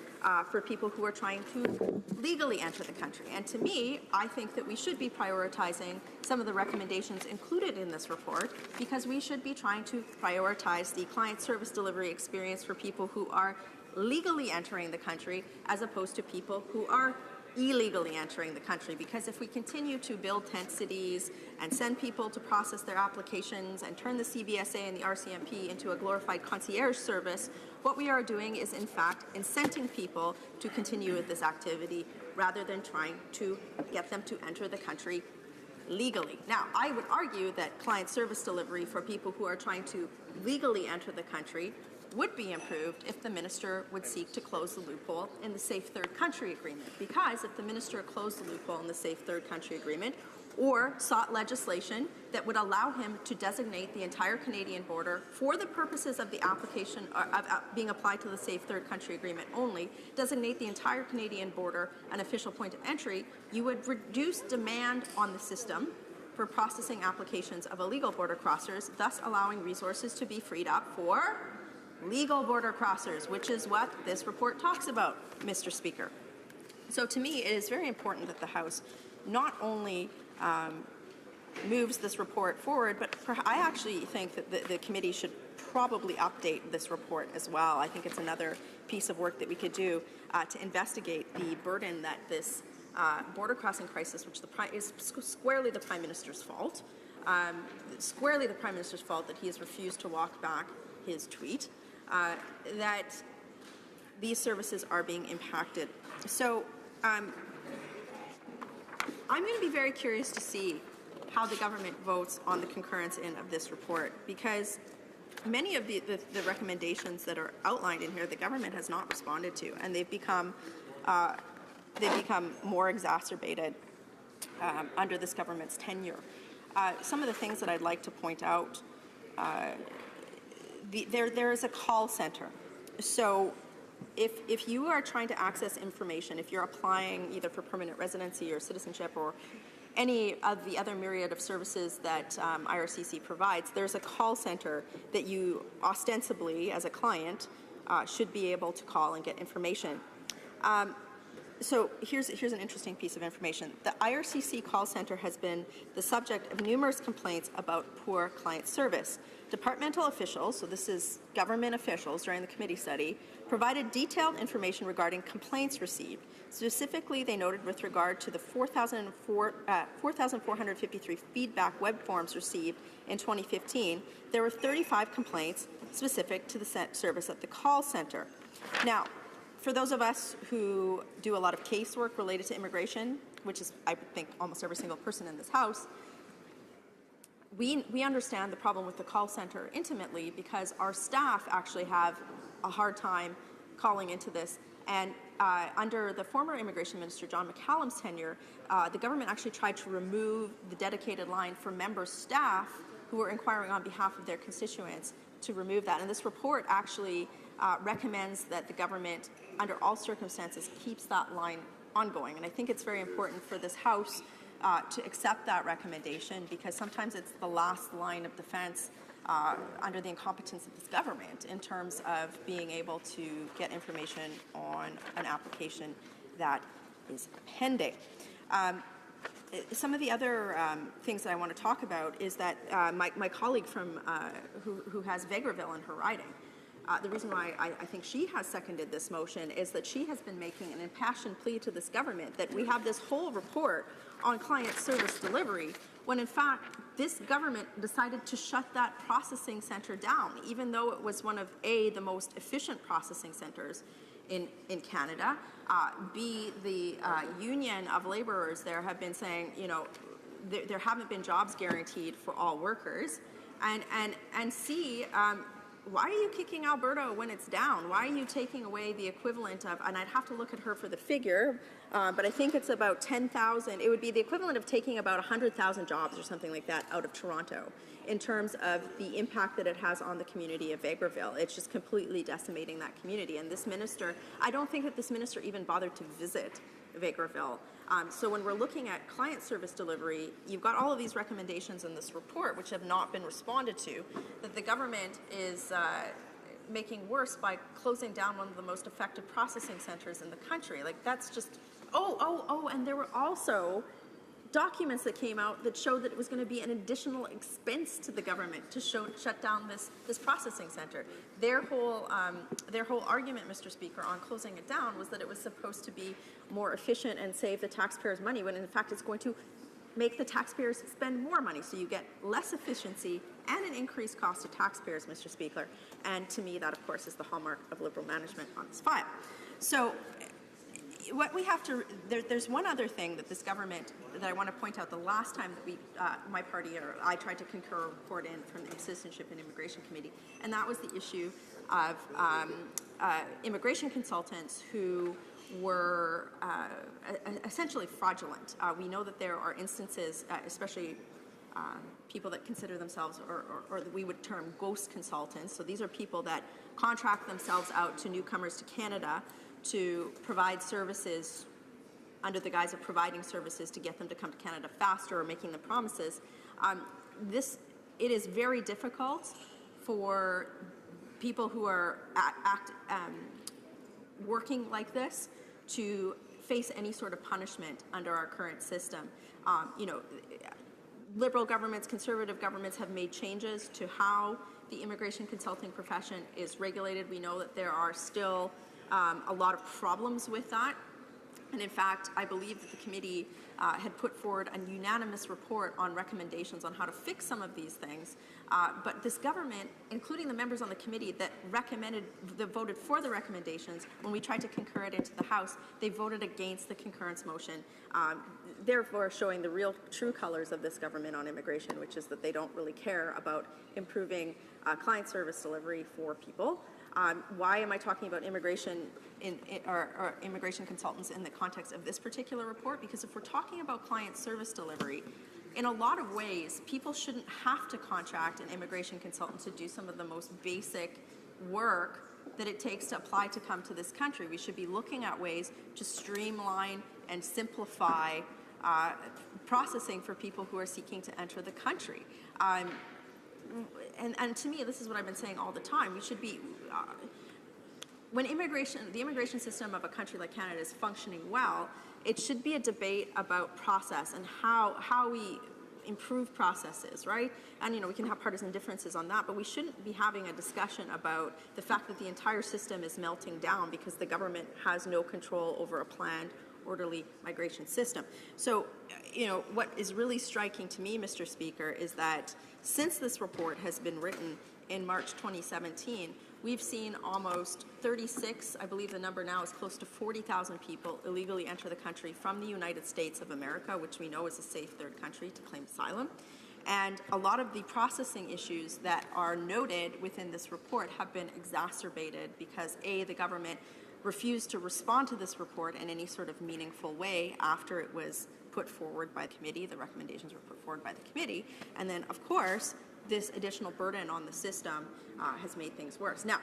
for people who are trying to legally enter the country. And to me, I think that we should be prioritizing some of the recommendations included in this report, because we should be trying to prioritize the client service delivery experience for people who are legally entering the country as opposed to people who are illegally entering the country. Because if we continue to build tent cities and send people to process their applications and turn the CBSA and the RCMP into a glorified concierge service, what we are doing is in fact incenting people to continue with this activity rather than trying to get them to enter the country legally. Now, I would argue that client service delivery for people who are trying to legally enter the country would be improved if the minister would seek to close the loophole in the Safe Third Country Agreement. Because if the minister closed the loophole in the Safe Third Country Agreement or sought legislation that would allow him to designate the entire Canadian border for the purposes of the application of being applied to the Safe Third Country Agreement only, designate the entire Canadian border an official point of entry, you would reduce demand on the system for processing applications of illegal border crossers, thus allowing resources to be freed up for legal border crossers, which is what this report talks about, Mr. Speaker. So to me, it is very important that the House not only moves this report forward, but I actually think that the committee should probably update this report as well. I think it's another piece of work that we could do to investigate the burden that this border crossing crisis, which is squarely the Prime Minister's fault, squarely the Prime Minister's fault that he has refused to walk back his tweet, that these services are being impacted. So I'm going to be very curious to see how the government votes on the concurrence in of this report, because many of the recommendations that are outlined in here, the government has not responded to, and they've become more exacerbated under this government's tenure. Some of the things that I'd like to point out, there is a call center. So if you are trying to access information, if you're applying either for permanent residency or citizenship or any of the other myriad of services that IRCC provides, there's a call center that you ostensibly, as a client, should be able to call and get information. So here's an interesting piece of information. The IRCC call center has been the subject of numerous complaints about poor client service. Departmental officials, so this is government officials during the committee study, provided detailed information regarding complaints received. Specifically, they noted with regard to the 4,453 feedback web forms received in 2015, there were 35 complaints specific to the service at the call center. Now, for those of us who do a lot of casework related to immigration, which is, I think, almost every single person in this House, we understand the problem with the call center intimately, because our staff actually have a hard time calling into this. And under the former Immigration Minister, John McCallum's tenure, the government actually tried to remove the dedicated line for member staff who were inquiring on behalf of their constituents, to remove that. And this report actually recommends that the government, under all circumstances, keeps that line ongoing. And I think it's very important for this House to accept that recommendation, because sometimes it's the last line of defense under the incompetence of this government in terms of being able to get information on an application that is pending. Some of the other things that I want to talk about is that my colleague from who has Vegreville in her riding, the reason why I think she has seconded this motion is that she has been making an impassioned plea to this government that we have this whole report on client service delivery, when in fact this government decided to shut that processing center down, even though it was one of the most efficient processing centers in Canada. B, the union of laborers there have been saying, you know, there haven't been jobs guaranteed for all workers, and C, why are you kicking Alberta when it's down? Why are you taking away the equivalent of, and I'd have to look at her for the figure, but I think it's about 10,000. It would be the equivalent of taking about 100,000 jobs or something like that out of Toronto in terms of the impact that it has on the community of Vegreville. It's just completely decimating that community. And this minister, I don't think that this minister even bothered to visit Vegreville. So when we're looking at client service delivery, you've got all of these recommendations in this report which have not been responded to, that the government is making worse by closing down one of the most effective processing centers in the country. Like, that's just, and there were also documents that came out that showed that it was going to be an additional expense to the government to shut down this processing center. Their whole argument, Mr. Speaker, on closing it down was that it was supposed to be more efficient and save the taxpayers money, when in fact it's going to make the taxpayers spend more money. So you get less efficiency and an increased cost to taxpayers, Mr. Speaker. And to me, that, of course, is the hallmark of Liberal management on this file. So what we have to, there's one other thing that this government, that I want to point out. The last time that we, my party, or I tried to concur a report in from the Citizenship and Immigration Committee, and that was the issue of immigration consultants who were essentially fraudulent. We know that there are instances, especially people that consider themselves, or that we would term ghost consultants. So these are people that contract themselves out to newcomers to Canada to provide services under the guise of providing services to get them to come to Canada faster, or making them promises. It is very difficult for people who are working like this to face any sort of punishment under our current system. Liberal governments, conservative governments have made changes to how the immigration consulting profession is regulated. We know that there are still a lot of problems with that. And in fact, I believe that the committee had put forward a unanimous report on recommendations on how to fix some of these things. But this government, including the members on the committee that voted for the recommendations, when we tried to concur it into the House, they voted against the concurrence motion, therefore showing the real true colors of this government on immigration, which is that they don't really care about improving client service delivery for people. Why am I talking about immigration or immigration consultants in the context of this particular report? Because if we're talking about client service delivery, in a lot of ways, people shouldn't have to contract an immigration consultant to do some of the most basic work that it takes to apply to come to this country. We should be looking at ways to streamline and simplify processing for people who are seeking to enter the country. And to me, this is what I've been saying all the time. We should be, when the immigration system of a country like Canada is functioning well, it should be a debate about process and how we improve processes, right? And we can have partisan differences on that, but we shouldn't be having a discussion about the fact that the entire system is melting down because the government has no control over a planned, orderly migration system. So, what is really striking to me, Mr. Speaker, is that since this report has been written in March 2017, we've seen almost 36, I believe the number now is close to 40,000 people illegally enter the country from the United States of America, which we know is a safe third country to claim asylum. And a lot of the processing issues that are noted within this report have been exacerbated because, A, the government refused to respond to this report in any sort of meaningful way after it was put forward by the committee. The recommendations were put forward by the committee. And then, of course, this additional burden on the system has made things worse. Now,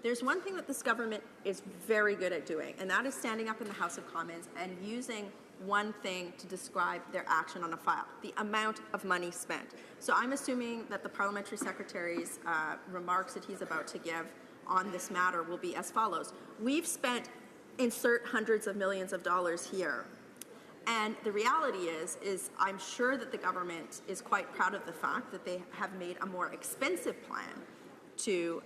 there's one thing that this government is very good at doing, and that is standing up in the House of Commons and using one thing to describe their action on a file: the amount of money spent. So I'm assuming that the parliamentary secretary's remarks that he's about to give on this matter will be as follows. We've spent, insert hundreds of millions of dollars here. And the reality is I'm sure that the government is quite proud of the fact that they have made a more expensive plan to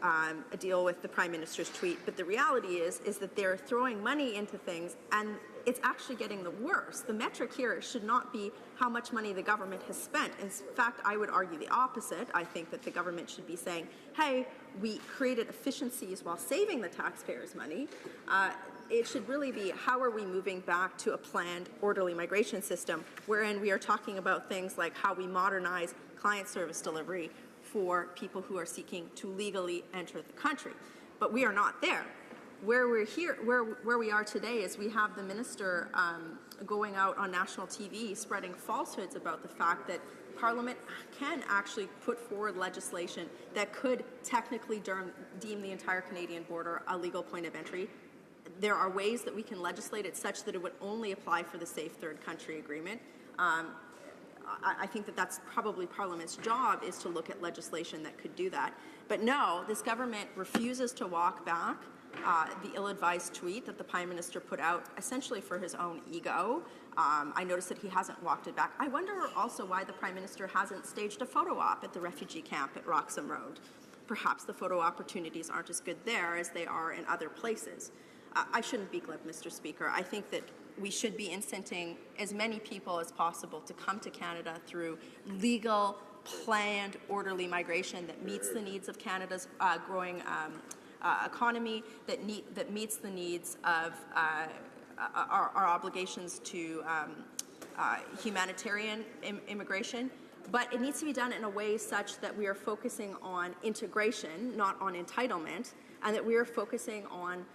deal with the Prime Minister's tweet. But the reality is that they're throwing money into things, and it's actually getting the worse. The metric here should not be how much money the government has spent. In fact, I would argue the opposite. I think that the government should be saying, hey, we created efficiencies while saving the taxpayers' money. It should really be, how are we moving back to a planned, orderly migration system, wherein we are talking about things like how we modernize client service delivery for people who are seeking to legally enter the country. But we are not there. Where we are today is we have the minister going out on national TV spreading falsehoods about the fact that Parliament can actually put forward legislation that could technically deem the entire Canadian border a legal point of entry. There are ways that we can legislate it such that it would only apply for the Safe Third Country Agreement. I think that that's probably Parliament's job, is to look at legislation that could do that. But no, this government refuses to walk back the ill-advised tweet that the Prime Minister put out essentially for his own ego. I noticed that he hasn't walked it back. I wonder also why the Prime Minister hasn't staged a photo op at the refugee camp at Roxham Road. Perhaps the photo opportunities aren't as good there as they are in other places. I shouldn't be glib, Mr. Speaker. I think that we should be incenting as many people as possible to come to Canada through legal, planned, orderly migration that meets the needs of Canada's growing economy, that meets the needs of our obligations to humanitarian immigration. But it needs to be done in a way such that we are focusing on integration, not on entitlement, and that we are focusing on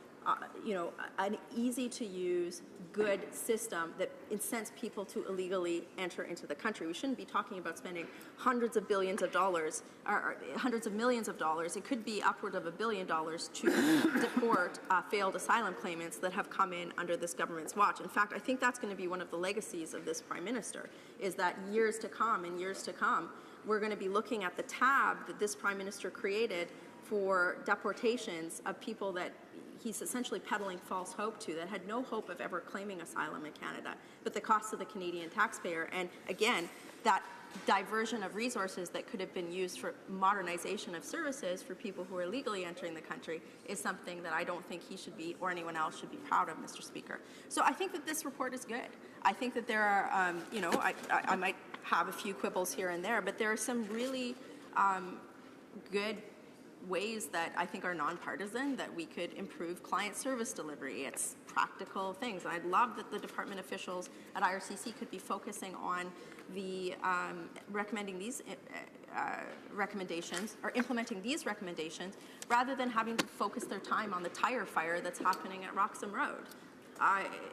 an easy-to-use, good system that incents people to illegally enter into the country. We shouldn't be talking about spending hundreds of billions of dollars, or hundreds of millions of dollars. It could be upward of $1 billion to deport failed asylum claimants that have come in under this government's watch. In fact, I think that's going to be one of the legacies of this Prime Minister, is that years to come, we're going to be looking at the tab that this Prime Minister created for deportations of people that he's essentially peddling false hope to, that had no hope of ever claiming asylum in Canada, but the cost of the Canadian taxpayer. And again, that diversion of resources that could have been used for modernization of services for people who are legally entering the country is something that I don't think he should be, or anyone else should be, proud of, Mr. Speaker. So I think that this report is good. I think that there are, I might have a few quibbles here and there, but there are some really good ways that I think are nonpartisan that we could improve client service delivery. It's practical things. I'd love that the department officials at IRCC could be focusing on the recommending these recommendations, or implementing these recommendations, rather than having to focus their time on the tire fire that's happening at Roxham Road.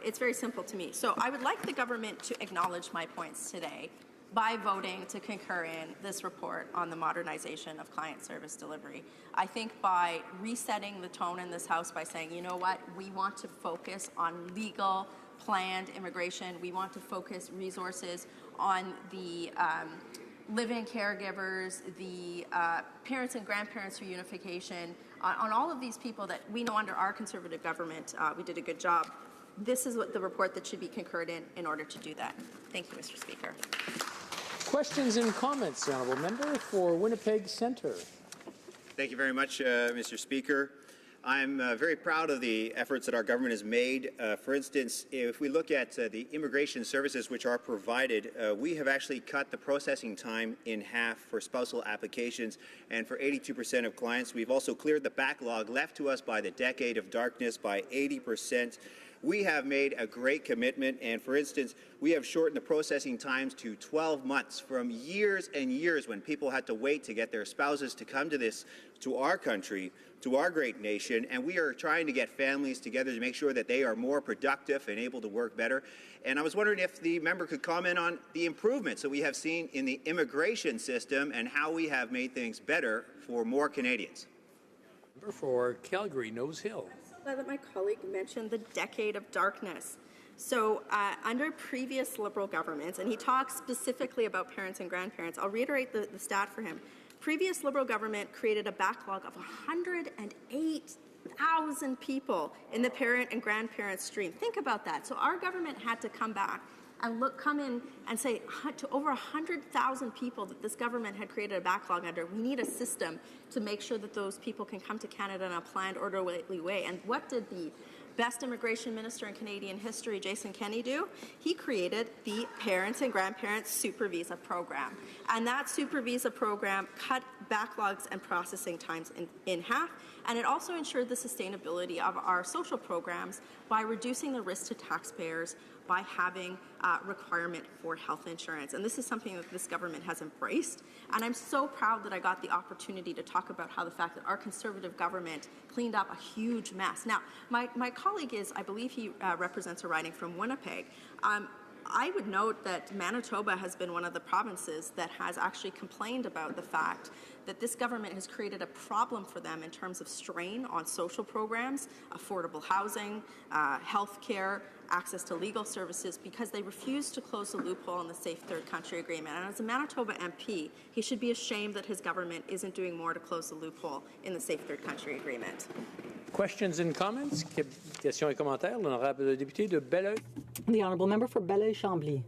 It's very simple to me. So I would like the government to acknowledge my points today by voting to concur in this report on the modernization of client service delivery. I think by resetting the tone in this House by saying, you know what, we want to focus on legal, planned immigration. We want to focus resources on the live-in caregivers, the parents and grandparents reunification, on all of these people that we know under our Conservative government we did a good job. This is what the report that should be concurred in order to do that. Thank you, Mr. Speaker. Questions and comments, the Honourable Member for Winnipeg Centre. Thank you very much, Mr. Speaker. I'm very proud of the efforts that our government has made. For instance, if we look at the immigration services which are provided, we have actually cut the processing time in half for spousal applications, and for 82% of clients. We've also cleared the backlog left to us by the decade of darkness by 80%. We have made a great commitment, and for instance, we have shortened the processing times to 12 months from years and years when people had to wait to get their spouses to come to our country, to our great nation, and we are trying to get families together to make sure that they are more productive and able to work better. And I was wondering if the member could comment on the improvements that we have seen in the immigration system and how we have made things better for more Canadians. Member for Calgary, Nose Hill. Glad that my colleague mentioned the decade of darkness. So under previous Liberal governments, and he talks specifically about parents and grandparents, I'll reiterate the stat for him. Previous Liberal government created a backlog of 108,000 people in the parent and grandparent stream. Think about that. So our government had to come back and come in and say to over 100,000 people that this government had created a backlog under, we need a system to make sure that those people can come to Canada in a planned, orderly way. And what did the best immigration minister in Canadian history, Jason Kenney, do? He created the Parents and Grandparents Super Visa Program. And that Super Visa Program cut backlogs and processing times in half, and it also ensured the sustainability of our social programs by reducing the risk to taxpayers by having requirement for health insurance. And this is something that this government has embraced. And I'm so proud that I got the opportunity to talk about how the fact that our Conservative government cleaned up a huge mess. Now, my colleague is, I believe he represents a riding from Winnipeg. I would note that Manitoba has been one of the provinces that has actually complained about the fact that this government has created a problem for them in terms of strain on social programs, affordable housing, health care, access to legal services, because they refuse to close the loophole in the Safe Third Country Agreement. And as a Manitoba MP, he should be ashamed that his government isn't doing more to close the loophole in the Safe Third Country Agreement. Questions and comments? Questions et commentaires. L'honorable député de Belleuil. The honourable member for Belleuil-Chambly.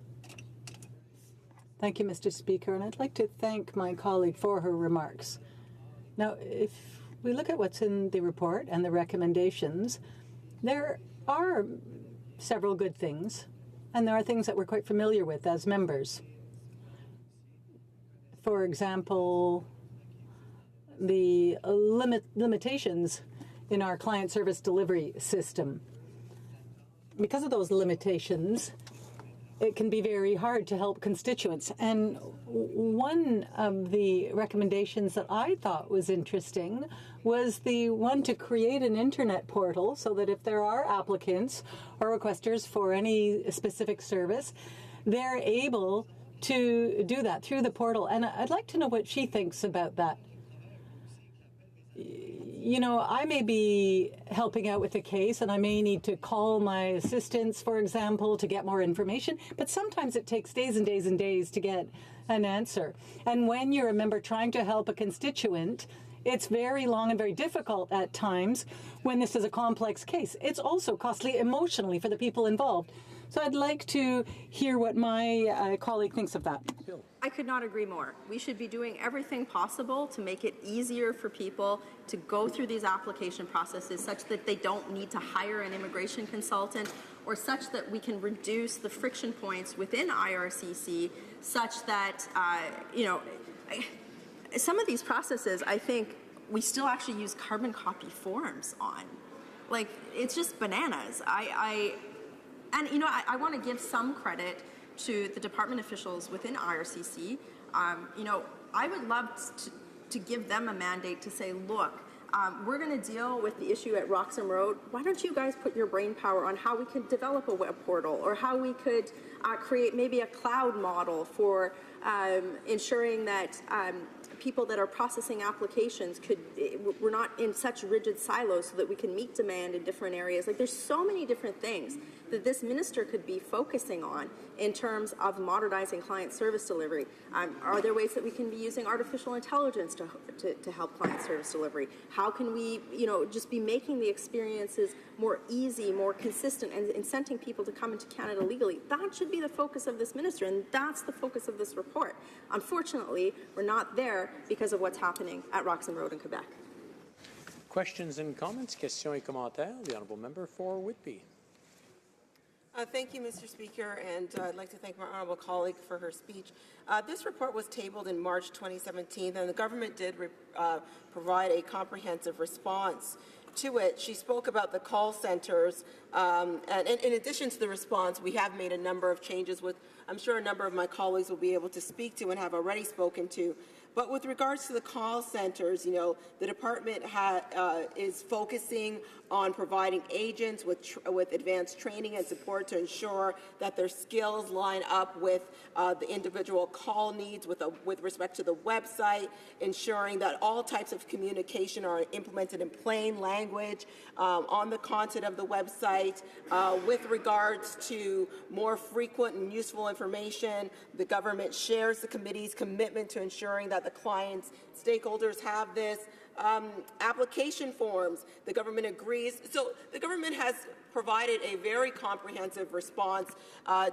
Thank you, Mr. Speaker, and I'd like to thank my colleague for her remarks. Now, if we look at what's in the report and the recommendations, there are several good things, and there are things that we're quite familiar with as members. For example, the limitations in our client service delivery system. Because of those limitations, it can be very hard to help constituents. And one of the recommendations that I thought was interesting was the one to create an internet portal so that if there are applicants or requesters for any specific service, they're able to do that through the portal. And I'd like to know what she thinks about that. You know, I may be helping out with a case and I may need to call my assistants, for example, to get more information, but sometimes it takes days and days and days to get an answer. And when you're a member trying to help a constituent, it's very long and very difficult at times when this is a complex case. It's also costly emotionally for the people involved. So I'd like to hear what my colleague thinks of that. I could not agree more. We should be doing everything possible to make it easier for people to go through these application processes such that they don't need to hire an immigration consultant, or such that we can reduce the friction points within IRCC such that, some of these processes, I think, we still actually use carbon copy forms on. Like, it's just bananas. I want to give some credit to the department officials within IRCC. I would love to give them a mandate to say, look, we're going to deal with the issue at Roxham Road. Why don't you guys put your brain power on how we could develop a web portal, or how we could create maybe a cloud model for ensuring that people that are processing applications we're not in such rigid silos so that we can meet demand in different areas. Like, there's so many different things that this minister could be focusing on in terms of modernizing client service delivery. Are there ways that we can be using artificial intelligence to help client service delivery? How can we, just be making the experiences more easy, more consistent, and incenting people to come into Canada legally? That should be the focus of this minister, and that's the focus of this report. Unfortunately, we're not there because of what's happening at Roxham Road in Quebec. Questions and comments? Questions et commentaires. The honourable member for Whitby. Thank you, Mr. Speaker, and I'd like to thank my honourable colleague for her speech. This report was tabled in March 2017, and the government did provide a comprehensive response to it. She spoke about the call centres, and in addition to the response, we have made a number of changes, which I'm sure a number of my colleagues will be able to speak to and have already spoken to. But with regards to the call centres, the department is focusing on providing agents with advanced training and support to ensure that their skills line up with the individual call needs with respect to the website, ensuring that all types of communication are implemented in plain language on the content of the website. With regards to more frequent and useful information, the government shares the committee's commitment to ensuring that the clients, stakeholders have this. Application forms, the government agrees. So the government has provided a very comprehensive response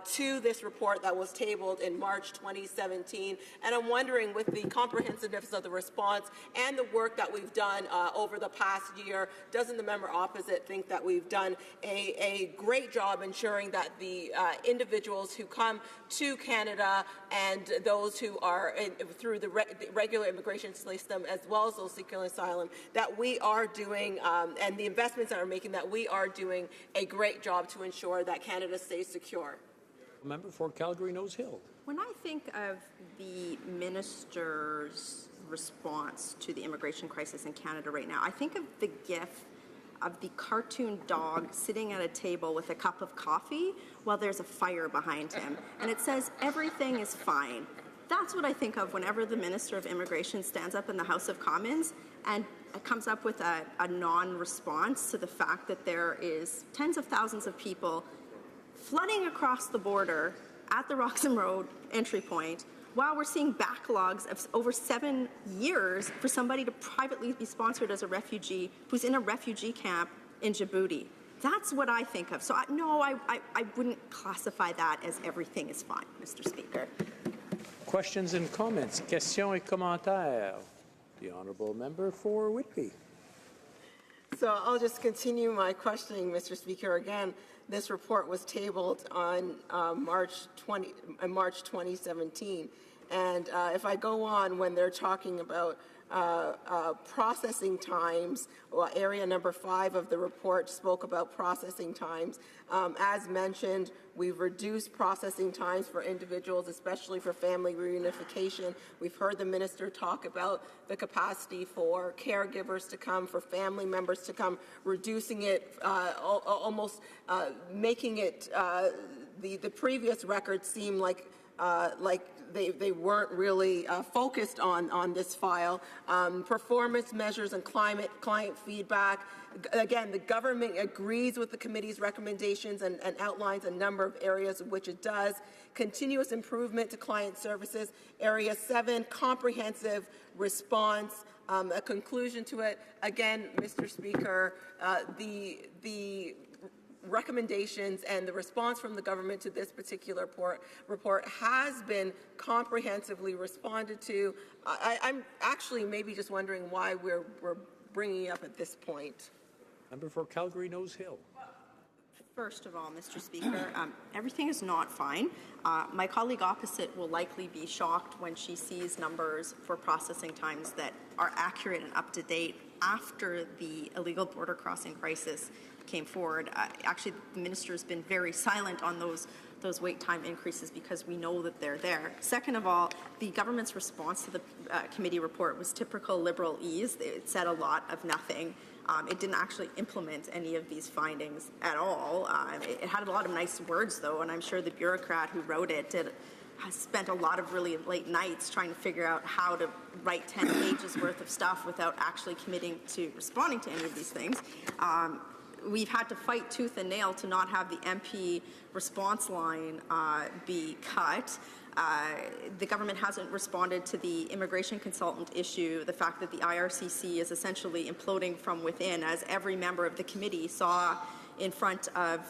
to this report that was tabled in March 2017. And I'm wondering, with the comprehensiveness of the response and the work that we've done over the past year, doesn't the member opposite think that we've done a great job ensuring that the individuals who come to Canada and those who are through the regular immigration system, as well as those seeking asylum, that we are doing, and the investments that are making, that we are doing a great job to ensure that Canada stays secure. Member for Calgary Nose Hill. When I think of the minister's response to the immigration crisis in Canada right now, I think of the GIF of the cartoon dog sitting at a table with a cup of coffee while there's a fire behind him. And it says, everything is fine. That's what I think of whenever the Minister of Immigration stands up in the House of Commons and comes up with a non-response to the fact that there is tens of thousands of people flooding across the border at the Roxham Road entry point, while we're seeing backlogs of over 7 years for somebody to privately be sponsored as a refugee who's in a refugee camp in Djibouti. That's what I think of. So I wouldn't classify that as everything is fine, Mr. Speaker. Questions and comments? Questions et commentaires? The honourable member for Whitby. So I'll just continue my questioning, Mr. Speaker. Again, this report was tabled on March 2017. And if I go on when they're talking about processing times, well, area number 5 of the report spoke about processing times. As mentioned, we've reduced processing times for individuals, especially for family reunification. We've heard the minister talk about the capacity for caregivers to come, for family members to come, reducing it, almost making it the previous record seem like they weren't really focused on this file. Performance measures and client feedback. Again, the government agrees with the committee's recommendations and outlines a number of areas in which it does. Continuous improvement to client services. Area 7, comprehensive response. A conclusion to it. Again, Mr. Speaker, the recommendations and the response from the government to this particular report has been comprehensively responded to. I'm actually maybe just wondering why we're bringing it up at this point. Member for Calgary Nose Hill. First of all, Mr. Speaker, everything is not fine. My colleague opposite will likely be shocked when she sees numbers for processing times that are accurate and up to date after the illegal border crossing crisis came forward. Actually, the minister has been very silent on those wait time increases because we know that they're there. Second of all, the government's response to the committee report was typical Liberal ease. It said a lot of nothing. It didn't actually implement any of these findings at all. It had a lot of nice words, though, and I'm sure the bureaucrat who wrote it has spent a lot of really late nights trying to figure out how to write 10 pages worth of stuff without actually committing to responding to any of these things. We've had to fight tooth and nail to not have the MP response line be cut. The government hasn't responded to the immigration consultant issue, the fact that the IRCC is essentially imploding from within, as every member of the committee saw in front of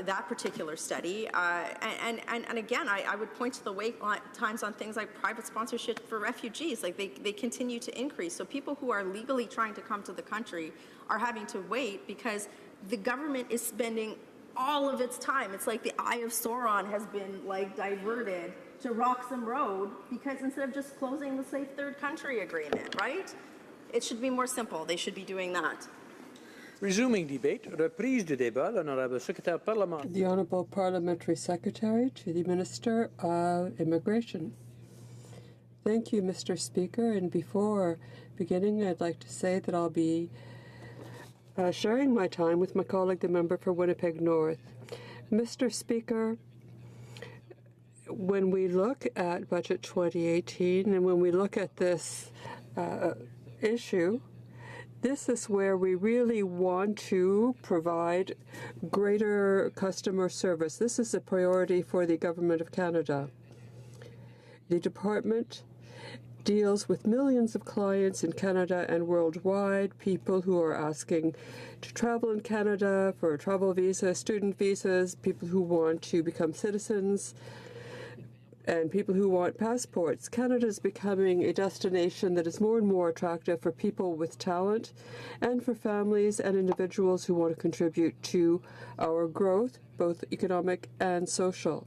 that particular study. And again, I would point to the wait times on things like private sponsorship for refugees. Like they continue to increase. So people who are legally trying to come to the country are having to wait because the government is spending all of its time. It's like the Eye of Sauron has been like diverted to Roxham Road because instead of just closing the Safe Third Country Agreement, right? It should be more simple. They should be doing that. Resuming debate, reprise du débat, l'honorable secrétaire parlementaire. The Honourable Parliamentary Secretary to the Minister of Immigration. Thank you, Mr. Speaker. And before beginning, I'd like to say that I'll be sharing my time with my colleague, the member for Winnipeg North. Mr. Speaker, when we look at Budget 2018 and when we look at this issue, this is where we really want to provide greater customer service. This is a priority for the Government of Canada. The department deals with millions of clients in Canada and worldwide, people who are asking to travel in Canada for a travel visa, student visas, people who want to become citizens, and people who want passports. Canada is becoming a destination that is more and more attractive for people with talent and for families and individuals who want to contribute to our growth, both economic and social.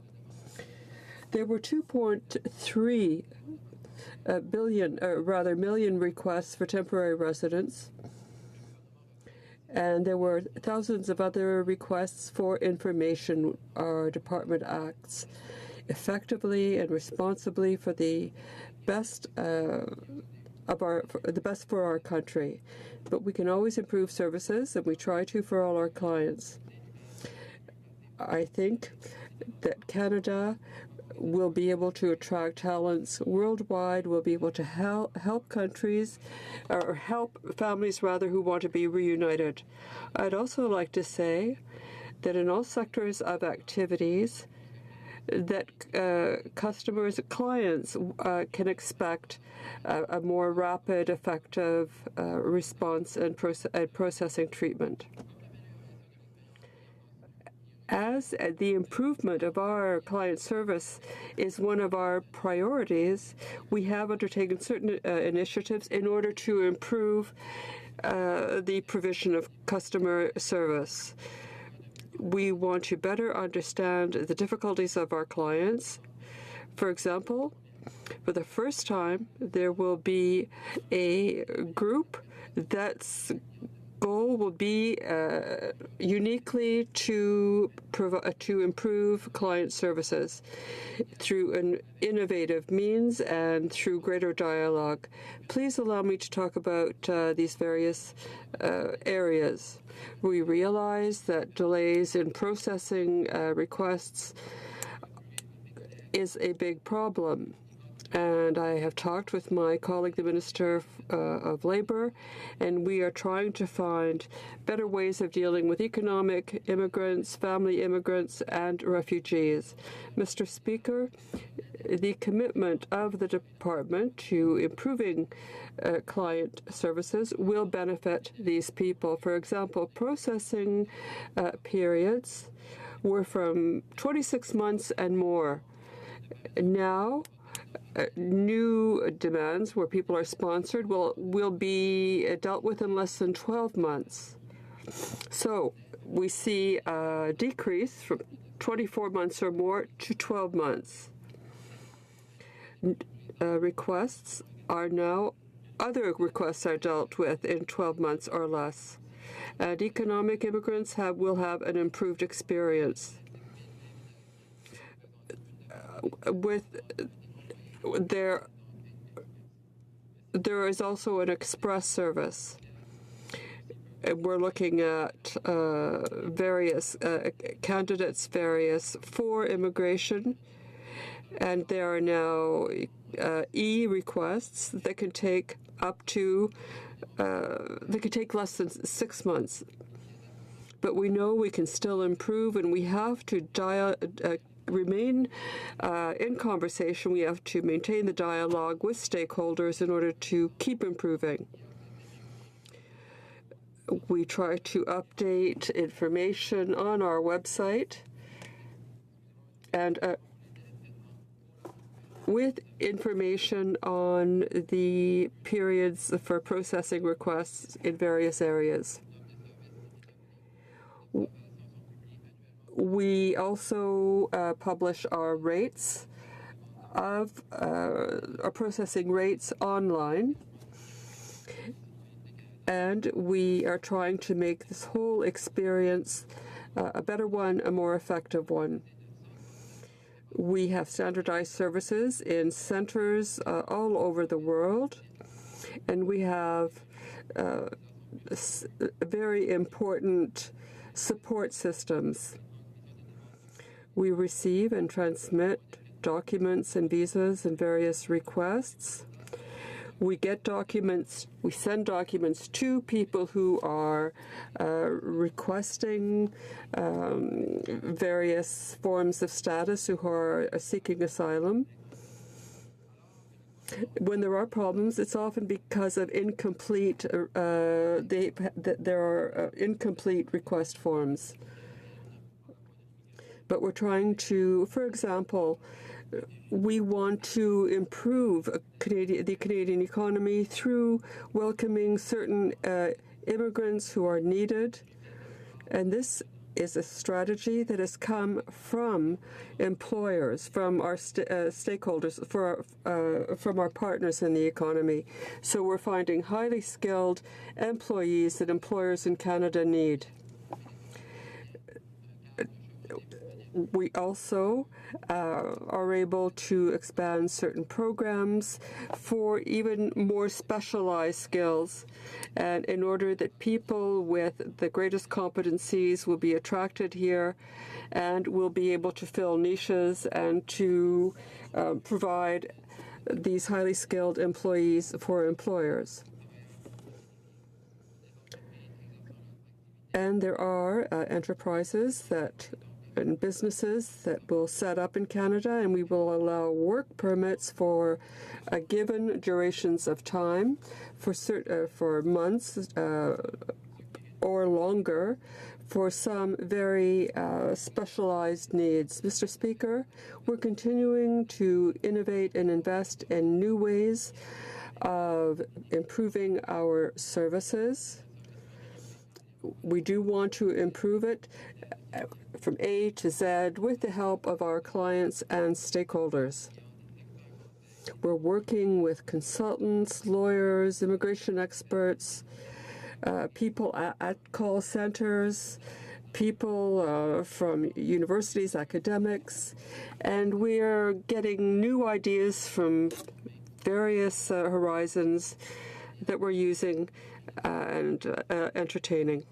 There were 2.3 million requests for temporary residence, and there were thousands of other requests for information. Our department acts effectively and responsibly for the best the best for our country. But we can always improve services, and we try to for all our clients. I think that Canada will be able to attract talents worldwide, will be able to help countries, or help families rather, who want to be reunited. I'd also like to say that in all sectors of activities, that clients can expect a more rapid, effective response and processing treatment. As the improvement of our client service is one of our priorities, we have undertaken certain initiatives in order to improve the provision of customer service. We want to better understand the difficulties of our clients. For example, for the first time, there will be a group that's goal will be uniquely to improve client services through an innovative means and through greater dialogue. Please allow me to talk about these various areas. We realize that delays in processing requests is a big problem. And I have talked with my colleague, the Minister of Labour, and we are trying to find better ways of dealing with economic immigrants, family immigrants, and refugees. Mr. Speaker, the commitment of the Department to improving client services will benefit these people. For example, processing periods were from 26 months and more. Now, new demands where people are sponsored will be dealt with in less than 12 months. So we see a decrease from 24 months or more to 12 months. Other requests are dealt with in 12 months or less. And economic immigrants will have an improved experience. There is also an express service. And we're looking at various candidates for immigration, and there are now e-requests that can take less than 6 months. But we know we can still improve, and we have to remain in conversation. We have to maintain the dialogue with stakeholders in order to keep improving. We try to update information on our website and with information on the periods for processing requests in various areas. We also publish our rates of our processing rates online, and we are trying to make this whole experience a better one, a more effective one. We have standardized services in centers all over the world, and we have very important support systems. We receive and transmit documents and visas and various requests. We get documents, we send documents to people who are requesting various forms of status, who are seeking asylum. When there are problems, it's often because of incomplete, there are incomplete request forms. But we're trying to, for example, we want to improve the Canadian economy through welcoming certain immigrants who are needed. And this is a strategy that has come from employers, from our stakeholders, from our partners in the economy. So we're finding highly skilled employees that employers in Canada need. We also are able to expand certain programs for even more specialized skills, and in order that people with the greatest competencies will be attracted here and will be able to fill niches and to provide these highly skilled employees for employers. And there are enterprises and businesses that will set up in Canada, and we will allow work permits for a given durations of time, for months or longer, for some very specialized needs. Mr. Speaker, we're continuing to innovate and invest in new ways of improving our services. We do want to improve it from A to Z with the help of our clients and stakeholders. We're working with consultants, lawyers, immigration experts, people at call centers, people from universities, academics, and we are getting new ideas from various horizons that we're using and entertaining.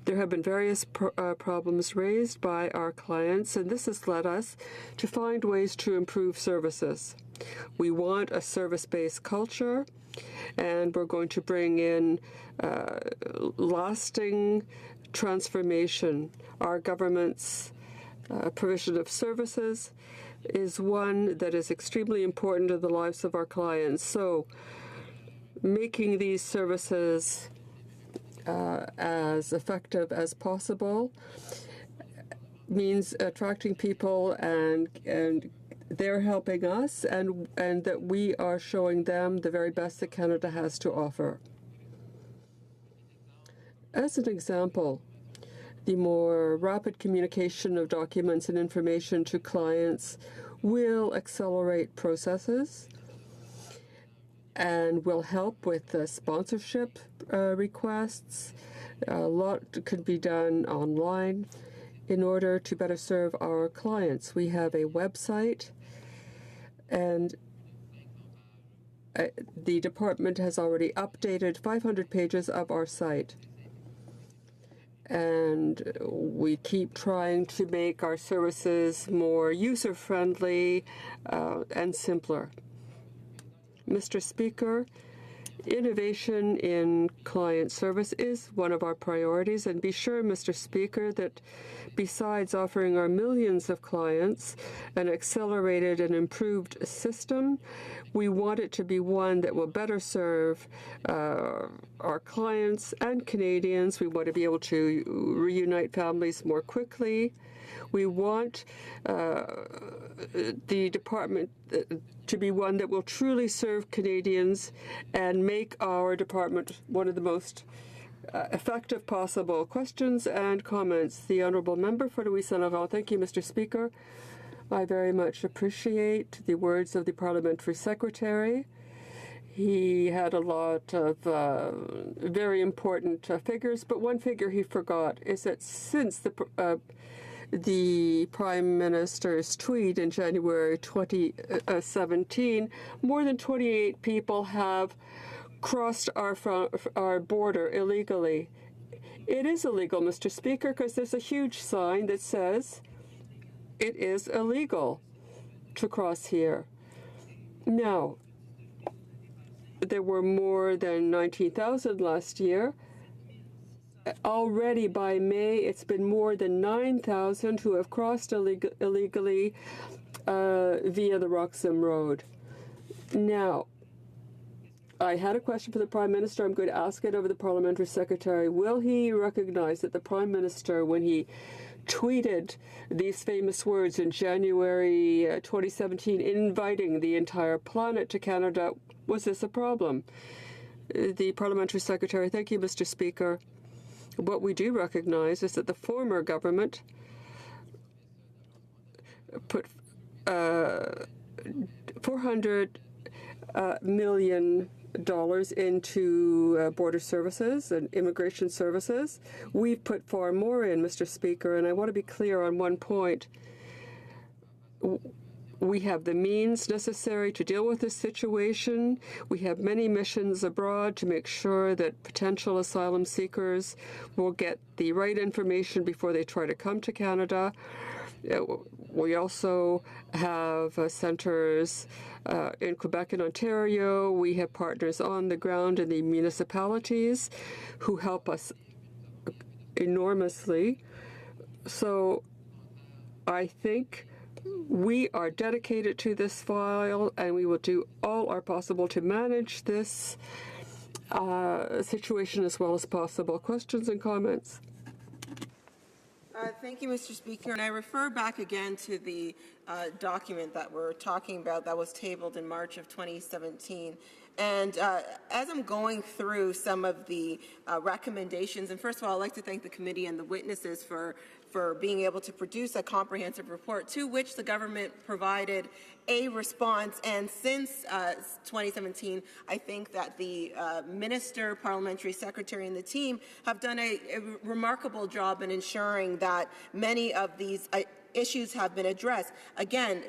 There have been various problems raised by our clients, and this has led us to find ways to improve services. We want a service-based culture, and we're going to bring in lasting transformation. Our government's provision of services is one that is extremely important to the lives of our clients. So making these services as effective as possible means attracting people, and they're helping us, and that we are showing them the very best that Canada has to offer. As an example, the more rapid communication of documents and information to clients will accelerate processes and will help with sponsorship requests. A lot could be done online in order to better serve our clients. We have a website, and the department has already updated 500 pages of our site. And we keep trying to make our services more user-friendly and simpler. Mr. Speaker, innovation in client service is one of our priorities, and be sure, Mr. Speaker, that besides offering our millions of clients an accelerated and improved system, we want it to be one that will better serve our clients and Canadians. We want to be able to reunite families more quickly. We want the department to be one that will truly serve Canadians and make our department one of the most effective possible. Questions and comments. The Honourable Member for Louis-Saint-Laurent. Thank you, Mr. Speaker. I very much appreciate the words of the Parliamentary Secretary. He had a lot of very important figures, but one figure he forgot is that since the Prime Minister's tweet in January 2017, more than 28 people have crossed our border illegally. It is illegal, Mr. Speaker, because there's a huge sign that says it is illegal to cross here. Now, there were more than 19,000 last year. Already by May, it's been more than 9,000 who have crossed illegally via the Roxham Road. Now, I had a question for the Prime Minister. I'm going to ask it of the Parliamentary Secretary. Will he recognize that the Prime Minister, when he tweeted these famous words in January 2017, inviting the entire planet to Canada, was this a problem? The Parliamentary Secretary. Thank you, Mr. Speaker. What we do recognize is that the former government put $400 million dollars into border services and immigration services. We've put far more in, Mr. Speaker, and I want to be clear on one point. We have the means necessary to deal with this situation. We have many missions abroad to make sure that potential asylum seekers will get the right information before they try to come to Canada. We also have centres in Quebec and Ontario. We have partners on the ground in the municipalities who help us enormously. So I think we are dedicated to this file, and we will do all our possible to manage this situation as well as possible. Questions and comments? Thank you, Mr. Speaker. And I refer back again to the document that we're talking about that was tabled in March of 2017. And as I'm going through some of the recommendations, and first of all, I'd like to thank the committee and the witnesses for being able to produce a comprehensive report to which the government provided a response. And since 2017, I think that the minister, parliamentary secretary, and the team have done a remarkable job in ensuring that many of these issues have been addressed. Again,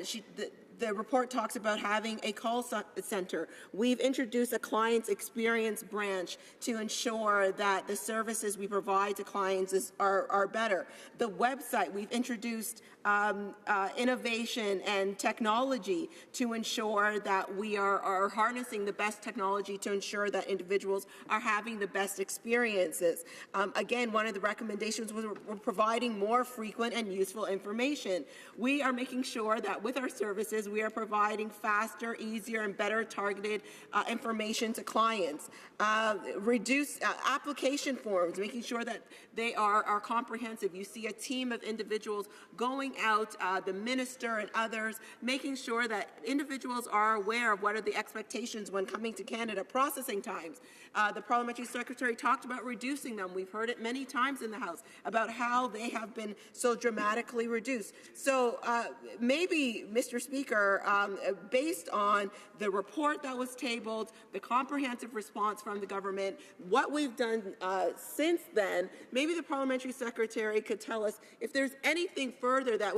the report talks about having a call center. We've introduced a client's experience branch to ensure that the services we provide to clients are better. The website, we've introduced innovation and technology to ensure that we are harnessing the best technology to ensure that individuals are having the best experiences. Again, one of the recommendations was we're providing more frequent and useful information. We are making sure that with our services, we are providing faster, easier, and better targeted information to clients. Reduce application forms, making sure that they are comprehensive. You see a team of individuals going out, the minister and others, making sure that individuals are aware of what are the expectations when coming to Canada. Processing times. The parliamentary secretary talked about reducing them. We've heard it many times in the House about how they have been so dramatically reduced. So maybe, Mr. Speaker, based on the report that was tabled, the comprehensive response from the government, what we've done since then, maybe the parliamentary secretary could tell us if there's anything further that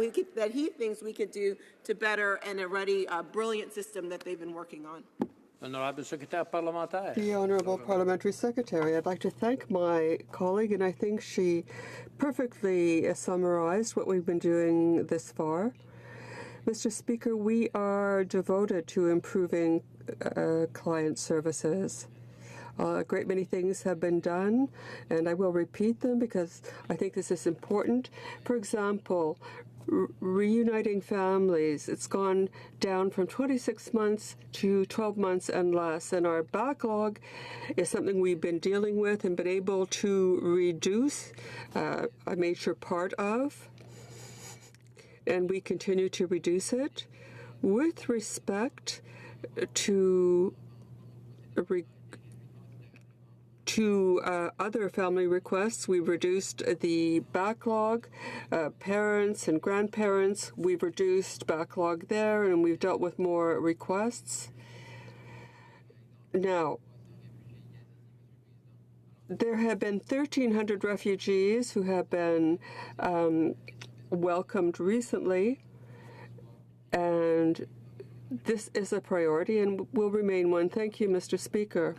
he thinks we could do to better an already brilliant system that they've been working on. Honorable Secretary Parlementaire. The Honourable Parliamentary Secretary, I'd like to thank my colleague, and I think she perfectly summarized what we've been doing this far. Mr. Speaker, we are devoted to improving client services. A great many things have been done, and I will repeat them because I think this is important. For example, reuniting families, it's gone down from 26 months to 12 months and less, and our backlog is something we've been dealing with and been able to reduce a major part of, and we continue to reduce it. With respect to other family requests, we've reduced the backlog. Parents and grandparents, we've reduced backlog there, and we've dealt with more requests. Now, there have been 1,300 refugees who have been welcomed recently, and this is a priority and will remain one. Thank you, Mr. Speaker.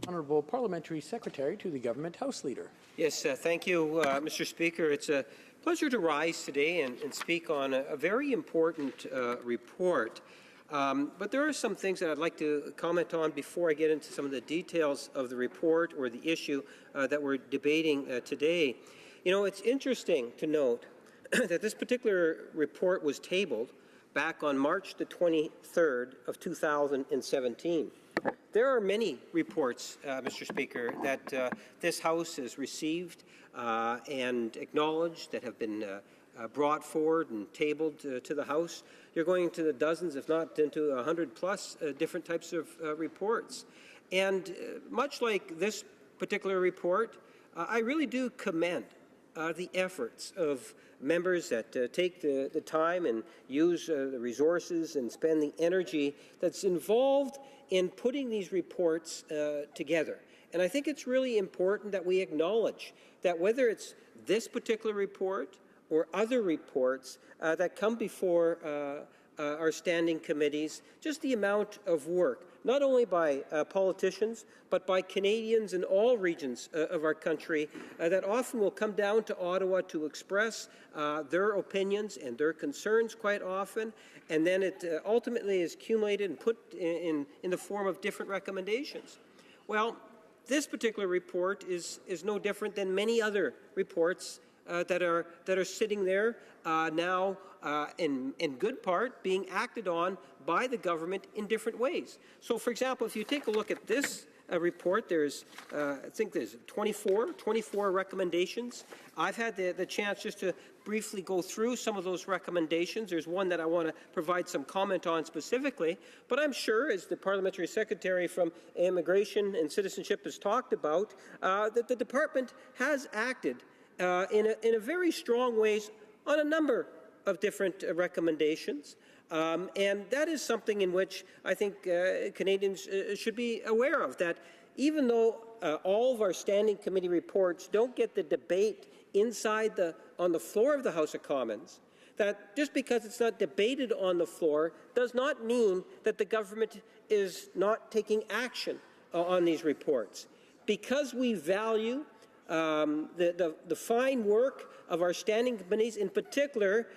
Honourable Parliamentary Secretary to the Government House Leader. Yes, thank you, Mr. Speaker. It's a pleasure to rise today and speak on a very important report. But there are some things that I'd like to comment on before I get into some of the details of the report or the issue that we're debating today. You know, it's interesting to note that this particular report was tabled back on March the 23rd of 2017. There are many reports, Mr. Speaker, that this House has received and acknowledged that have been brought forward and tabled to the House. You're going into the dozens, if not into 100-plus different types of reports. And much like this particular report, I really do commend the efforts of members that take the time and use the resources and spend the energy that's involved in putting these reports together. And I think it's really important that we acknowledge that whether it's this particular report or other reports that come before our standing committees, just the amount of work, not only by politicians, but by Canadians in all regions of our country that often will come down to Ottawa to express their opinions and their concerns quite often, and then it ultimately is accumulated and put in the form of different recommendations. Well, this particular report is no different than many other reports that are sitting there now in good part being acted on by the government in different ways. So, for example, if you take a look at this report, there's I think there's 24 recommendations. I've had the chance just to briefly go through some of those recommendations. There's one that I want to provide some comment on specifically, but I'm sure, as the Parliamentary Secretary from Immigration and Citizenship has talked about, that the Department has acted in a very strong ways on a number of different recommendations. And that is something in which I think Canadians should be aware of, that even though all of our standing committee reports don't get the debate on the floor of the House of Commons, that just because it's not debated on the floor does not mean that the government is not taking action on these reports. Because we value the fine work of our standing committees, in particular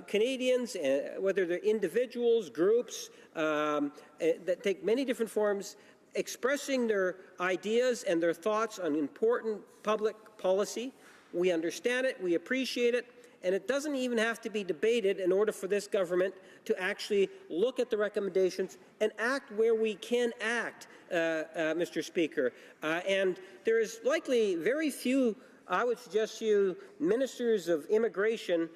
Canadians, whether they're individuals, groups, that take many different forms, expressing their ideas and their thoughts on important public policy. We understand it, we appreciate it, and it doesn't even have to be debated in order for this government to actually look at the recommendations and act where we can act, Mr. Speaker. And there is likely very few, I would suggest to you, ministers of immigration,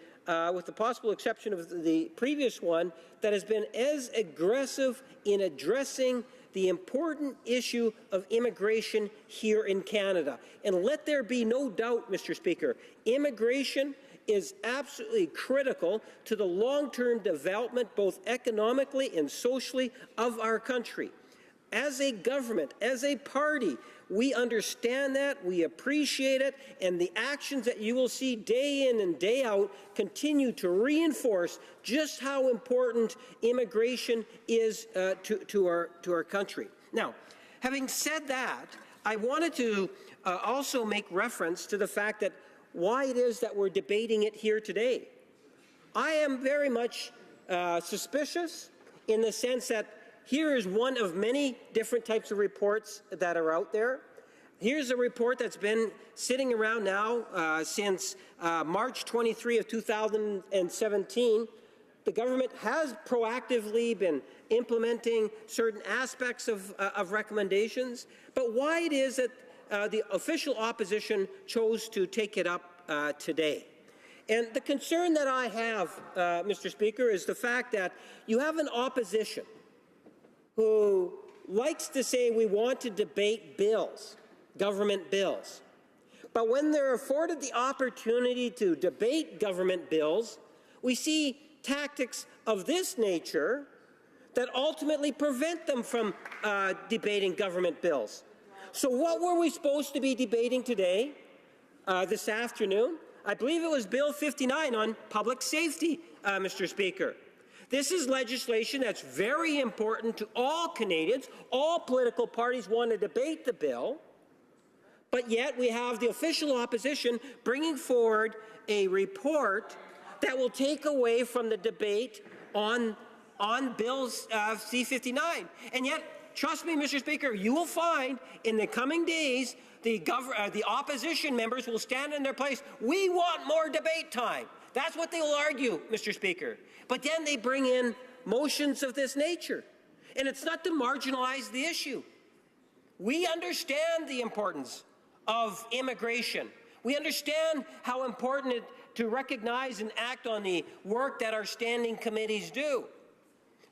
with the possible exception of the previous one, that has been as aggressive in addressing the important issue of immigration here in Canada. And let there be no doubt, Mr. Speaker, immigration is absolutely critical to the long-term development, both economically and socially, of our country. As a government, as a party, we understand that, we appreciate it, and the actions that you will see day in and day out continue to reinforce just how important immigration is to our country. Now, having said that, I wanted to also make reference to the fact that why it is that we're debating it here today. I am very much suspicious in the sense that here is one of many different types of reports that are out there. Here's a report that's been sitting around now since March 23 of 2017. The government has proactively been implementing certain aspects of recommendations, but why it is that the official opposition chose to take it up today. And the concern that I have, Mr. Speaker, is the fact that you have an opposition who likes to say we want to debate bills, government bills. But when they're afforded the opportunity to debate government bills, we see tactics of this nature that ultimately prevent them from debating government bills. So what were we supposed to be debating today, this afternoon? I believe it was Bill 59 on public safety, Mr. Speaker. This is legislation that's very important to all Canadians. All political parties want to debate the bill, but yet we have the official opposition bringing forward a report that will take away from the debate on bills C-59. And yet, trust me, Mr. Speaker, you will find in the coming days the opposition members will stand in their place. We want more debate time. That's what they will argue, Mr. Speaker. But then they bring in motions of this nature. And it's not to marginalize the issue. We understand the importance of immigration. We understand how important it is to recognize and act on the work that our standing committees do.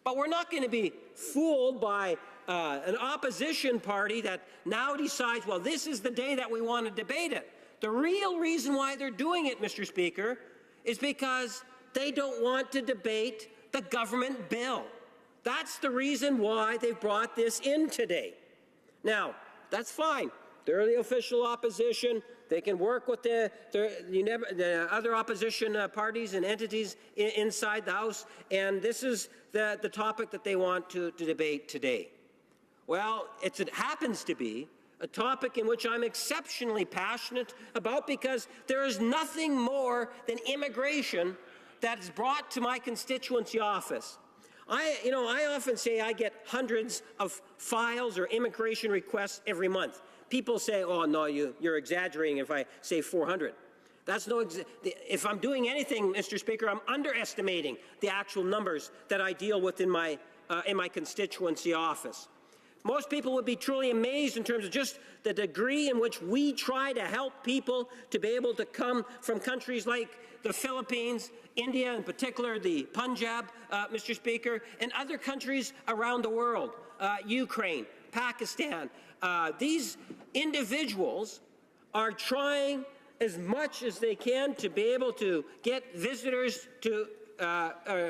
But we're not going to be fooled by an opposition party that now decides, well, this is the day that we want to debate it. The real reason why they're doing it, Mr. Speaker, is because they don't want to debate the government bill. That's the reason why they've brought this in today. Now, that's fine. They're the official opposition. They can work with the other opposition parties and entities inside the House, and this is the topic that they want to debate today. Well, it happens to be a topic in which I'm exceptionally passionate about, because there is nothing more than immigration that is brought to my constituency office. I often say I get hundreds of files or immigration requests every month. People say, oh, no, you're exaggerating if I say 400. That's no, if I'm doing anything, Mr. Speaker, I'm underestimating the actual numbers that I deal with in my constituency office. Most people would be truly amazed in terms of just the degree in which we try to help people to be able to come from countries like the Philippines, India in particular, the Punjab, Mr. Speaker, and other countries around the world, Ukraine, Pakistan. These individuals are trying as much as they can to be able to get visitors to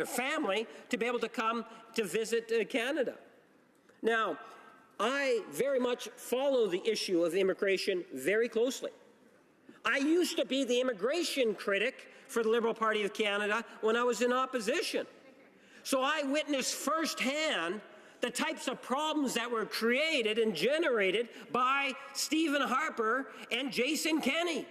family to be able to come to visit Canada. Now, I very much follow the issue of immigration very closely. I used to be the immigration critic for the Liberal Party of Canada when I was in opposition. So I witnessed firsthand the types of problems that were created and generated by Stephen Harper and Jason Kenney,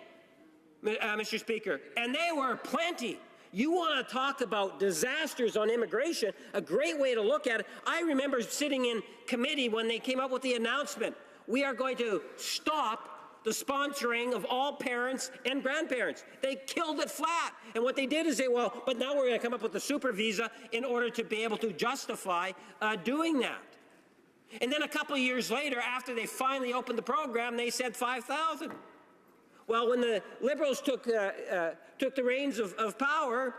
Mr. Speaker, and they were plenty. You want to talk about disasters on immigration, a great way to look at it. I remember sitting in committee when they came up with the announcement, we are going to stop the sponsoring of all parents and grandparents. They killed it flat. And what they did is say, well, but now we're going to come up with the super visa in order to be able to justify doing that. And then a couple of years later, after they finally opened the program, they said 5,000. Well, when the Liberals took the reins of power,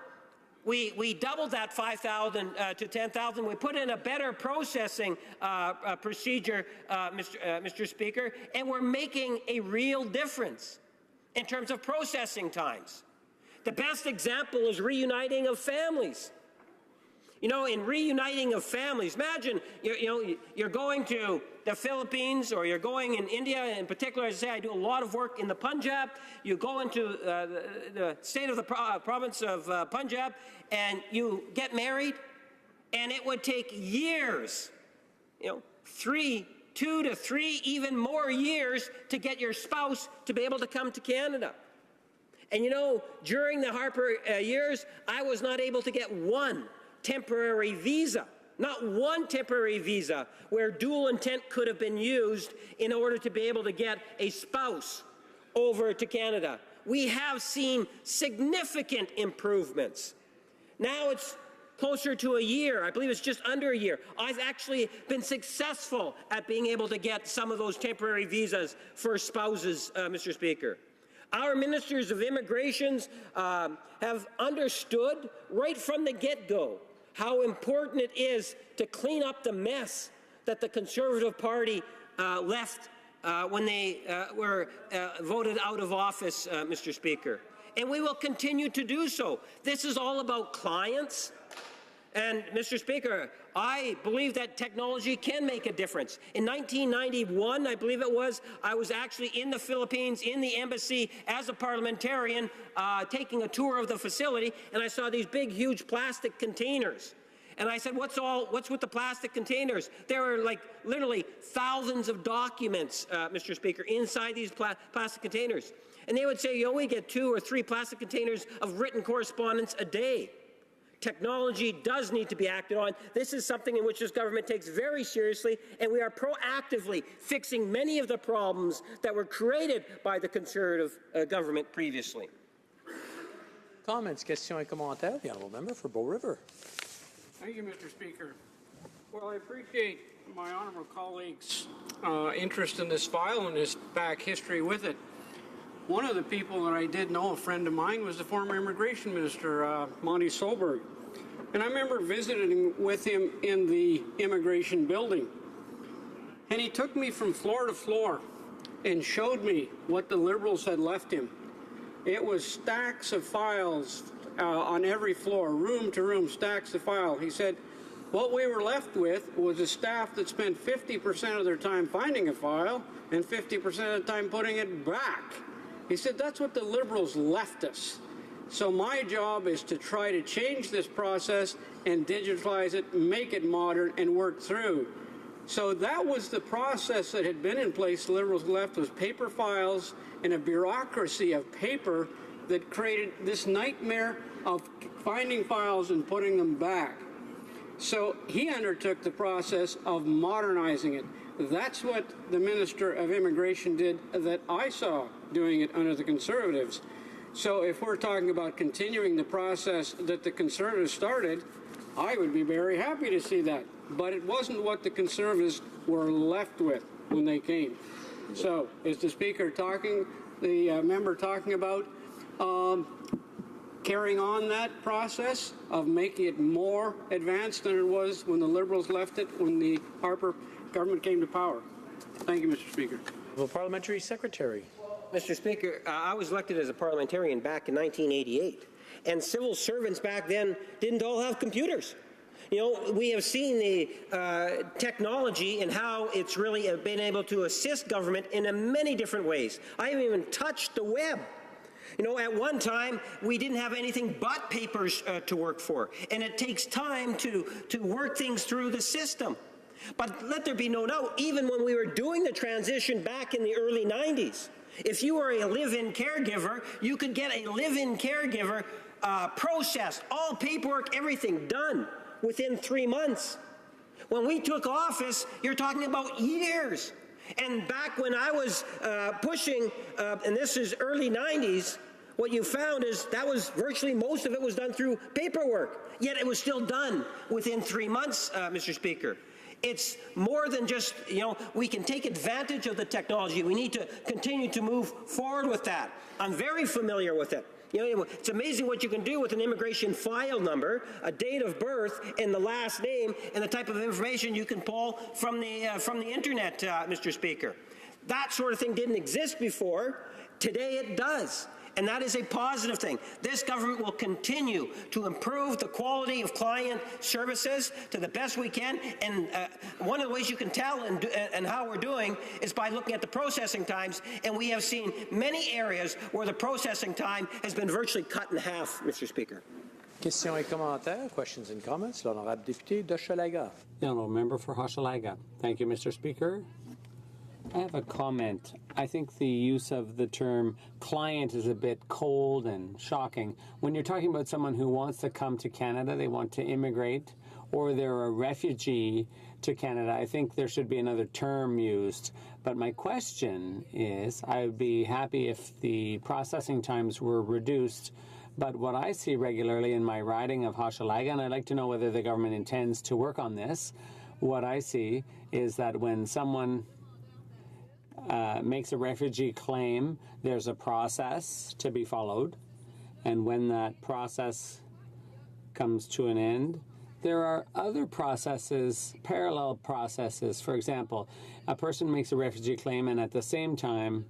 we doubled that 5,000 to 10,000. We put in a better processing procedure, Mr. Speaker, and we're making a real difference in terms of processing times. The best example is reuniting of families. You know, in reuniting of families, imagine you're going to the Philippines, or you're going in India in particular. As I say, I do a lot of work in the Punjab. You go into the state of the province of Punjab, and you get married, and it would take years, 2 to 3, even more years to get your spouse to be able to come to Canada. And during the Harper years, I was not able to get one temporary visa, not one temporary visa where dual intent could have been used in order to be able to get a spouse over to Canada. We have seen significant improvements. Now it's closer to a year. I believe it's just under a year. I've actually been successful at being able to get some of those temporary visas for spouses, Mr. Speaker. Our ministers of immigrations have understood right from the get-go how important it is to clean up the mess that the Conservative Party left when they were voted out of office, Mr. Speaker. And we will continue to do so. This is all about clients. And, Mr. Speaker, I believe that technology can make a difference. In 1991, I believe it was, I was actually in the Philippines, in the embassy, as a parliamentarian, taking a tour of the facility, and I saw these big, huge plastic containers. And I said, what's with the plastic containers? There were literally thousands of documents, Mr. Speaker, inside these plastic containers. And they would say, we get 2 or 3 plastic containers of written correspondence a day. Technology does need to be acted on. This is something in which this government takes very seriously, and we are proactively fixing many of the problems that were created by the Conservative government previously. Comments, questions, et commentaires. The honourable member for Bow River. Thank you, Mr. Speaker. Well, I appreciate my honourable colleague's interest in this file and his back history with it. One of the people that I did know, a friend of mine, was the former immigration minister, Monty Solberg. And I remember visiting with him in the immigration building. And he took me from floor to floor and showed me what the Liberals had left him. It was stacks of files on every floor, room to room, stacks of files. He said, what we were left with was a staff that spent 50% of their time finding a file and 50% of the time putting it back. He said, that's what the Liberals left us. So my job is to try to change this process and digitalize it, make it modern, and work through. So that was the process that had been in place. The Liberals left was paper files and a bureaucracy of paper that created this nightmare of finding files and putting them back. So he undertook the process of modernizing it. That's what the Minister of Immigration did that I saw doing it under the Conservatives. So if we're talking about continuing the process that the Conservatives started, I would be very happy to see that. But it wasn't what the Conservatives were left with when they came. So is the Speaker talking, the member talking about carrying on that process of making it more advanced than it was when the Liberals left it, when the Harper government came to power? Thank you, Mr. Speaker. The Parliamentary Secretary. Mr. Speaker, I was elected as a parliamentarian back in 1988, and civil servants back then didn't all have computers. You know, we have seen the technology and how it's really been able to assist government in many different ways. I haven't even touched the web. You know, at one time, we didn't have anything but papers to work for, and it takes time to work things through the system. But let there be no doubt, even when we were doing the transition back in the early 90s, if you were a live-in caregiver, you could get a live-in caregiver processed, all paperwork, everything done within 3 months. When we took office, you're talking about years. And back when I was pushing, and this is early 90s, what you found is that was virtually most of it was done through paperwork, yet it was still done within 3 months, Mr. Speaker. It's more than just, you know, we can take advantage of the technology. We need to continue to move forward with that. I'm very familiar with it. You know, it's amazing what you can do with an immigration file number, a date of birth, and the last name, and the type of information you can pull from the internet, Mr. Speaker. That sort of thing didn't exist before. Today it does. And that is a positive thing. This government will continue to improve the quality of client services to the best we can. And one of the ways you can tell and how we're doing is by looking at the processing times. And we have seen many areas where the processing time has been virtually cut in half, Mr. Speaker. Questions et commentaires, questions and comments. L'honorable député d'Hochelaga. The honourable member for Hochelaga. Thank you, Mr. Speaker. I have a comment. I think the use of the term client is a bit cold and shocking. When you're talking about someone who wants to come to Canada, they want to immigrate, or they're a refugee to Canada, I think there should be another term used. But my question is, I would be happy if the processing times were reduced. But what I see regularly in my riding of Hochelaga, and I'd like to know whether the government intends to work on this, what I see is that when someone makes a refugee claim, there's a process to be followed, and when that process comes to an end, there are other processes, parallel processes. For example, a person makes a refugee claim, and at the same time,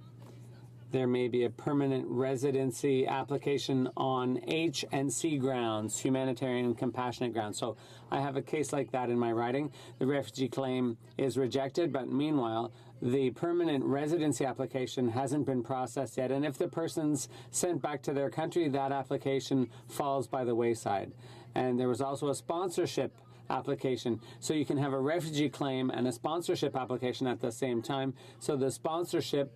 there may be a permanent residency application on H&C grounds, humanitarian and compassionate grounds. So I have a case like that in my writing. The refugee claim is rejected, but meanwhile, the permanent residency application hasn't been processed yet. And if the person's sent back to their country, that application falls by the wayside. And there was also a sponsorship application. So you can have a refugee claim and a sponsorship application at the same time. So the sponsorship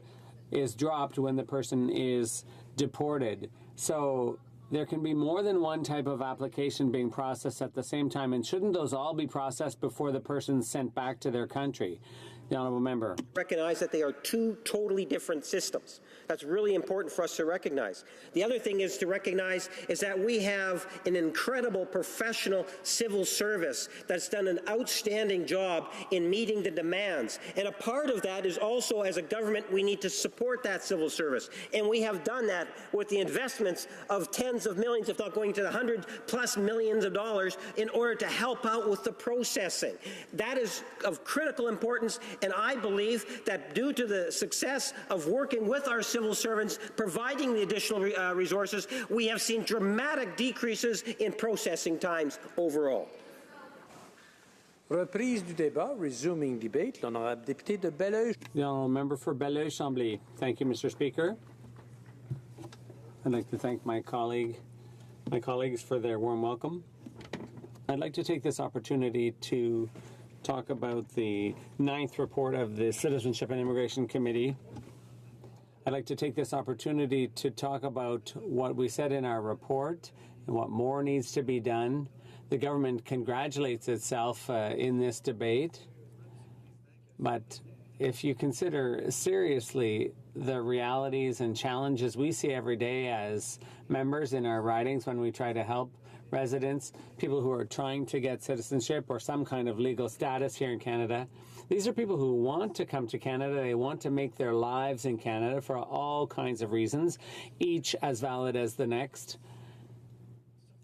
is dropped when the person is deported. So there can be more than one type of application being processed at the same time, and shouldn't those all be processed before the person's sent back to their country? The honourable member. Recognize that they are two totally different systems. That's really important for us to recognize. The other thing is to recognize is that we have an incredible professional civil service that's done an outstanding job in meeting the demands. And a part of that is also, as a government, we need to support that civil service. And we have done that with the investments of tens of millions, if not going to the $100+ millions of dollars, in order to help out with the processing. That is of critical importance, And I believe that due to the success of working with our civil servants, providing the additional resources, we have seen dramatic decreases in processing times overall. Reprise du débat, resuming debate, l'honorable député de Belleuil. The honourable member for Belleuil-Chambly. Thank you, Mr. Speaker. I'd like to thank my colleagues for their warm welcome. I'd like to take this opportunity to talk about the 9th report of the Citizenship and Immigration Committee. I'd like to take this opportunity to talk about what we said in our report and what more needs to be done. The government congratulates itself in this debate, but if you consider seriously the realities and challenges we see every day as members in our ridings when we try to help residents, people who are trying to get citizenship or some kind of legal status here in Canada. These are people who want to come to Canada. They want to make their lives in Canada for all kinds of reasons, each as valid as the next.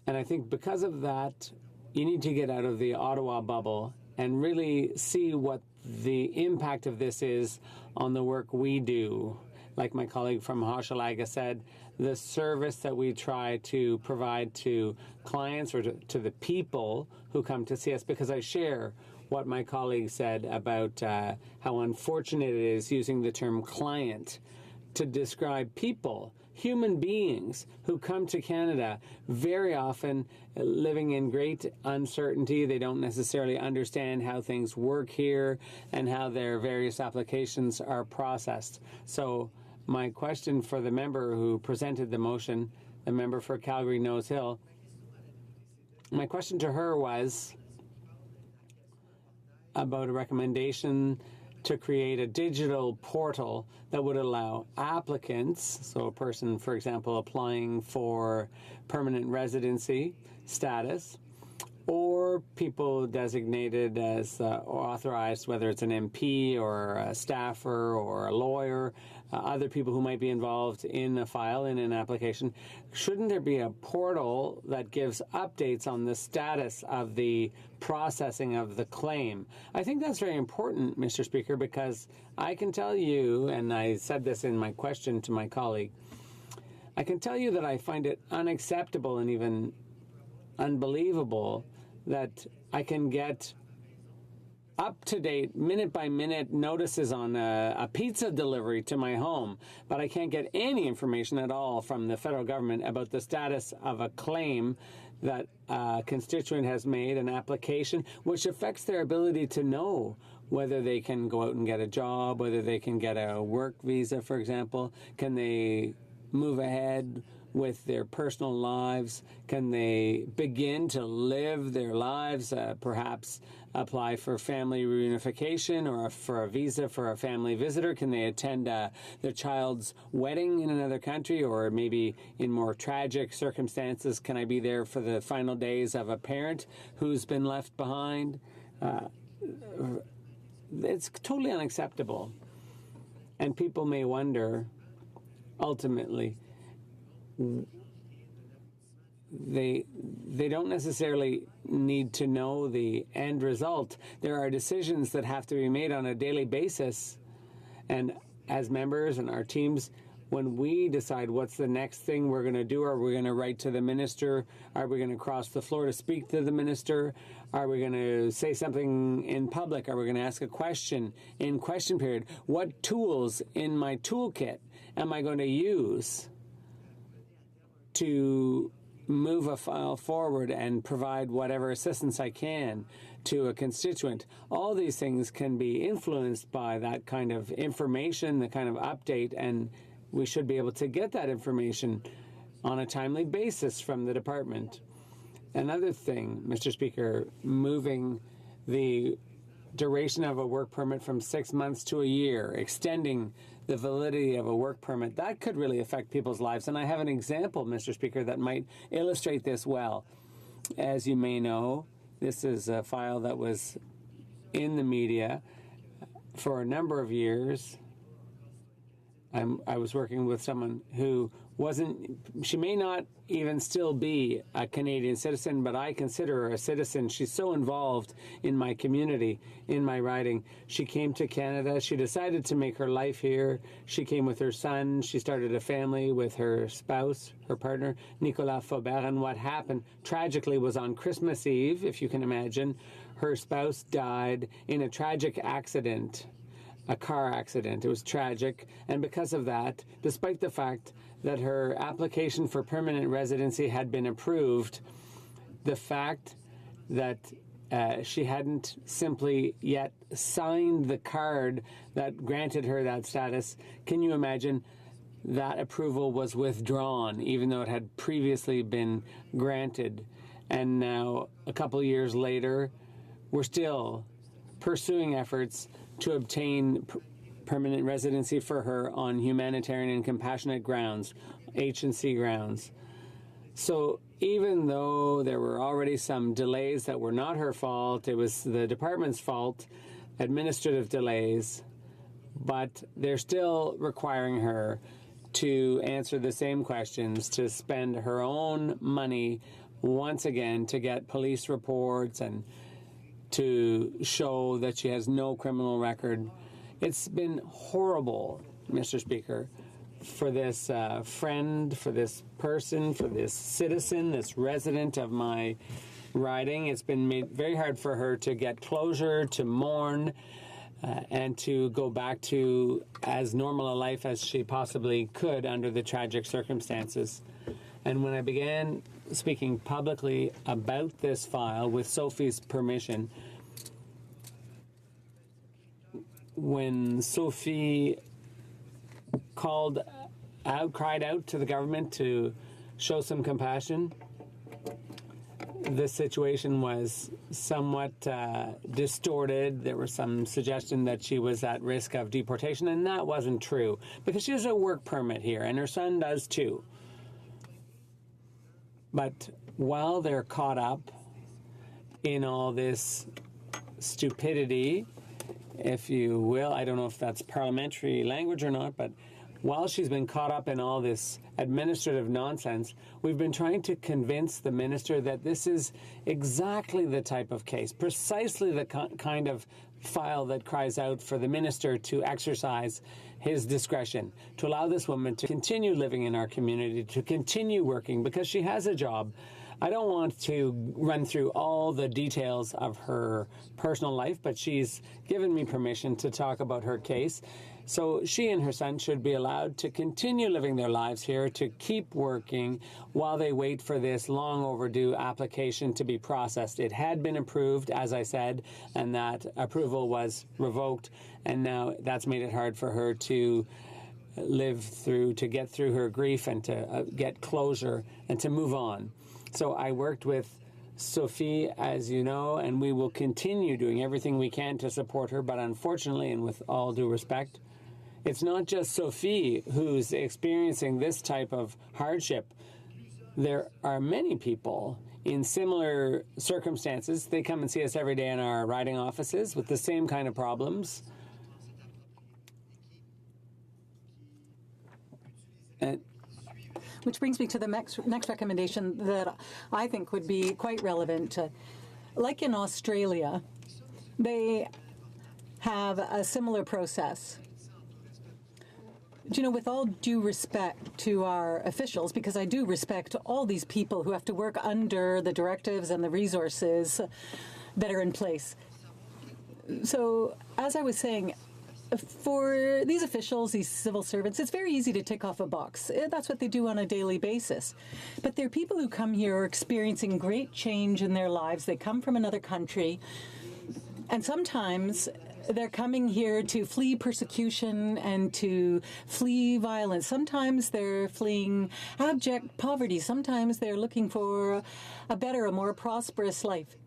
And I think because of that, you need to get out of the Ottawa bubble and really see what the impact of this is on the work we do. Like my colleague from Hochelaga said, the service that we try to provide to clients or to the people who come to see us, because I share what my colleague said about how unfortunate it is using the term client to describe people, human beings who come to Canada, very often living in great uncertainty. They don't necessarily understand how things work here and how their various applications are processed. So my question for the member who presented the motion, the member for Calgary-Nose Hill, my question to her was about a recommendation to create a digital portal that would allow applicants, so a person, for example, applying for permanent residency status, or people designated as authorized, whether it's an MP or a staffer or a lawyer, other people who might be involved in a file, in an application. Shouldn't there be a portal that gives updates on the status of the processing of the claim? I think that's very important, Mr. Speaker, because I can tell you, and I said this in my question to my colleague, I can tell you that I find it unacceptable and even unbelievable that I can get up-to-date, minute-by-minute notices on a pizza delivery to my home, but I can't get any information at all from the federal government about the status of a claim that a constituent has made, an application, which affects their ability to know whether they can go out and get a job, whether they can get a work visa, for example. Can they move ahead with their personal lives? Can they begin to live their lives, perhaps apply for family reunification or for a visa for a family visitor? Can they attend their child's wedding in another country, or maybe in more tragic circumstances, can I be there for the final days of a parent who's been left behind? It's totally unacceptable. And people may wonder, ultimately, they don't necessarily need to know the end result. There are decisions that have to be made on a daily basis. And as members and our teams, when we decide what's the next thing we're going to do, are we going to write to the minister? Are we going to cross the floor to speak to the minister? Are we going to say something in public? Are we going to ask a question in question period? What tools in my toolkit am I going to use to move a file forward and provide whatever assistance I can to a constituent? All these things can be influenced by that kind of information, the kind of update, and we should be able to get that information on a timely basis from the department. Another thing, Mr. Speaker, moving the duration of a work permit from 6 months to a year, extending the validity of a work permit, that could really affect people's lives. And I have an example, Mr. Speaker, that might illustrate this well. As you may know, this is a file that was in the media for a number of years. I was working with someone who she may not even still be a Canadian citizen, but I consider her a citizen. She's so involved in my community, in my riding. She came to Canada. She decided to make her life here. She came with her son. She started a family with her spouse, her partner, Nicolas Faubert. And what happened, tragically, was on Christmas Eve, if you can imagine, her spouse died in a tragic accident, a car accident. It was tragic. And because of that, despite the fact that her application for permanent residency had been approved, the fact that she hadn't simply yet signed the card that granted her that status, can you imagine? That approval was withdrawn, even though it had previously been granted. And now, a couple years later, we're still pursuing efforts to obtain permanent residency for her on humanitarian and compassionate grounds, H&C grounds. So even though there were already some delays that were not her fault, it was the department's fault, administrative delays, but they're still requiring her to answer the same questions, to spend her own money once again to get police reports and to show that she has no criminal record. It's been horrible, Mr. Speaker, for this friend, for this person, for this citizen, this resident of my riding. It's been made very hard for her to get closure, to mourn, and to go back to as normal a life as she possibly could under the tragic circumstances. And when I began speaking publicly about this file, with Sophie's permission, when Sophie cried out to the government to show some compassion, the situation was somewhat distorted. There was some suggestion that she was at risk of deportation, and that wasn't true, because she has a work permit here, and her son does too. But while they're caught up in all this stupidity, if you will, I don't know if that's parliamentary language or not, but while she's been caught up in all this administrative nonsense, we've been trying to convince the minister that this is exactly the type of case, precisely the kind of file that cries out for the minister to exercise his discretion, to allow this woman to continue living in our community, to continue working, because she has a job. I don't want to run through all the details of her personal life, but she's given me permission to talk about her case. So she and her son should be allowed to continue living their lives here, to keep working while they wait for this long overdue application to be processed. It had been approved, as I said, and that approval was revoked, and now that's made it hard for her to to get through her grief and to get closure and to move on. So I worked with Sophie, as you know, and we will continue doing everything we can to support her. But unfortunately, and with all due respect, it's not just Sophie who's experiencing this type of hardship. There are many people in similar circumstances. They come and see us every day in our riding offices with the same kind of problems. Which brings me to the next recommendation that I think would be quite relevant. Like in Australia, they have a similar process. You know, with all due respect to our officials, because I do respect all these people who have to work under the directives and the resources that are in place. So, as I was saying, for these officials, these civil servants, it's very easy to tick off a box. That's what they do on a daily basis. But there are people who come here are experiencing great change in their lives. They come from another country, and sometimes they're coming here to flee persecution and to flee violence. Sometimes they're fleeing abject poverty. Sometimes they're looking for a better, a more prosperous life.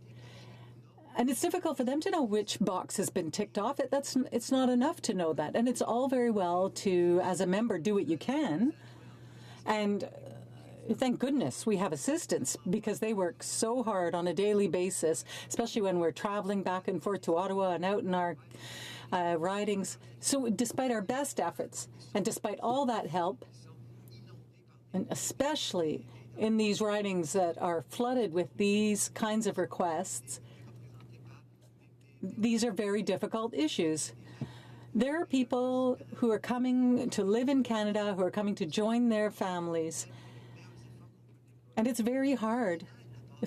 And it's difficult for them to know which box has been ticked off. It's not enough to know that. And it's all very well to, as a member, do what you can. And thank goodness we have assistants, because they work so hard on a daily basis, especially when we're traveling back and forth to Ottawa and out in our ridings. So despite our best efforts and despite all that help, and especially in these ridings that are flooded with these kinds of requests, these are very difficult issues. There are people who are coming to live in Canada, who are coming to join their families, and it's very hard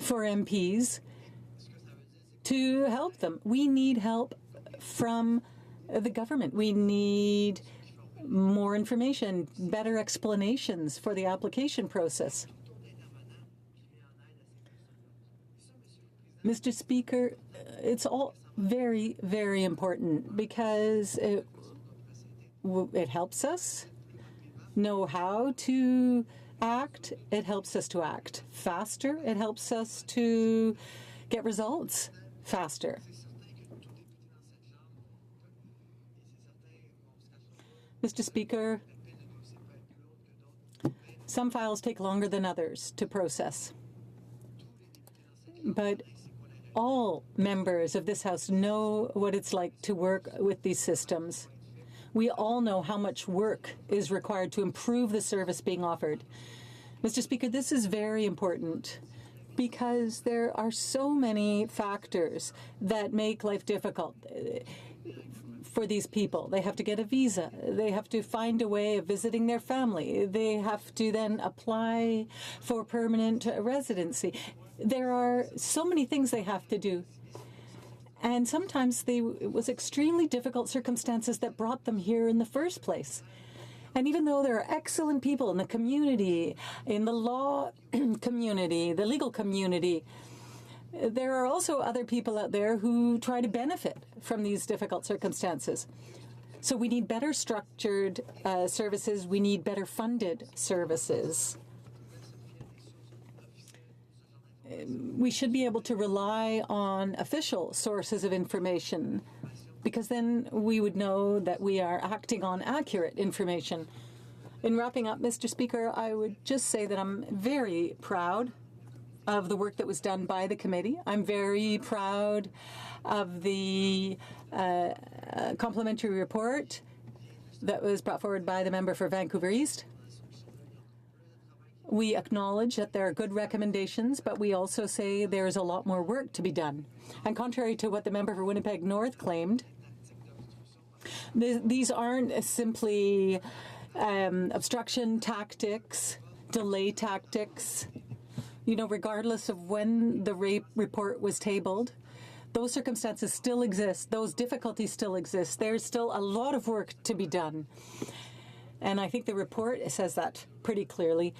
for MPs to help them. We need help from the government. We need more information, better explanations for the application process. Mr. Speaker, it's all very, very important because it helps us know how to act. It helps us to act faster. It helps us to get results faster. Mr. Speaker, some files take longer than others to process, but all members of this House know what it's like to work with these systems. We all know how much work is required to improve the service being offered. Mr. Speaker, this is very important because there are so many factors that make life difficult for these people. They have to get a visa. They have to find a way of visiting their family. They have to then apply for permanent residency. There are so many things they have to do. And sometimes it was extremely difficult circumstances that brought them here in the first place. And even though there are excellent people in the community, in the law community, the legal community, there are also other people out there who try to benefit from these difficult circumstances. So we need better structured services. We need better funded services. We should be able to rely on official sources of information because then we would know that we are acting on accurate information. In wrapping up, Mr. Speaker, I would just say that I'm very proud of the work that was done by the committee. I'm very proud of the complimentary report that was brought forward by the member for Vancouver East. We acknowledge that there are good recommendations, but we also say there is a lot more work to be done. And contrary to what the member for Winnipeg North claimed, these aren't simply obstruction tactics, delay tactics. You know, regardless of when the rape report was tabled, those circumstances still exist. Those difficulties still exist. There's still a lot of work to be done. And I think the report says that pretty clearly.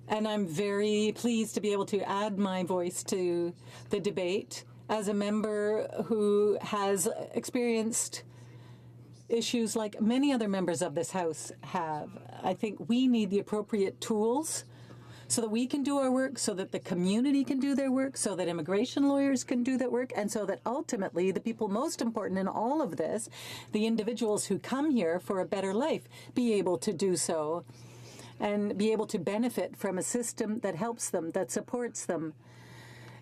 And I'm very pleased to be able to add my voice to the debate as a member who has experienced issues like many other members of this House have. I think we need the appropriate tools so that we can do our work, so that the community can do their work, so that immigration lawyers can do their work, and so that ultimately the people most important in all of this, the individuals who come here for a better life, be able to do so and be able to benefit from a system that helps them, that supports them,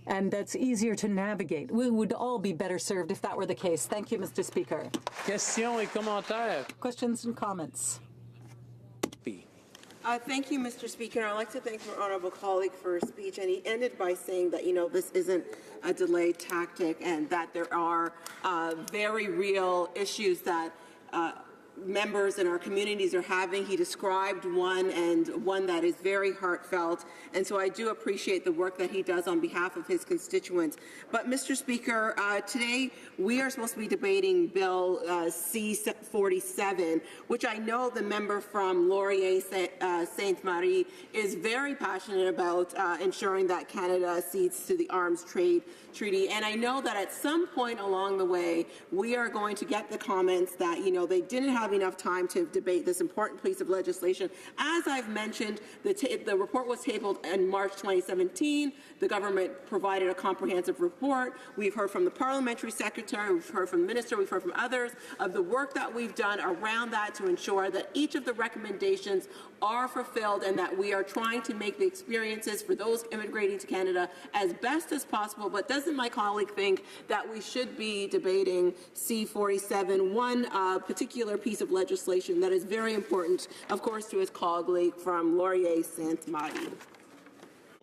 and that's easier to navigate. We would all be better served if that were the case. Thank you, Mr. Speaker. Questions et commentaires. Questions and comments. Thank you, Mr. Speaker. I'd like to thank my honourable colleague for his speech, and he ended by saying that, you know, this isn't a delay tactic and that there are very real issues that members in our communities are having. He described one, and one that is very heartfelt, and so I do appreciate the work that he does on behalf of his constituents. But, Mr. Speaker, today we are supposed to be debating Bill C-47, which I know the member from Laurier Sainte-Marie is very passionate about ensuring that Canada accedes to the Arms Trade Treaty. And I know that at some point along the way, we are going to get the comments that, you know, they didn't have enough time to debate this important piece of legislation. As I've mentioned, the report was tabled in March 2017. The government provided a comprehensive report. We've heard from the parliamentary secretary, we've heard from the minister, we've heard from others of the work that we've done around that to ensure that each of the recommendations are fulfilled and that we are trying to make the experiences for those immigrating to Canada as best as possible. But doesn't my colleague think that we should be debating C-47, one particular piece piece of legislation that is very important, of course, to his colleague from Laurier-Sainte-Marie.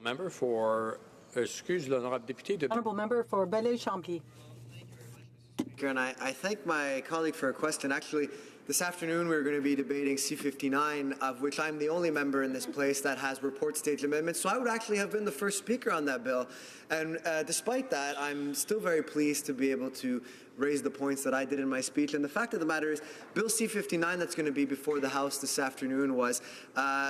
Member for, l'honorable député de... Honourable member for Belleuil-Chambly. And I thank my colleague for a question. Actually, this afternoon we're going to be debating C-59, of which I'm the only member in this place that has report stage amendments. So I would actually have been the first speaker on that bill. And despite that, I'm still very pleased to be able to raise the points that I did in my speech. And the fact of the matter is, Bill C-59 that's going to be before the House this afternoon was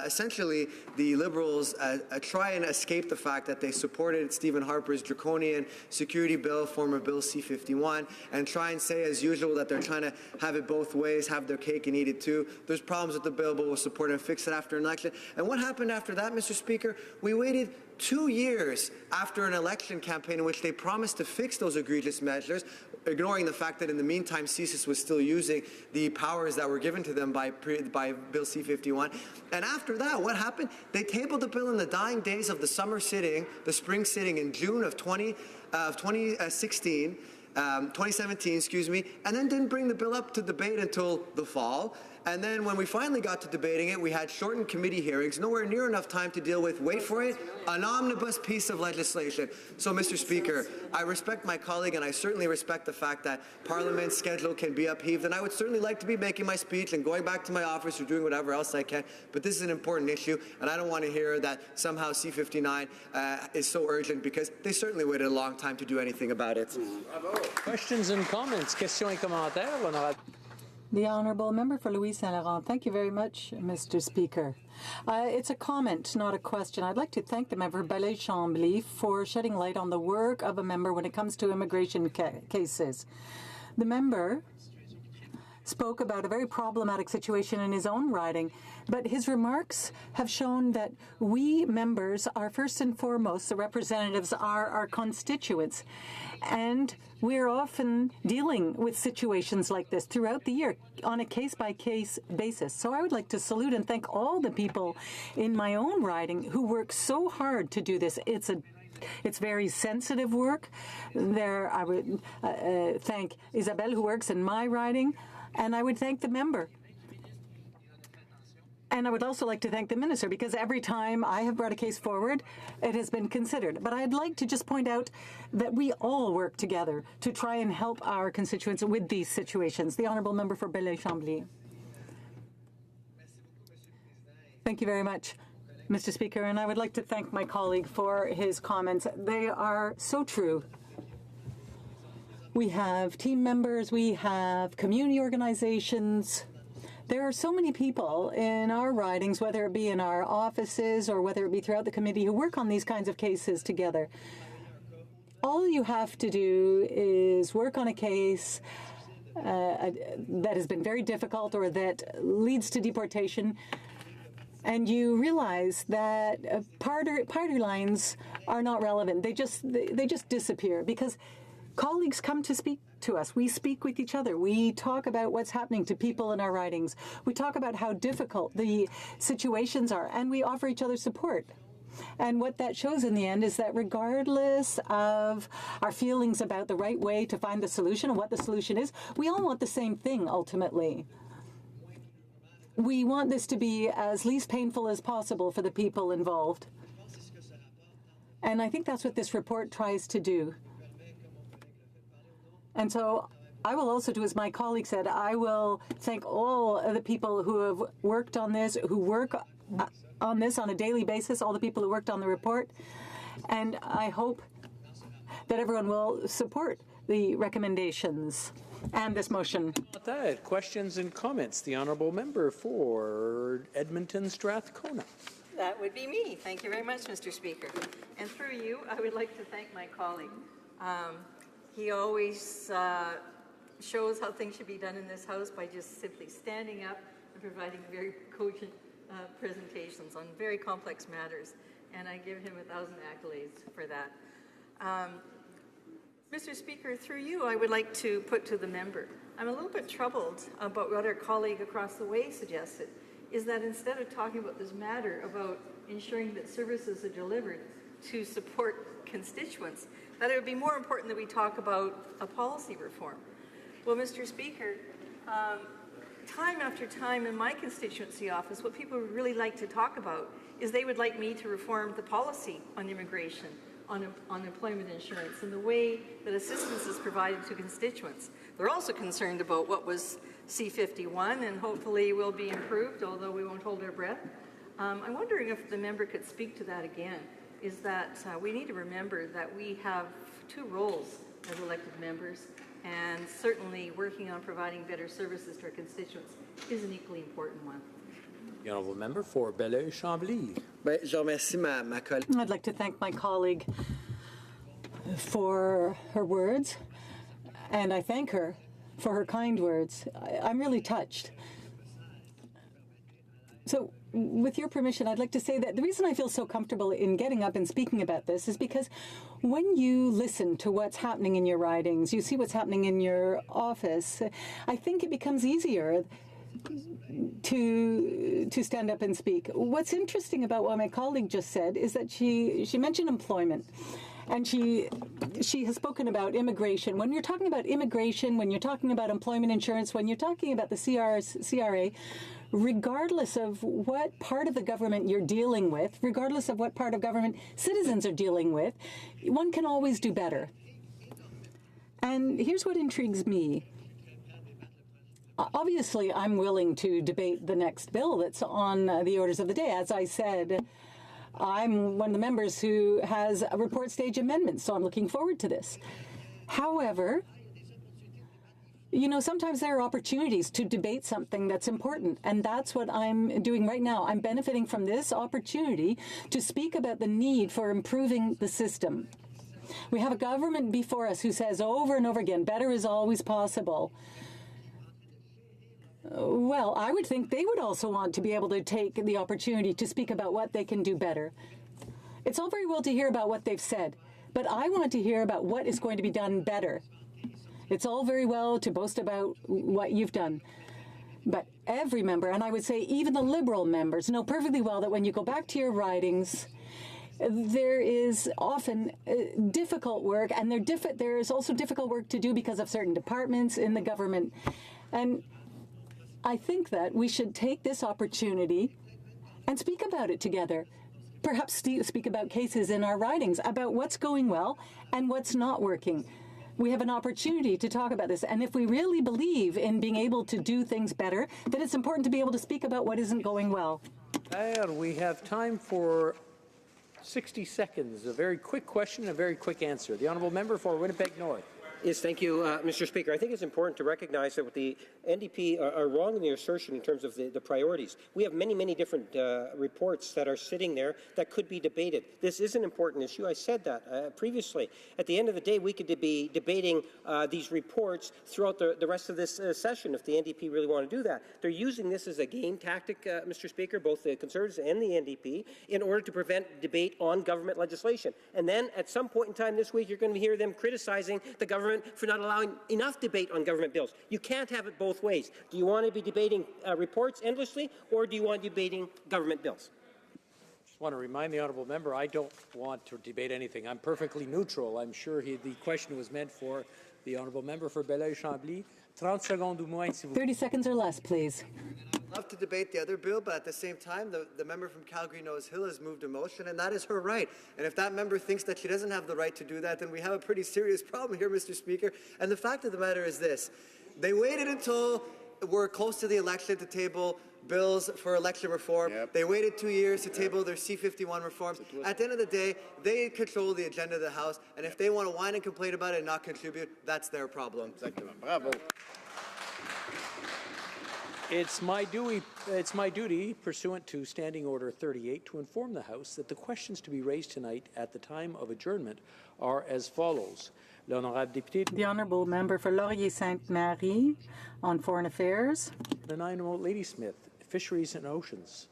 essentially the Liberals try and escape the fact that they supported Stephen Harper's draconian security bill, former Bill C-51, and try and say, as usual, that they're trying to have it both ways, have their cake and eat it too. There's problems with the bill, but we'll support it and fix it after an election. And what happened after that, Mr. Speaker? We waited 2 years after an election campaign in which they promised to fix those egregious measures, ignoring the fact that in the meantime CSIS was still using the powers that were given to them by Bill C-51. And after that, what happened? They tabled the bill in the dying days of the summer sitting, the spring sitting in June of 2017, and then didn't bring the bill up to debate until the fall. And then when we finally got to debating it, we had shortened committee hearings, nowhere near enough time to deal with, wait for it, an omnibus piece of legislation. So, Mr. Speaker, I respect my colleague, and I certainly respect the fact that Parliament's schedule can be upheaved, and I would certainly like to be making my speech and going back to my office or doing whatever else I can, but this is an important issue, and I don't want to hear that somehow C-59 is so urgent, because they certainly waited a long time to do anything about it. Questions and comments? Questions et commentaires, l'honorable. The Honourable Member for Louis Saint-Laurent. Thank you very much, Mr. Speaker. It's a comment, not a question. I'd like to thank the member Belleuil-Chambly for shedding light on the work of a member when it comes to immigration cases. The member spoke about a very problematic situation in his own riding, but his remarks have shown that we members are first and foremost, the representatives are our constituents, and we're often dealing with situations like this throughout the year on a case-by-case basis. So I would like to salute and thank all the people in my own riding who work so hard to do this. It's very sensitive work. I would thank Isabelle, who works in my riding, and I would thank the member. And I would also like to thank the minister, because every time I have brought a case forward, it has been considered. But I'd like to just point out that we all work together to try and help our constituents with these situations. The Honourable Member for Belleuil-Chambly. Thank you very much, Mr. Speaker, and I would like to thank my colleague for his comments. They are so true. We have team members, we have community organizations. There are so many people in our ridings, whether it be in our offices or whether it be throughout the committee, who work on these kinds of cases together. All you have to do is work on a case that has been very difficult or that leads to deportation, and you realize that party lines are not relevant. They just disappear, because colleagues come to speak to us. We speak with each other. We talk about what's happening to people in our ridings. We talk about how difficult the situations are, and we offer each other support. And what that shows in the end is that regardless of our feelings about the right way to find the solution and what the solution is, we all want the same thing ultimately. We want this to be as least painful as possible for the people involved. And I think that's what this report tries to do. And so I will also do as my colleague said. I will thank all of the people who have worked on this, who work on this on a daily basis, all the people who worked on the report. And I hope that everyone will support the recommendations and this motion. Questions and comments. The Honourable Member for Edmonton Strathcona. That would be me. Thank you very much, Mr. Speaker. And through you, I would like to thank my colleague. He always shows how things should be done in this House by just simply standing up and providing very cogent presentations on very complex matters, and I give him 1,000 accolades for that. Mr. Speaker, through you, I would like to put to the member, I'm a little bit troubled about what our colleague across the way suggested, is that instead of talking about this matter about ensuring that services are delivered to support constituents, that it would be more important that we talk about a policy reform. Well, Mr. Speaker, time after time in my constituency office, what people would really like to talk about is they would like me to reform the policy on immigration, on unemployment insurance, and the way that assistance is provided to constituents. They're also concerned about what was C-51 and hopefully will be improved, although we won't hold our breath. I'm wondering if the member could speak to that again, is that we need to remember that we have two roles as elected members, and certainly working on providing better services to our constituents is an equally important one. The honourable member for Belleuil-Chambly. I'd like to thank my colleague for her words, and I thank her for her kind words. I'm really touched. So, with your permission, I'd like to say that the reason I feel so comfortable in getting up and speaking about this is because when you listen to what's happening in your ridings, you see what's happening in your office, I think it becomes easier to stand up and speak. What's interesting about what my colleague just said is that she mentioned employment. And she has spoken about immigration. When you're talking about immigration, when you're talking about employment insurance, when you're talking about the CRA, regardless of what part of the government you're dealing with, regardless of what part of government citizens are dealing with, one can always do better. And here's what intrigues me. Obviously, I'm willing to debate the next bill that's on the orders of the day. As I said, I'm one of the members who has a report stage amendment, so I'm looking forward to this. However, you know, sometimes there are opportunities to debate something that's important, and that's what I'm doing right now. I'm benefiting from this opportunity to speak about the need for improving the system. We have a government before us who says over and over again, better is always possible. Well, I would think they would also want to be able to take the opportunity to speak about what they can do better. It's all very well to hear about what they've said, but I want to hear about what is going to be done better. It's all very well to boast about what you've done, but every member, and I would say even the Liberal members, know perfectly well that when you go back to your ridings, there is often difficult work, and there is also difficult work to do because of certain departments in the government. And I think that we should take this opportunity and speak about it together. Perhaps speak about cases in our ridings, about what's going well and what's not working. We have an opportunity to talk about this. And if we really believe in being able to do things better, then it's important to be able to speak about what isn't going well. We have time for 60 seconds. A very quick question, a very quick answer. The honourable member for Winnipeg North. Yes, thank you, Mr. Speaker. I think it's important to recognize that the NDP are wrong in their assertion in terms of the priorities. We have many, many different reports that are sitting there that could be debated. This is an important issue. I said that previously. At the end of the day, we could be debating these reports throughout the rest of this session if the NDP really want to do that. They're using this as a game tactic, Mr. Speaker, both the Conservatives and the NDP, in order to prevent debate on government legislation. And then at some point in time this week, you're going to hear them criticizing the government for not allowing enough debate on government bills. You can't have it both ways. Do you want to be debating reports endlessly, or do you want to be debating government bills? I just want to remind the honourable member, I don't want to debate anything. I'm perfectly neutral. I'm sure the question was meant for the honourable member for Belleuil-Chambly. 30 seconds ou moins, s'il vous plaît. 30 seconds or less, please. I'd love to debate the other bill, but at the same time, the member from Calgary-Nose Hill has moved a motion, and that is her right. And if that member thinks that she doesn't have the right to do that, then we have a pretty serious problem here, Mr. Speaker. And the fact of the matter is this. They waited until we're close to the election to table bills for election reform. Yep. They waited 2 years to table their C-51 reforms. At the end of the day, they control the agenda of the House, and if they want to whine and complain about it and not contribute, that's their problem. Bravo. It's my duty, pursuant to Standing Order 38, to inform the House that the questions to be raised tonight at the time of adjournment are as follows. The Honourable Member for Laurier-Sainte-Marie on Foreign Affairs. The Honourable Ladysmith, Fisheries and Oceans.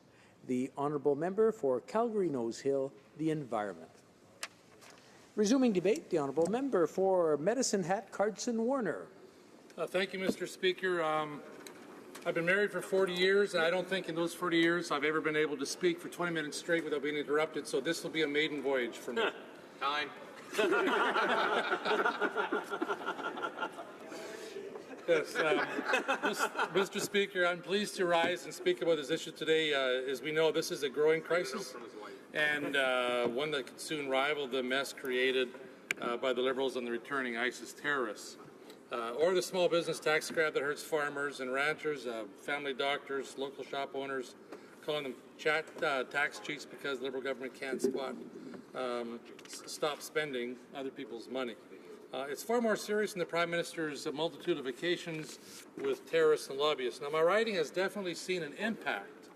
The Honourable Member for Calgary-Nose Hill, the Environment. Resuming debate, the Honourable Member for Medicine Hat, Cardston-Warner. Thank you, Mr. Speaker. I've been married for 40 years, and I don't think in those 40 years I've ever been able to speak for 20 minutes straight without being interrupted, so this will be a maiden voyage for me. Time. Yes, Mr. Speaker, I'm pleased to rise and speak about this issue today. As we know, this is a growing crisis, and one that could soon rival the mess created by the Liberals and the returning ISIS terrorists, or the small business tax grab that hurts farmers and ranchers, family doctors, local shop owners, calling them tax cheats because the Liberal government can't stop spending other people's money. It's far more serious than the Prime Minister's multitude of vacations with terrorists and lobbyists. Now, my writing has definitely seen an impact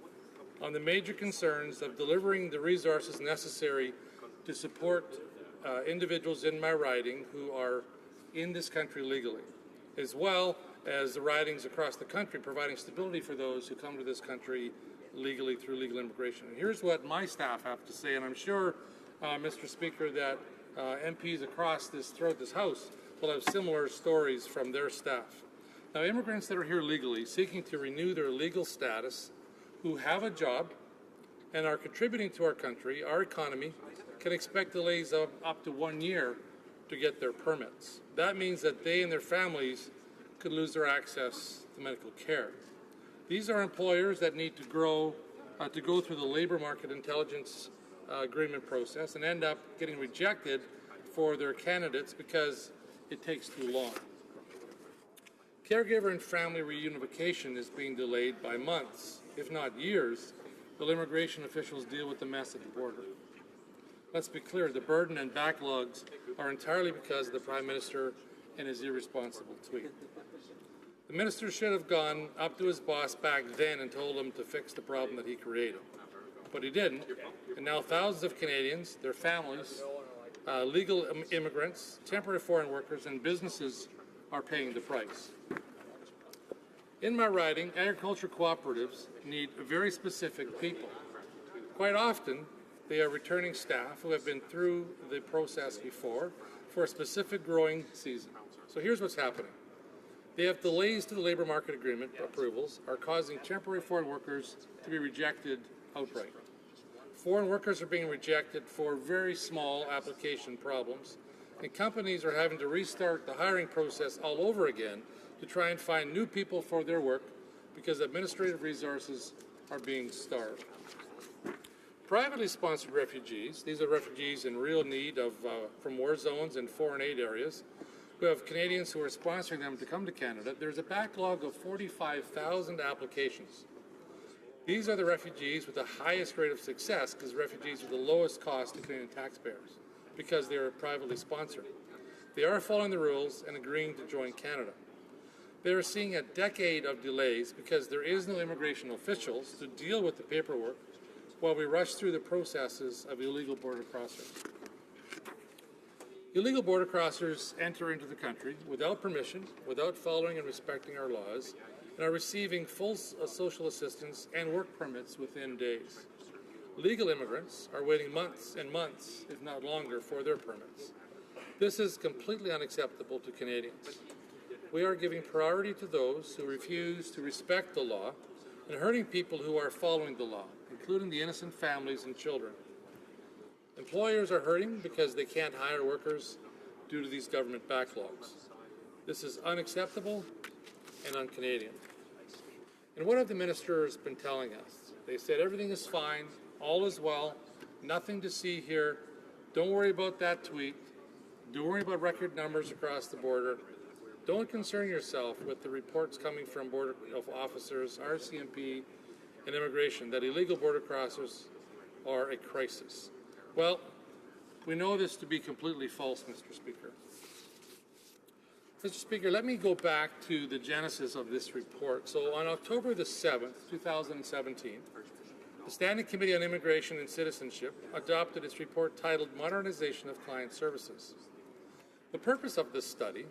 on the major concerns of delivering the resources necessary to support individuals in my writing who are in this country legally, as well as the writings across the country providing stability for those who come to this country legally through legal immigration. And here's what my staff have to say, and I'm sure, Mr. Speaker, that MPs throughout this House will have similar stories from their staff. Now, immigrants that are here legally, seeking to renew their legal status, who have a job and are contributing to our country, our economy, can expect delays of up to 1 year to get their permits. That means that they and their families could lose their access to medical care. These are employers that need to go through the labor market intelligence agreement process and end up getting rejected for their candidates because it takes too long. Caregiver and family reunification is being delayed by months, if not years, while immigration officials deal with the mess at the border. Let's be clear, the burden and backlogs are entirely because of the Prime Minister and his irresponsible tweet. The Minister should have gone up to his boss back then and told him to fix the problem that he created. But he didn't, and now thousands of Canadians, their families, legal immigrants, temporary foreign workers, and businesses are paying the price. In my writing, agriculture cooperatives need very specific people. Quite often, they are returning staff who have been through the process before for a specific growing season. So here's what's happening. They have delays to the labor market agreement approvals are causing temporary foreign workers to be rejected outright. Foreign workers are being rejected for very small application problems, and companies are having to restart the hiring process all over again to try and find new people for their work because administrative resources are being starved. Privately sponsored refugees, these are refugees in real need from war zones and foreign aid areas, who have Canadians who are sponsoring them to come to Canada. There's a backlog of 45,000 applications. These are the refugees with the highest rate of success because refugees with the lowest cost to Canadian taxpayers because they are privately sponsored. They are following the rules and agreeing to join Canada. They are seeing a decade of delays because there is no immigration officials to deal with the paperwork while we rush through the processes of illegal border crossers. Illegal border crossers enter into the country without permission, without following and respecting our laws, and are receiving full social assistance and work permits within days. Legal immigrants are waiting months and months, if not longer, for their permits. This is completely unacceptable to Canadians. We are giving priority to those who refuse to respect the law and hurting people who are following the law, including the innocent families and children. Employers are hurting because they can't hire workers due to these government backlogs. This is unacceptable and un-Canadian. And what have the ministers been telling us? They said everything is fine, all is well, nothing to see here, don't worry about that tweet, don't worry about record numbers across the border, don't concern yourself with the reports coming from border officers, RCMP, and immigration that illegal border crossers are a crisis. Well, we know this to be completely false, Mr. Speaker. Mr. Speaker, let me go back to the genesis of this report. So on October the 7th, 2017, the Standing Committee on Immigration and Citizenship adopted its report titled Modernization of Client Services. The purpose of this study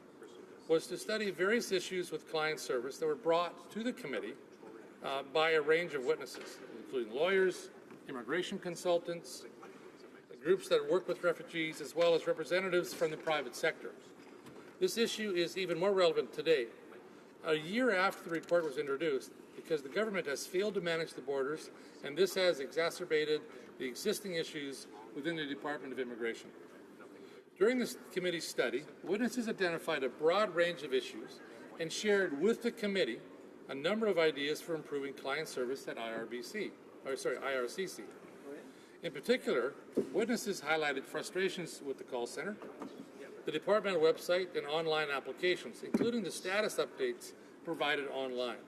was to study various issues with client service that were brought to the committee by a range of witnesses, including lawyers, immigration consultants, groups that work with refugees, as well as representatives from the private sector. This issue is even more relevant today, a year after the report was introduced, because the government has failed to manage the borders, and this has exacerbated the existing issues within the Department of Immigration. During this committee study, witnesses identified a broad range of issues, and shared with the committee a number of ideas for improving client service at IRCC. In particular, witnesses highlighted frustrations with the call center, the departmental website, and online applications, including the status updates provided online.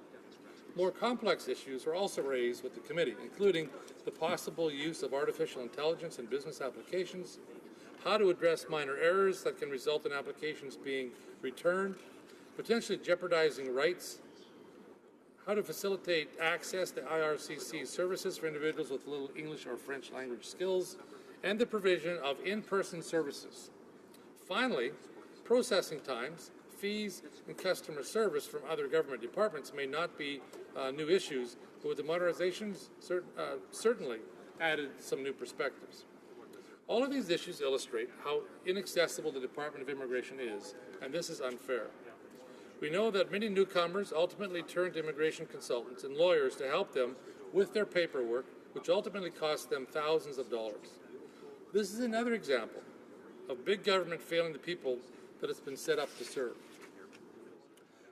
More complex issues were also raised with the committee, including the possible use of artificial intelligence in business applications, how to address minor errors that can result in applications being returned, potentially jeopardizing rights, how to facilitate access to IRCC services for individuals with little English or French language skills, and the provision of in-person services. Finally, processing times, fees, and customer service from other government departments may not be new issues, but with the modernizations certainly added some new perspectives. All of these issues illustrate how inaccessible the Department of Immigration is, and this is unfair. We know that many newcomers ultimately turn to immigration consultants and lawyers to help them with their paperwork, which ultimately costs them thousands of dollars. This is another example of big government failing the people that it's been set up to serve.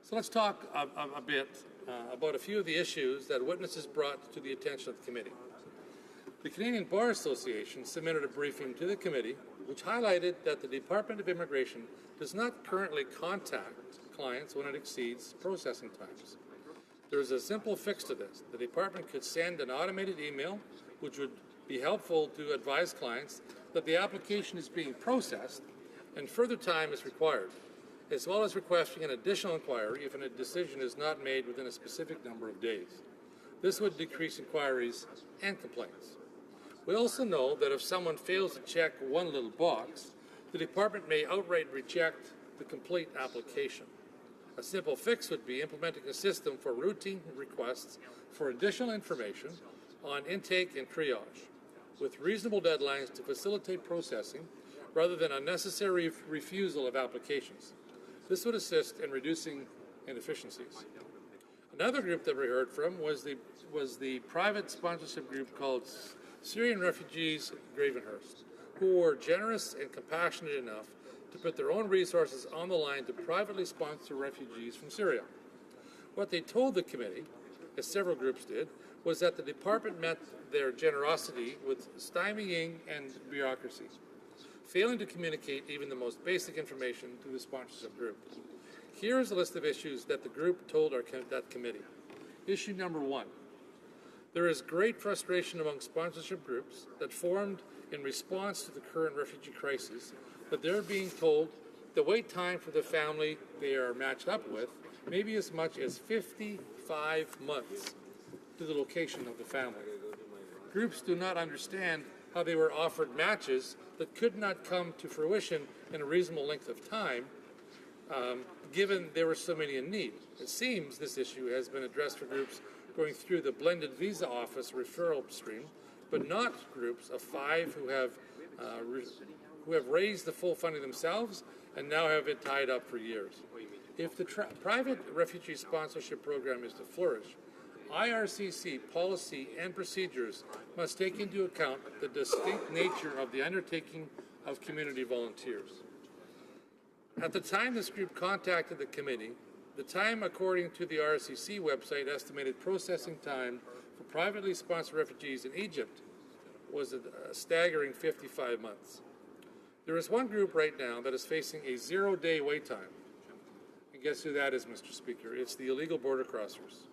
So let's talk a bit about a few of the issues that witnesses brought to the attention of the committee. The Canadian Bar Association submitted a briefing to the committee which highlighted that the Department of Immigration does not currently contact clients when it exceeds processing times. There is a simple fix to this. The department could send an automated email which would be helpful to advise clients that the application is being processed and further time is required, as well as requesting an additional inquiry if a decision is not made within a specific number of days. This would decrease inquiries and complaints. We also know that if someone fails to check one little box, the department may outright reject the complete application. A simple fix would be implementing a system for routine requests for additional information on intake and triage, with reasonable deadlines to facilitate processing rather than unnecessary refusal of applications. This would assist in reducing inefficiencies. Another group that we heard from was the private sponsorship group called Syrian Refugees Gravenhurst, who were generous and compassionate enough to put their own resources on the line to privately sponsor refugees from Syria. What they told the committee, as several groups did, was that the department met their generosity with stymieing and bureaucracy, failing to communicate even the most basic information to the sponsorship group. Here is a list of issues that the group told that committee. Issue number 1. There is great frustration among sponsorship groups that formed in response to the current refugee crisis that they're being told the wait time for the family they are matched up with may be as much as 55 months to the location of the family. Groups do not understand how they were offered matches that could not come to fruition in a reasonable length of time, given there were so many in need. It seems this issue has been addressed for groups going through the blended visa office referral stream, but not groups of 5 who have raised the full funding themselves and now have it tied up for years. If the private refugee sponsorship program is to flourish, IRCC policy and procedures must take into account the distinct nature of the undertaking of community volunteers. At the time this group contacted the committee, the time according to the IRCC website estimated processing time for privately sponsored refugees in Egypt was a staggering 55 months. There is one group right now that is facing a 0-day wait time. And guess who that is, Mr. Speaker? It's the illegal border crossers.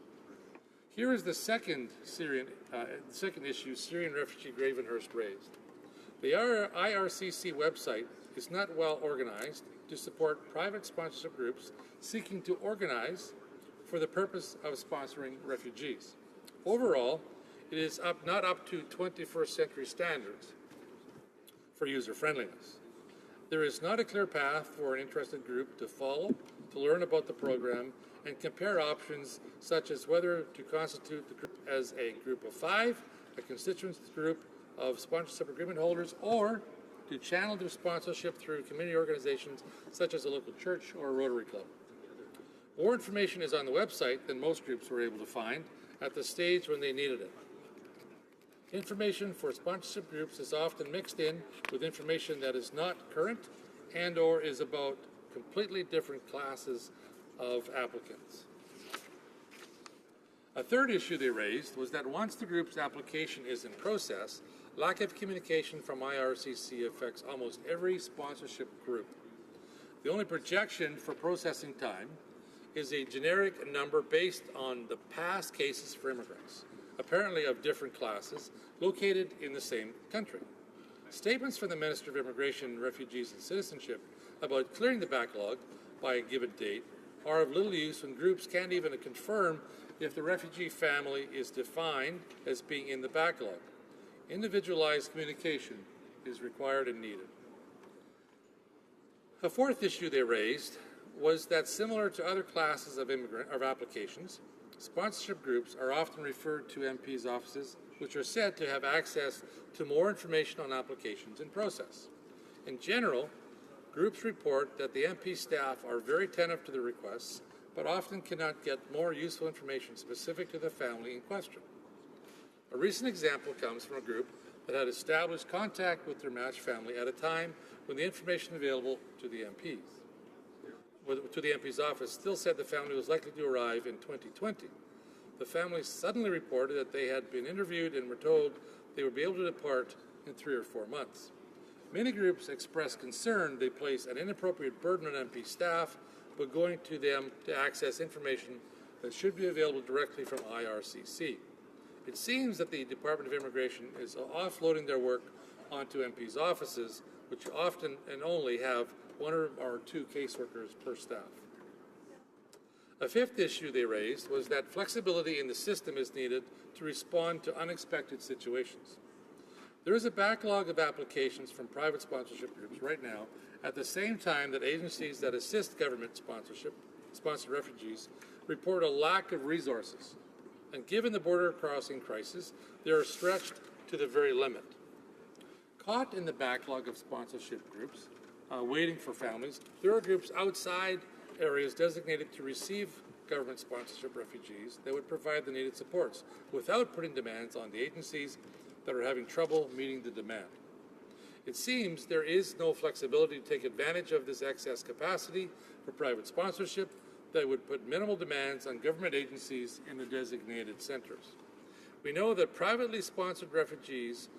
Here is the second issue Syrian refugee Gravenhurst raised. The IRCC website is not well organized to support private sponsorship groups seeking to organize for the purpose of sponsoring refugees. Overall, it is not up to 21st century standards for user-friendliness. There is not a clear path for an interested group to follow, to learn about the program, and compare options such as whether to constitute the group as a group of 5, a constituent group of sponsorship agreement holders, or to channel their sponsorship through community organizations such as a local church or a Rotary Club. More information is on the website than most groups were able to find at the stage when they needed it. Information for sponsorship groups is often mixed in with information that is not current and or is about completely different classes of applicants. A third issue they raised was that once the group's application is in process, lack of communication from IRCC affects almost every sponsorship group. The only projection for processing time is a generic number based on the past cases for immigrants, apparently of different classes, located in the same country. Statements from the Minister of Immigration, Refugees and Citizenship about clearing the backlog by a given date are of little use when groups can't even confirm if the refugee family is defined as being in the backlog. Individualized communication is required and needed. A fourth issue they raised was that similar to other classes of applications, sponsorship groups are often referred to MPs' offices, which are said to have access to more information on applications in process. In general, groups report that the MP staff are very attentive to the requests, but often cannot get more useful information specific to the family in question. A recent example comes from a group that had established contact with their matched family at a time when the information available to the MP's office still said the family was likely to arrive in 2020. The family suddenly reported that they had been interviewed and were told they would be able to depart in 3 or 4 months. Many groups expressed concern they place an inappropriate burden on MP staff by going to them to access information that should be available directly from IRCC. It seems that the Department of Immigration is offloading their work onto MPs' offices, which often and only have 1 or 2 caseworkers per staff. A fifth issue they raised was that flexibility in the system is needed to respond to unexpected situations. There is a backlog of applications from private sponsorship groups right now at the same time that agencies that assist government sponsored refugees report a lack of resources. And given the border crossing crisis, they are stretched to the very limit. Caught in the backlog of sponsorship groups, waiting for families, there are groups outside areas designated to receive government sponsorship refugees that would provide the needed supports without putting demands on the agencies that are having trouble meeting the demand. It seems there is no flexibility to take advantage of this excess capacity for private sponsorship that would put minimal demands on government agencies in the designated centres. We know that privately sponsored refugees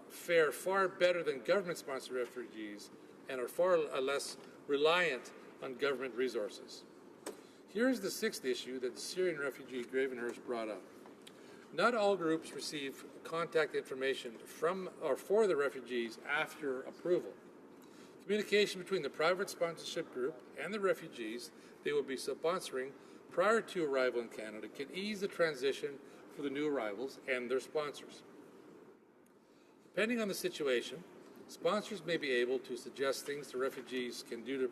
fare far better than government-sponsored refugees and are far less reliant on government resources. Here's the sixth issue that the Syrian refugee Gravenhurst brought up. Not all groups receive contact information from or for the refugees after approval. Communication between the private sponsorship group and the refugees they will be sponsoring prior to arrival in Canada can ease the transition for the new arrivals and their sponsors. Depending on the situation, sponsors may be able to suggest things the refugees can do to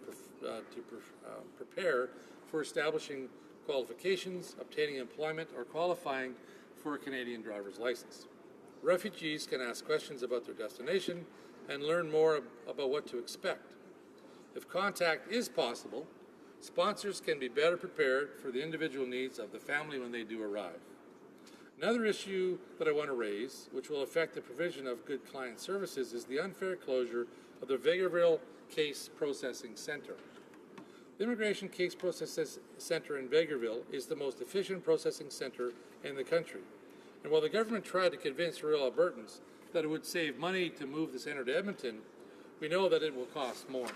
prepare for establishing qualifications, obtaining employment, or qualifying for a Canadian driver's license. Refugees can ask questions about their destination and learn more about what to expect. If contact is possible, sponsors can be better prepared for the individual needs of the family when they do arrive. Another issue that I want to raise, which will affect the provision of good client services, is the unfair closure of the Vegreville Case Processing Centre. The Immigration Case Processing Centre in Vegreville is the most efficient processing centre in the country. And while the government tried to convince rural Albertans that it would save money to move the centre to Edmonton, we know that it will cost more.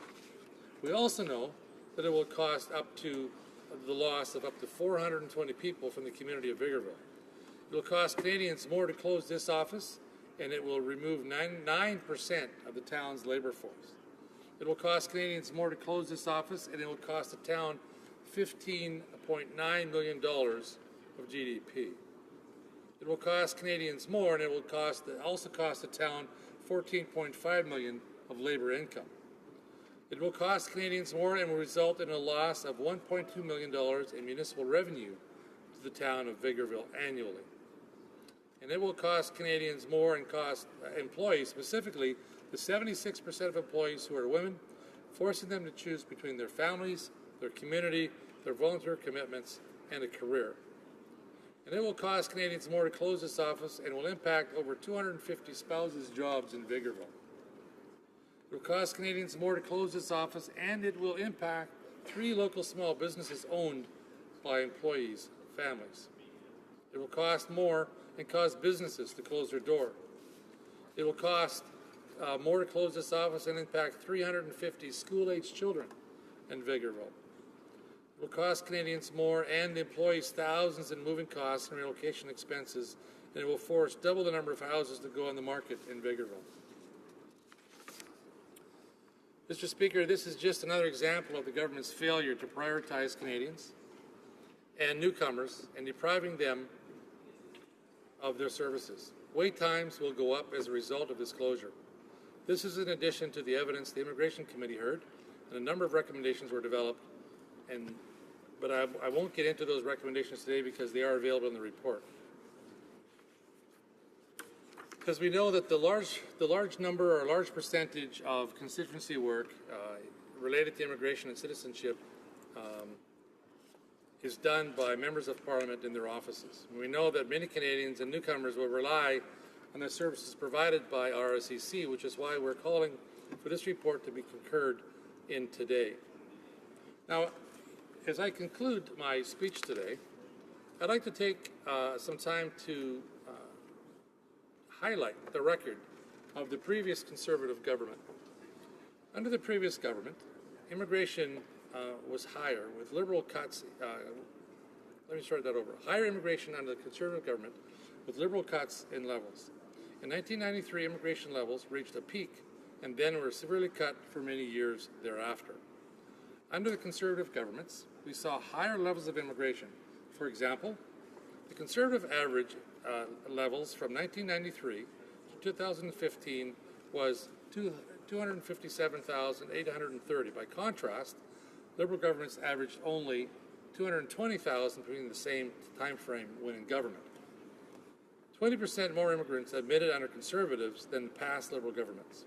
We also know that it will cost up to the loss of up to 420 people from the community of Vegreville. It will cost Canadians more to close this office, and it will remove 9% of the town's labour force. It will cost Canadians more to close this office, and it will cost the town $15.9 million of GDP. It will cost Canadians more, and it will also cost the town $14.5 million of labour income. It will cost Canadians more and will result in a loss of $1.2 million in municipal revenue to the town of Vegreville annually. And it will cost Canadians more and cost employees, specifically the 76% of employees who are women, forcing them to choose between their families, their community, their volunteer commitments, and a career. And it will cost Canadians more to close this office and will impact over 250 spouses' jobs in Vegreville. It will cost Canadians more to close this office, and it will impact 3 local small businesses owned by employees, families. It will cost more and cause businesses to close their door. It will cost more to close this office and impact 350 school-aged children in Vegreville. It will cost Canadians more and employees thousands in moving costs and relocation expenses, and it will force double the number of houses to go on the market in Vegreville. Mr. Speaker, this is just another example of the government's failure to prioritize Canadians and newcomers and depriving them of their services. Wait times will go up as a result of this closure. This is in addition to the evidence the Immigration Committee heard, and a number of recommendations were developed, but I won't get into those recommendations today because they are available in the report. Because we know that the large number or large percentage of constituency work related to immigration and citizenship is done by members of Parliament in their offices. We know that many Canadians and newcomers will rely on the services provided by RSEC, which is why we're calling for this report to be concurred in today. Now, as I conclude my speech today, I'd like to take some time to highlight the record of the previous Conservative government. Under the previous government, immigration was higher with Liberal cuts. Let me start that over. Higher immigration under the Conservative government with Liberal cuts in levels. In 1993, immigration levels reached a peak and then were severely cut for many years thereafter. Under the Conservative governments, we saw higher levels of immigration. For example, the Conservative average levels from 1993 to 2015 was 257,830. By contrast, Liberal governments averaged only 220,000 between the same time frame when in government. 20% more immigrants admitted under Conservatives than past Liberal governments.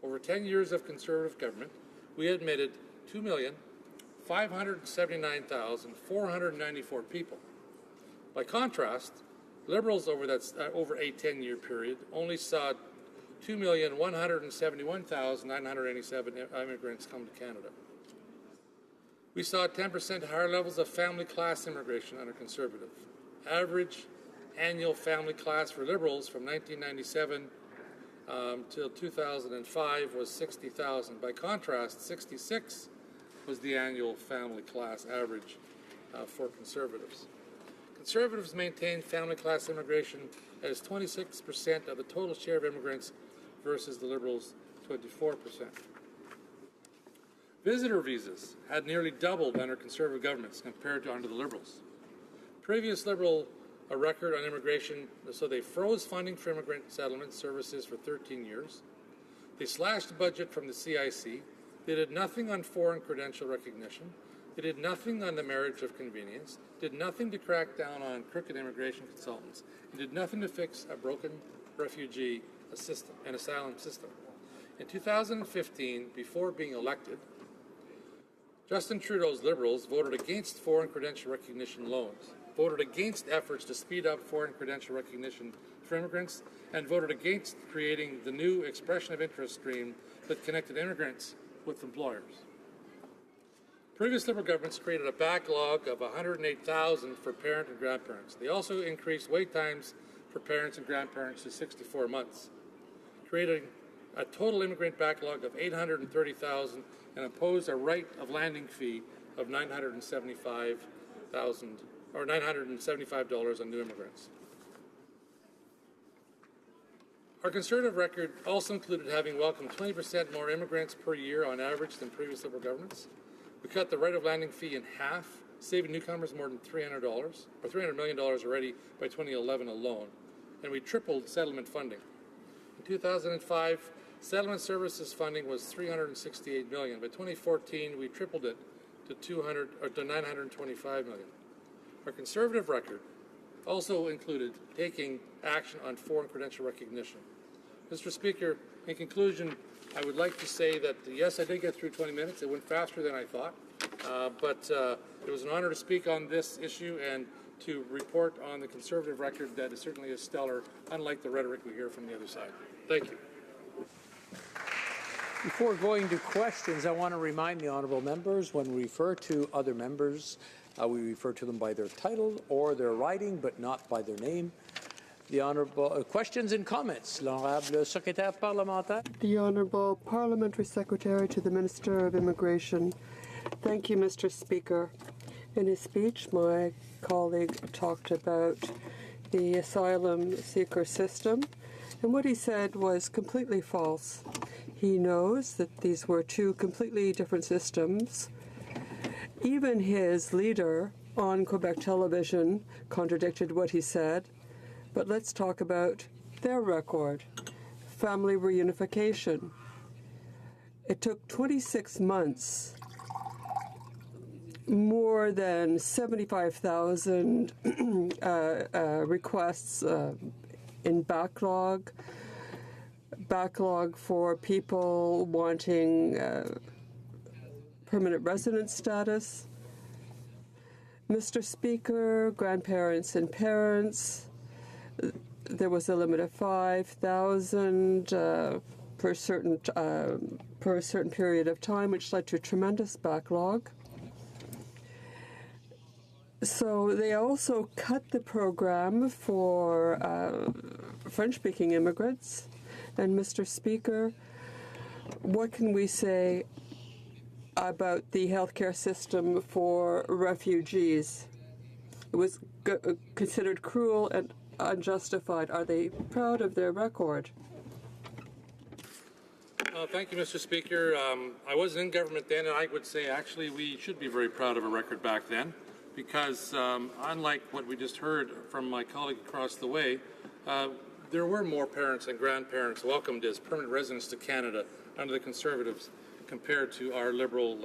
Over 10 years of Conservative government, we admitted 2,579,494 people. By contrast, Liberals over a 10-year period only saw 2,171,987 immigrants come to Canada. We saw 10% higher levels of family class immigration under Conservative. Average annual family class for Liberals from 1997 till 2005 was 60,000. By contrast, 66 was the annual family class average for Conservatives. Conservatives maintained family class immigration as 26% of the total share of immigrants versus the Liberals' 24%. Visitor visas had nearly doubled under Conservative governments compared to under the Liberals. Previous Liberal record on immigration, so they froze funding for immigrant settlement services for 13 years. They slashed the budget from the CIC. They did nothing on foreign credential recognition. They did nothing on the marriage of convenience, did nothing to crack down on crooked immigration consultants, and did nothing to fix a broken refugee and asylum system. In 2015, before being elected, Justin Trudeau's Liberals voted against foreign credential recognition loans, voted against efforts to speed up foreign credential recognition for immigrants, and voted against creating the new expression of interest stream that connected immigrants with employers. Previous Liberal governments created a backlog of 108,000 for parent and grandparents. They also increased wait times for parents and grandparents to 64 months, creating a total immigrant backlog of 830,000 and imposed a right of landing fee of $975 on new immigrants. Our Conservative record also included having welcomed 20% more immigrants per year on average than previous Liberal governments. We cut the right of landing fee in half, saving newcomers more than $300 million already by 2011 alone, and we tripled settlement funding. In 2005, settlement services funding was $368 million. By 2014, we tripled it to $925 million. Our Conservative record also included taking action on foreign credential recognition. Mr. Speaker, in conclusion, I would like to say that, yes, I did get through 20 minutes. It went faster than I thought, but it was an honor to speak on this issue and to report on the Conservative record that is certainly is stellar, unlike the rhetoric we hear from the other side. Thank you. Before going to questions, I want to remind the honourable members when we refer to other members, we refer to them by their title or their riding, but not by their name. The honourable questions and comments. L'honorable secrétaire parlementaire. The Honourable Parliamentary Secretary to the Minister of Immigration. Thank you, Mr. Speaker. In his speech, my colleague talked about the asylum seeker system, and what he said was completely false. He knows that these were two completely different systems. Even his leader on Quebec television contradicted what he said. But let's talk about their record. Family reunification. It took 26 months, more than 75,000 requests in backlog for people wanting permanent residence status. Mr. Speaker, grandparents and parents, there was a limit of 5,000 per a certain period of time, which led to a tremendous backlog. So they also cut the program for French-speaking immigrants. And Mr. Speaker, what can we say about the healthcare system for refugees? It was considered cruel and unjustified. Are they proud of their record? Thank you, Mr. Speaker. I wasn't in government then, and I would say actually we should be very proud of a record back then, because unlike what we just heard from my colleague across the way, there were more parents and grandparents welcomed as permanent residents to Canada under the Conservatives compared to our Liberal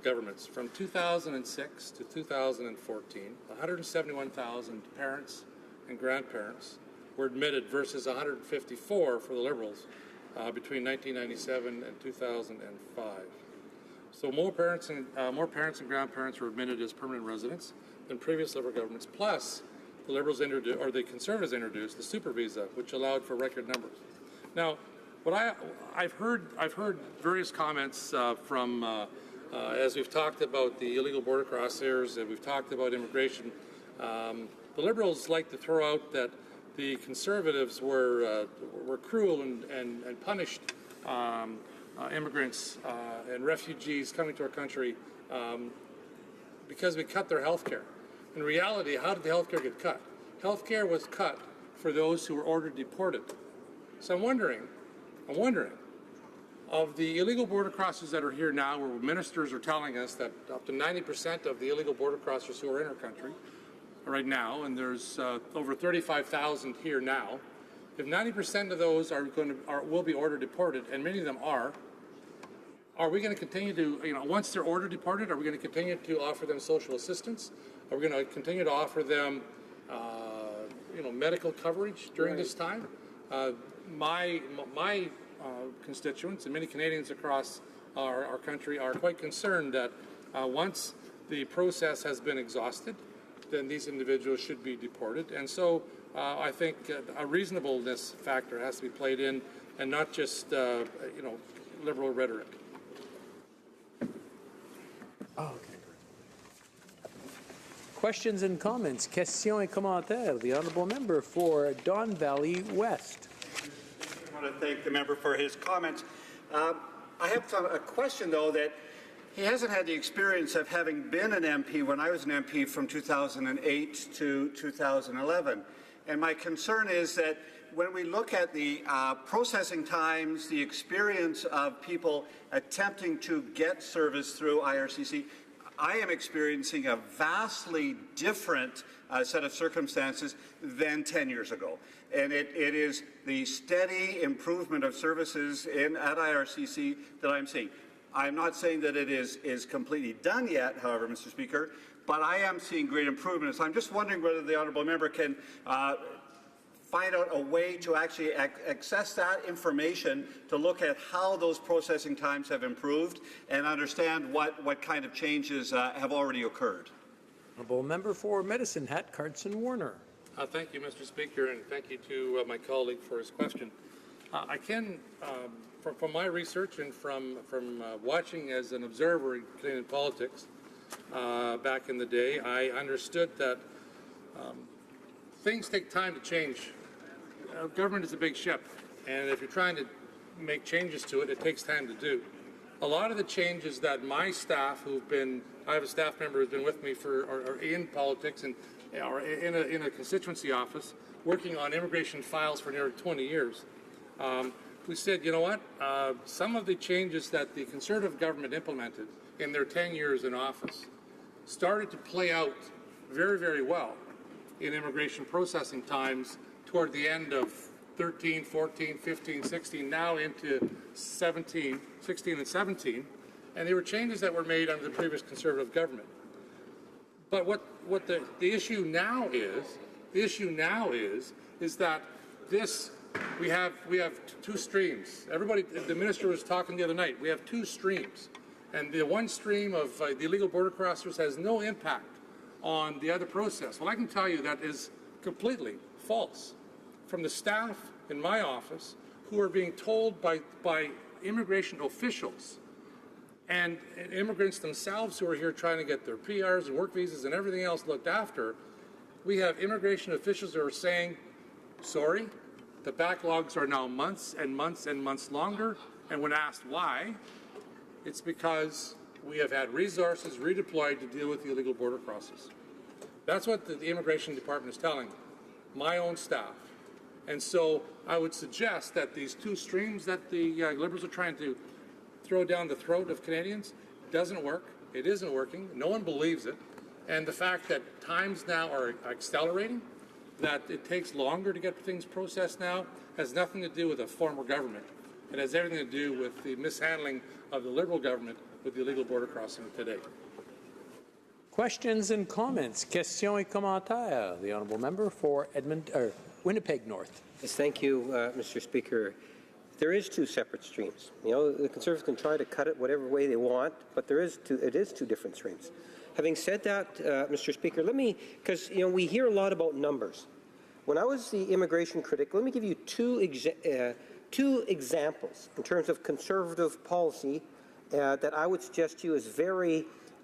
governments. From 2006 to 2014, 171,000 parents and grandparents were admitted versus 154 for the Liberals between 1997 and 2005. So more parents and grandparents were admitted as permanent residents than previous Liberal governments. Plus, the Liberals introduced, or the Conservatives introduced, the super visa, which allowed for record numbers. Now, what I've heard various comments from as we've talked about the illegal border crossers and we've talked about immigration. The Liberals like to throw out that the Conservatives were cruel and punished immigrants and refugees coming to our country because we cut their health care. In reality, how did the health care get cut? Health care was cut for those who were ordered deported. So I'm wondering, of the illegal border crossers that are here now, where ministers are telling us that up to 90% of the illegal border crossers who are in our country right now, and there's over 35,000 here now, if 90% of those will be ordered deported, and many of them are we going to continue to, once they're ordered deported, are we going to continue to offer them social assistance? Are we going to continue to offer them, medical coverage during this time? My constituents and many Canadians across our country are quite concerned that once the process has been exhausted, then these individuals should be deported. And so I think a reasonableness factor has to be played in, and not just liberal rhetoric. Questions and comments. Questions et commentaires. The honourable member for Don Valley West. I want to thank the member for his comments. I have a question, though, that he hasn't had the experience of having been an MP when I was an MP from 2008 to 2011. And my concern is that when we look at the processing times, the experience of people attempting to get service through IRCC, I am experiencing a vastly different set of circumstances than 10 years ago. And it is the steady improvement of services at IRCC that I'm seeing. I'm not saying that it is completely done yet, however, Mr. Speaker, but I am seeing great improvements. I'm just wondering whether the honourable member can find out a way to actually access that information to look at how those processing times have improved and understand what kind of changes have already occurred. Honourable member for Medicine Hat, Carson Warner. Thank you, Mr. Speaker, and thank you to my colleague for his question. I can, from my research and from watching as an observer in Canadian politics back in the day, I understood that things take time to change. Government is a big ship, and if you're trying to make changes to it, it takes time to do. A lot of the changes that my staff, I have a staff member who's been with me or in politics and or in a constituency office, working on immigration files for nearly 20 years. We said, you know what, some of the changes that the Conservative government implemented in their 10 years in office started to play out very, very well in immigration processing times toward the end of 13, 14, 15, 16, now into 16 and 17. And they were changes that were made under the previous Conservative government. But what the issue now is that this, we have two streams. Everybody, the minister was talking the other night, we have two streams. And the one stream of the illegal border crossers has no impact on the other process. Well, I can tell you that is completely false. From the staff in my office who are being told by immigration officials and immigrants themselves who are here trying to get their PRs and work visas and everything else looked after, we have immigration officials who are saying, sorry, the backlogs are now months and months and months longer, and when asked why, it's because we have had resources redeployed to deal with the illegal border crosses. That's what the Immigration Department is telling my own staff. And so I would suggest that these two streams that the Liberals are trying to throw down the throat of Canadians doesn't work. It isn't working. No one believes it. And the fact that times now are accelerating, that it takes longer to get things processed now, has nothing to do with a former government. It has everything to do with the mishandling of the Liberal government with the illegal border crossing today. Questions and comments. Questions et commentaires. The honourable member for Winnipeg North. Yes, thank you, Mr. Speaker. There is two separate streams. You know, the Conservatives can try to cut it whatever way they want, but it is two different streams. Having said that, Mr. Speaker, because we hear a lot about numbers. When I was the immigration critic, let me give you two examples in terms of Conservative policy that I would suggest to you is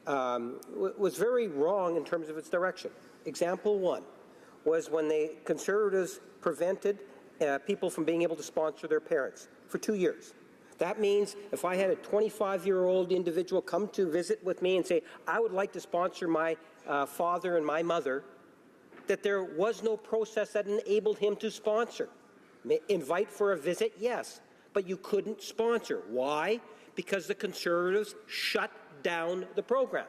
was very wrong in terms of its direction. Example one was when the Conservatives prevented people from being able to sponsor their parents for 2 years. That means if I had a 25-year-old individual come to visit with me and say, I would like to sponsor my father and my mother, that there was no process that enabled him to sponsor. Invite for a visit, yes, but you couldn't sponsor. Why? Because the Conservatives shut down the program.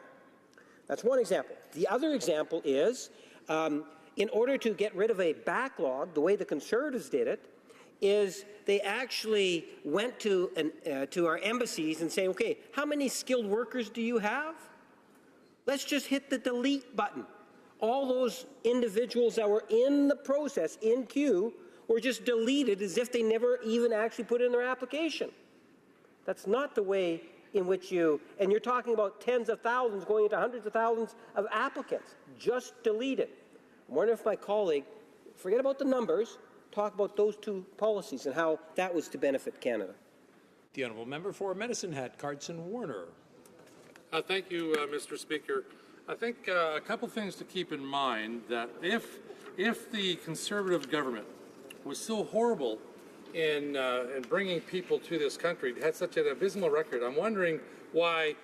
That's one example. The other example is, in order to get rid of a backlog, the way the Conservatives did it, is they actually went to our embassies and say, okay, how many skilled workers do you have? Let's just hit the delete button. All those individuals that were in the process, in queue, were just deleted as if they never even actually put in their application. That's not the way in which and you're talking about tens of thousands going into hundreds of thousands of applicants, just deleted. I wonder if my colleague, forget about the numbers, talk about those two policies and how that was to benefit Canada. The honourable member for Medicine Hat, Carson Warner. Thank you, Mr. Speaker. I think a couple things to keep in mind, that if the Conservative government was so horrible in bringing people to this country, it had such an abysmal record, I'm wondering why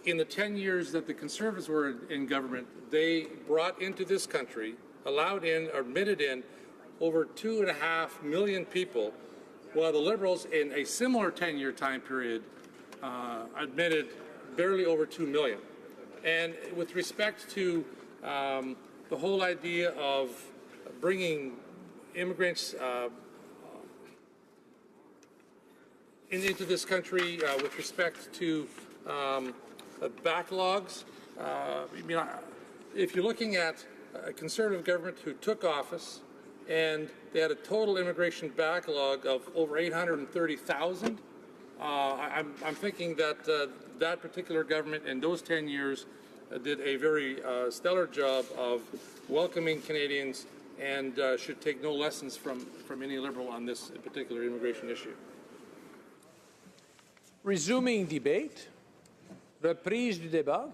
in the 10 years that the Conservatives were in government, they brought into this country, allowed in, admitted in, over 2.5 million people, while the Liberals in a similar 10-year time period admitted barely over 2 million. And with respect to the whole idea of bringing immigrants into this country with respect to backlogs, if you're looking at a Conservative government who took office and they had a total immigration backlog of over 830,000, I'm thinking that that particular government in those 10 years did a very stellar job of welcoming Canadians and should take no lessons from any Liberal on this particular immigration issue. Resuming debate. Reprise du débat.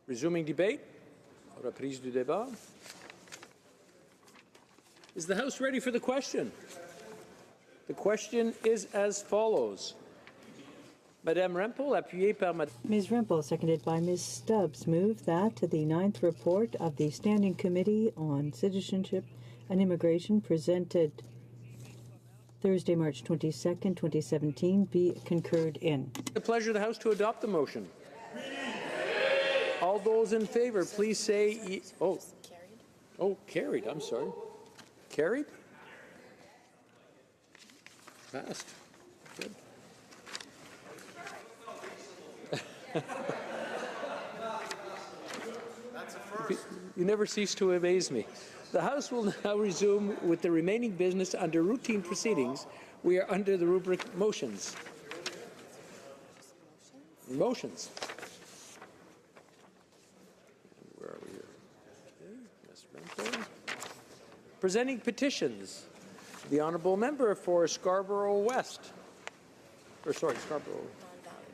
Resuming debate. Reprise du débat. Is the House ready for the question? The question is as follows. Madame Rempel, appuyée par Madame... Ms. Rempel, seconded by Ms. Stubbs, move that the 9th report of the Standing Committee on Citizenship and Immigration presented Thursday, March 22nd, 2017, be concurred in. The pleasure of the House to adopt the motion. All those in favor, please say... carried. I'm sorry. Carried? Passed. Good. That's a first. You never cease to amaze me. The House will now resume with the remaining business under routine proceedings. We are under the rubric motions. Motions. Where are we here? Okay, Ms. Rempel. Presenting petitions. The Honourable Member for Scarborough West. Scarborough.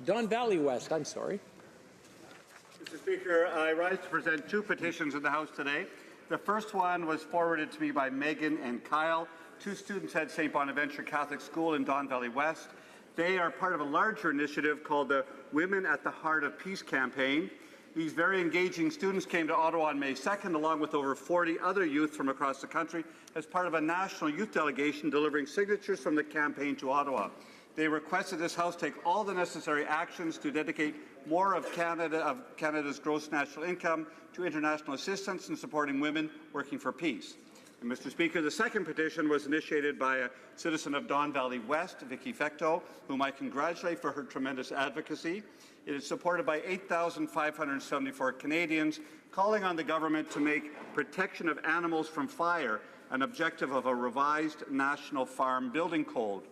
Don Valley West, I'm sorry. Mr. Speaker, I rise to present two petitions in the House today. The first one was forwarded to me by Megan and Kyle, two students at St. Bonaventure Catholic School in Don Valley West. They are part of a larger initiative called the Women at the Heart of Peace campaign. These very engaging students came to Ottawa on May 2nd, along with over 40 other youth from across the country, as part of a national youth delegation delivering signatures from the campaign to Ottawa. They requested this House take all the necessary actions to dedicate more of Canada's gross national income to international assistance in supporting women working for peace. And Mr. Speaker, the second petition was initiated by a citizen of Don Valley West, Vicky Fecto, whom I congratulate for her tremendous advocacy. It is supported by 8,574 Canadians, calling on the government to make protection of animals from fire an objective of a revised National Farm Building Code.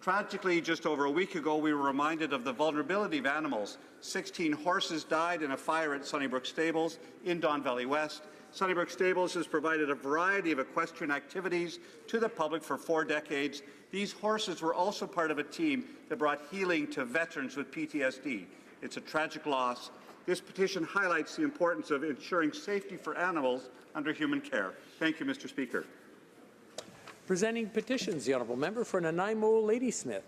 Tragically, just over a week ago, we were reminded of the vulnerability of animals. 16 horses died in a fire at Sunnybrook Stables in Don Valley West. Sunnybrook Stables has provided a variety of equestrian activities to the public for 4 decades. These horses were also part of a team that brought healing to veterans with PTSD. It's a tragic loss. This petition highlights the importance of ensuring safety for animals under human care. Thank you, Mr. Speaker. Presenting petitions, the Honourable Member for Nanaimo Ladysmith.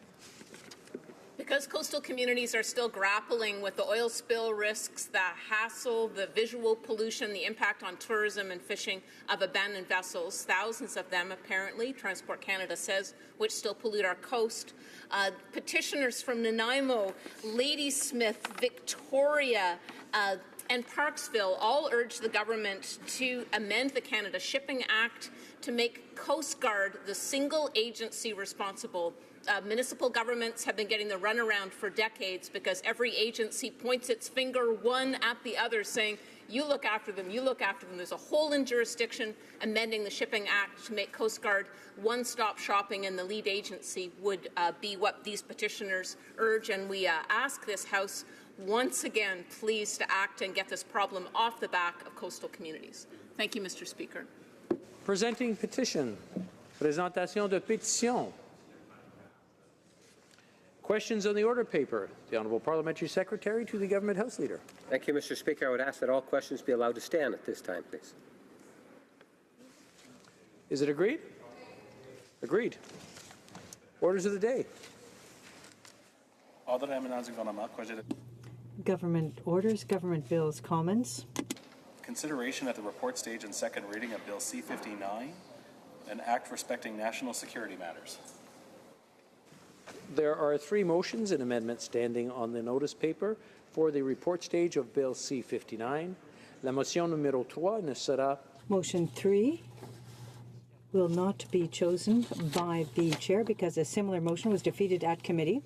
Because coastal communities are still grappling with the oil spill risks, the hassle, the visual pollution, the impact on tourism and fishing of abandoned vessels, thousands of them apparently, Transport Canada says, which still pollute our coast. Petitioners from Nanaimo, Ladysmith, Victoria, and Parksville all urge the government to amend the Canada Shipping Act to make Coast Guard the single agency responsible. Municipal governments have been getting the runaround for decades because every agency points its finger one at the other saying, you look after them, you look after them. There's a hole in jurisdiction. Amending the Shipping Act to make Coast Guard one-stop shopping and the lead agency would be what these petitioners urge, and we ask this House once again, please, to act and get this problem off the back of coastal communities. Thank you, Mr. Speaker. Presenting petition. Présentation de pétition. Questions on the order paper. The Honourable Parliamentary Secretary to the Government House Leader. Thank you, Mr. Speaker. I would ask that all questions be allowed to stand at this time, please. Is it agreed? Agreed. Orders of the day. Government orders, government bills, comments. Consideration at the report stage and second reading of Bill C-59, an act respecting national security matters. There are 3 motions and amendments standing on the notice paper for the report stage of Bill C-59. La motion numéro 3 ne sera... Motion 3 will not be chosen by the chair because a similar motion was defeated at committee.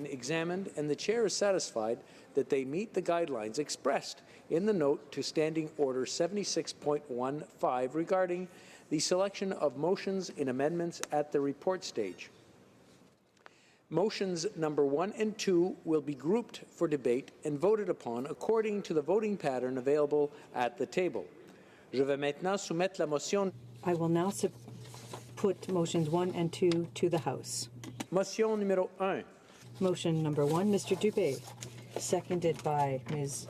Examined, and the chair is satisfied that they meet the guidelines expressed in the note to Standing Order 76.15 regarding the selection of motions and amendments at the report stage. Motions number 1 and 2 will be grouped for debate and voted upon according to the voting pattern available at the table. Je vais maintenant soumettre la motion. I will now put motions 1 and 2 to the House. Motion numéro 1. Motion number 1, Mr. Dubé, seconded by Ms.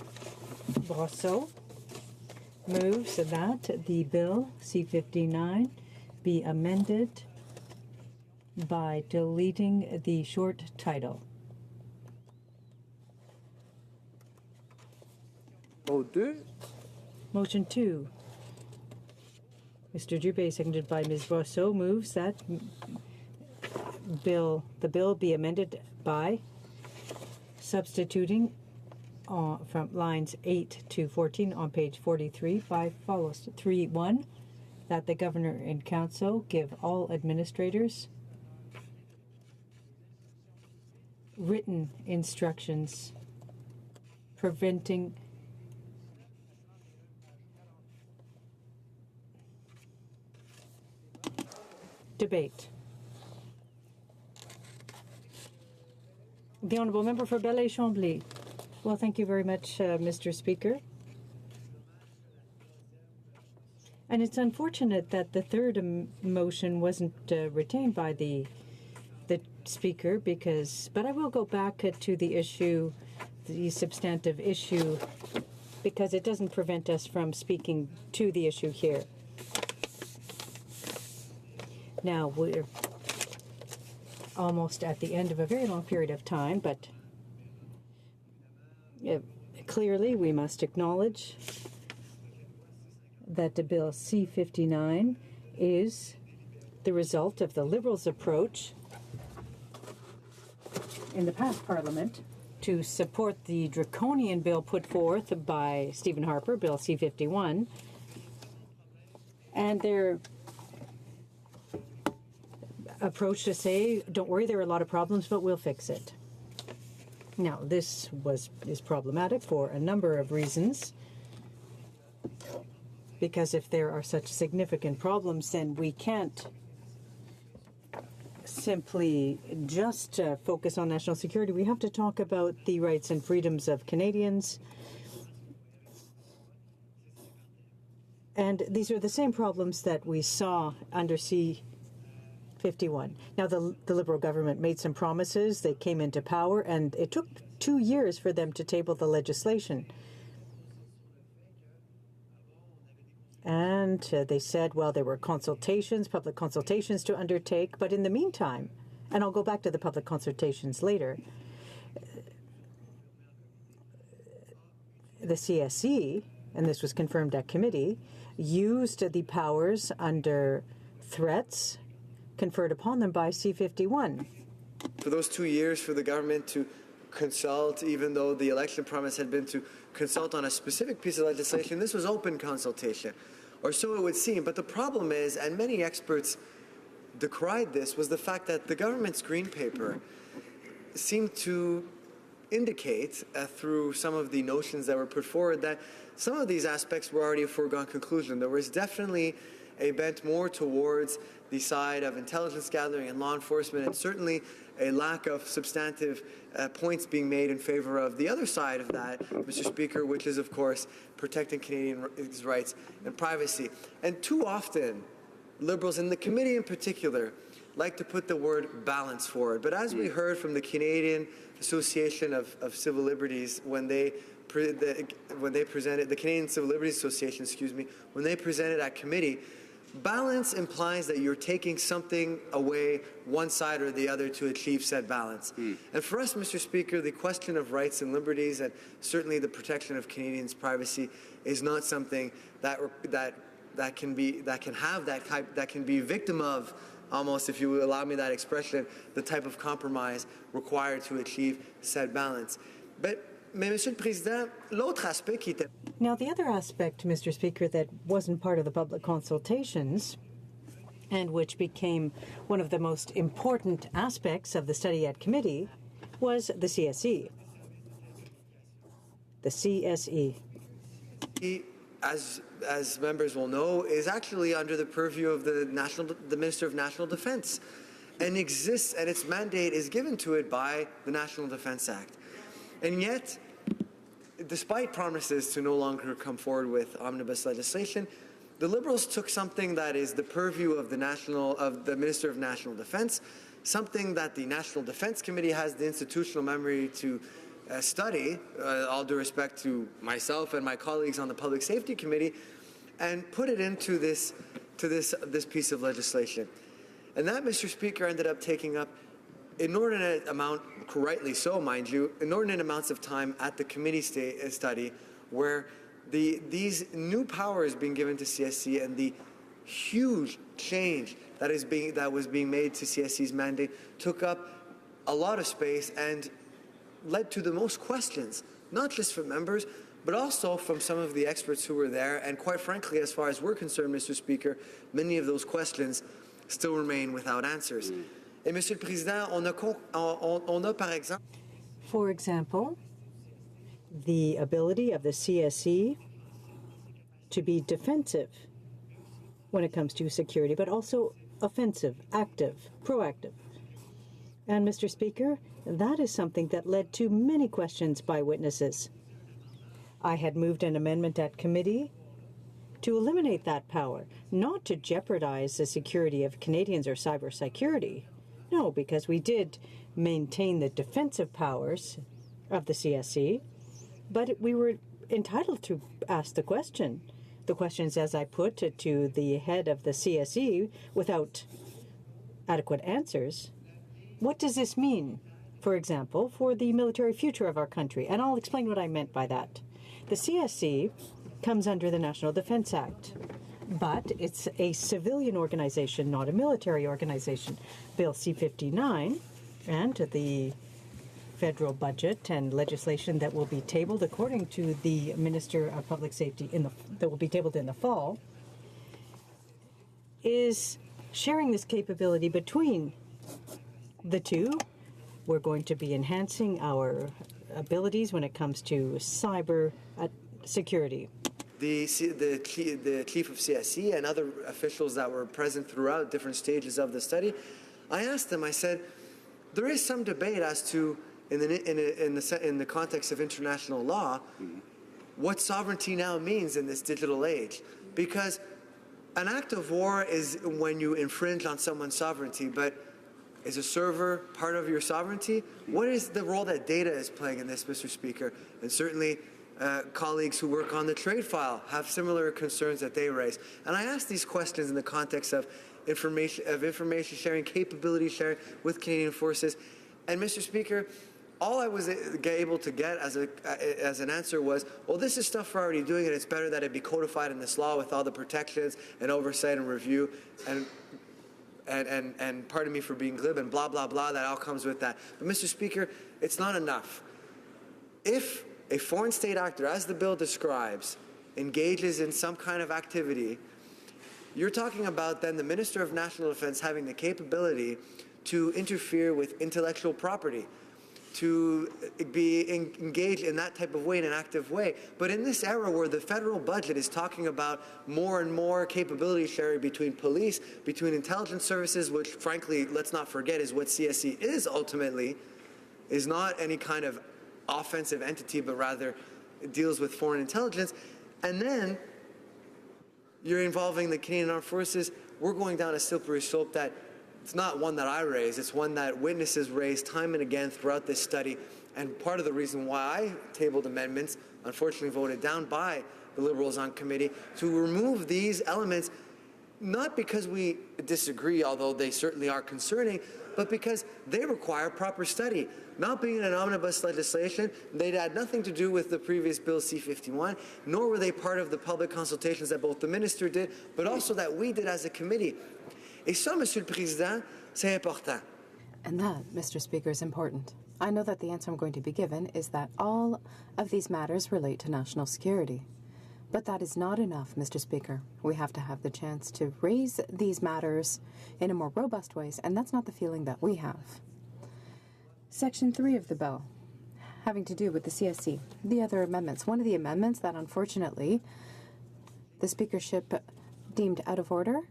Brosseau, moves that the bill C-59 be amended by deleting the short title. Vote 2. Motion 2. Mr. Dubé, seconded by Ms. Brosseau, moves that the bill be amended by substituting from lines 8 to 14 on page 43 by follows. 3.1, that the Governor and Council give all administrators written instructions preventing debate. The Honourable Member for Belleuil-Chambly. Well, thank you very much, Mr. Speaker. And it's unfortunate that the third motion wasn't retained by the Speaker, but I will go back to the issue, the substantive issue, because it doesn't prevent us from speaking to the issue here. Now, we're almost at the end of a very long period of time, but clearly we must acknowledge that the Bill C-59 is the result of the Liberals' approach in the past Parliament to support the draconian bill put forth by Stephen Harper, Bill C-51, and their approach to say, don't worry, there are a lot of problems, but we'll fix it. Now, this is problematic for a number of reasons, because if there are such significant problems, then we can't simply just focus on national security. We have to talk about the rights and freedoms of Canadians. And these are the same problems that we saw under C-51. Now, the Liberal government made some promises. They came into power, and it took 2 years for them to table the legislation. And they said, well, there were consultations, public consultations to undertake. But in the meantime, and I'll go back to the public consultations later, the CSE, and this was confirmed at committee, used the powers under threats conferred upon them by C-51. For those 2 years for the government to consult, even though the election promise had been to consult on a specific piece of legislation, this was open consultation, or so it would seem. But the problem is, and many experts decried this, was the fact that the government's green paper seemed to indicate, through some of the notions that were put forward, that some of these aspects were already a foregone conclusion. There was definitely a bent more towards the side of intelligence gathering and law enforcement, and certainly a lack of substantive points being made in favor of the other side of that, Mr. Speaker, which is, of course, protecting Canadians' rights and privacy. And too often, Liberals, in the committee in particular, like to put the word balance forward. But as we heard from the Canadian Association of Civil Liberties when they presented, the Canadian Civil Liberties Association, when they presented at committee, balance implies that you're taking something away, one side or the other, to achieve said balance. And for us, Mr. Speaker, the question of rights and liberties, and certainly the protection of Canadians' privacy, is not something that can be victim of, almost, if you will allow me that expression, the type of compromise required to achieve said balance. But Monsieur le Président, l'autre aspect qui était... Now, the other aspect, Mr. Speaker, that wasn't part of the public consultations, and which became one of the most important aspects of the study at committee, was the CSE. The CSE. As members will know, is actually under the purview of the Minister of National Defense, and exists, and its mandate is given to it by the National Defense Act. And yet, despite promises to no longer come forward with omnibus legislation, the Liberals took something that is the purview of the Minister of National Defense something that the National Defense Committee has the institutional memory to study, all due respect to myself and my colleagues on the Public Safety Committee, and put it into this piece of legislation. And that, Mr. Speaker, ended up taking up inordinate amount, rightly so, mind you, inordinate amounts of time at the committee study, where these new powers being given to CSC and the huge change that was being made to CSC's mandate took up a lot of space and led to the most questions, not just from members, but also from some of the experts who were there. And quite frankly, as far as we're concerned, Mr. Speaker, many of those questions still remain without answers. Et Monsieur le Président, on a par exemple... For example, the ability of the CSE to be defensive when it comes to security, but also offensive, active, proactive. And, Mr. Speaker, that is something that led to many questions by witnesses. I had moved an amendment at committee to eliminate that power, not to jeopardize the security of Canadians or cybersecurity. No, because we did maintain the defensive powers of the CSE, but we were entitled to ask the question. The questions, as I put it to the head of the CSE, without adequate answers. What does this mean, for example, for the military future of our country? And I'll explain what I meant by that. The CSE comes under the National Defense Act, but it's a civilian organization, not a military organization. Bill C-59 and the federal budget and legislation that will be tabled according to the Minister of Public Safety that will be tabled in the fall is sharing this capability between the two. We're going to be enhancing our abilities when it comes to cyber security. The chief of CSE and other officials that were present throughout different stages of the study, I asked them, I said, there is some debate as to, in the context of international law, what sovereignty now means in this digital age. Because an act of war is when you infringe on someone's sovereignty, but is a server part of your sovereignty? What is the role that data is playing in this, Mr. Speaker? And certainly colleagues who work on the trade file have similar concerns that they raise. And I ask these questions in the context of information sharing, capability sharing with Canadian forces. And Mr. Speaker, all I was able to get as an answer was, well, this is stuff we're already doing, and it's better that it be codified in this law with all the protections and oversight and review, and pardon me for being glib, and blah, blah, blah, that all comes with that. But, Mr. Speaker, it's not enough. If a foreign state actor, as the bill describes, engages in some kind of activity, you're talking about then the Minister of National Defense having the capability to interfere with intellectual property, to be engaged in that type of way, in an active way. But in this era where the federal budget is talking about more and more capability sharing between police, between intelligence services, which frankly, let's not forget, is what CSE is ultimately, is not any kind of offensive entity, but rather deals with foreign intelligence. And then you're involving the Canadian Armed Forces. We're going down a slippery slope that it's not one that I raise, it's one that witnesses raise time and again throughout this study. And part of the reason why I tabled amendments, unfortunately voted down by the Liberals on committee, to remove these elements, not because we disagree, although they certainly are concerning, but because they require proper study. Not being an omnibus legislation, they had nothing to do with the previous Bill C-51, nor were they part of the public consultations that both the minister did, but also that we did as a committee. Et ça, Monsieur le Président, c'est important. And that, Mr. Speaker, is important. I know that the answer I'm going to be given is that all of these matters relate to national security. But that is not enough, Mr. Speaker. We have to have the chance to raise these matters in a more robust way, and that's not the feeling that we have. Section 3 of the bill, having to do with the CSE, the other amendments. One of the amendments that, unfortunately, the speakership deemed out of order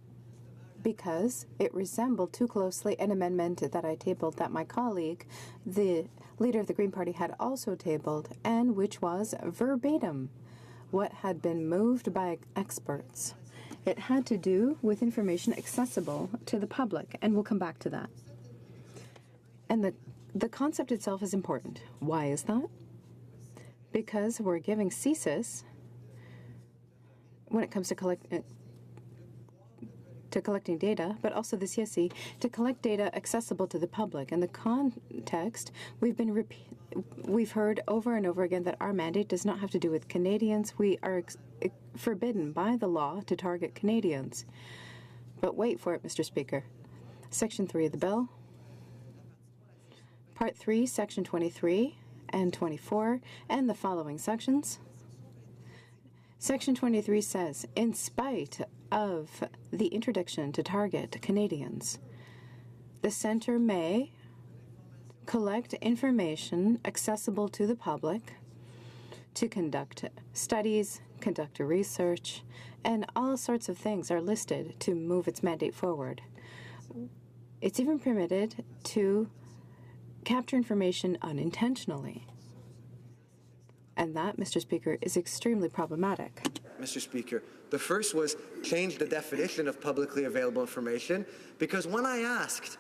because it resembled too closely an amendment that I tabled that my colleague, the leader of the Green Party, had also tabled, and which was verbatim what had been moved by experts. It had to do with information accessible to the public, and we'll come back to that. And the concept itself is important. Why is that? Because we're giving CSIS, when it comes to collecting data, but also the CSC, to collect data accessible to the public. In the context, we've heard over and over again that our mandate does not have to do with Canadians. We are forbidden by the law to target Canadians. But wait for it, Mr. Speaker. Section 3 of the bill, Part 3, Section 23 and 24, and the following sections. Section 23 says, in spite of the interdiction to target Canadians, the Centre may collect information accessible to the public to conduct studies, conduct research, and all sorts of things are listed to move its mandate forward. It's even permitted to capture information unintentionally. And that, Mr. Speaker, is extremely problematic. Mr. Speaker, the first was change the definition of publicly available information, because when I asked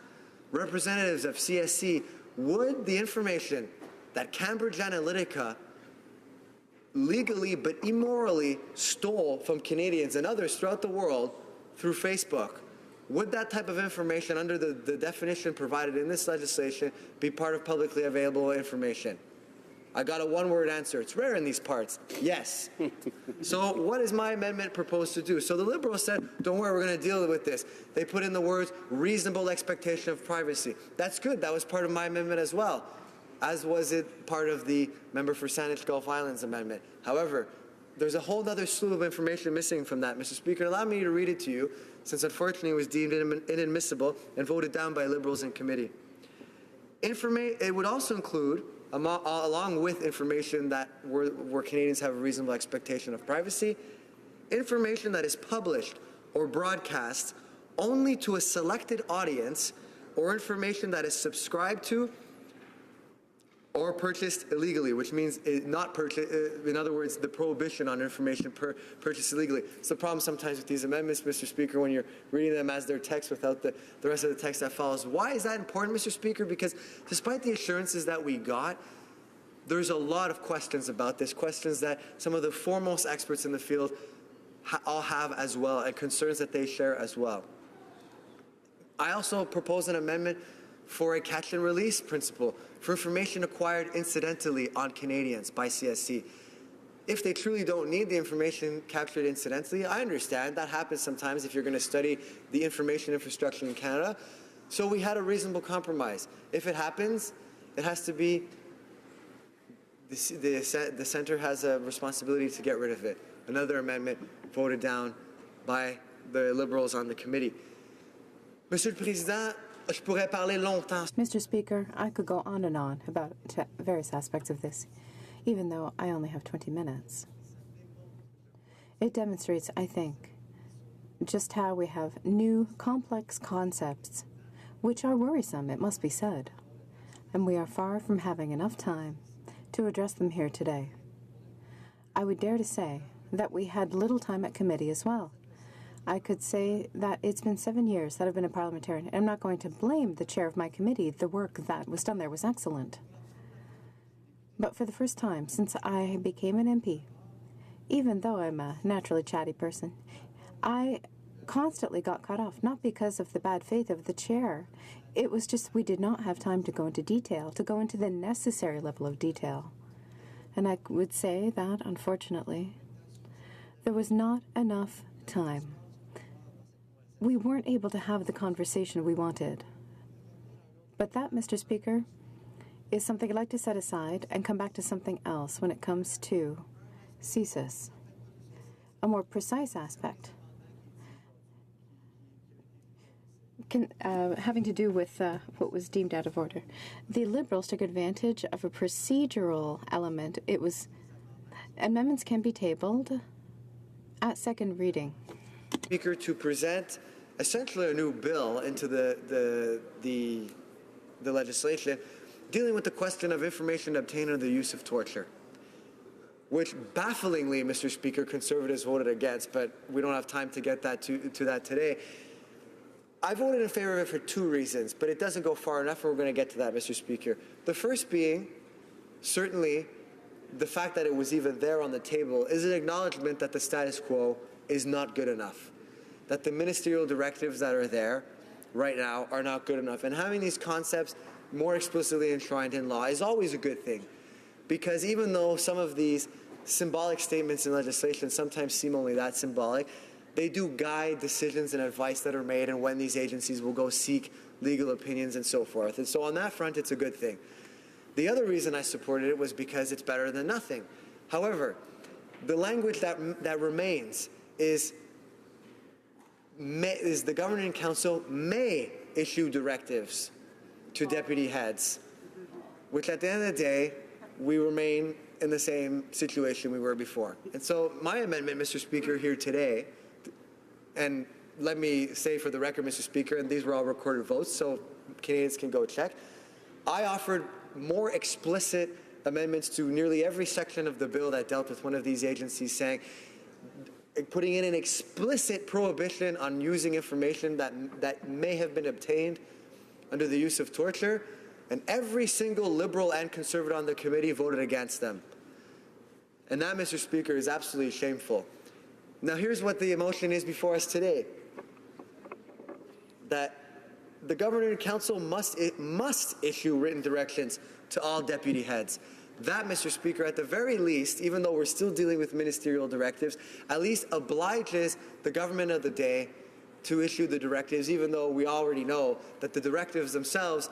representatives of CSC, would the information that Cambridge Analytica legally but immorally stole from Canadians and others throughout the world through Facebook, would that type of information under the definition provided in this legislation be part of publicly available information? I got a one-word answer. It's rare in these parts. Yes. So what is my amendment proposed to do? So the Liberals said, don't worry, we're going to deal with this. They put in the words, reasonable expectation of privacy. That's good. That was part of my amendment as well, as was it part of the member for Saanich Gulf Islands amendment. However, there's a whole other slew of information missing from that, Mr. Speaker. Allow me to read it to you, since unfortunately it was deemed inadmissible and voted down by Liberals in committee. It would also include, along with information that where Canadians have a reasonable expectation of privacy, information that is published or broadcast only to a selected audience, or information that is subscribed to or purchased illegally, which means not purchased, in other words, the prohibition on information purchased illegally. It's the problem sometimes with these amendments, Mr. Speaker, when you're reading them as their text without the rest of the text that follows. Why is that important, Mr. Speaker? Because despite the assurances that we got, there's a lot of questions about this, questions that some of the foremost experts in the field all have as well, and concerns that they share as well. I also propose an amendment for a catch and release principle for information acquired incidentally on Canadians by CSC. If they truly don't need the information captured incidentally, I understand that happens sometimes if you're going to study the information infrastructure in Canada. So we had a reasonable compromise. If it happens, it has to be the Centre has a responsibility to get rid of it. Another amendment voted down by the Liberals on the committee. Monsieur le Président, je pourrais parler longtemps. Mr. Speaker, I could go on and on about various aspects of this, even though I only have 20 minutes. It demonstrates, I think, just how we have new, complex concepts, which are worrisome, it must be said, and we are far from having enough time to address them here today. I would dare to say that we had little time at committee as well. I could say that it's been 7 years that I've been a parliamentarian, and I'm not going to blame the chair of my committee. The work that was done there was excellent. But for the first time since I became an MP, even though I'm a naturally chatty person, I constantly got cut off, not because of the bad faith of the chair. It was just we did not have time to go into detail, to go into the necessary level of detail. And I would say that, unfortunately, there was not enough time. We weren't able to have the conversation we wanted. But that, Mr. Speaker, is something I'd like to set aside and come back to something else when it comes to CSIS, a more precise aspect. Having to do with what was deemed out of order. The Liberals took advantage of a procedural element. It was, amendments can be tabled at second reading. Speaker, to present essentially a new bill into the legislation dealing with the question of information obtained under the use of torture, which bafflingly, Mr. Speaker, Conservatives voted against, but we don't have time to get that to that today. I voted in favor of it for two reasons, but it doesn't go far enough, and we're going to get to that, Mr. Speaker. The first being, certainly, the fact that it was even there on the table is an acknowledgement that the status quo is not good enough, that the ministerial directives that are there right now are not good enough. And having these concepts more explicitly enshrined in law is always a good thing, because even though some of these symbolic statements in legislation sometimes seem only that symbolic, they do guide decisions and advice that are made and when these agencies will go seek legal opinions and so forth. And so on that front, it's a good thing. The other reason I supported it was because it's better than nothing. However, the language that remains is the Governing Council may issue directives to deputy heads, which at the end of the day, we remain in the same situation we were before. And so my amendment, Mr. Speaker, here today, and let me say for the record, Mr. Speaker, and these were all recorded votes, so Canadians can go check, I offered more explicit amendments to nearly every section of the bill that dealt with one of these agencies, saying, putting in an explicit prohibition on using information that may have been obtained under the use of torture, and every single Liberal and Conservative on the committee voted against them. And that, Mr. Speaker, is absolutely shameful. Now, here's what the motion is before us today. That the Governing Council must issue written directions to all deputy heads. That, Mr. Speaker, at the very least, even though we're still dealing with ministerial directives, at least obliges the government of the day to issue the directives, even though we already know that the directives themselves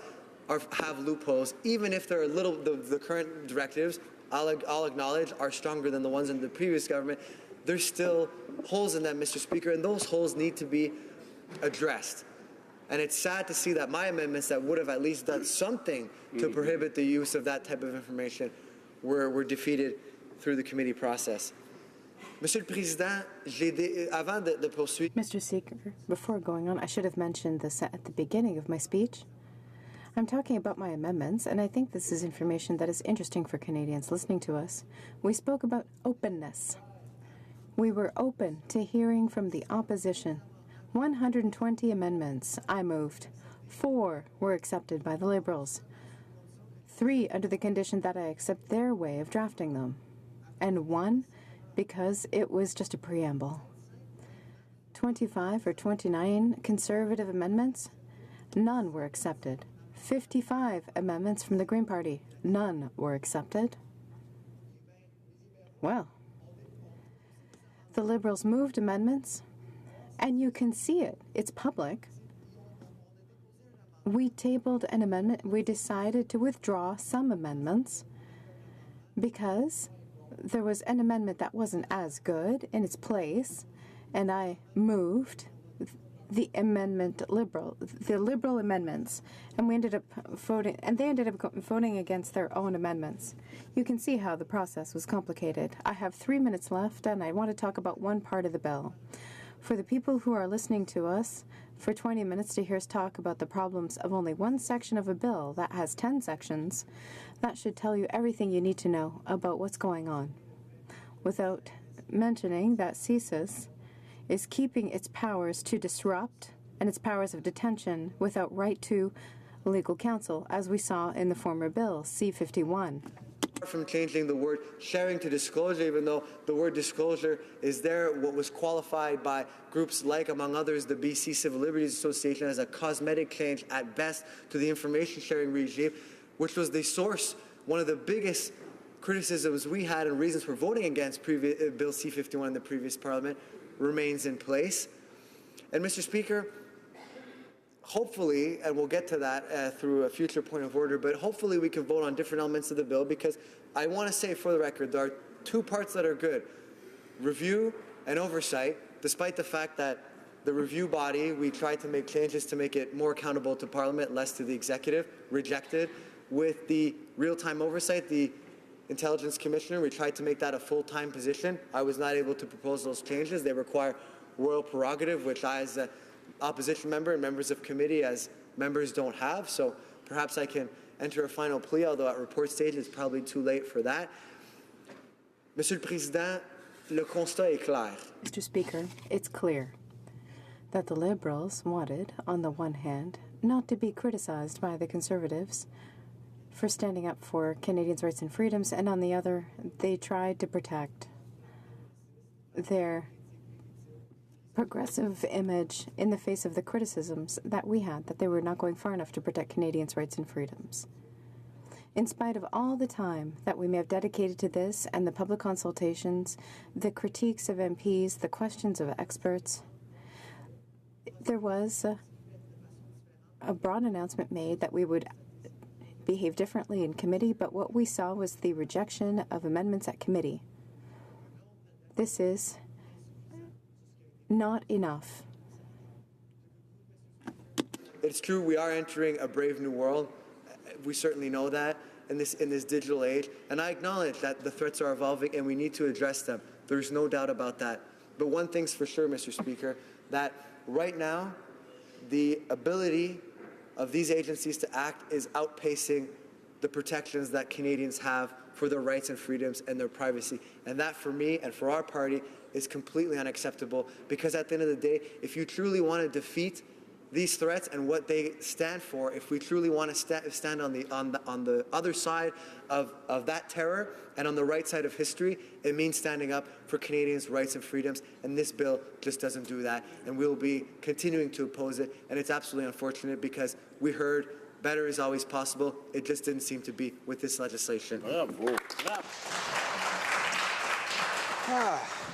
have loopholes, even if they're the current directives, I'll acknowledge, are stronger than the ones in the previous government. There's still holes in them, Mr. Speaker, and those holes need to be addressed. And it's sad to see that my amendments that would have at least done something to prohibit the use of that type of information were defeated through the committee process. Monsieur le Président, avant de poursuivre... Mr. Speaker, before going on, I should have mentioned this at the beginning of my speech. I'm talking about my amendments, and I think this is information that is interesting for Canadians listening to us. We spoke about openness. We were open to hearing from the opposition. 120 amendments I moved. 4 were accepted by the Liberals. 3 under the condition that I accept their way of drafting them. And 1 because it was just a preamble. 25 or 29 Conservative amendments, none were accepted. 55 amendments from the Green Party, none were accepted. Well, the Liberals moved amendments, and you can see it. It's public. We tabled an amendment. We decided to withdraw some amendments because there was an amendment that wasn't as good in its place, and I moved the Liberal amendments, and we ended up voting, and they ended up voting against their own amendments. You can see how the process was complicated. I have 3 minutes left, and I want to talk about one part of the bill. For the people who are listening to us, for 20 minutes to hear us talk about the problems of only one section of a bill that has 10 sections, that should tell you everything you need to know about what's going on. Without mentioning that CSIS is keeping its powers to disrupt and its powers of detention without right to legal counsel, as we saw in the former bill, C-51. From changing the word sharing to disclosure, even though the word disclosure is there, what was qualified by groups like, among others, the BC Civil Liberties Association as a cosmetic change at best to the information sharing regime, which was the source, one of the biggest criticisms we had and reasons for voting against Bill C-51 in the previous Parliament, remains in place. And Mr. Speaker, hopefully, and we'll get to that through a future point of order, but hopefully we can vote on different elements of the bill, because I want to say for the record, there are 2 parts that are good. Review and oversight, despite the fact that the review body, we tried to make changes to make it more accountable to Parliament, less to the executive, rejected. With the real-time oversight, the Intelligence Commissioner, we tried to make that a full-time position. I was not able to propose those changes. They require royal prerogative, which I, as an opposition member and members of committee, as members, don't have. So perhaps I can enter a final plea, although at report stage it's probably too late for that. Monsieur le Président, le constat est clair. Mr. Speaker, it's clear. that the Liberals wanted, on the one hand, not to be criticized by the Conservatives for standing up for Canadians' rights and freedoms, and on the other, they tried to protect their progressive image in the face of the criticisms that we had, that they were not going far enough to protect Canadians' rights and freedoms. In spite of all the time that we may have dedicated to this and the public consultations, the critiques of MPs, the questions of experts, there was a broad announcement made that we would behave differently in committee, but what we saw was the rejection of amendments at committee. This is not enough. It's true, we are entering a brave new world. We certainly know that in this digital age. And I acknowledge that the threats are evolving and we need to address them. There's no doubt about that. But one thing's for sure, Mr. Speaker, that right now, the ability of these agencies to act is outpacing the protections that Canadians have for their rights and freedoms and their privacy. And that, for me and for our party, is completely unacceptable, because at the end of the day, if you truly want to defeat these threats and what they stand for, if we truly want to stand on the other side of that terror and on the right side of history, it means standing up for Canadians' rights and freedoms, and this bill just doesn't do that, and we'll be continuing to oppose it, and it's absolutely unfortunate because we heard better is always possible. It just didn't seem to be with this legislation.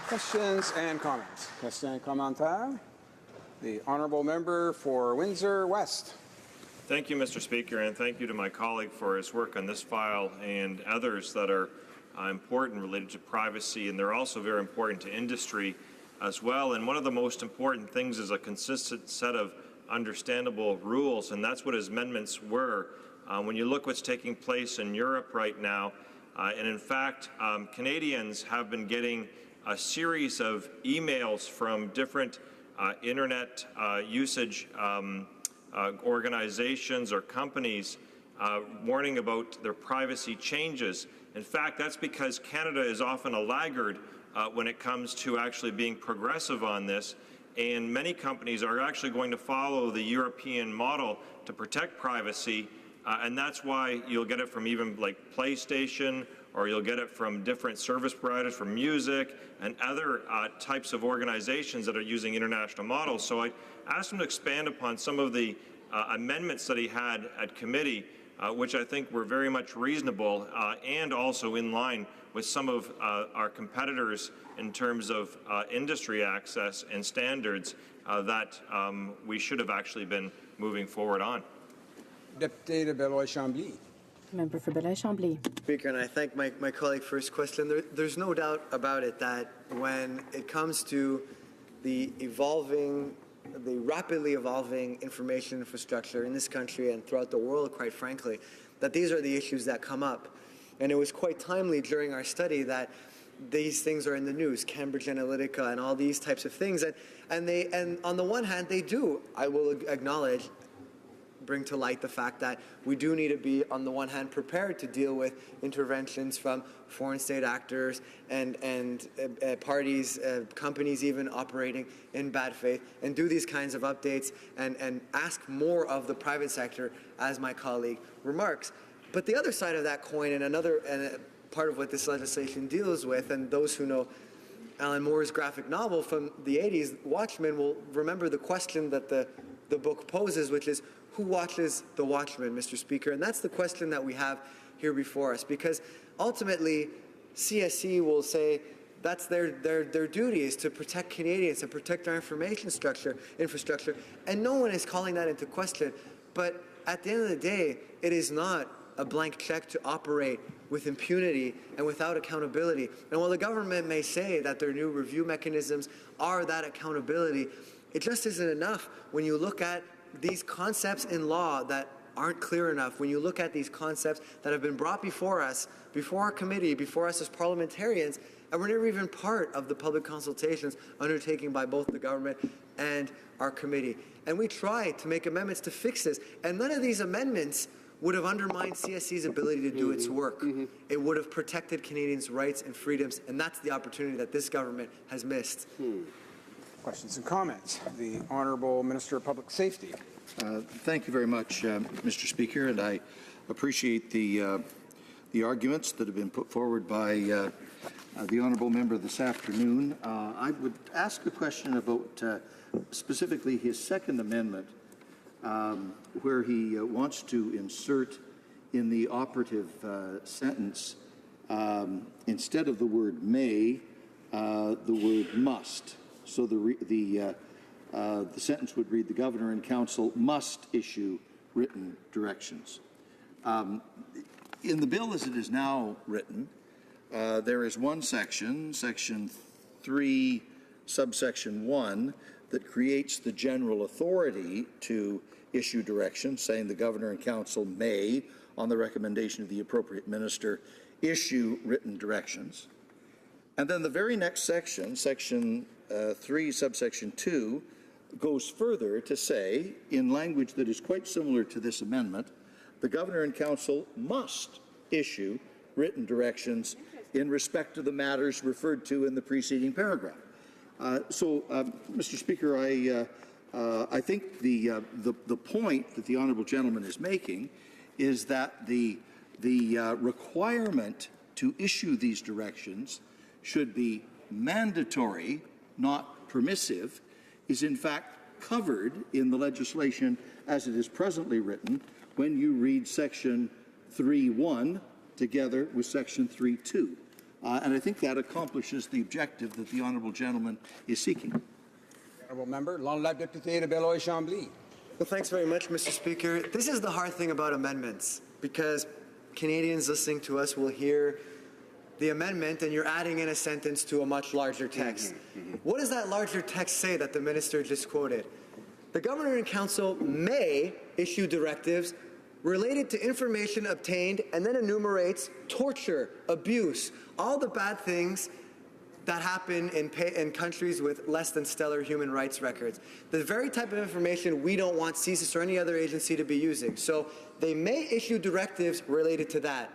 Questions and comments. Questions and commentaires. The Honourable Member for Windsor West. Thank you, Mr. Speaker, and thank you to my colleague for his work on this file and others that are important related to privacy, and they're also very important to industry as well. And one of the most important things is a consistent set of understandable rules, and that's what his amendments were. When you look what's taking place in Europe right now, and in fact, Canadians have been getting a series of emails from different internet usage organizations or companies warning about their privacy changes. In fact, that's because Canada is often a laggard when it comes to actually being progressive on this, and many companies are actually going to follow the European model to protect privacy, and that's why you'll get it from even like PlayStation, or you'll get it from different service providers for music and other types of organizations that are using international models. So I asked him to expand upon some of the amendments that he had at committee, which I think were very much reasonable and also in line with some of our competitors in terms of industry access and standards that we should have actually been moving forward on. Député de Beloit-Chambly. Member for Beloit-Chambly. Speaker, and I thank my colleague for his question. There's no doubt about it that when it comes to the rapidly evolving information infrastructure in this country and throughout the world, quite frankly, that these are the issues that come up. And it was quite timely during our study that these things are in the news, Cambridge Analytica and all these types of things. And on the one hand, they do, I will acknowledge, bring to light the fact that we do need to be, on the one hand, prepared to deal with interventions from foreign state actors and parties, companies even operating in bad faith, and do these kinds of updates and ask more of the private sector, as my colleague remarks. But the other side of that coin, and part of what this legislation deals with, and those who know Alan Moore's graphic novel from the 80s, Watchmen, will remember the question that the book poses, which is, who watches the Watchmen, Mr. Speaker? And that's the question that we have here before us, because ultimately CSC will say that's their duty is to protect Canadians and protect our information infrastructure, and no one is calling that into question. But at the end of the day, it is not a blank check to operate with impunity and without accountability. And while the government may say that their new review mechanisms are that accountability, it just isn't enough when you look at these concepts in law that aren't clear enough, when you look at these concepts that have been brought before us, before our committee, before us as parliamentarians, and we're never even part of the public consultations undertaken by both the government and our committee. And we try to make amendments to fix this, and none of these amendments would have undermined CSC's ability to do its work. It would have protected Canadians' rights and freedoms, and that's the opportunity that this government has missed. Questions and comments? The Honourable Minister of Public Safety. Thank you very much, Mr. Speaker, and I appreciate the arguments that have been put forward by the honourable member this afternoon. I would ask a question about specifically his second amendment, where he wants to insert in the operative sentence, instead of the word may, the word must. So the sentence would read, the Governor and Council must issue written directions. In the bill as it is now written, there is one section, section 3, subsection 1, that creates the general authority to issue directions, saying the Governor and Council may, on the recommendation of the appropriate minister, issue written directions. And then the very next section, section 3, subsection 2, goes further to say, in language that is quite similar to this amendment, the Governor and Council must issue written directions in respect to the matters referred to in the preceding paragraph. Mr. Speaker, I think the point that the honourable gentleman is making is that the requirement to issue these directions should be mandatory, not permissive, is in fact covered in the legislation as it is presently written when you read section 3.1 together with section 3.2. And I think that accomplishes the objective that the honourable gentleman is seeking. Honourable member, l'honorable député de Beloeil-Chambly. Well, thanks very much, Mr. Speaker. This is the hard thing about amendments, because Canadians listening to us will hear the amendment and you're adding in a sentence to a much larger text. What does that larger text say that the minister just quoted? The Governor and Council may issue directives related to information obtained, and then enumerates torture, abuse, all the bad things that happen in countries with less than stellar human rights records. The very type of information we don't want CSIS or any other agency to be using. So they may issue directives related to that.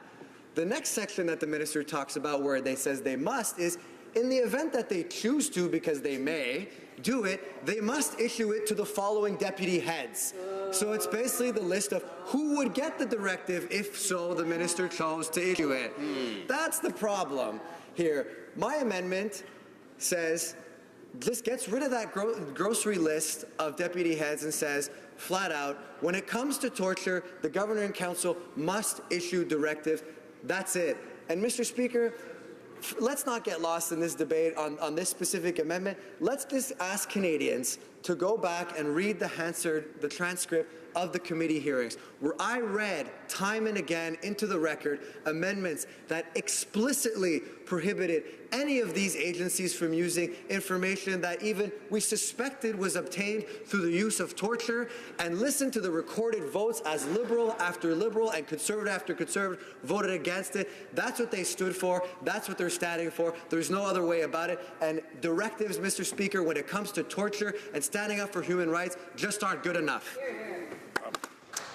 The next section that the minister talks about where they says they must is, in the event that they choose to, because they may do it, they must issue it to the following deputy heads. So it's basically the list of who would get the directive if so the minister chose to issue it. That's the problem here. My amendment says, just gets rid of that grocery list of deputy heads and says, flat out, when it comes to torture, the Governor and Council must issue directive. That's it. And Mr. Speaker, let's not get lost in this debate on this specific amendment. Let's just ask Canadians to go back and read the transcript of the committee hearings, where I read time and again into the record amendments that explicitly prohibited any of these agencies from using information that even we suspected was obtained through the use of torture, and listened to the recorded votes as Liberal after Liberal and Conservative after Conservative voted against it. That's what they stood for. That's what they're standing for. There's no other way about it. And directives, Mr. Speaker, when it comes to torture and standing up for human rights, just aren't good enough.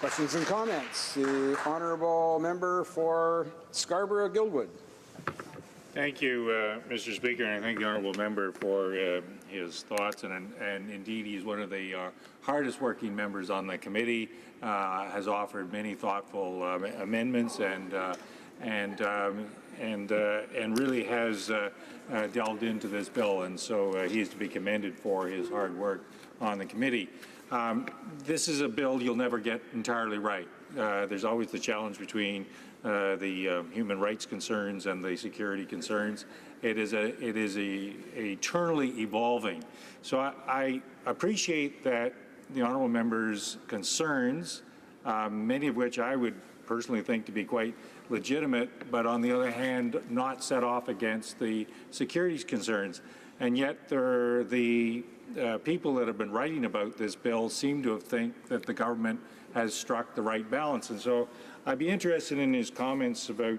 Questions and comments? The honourable member for Scarborough-Guildwood. Thank you, Mr. Speaker, and I thank the honourable member for his thoughts. And indeed, he's one of the hardest working members on the committee. Has offered many thoughtful amendments and really has delved into this bill. And so he is to be commended for his hard work on the committee. This is a bill you'll never get entirely right. There's always the challenge between the human rights concerns and the security concerns. It is eternally evolving. So I appreciate that the honourable member's concerns, many of which I would personally think to be quite legitimate, but on the other hand, not set off against the security concerns. And yet the people that have been writing about this bill seem to think that the government has struck the right balance. And so I'd be interested in his comments about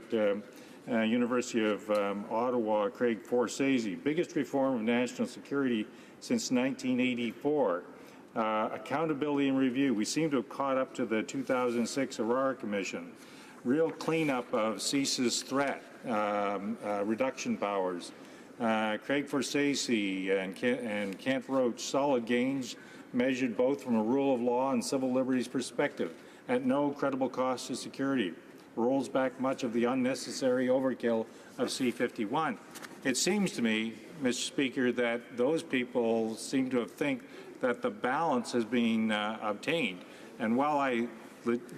University of Ottawa, Craig Forsese, biggest reform of national security since 1984. Accountability and review. We seem to have caught up to the 2006 Aurora Commission. Real cleanup of CSIS threat, reduction powers. Craig Forsacey and Kent Roach solid gains measured both from a rule of law and civil liberties perspective at no credible cost to security. Rolls back much of the unnecessary overkill of C-51. It seems to me, Mr. Speaker, that those people seem to think that the balance has been obtained. And while I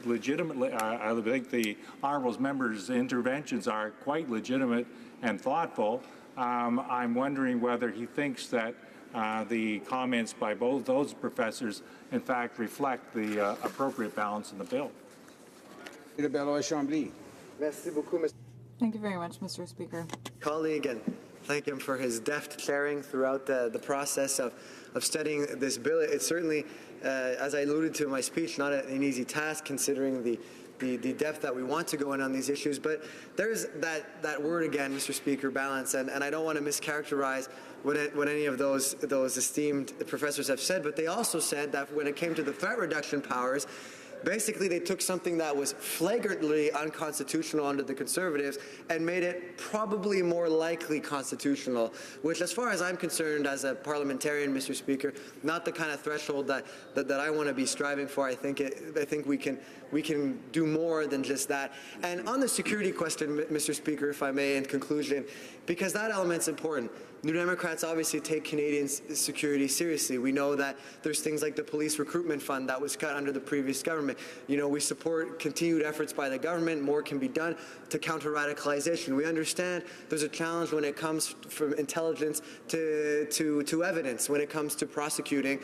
legitimately, I think the honourable member's interventions are quite legitimate and thoughtful, I'm wondering whether he thinks that the comments by both those professors, in fact, reflect the appropriate balance in the bill. Thank you very much, Mr. Speaker. Colleague, and thank him for his deft chairing throughout the process of studying this bill. It's certainly, as I alluded to in my speech, not an easy task considering the depth that we want to go in on these issues. But there's that word again, Mr. Speaker, balance, and I don't want to mischaracterize what any of those esteemed professors have said, but they also said that when it came to the threat reduction powers, basically, they took something that was flagrantly unconstitutional under the Conservatives and made it probably more likely constitutional, which, as far as I'm concerned as a parliamentarian, Mr. Speaker, not the kind of threshold that I want to be striving for. I think we can do more than just that. And on the security question, Mr. Speaker, if I may, in conclusion, because that element's important. New Democrats obviously take Canadians' security seriously. We know that there's things like the police recruitment fund that was cut under the previous government. You know, we support continued efforts by the government. More can be done to counter radicalization. We understand there's a challenge when it comes from intelligence to evidence, when it comes to prosecuting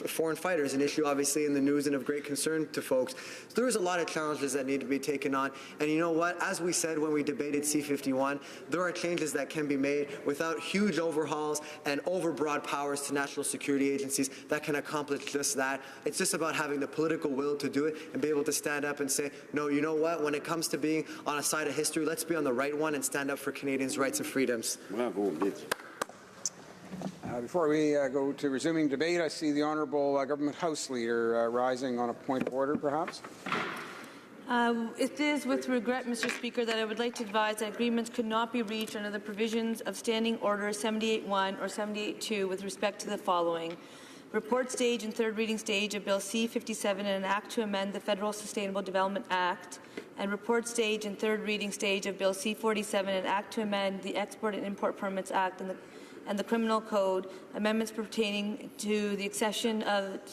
foreign fighters, an issue obviously in the news and of great concern to folks. So there is a lot of challenges that need to be taken on. And you know what? As we said when we debated C-51, there are changes that can be made without huge overhauls and overbroad powers to national security agencies that can accomplish just that. It's just about having the political will to do it and be able to stand up and say, no, you know what? When it comes to being on a side of history, let's be on the right one and stand up for Canadians' rights and freedoms. Before we go to resuming debate, I see the Honourable Government House Leader rising on a point of order, perhaps. It is with regret, Mr. Speaker, that I would like to advise that agreements could not be reached under the provisions of Standing Order 78.1 or 78.2 with respect to the following. Report stage and third reading stage of Bill C-57 and an act to amend the Federal Sustainable Development Act, and report stage and third reading stage of Bill C-47 and an act to amend the Export and Import Permits Act and the Criminal Code, amendments pertaining to the accession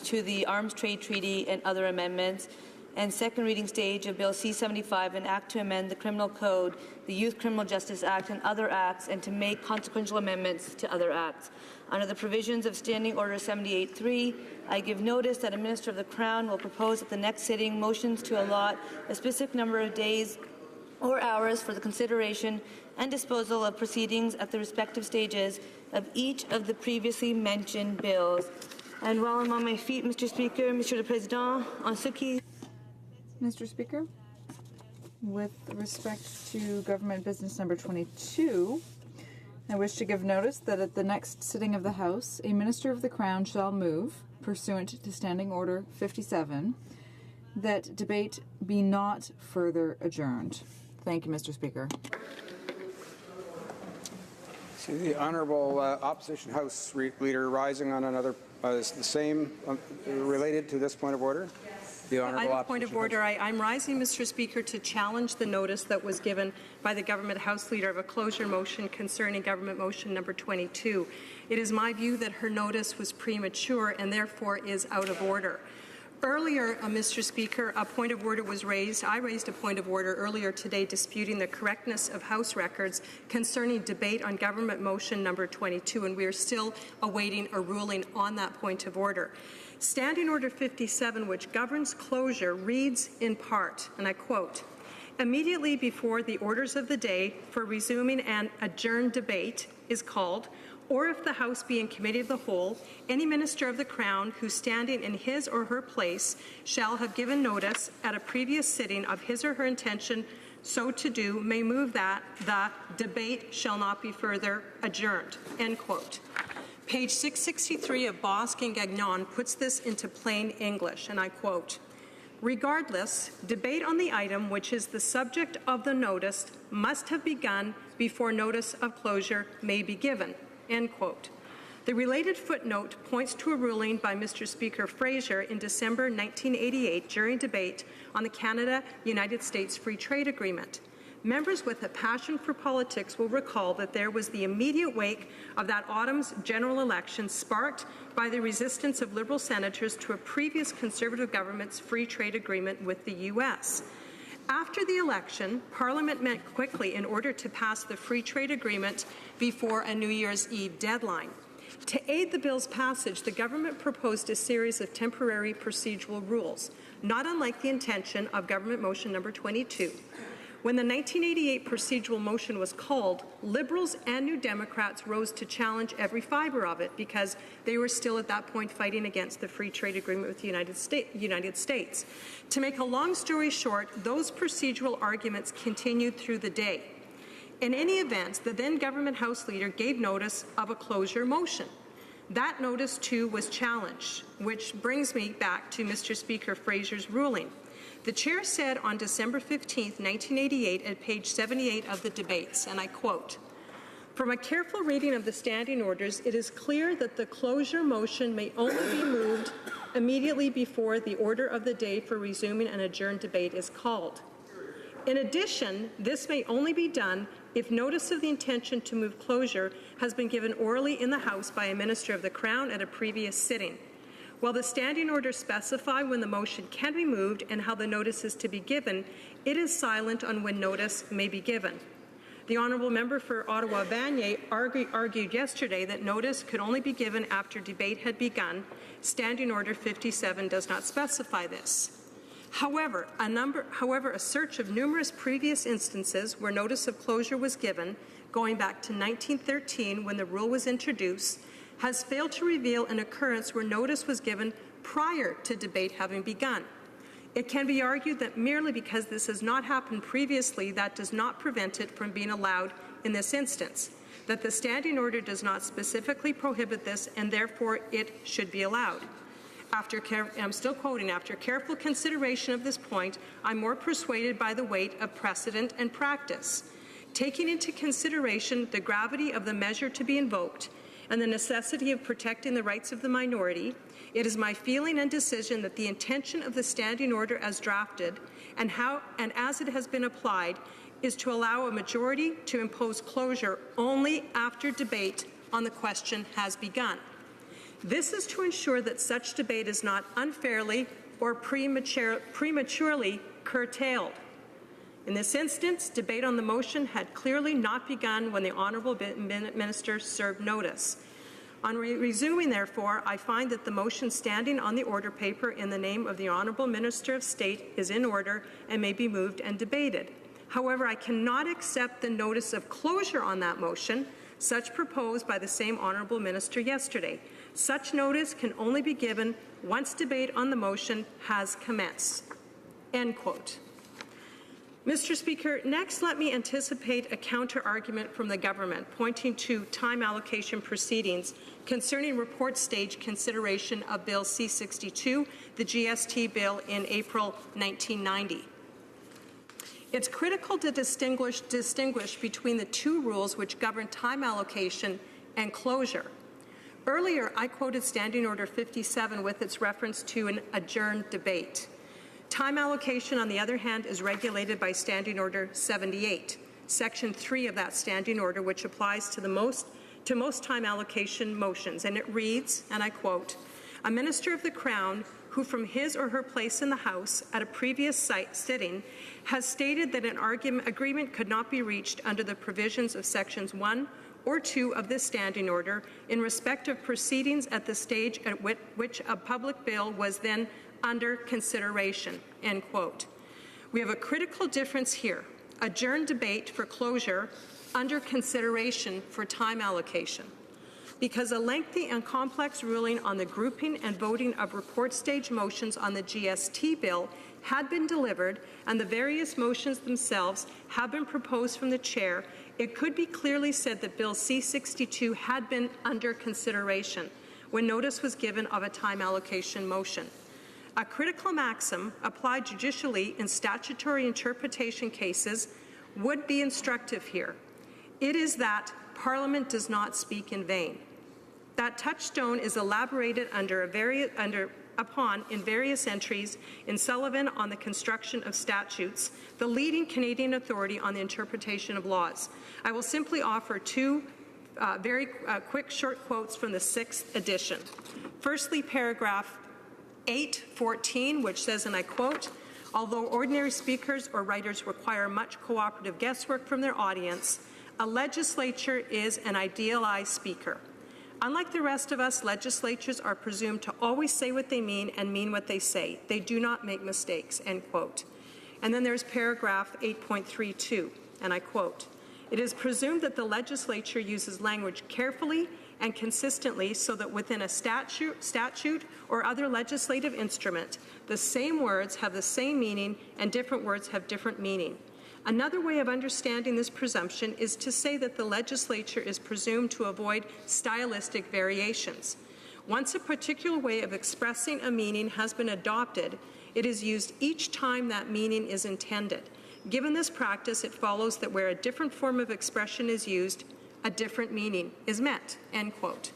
to the Arms Trade Treaty and other amendments, and second reading stage of Bill C-75, an act to amend the Criminal Code, the Youth Criminal Justice Act, and other acts, and to make consequential amendments to other acts. Under the provisions of Standing Order 78.3, I give notice that a Minister of the Crown will propose at the next sitting motions to allot a specific number of days or hours for the consideration and disposal of proceedings at the respective stages of each of the previously mentioned bills. And while I'm on my feet, Mr. Speaker, Monsieur le Président, en ce qui... Mr. Speaker, with respect to Government Business Number 22, I wish to give notice that at the next sitting of the House, a Minister of the Crown shall move, pursuant to Standing Order 57, that debate be not further adjourned. Thank you, Mr. Speaker. See the Honourable Opposition House Leader rising on another, the same, related to this point of order. I have a point of order. I'm rising, Mr. Speaker, to challenge the notice that was given by the Government House Leader of a closure motion concerning Government Motion Number 22. It is my view that her notice was premature and therefore is out of order. Earlier, Mr. Speaker, a point of order was raised. I raised a point of order earlier today disputing the correctness of House records concerning debate on Government Motion Number 22, and we are still awaiting a ruling on that point of order. Standing Order 57, which governs closure, reads in part, and I quote, "Immediately before the orders of the day for resuming an adjourned debate is called, or if the House be in committee of the whole, any Minister of the Crown who standing in his or her place shall have given notice at a previous sitting of his or her intention so to do may move that the debate shall not be further adjourned." End quote. Page 663 of Bosque and Gagnon puts this into plain English, and I quote, Regardless, debate on the item which is the subject of the notice must have begun before notice of closure may be given." End quote. The related footnote points to a ruling by Mr. Speaker Fraser in December 1988 during debate on the Canada-United States Free Trade Agreement. Members with a passion for politics will recall that there was the immediate wake of that autumn's general election sparked by the resistance of Liberal senators to a previous Conservative government's free trade agreement with the U.S. After the election, Parliament met quickly in order to pass the free trade agreement before a New Year's Eve deadline. To aid the bill's passage, the government proposed a series of temporary procedural rules, not unlike the intention of Government Motion Number 22. When the 1988 procedural motion was called, Liberals and New Democrats rose to challenge every fibre of it because they were still at that point fighting against the free trade agreement with the United States. To make a long story short, those procedural arguments continued through the day. In any event, the then government House Leader gave notice of a closure motion. That notice, too, was challenged, which brings me back to Mr. Speaker Fraser's ruling. The Chair said on December 15, 1988, at page 78 of the debates, and I quote, "From a careful reading of the standing orders, it is clear that the closure motion may only be moved immediately before the order of the day for resuming an adjourned debate is called. In addition, this may only be done if notice of the intention to move closure has been given orally in the House by a Minister of the Crown at a previous sitting. While the standing orders specify when the motion can be moved and how the notice is to be given, it is silent on when notice may be given. The honourable member for Ottawa-Vanier argued yesterday that notice could only be given after debate had begun. Standing Order 57 does not specify this. However, a search of numerous previous instances where notice of closure was given, going back to 1913 when the rule was introduced, has failed to reveal an occurrence where notice was given prior to debate having begun. It can be argued that merely because this has not happened previously, that does not prevent it from being allowed in this instance, that the standing order does not specifically prohibit this and therefore it should be allowed. I'm still quoting, "After careful consideration of this point, I'm more persuaded by the weight of precedent and practice. Taking into consideration the gravity of the measure to be invoked, and the necessity of protecting the rights of the minority, it is my feeling and decision that the intention of the standing order as drafted and as it has been applied is to allow a majority to impose closure only after debate on the question has begun. This is to ensure that such debate is not unfairly or prematurely curtailed. In this instance, debate on the motion had clearly not begun when the Honourable Minister served notice. On resuming, therefore, I find that the motion standing on the order paper in the name of the Honourable Minister of State is in order and may be moved and debated. However, I cannot accept the notice of closure on that motion, such proposed by the same Honourable Minister yesterday. Such notice can only be given once debate on the motion has commenced." End quote. Mr. Speaker, next let me anticipate a counter-argument from the government pointing to time allocation proceedings concerning report stage consideration of Bill C-62, the GST bill in April 1990. It's critical to distinguish between the two rules which govern time allocation and closure. Earlier, I quoted Standing Order 57 with its reference to an adjourned debate. Time allocation, on the other hand, is regulated by Standing Order 78, Section 3 of that Standing Order, which applies to most time allocation motions, and it reads, and I quote, "A Minister of the Crown who from his or her place in the House at a previous sitting has stated that an agreement could not be reached under the provisions of Sections 1 or 2 of this Standing Order in respect of proceedings at the stage at which a public bill was then under consideration," end quote. We have a critical difference here. Adjourned debate for closure, under consideration for time allocation. Because a lengthy and complex ruling on the grouping and voting of report stage motions on the GST bill had been delivered and the various motions themselves have been proposed from the Chair, it could be clearly said that Bill C-62 had been under consideration when notice was given of a time allocation motion. A critical maxim applied judicially in statutory interpretation cases would be instructive here. It is that Parliament does not speak in vain. That touchstone is elaborated upon in various entries in Sullivan on the Construction of Statutes, the leading Canadian authority on the interpretation of laws. I will simply offer two very quick short quotes from the 6th edition. Firstly, paragraph 8:14, which says, and I quote, "Although ordinary speakers or writers require much cooperative guesswork from their audience, a legislature is an idealized speaker. Unlike the rest of us, legislatures are presumed to always say what they mean and mean what they say. They do not make mistakes," end quote. And then there's paragraph 8.32, and I quote, "It is presumed that the legislature uses language carefully and consistently so that within a statute or other legislative instrument, the same words have the same meaning and different words have different meaning. Another way of understanding this presumption is to say that the legislature is presumed to avoid stylistic variations. Once a particular way of expressing a meaning has been adopted, it is used each time that meaning is intended. Given this practice, it follows that where a different form of expression is used, a different meaning is meant," end quote.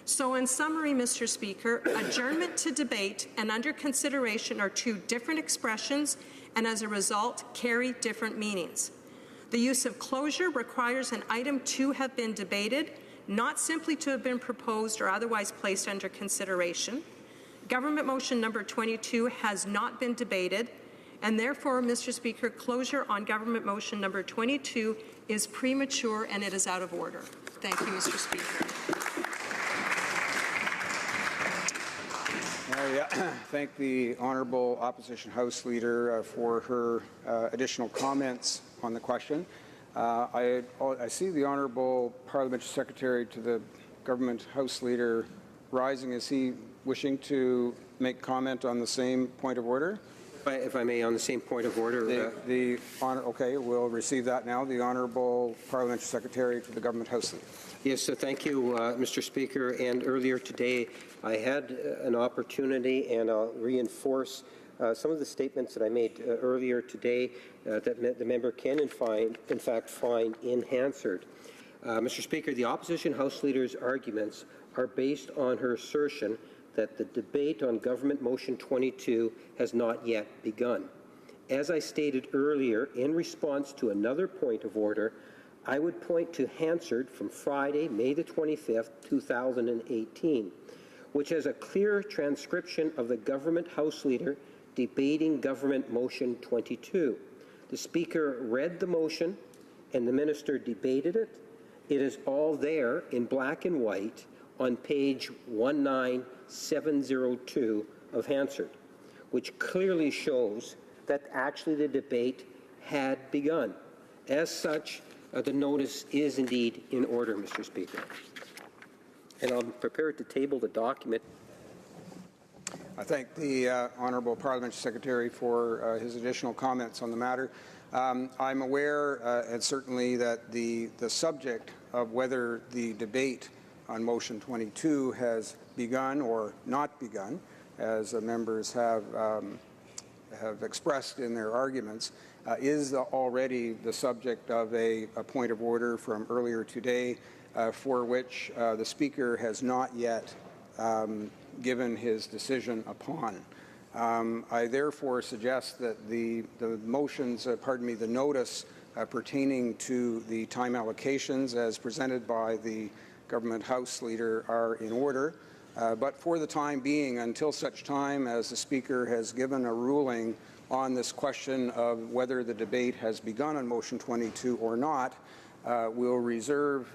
So in summary, Mr. Speaker, adjournment to debate and under consideration are two different expressions and as a result carry different meanings. The use of closure requires an item to have been debated, not simply to have been proposed or otherwise placed under consideration. Government motion number 22 has not been debated, and therefore, Mr. Speaker, closure on government motion number 22 is premature and it is out of order. Thank you, Mr. Speaker. I thank the Honourable Opposition House Leader for her additional comments on the question. I see the Honourable Parliamentary Secretary to the Government House Leader rising. Is he wishing to make comment on the same point of order? If I may, on the same point of order. Okay, we'll receive that now. The Honourable Parliamentary Secretary to the Government House Leader. Yes, so thank you, Mr. Speaker. And earlier today, I had an opportunity, and I'll reinforce some of the statements that I made earlier today that the member can, in fact, find in Hansard. Mr. Speaker, the Opposition House Leader's arguments are based on her assertion that the debate on Government Motion 22 has not yet begun. As I stated earlier, in response to another point of order, I would point to Hansard from Friday, May the 25th, 2018, which has a clear transcription of the Government House Leader debating Government Motion 22. The Speaker read the motion and the Minister debated it. It is all there in black and white on page 19702 of Hansard, which clearly shows that actually the debate had begun. As such, the notice is indeed in order, Mr. Speaker. And I'm prepared to table the document. I thank the Honourable Parliamentary Secretary for his additional comments on the matter. I'm aware, and certainly, that the subject of whether the debate on Motion 22 has begun or not begun, as members have expressed in their arguments, is already the subject of a point of order from earlier today, for which the Speaker has not yet given his decision upon. I therefore suggest that the motions, the notice pertaining to the time allocations as presented by the Government House Leader are in order. But for the time being, until such time as the Speaker has given a ruling on this question of whether the debate has begun on Motion 22 or not, we'll reserve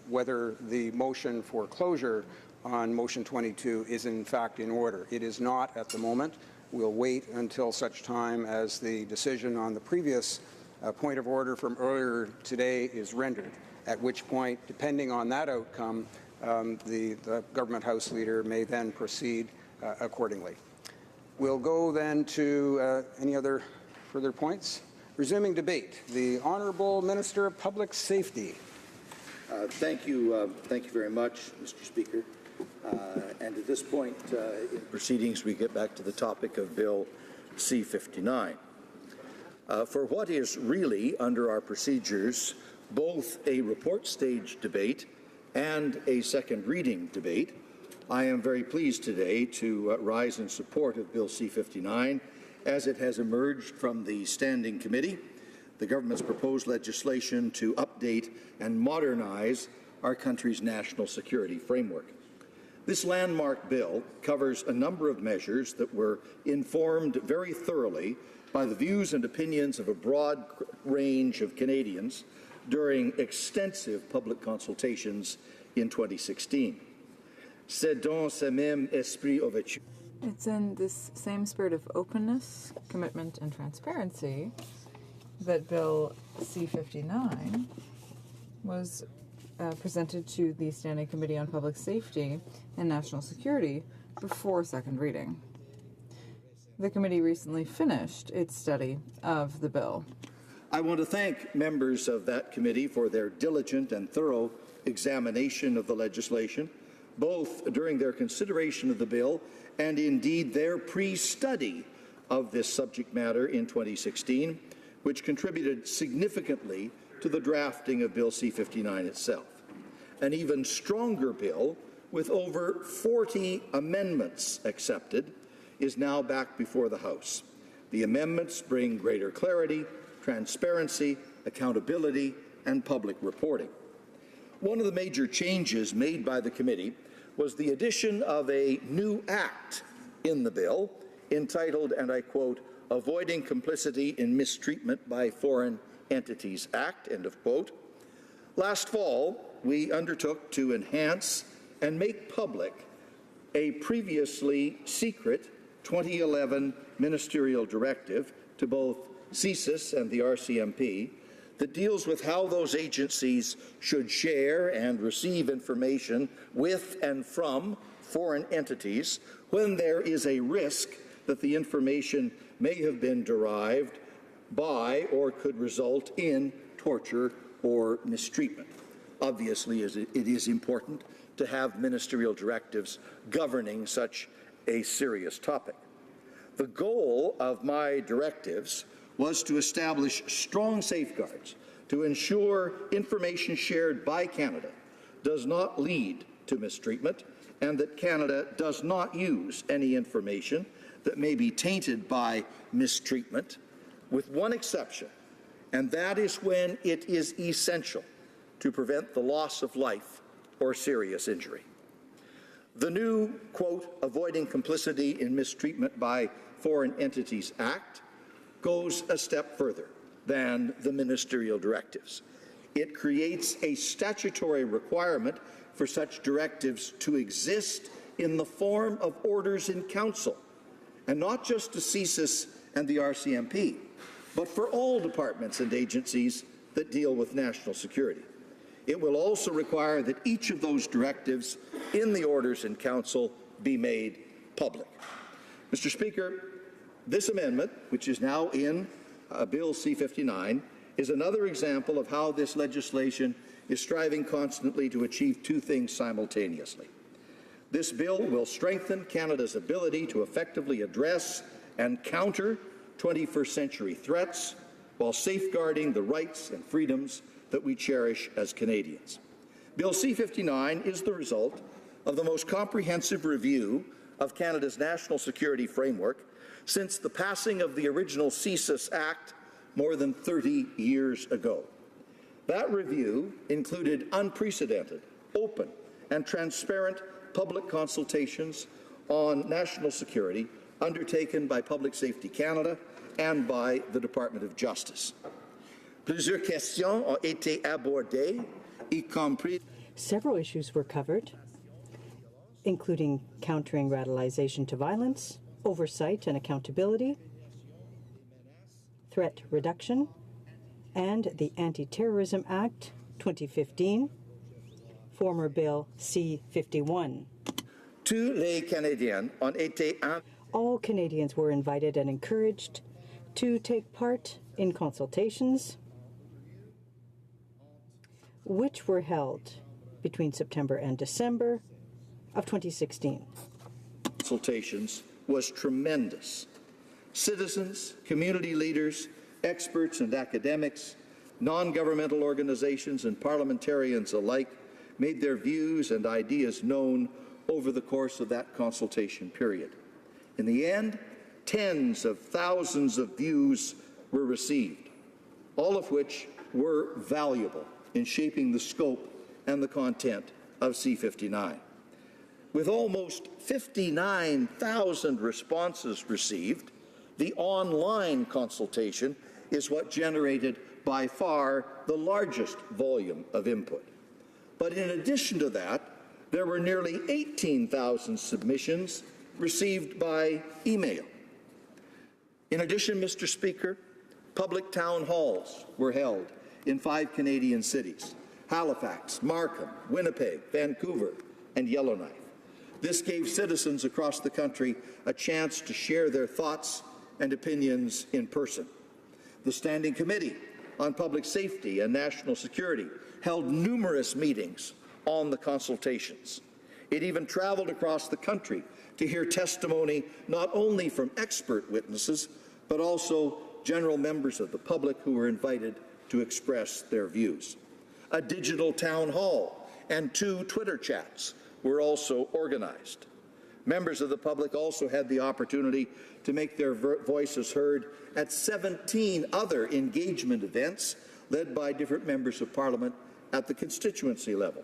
whether the motion for closure on Motion 22 is in fact in order. It is not at the moment. We'll wait until such time as the decision on the previous point of order from earlier today is rendered, at which point, depending on that outcome, the Government House Leader may then proceed accordingly. We'll go then to any other further points. Resuming debate, the Honourable Minister of Public Safety. Thank you very much, Mr. Speaker. And at this point in proceedings, we get back to the topic of Bill C-59. For what is really, under our procedures, both a report stage debate and a second reading debate, I am very pleased today to rise in support of Bill C-59 as it has emerged from the Standing Committee, the government's proposed legislation to update and modernize our country's national security framework. This landmark bill covers a number of measures that were informed very thoroughly by the views and opinions of a broad range of Canadians during extensive public consultations in 2016. C'est dans ce même esprit ouverture. It's in this same spirit of openness, commitment, and transparency that Bill C-59 was presented to the Standing Committee on Public Safety and National Security before second reading. The committee recently finished its study of the bill. I want to thank members of that committee for their diligent and thorough examination of the legislation, both during their consideration of the bill and indeed their pre-study of this subject matter in 2016, which contributed significantly to the drafting of Bill C-59 itself. An even stronger bill, with over 40 amendments accepted, is now back before the House. The amendments bring greater clarity, transparency, accountability, and public reporting. One of the major changes made by the committee was the addition of a new act in the bill entitled, and I quote, Avoiding Complicity in Mistreatment by Foreign Entities Act, end of quote. Last fall, we undertook to enhance and make public a previously secret 2011 ministerial directive to both CSIS and the RCMP that deals with how those agencies should share and receive information with and from foreign entities when there is a risk that the information may have been derived by or could result in torture or mistreatment. Obviously, it is important to have ministerial directives governing such a serious topic. The goal of my directives was to establish strong safeguards to ensure information shared by Canada does not lead to mistreatment and that Canada does not use any information that may be tainted by mistreatment, with one exception, and that is when it is essential to prevent the loss of life or serious injury. The new, quote, Avoiding Complicity in Mistreatment by Foreign Entities Act goes a step further than the ministerial directives. It creates a statutory requirement for such directives to exist in the form of orders in council, and not just to CSIS and the RCMP, but for all departments and agencies that deal with national security. It will also require that each of those directives in the orders in council be made public. Mr. Speaker, this amendment, which is now in Bill C-59, is another example of how this legislation is striving constantly to achieve two things simultaneously. This bill will strengthen Canada's ability to effectively address and counter 21st century threats while safeguarding the rights and freedoms that we cherish as Canadians. Bill C-59 is the result of the most comprehensive review of Canada's national security framework since the passing of the original CSIS Act more than 30 years ago. That review included unprecedented, open, and transparent public consultations on national security undertaken by Public Safety Canada and by the Department of Justice. Plusieurs questions ont été abordées, y compris. Several issues were covered, including countering radicalization to violence, oversight and accountability, threat reduction, and the Anti-Terrorism Act 2015, former Bill C-51. Tous les Canadiens ont été. All Canadians were invited and encouraged to take part in consultations, which were held between September and December of 2016. Consultations was tremendous. Citizens, community leaders, experts and academics, non-governmental organizations and parliamentarians alike made their views and ideas known over the course of that consultation period. In the end, tens of thousands of views were received, all of which were valuable in shaping the scope and the content of C-59. With almost 59,000 responses received, the online consultation is what generated by far the largest volume of input. But in addition to that, there were nearly 18,000 submissions received by email. In addition, Mr. Speaker, public town halls were held in 5 Canadian cities: Halifax, Markham, Winnipeg, Vancouver, and Yellowknife. This gave citizens across the country a chance to share their thoughts and opinions in person. The Standing Committee on Public Safety and National Security held numerous meetings on the consultations. It even traveled across the country to hear testimony not only from expert witnesses, but also general members of the public who were invited to express their views. A digital town hall and 2 Twitter chats were also organized. Members of the public also had the opportunity to make their voices heard at 17 other engagement events led by different members of Parliament at the constituency level.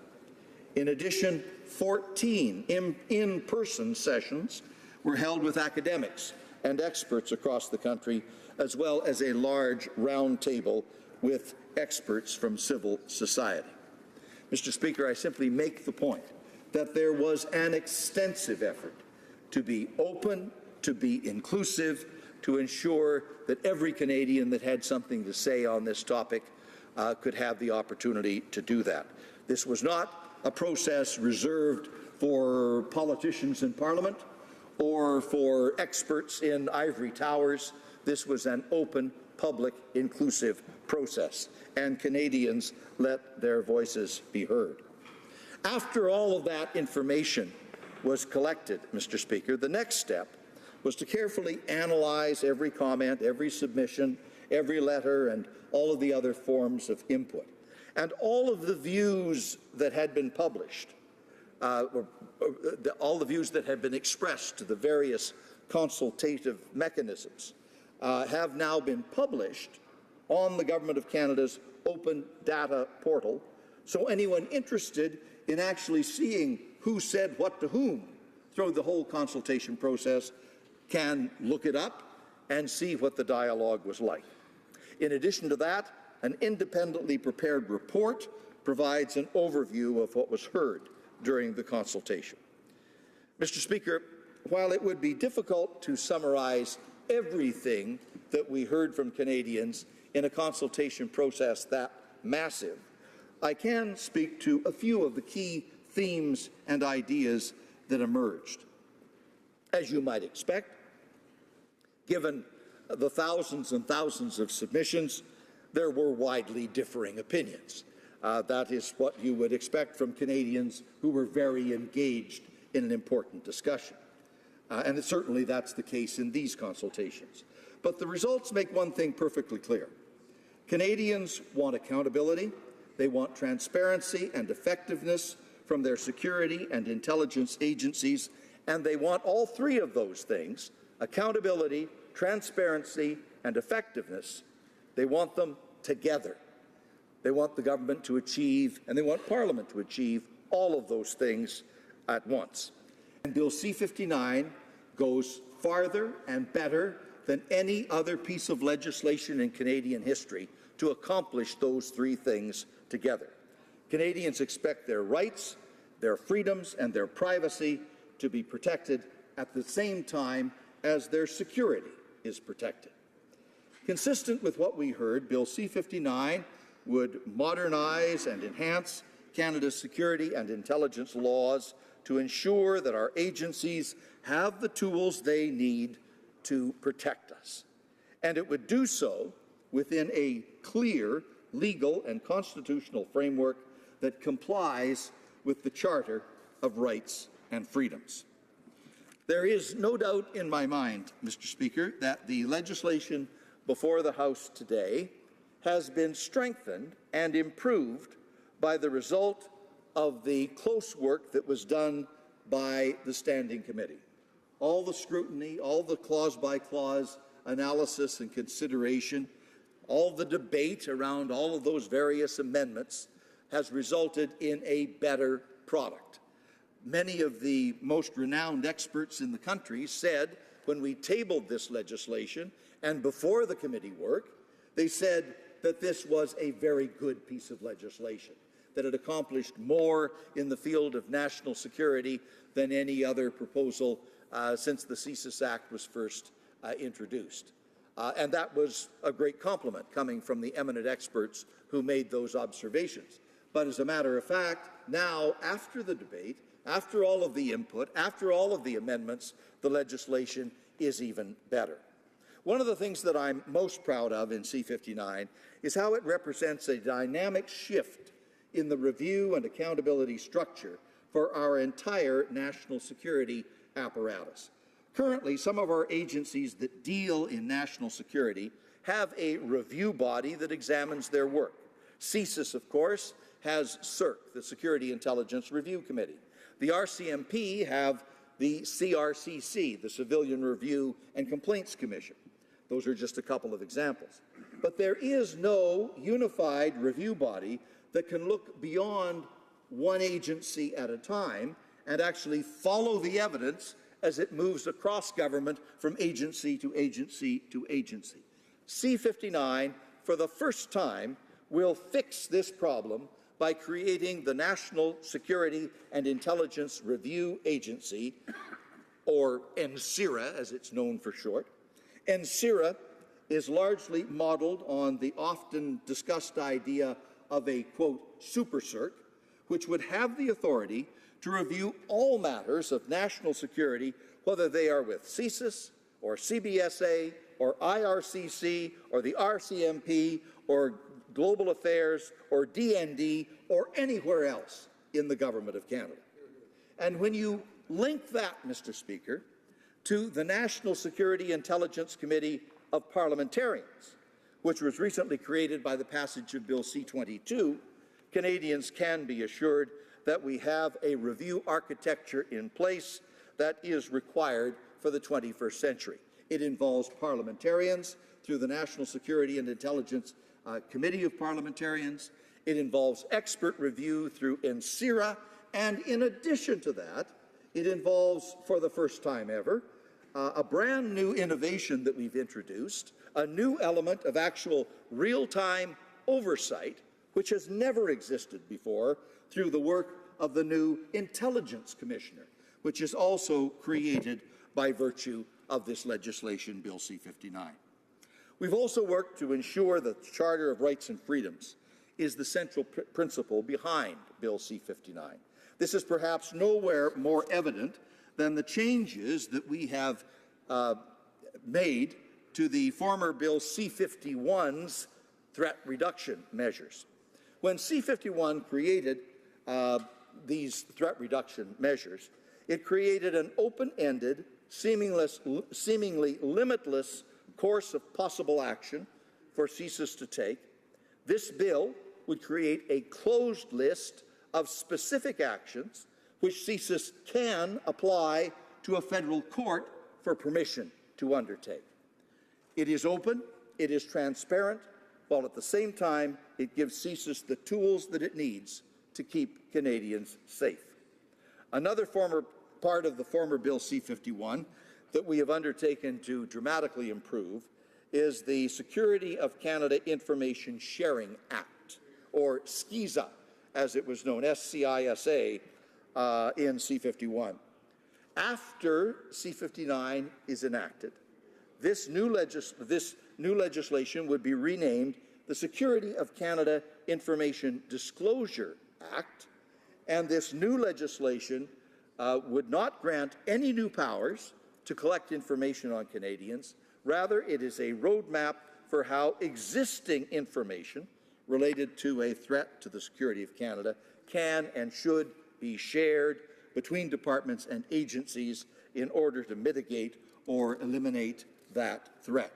In addition, 14 in-person sessions were held with academics and experts across the country, as well as a large roundtable with experts from civil society. Mr. Speaker, I simply make the point that there was an extensive effort to be open, to be inclusive, to ensure that every Canadian that had something to say on this topic could have the opportunity to do that. This was not a process reserved for politicians in Parliament or for experts in ivory towers. This was an open, public, inclusive process, and Canadians let their voices be heard. After all of that information was collected, Mr. Speaker, the next step was to carefully analyze every comment, every submission, every letter, and all of the other forms of input. And all of the views that had been published, all the views that had been expressed to the various consultative mechanisms have now been published on the Government of Canada's open data portal, so anyone interested in actually seeing who said what to whom through the whole consultation process can look it up and see what the dialogue was like. In addition to that, an independently prepared report provides an overview of what was heard during the consultation. Mr. Speaker, while it would be difficult to summarize everything that we heard from Canadians in a consultation process that massive, I can speak to a few of the key themes and ideas that emerged. As you might expect, given the thousands and thousands of submissions, there were widely differing opinions. That is what you would expect from Canadians who were very engaged in an important discussion. And certainly that's the case in these consultations. But the results make one thing perfectly clear. Canadians want accountability, they want transparency and effectiveness from their security and intelligence agencies, and they want all 3 of those things, accountability, transparency, and effectiveness, they want them together. They want the government to achieve, and they want Parliament to achieve, all of those things at once. And Bill C-59 goes farther and better than any other piece of legislation in Canadian history to accomplish those 3 things together. Canadians expect their rights, their freedoms, and their privacy to be protected at the same time as their security is protected. Consistent with what we heard, Bill C-59 would modernize and enhance Canada's security and intelligence laws to ensure that our agencies have the tools they need to protect us. And it would do so within a clear legal and constitutional framework that complies with the Charter of Rights and freedoms. There is no doubt in my mind, Mr. Speaker, that the legislation before the House today has been strengthened and improved by the result of the close work that was done by the Standing Committee. All the scrutiny, all the clause-by-clause analysis and consideration, all the debate around all of those various amendments has resulted in a better product. Many of the most renowned experts in the country said when we tabled this legislation and before the committee work, they said that this was a very good piece of legislation, that it accomplished more in the field of national security than any other proposal since the CSIS Act was first introduced. And that was a great compliment coming from the eminent experts who made those observations. But as a matter of fact, now, after the debate, after all of the input, after all of the amendments, the legislation is even better. One of the things that I'm most proud of in C-59 is how it represents a dynamic shift in the review and accountability structure for our entire national security apparatus. Currently, some of our agencies that deal in national security have a review body that examines their work. CSIS, of course, has CIRC, the Security Intelligence Review Committee. The RCMP have the CRCC, the Civilian Review and Complaints Commission. Those are just a couple of examples. But there is no unified review body that can look beyond one agency at a time and actually follow the evidence as it moves across government from agency to agency to agency. C-59, for the first time, will fix this problem by creating the National Security and Intelligence Review Agency, or NSIRA, as it's known for short. NSIRA is largely modeled on the often discussed idea of a, quote, super CIRC, which would have the authority to review all matters of national security, whether they are with CSIS or CBSA or IRCC or the RCMP or Global Affairs or DND or anywhere else in the Government of Canada. And when you link that, Mr. Speaker, to the National Security Intelligence Committee of Parliamentarians, which was recently created by the passage of Bill C-22, Canadians can be assured that we have a review architecture in place that is required for the 21st century. It involves parliamentarians through the National Security and Intelligence Committee of Parliamentarians. It involves expert review through NSIRA, and in addition to that, it involves, for the first time ever, a brand new innovation that we've introduced, a new element of actual real-time oversight, which has never existed before, through the work of the new Intelligence Commissioner, which is also created by virtue of this legislation, Bill C-59. We've also worked to ensure that the Charter of Rights and Freedoms is the central principle behind Bill C-59. This is perhaps nowhere more evident than the changes that we have made to the former Bill C-51's threat reduction measures. When C-51 created these threat reduction measures, it created an open-ended, seemingly limitless course of possible action for CSIS to take. This bill would create a closed list of specific actions which CSIS can apply to a federal court for permission to undertake. It is open, it is transparent, while at the same time it gives CSIS the tools that it needs to keep Canadians safe. Another part of the former Bill C-51 that we have undertaken to dramatically improve is the Security of Canada Information Sharing Act, or SCISA, as it was known, SCISA, in C-51. After C-59 is enacted, this new legislation would be renamed the Security of Canada Information Disclosure Act, and this new legislation would not grant any new powers to collect information on Canadians. Rather, it is a roadmap for how existing information related to a threat to the security of Canada can and should be shared between departments and agencies in order to mitigate or eliminate that threat.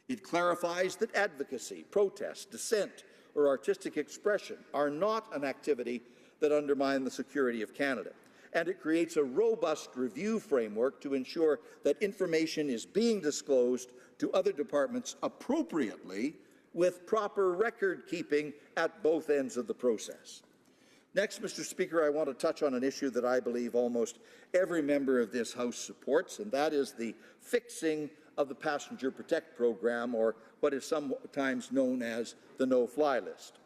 It clarifies that advocacy, protest, dissent, or artistic expression are not an activity that undermine the security of Canada. And it creates a robust review framework to ensure that information is being disclosed to other departments appropriately with proper record keeping at both ends of the process. Next, Mr. Speaker, I want to touch on an issue that I believe almost every member of this House supports, and that is the fixing of the Passenger Protect Program, or what is sometimes known as the no-fly list.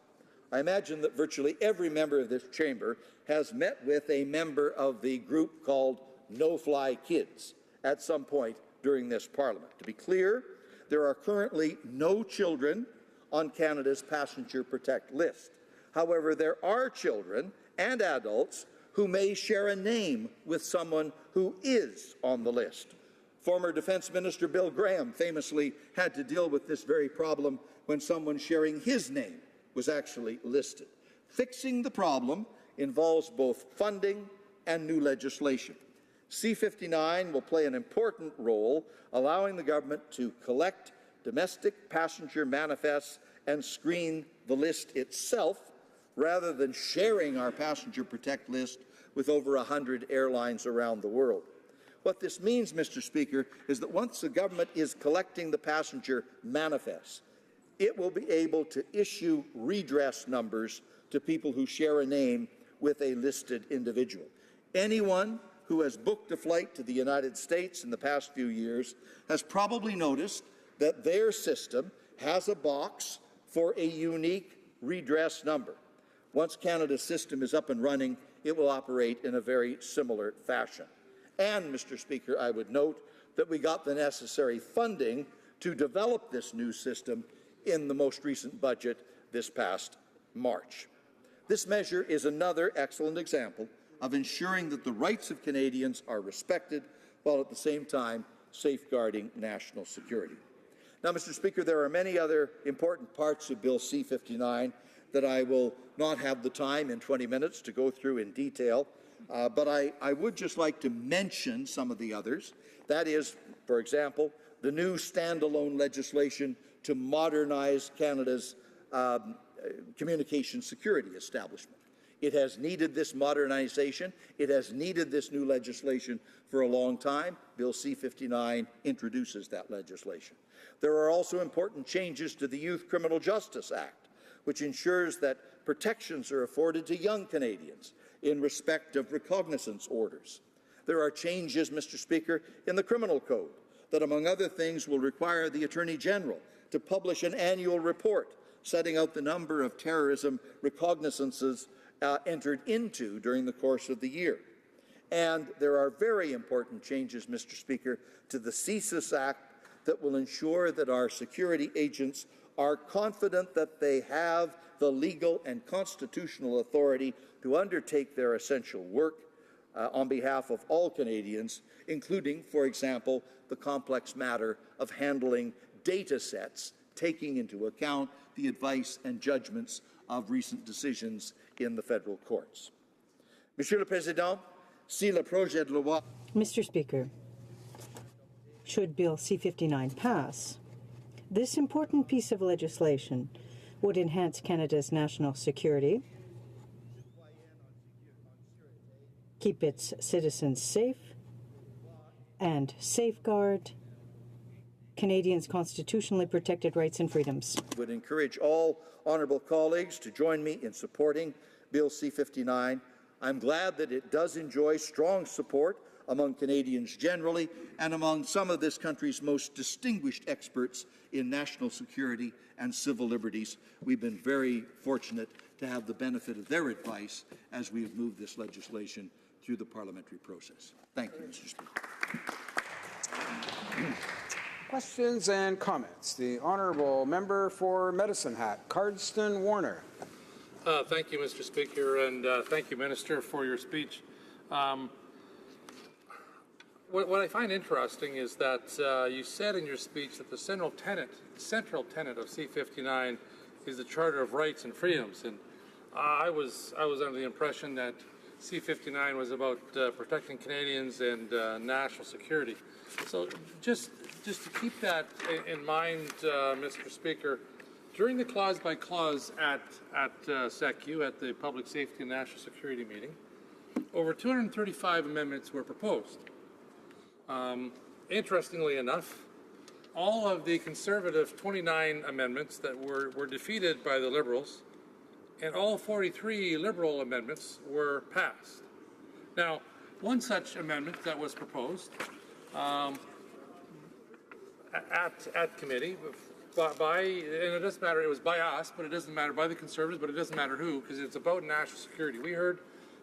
I imagine that virtually every member of this chamber has met with a member of the group called No-Fly Kids at some point during this Parliament. To be clear, there are currently no children on Canada's Passenger Protect list. However, there are children and adults who may share a name with someone who is on the list. Former Defence Minister Bill Graham famously had to deal with this very problem when someone sharing his name was actually listed. Fixing the problem involves both funding and new legislation. C-59 will play an important role, allowing the government to collect domestic passenger manifests and screen the list itself, rather than sharing our Passenger Protect list with over 100 airlines around the world. What this means, Mr. Speaker, is that once the government is collecting the passenger manifests, it will be able to issue redress numbers to people who share a name with a listed individual. Anyone who has booked a flight to the United States in the past few years has probably noticed that their system has a box for a unique redress number. Once Canada's system is up and running, it will operate in a very similar fashion. And, Mr. Speaker, I would note that we got the necessary funding to develop this new system in the most recent budget this past March. This measure is another excellent example of ensuring that the rights of Canadians are respected while at the same time safeguarding national security. Now, Mr. Speaker, there are many other important parts of Bill C-59 that I will not have the time in 20 minutes to go through in detail, but I would just like to mention some of the others. That is, for example, the new standalone legislation to modernize Canada's communication security establishment. It has needed this modernization. It has needed this new legislation for a long time. Bill C-59 introduces that legislation. There are also important changes to the Youth Criminal Justice Act, which ensures that protections are afforded to young Canadians in respect of recognizance orders. There are changes, Mr. Speaker, in the Criminal Code that, among other things, will require the Attorney General to publish an annual report setting out the number of terrorism recognizances entered into during the course of the year. And there are very important changes, Mr. Speaker, to the CSIS Act that will ensure that our security agents are confident that they have the legal and constitutional authority to undertake their essential work on behalf of all Canadians, including, for example, the complex matter of handling data sets, taking into account the advice and judgments of recent decisions in the federal courts. Monsieur le Président, si le projet de loi... Mr. Speaker, should Bill C-59 pass, this important piece of legislation would enhance Canada's national security, keep its citizens safe, and safeguard Canadians' constitutionally protected rights and freedoms. I would encourage all honourable colleagues to join me in supporting Bill C-59. I'm glad that it does enjoy strong support among Canadians generally and among some of this country's most distinguished experts in national security and civil liberties. We've been very fortunate to have the benefit of their advice as we have moved this legislation through the parliamentary process. Thank you, Mr. Speaker. Questions and comments. The honourable member for Medicine Hat, Cardston Warner. Thank you, Mr. Speaker, and thank you, Minister, for your speech. What I find interesting is that you said in your speech that the central tenet of C-59 is the Charter of Rights and Freedoms, and I was under the impression that C-59 was about protecting Canadians and national security. So just to keep that in mind, Mr. Speaker, during the clause-by-clause at SECU, at the Public Safety and National Security meeting, over 235 amendments were proposed. Interestingly enough, all of the Conservative 29 amendments that were defeated by the Liberals, and all 43 Liberal amendments were passed. Now, one such amendment that was proposed at committee by, and it doesn't matter, it was by us, but it doesn't matter, by the Conservatives, but it doesn't matter who, because it's about national security. We heard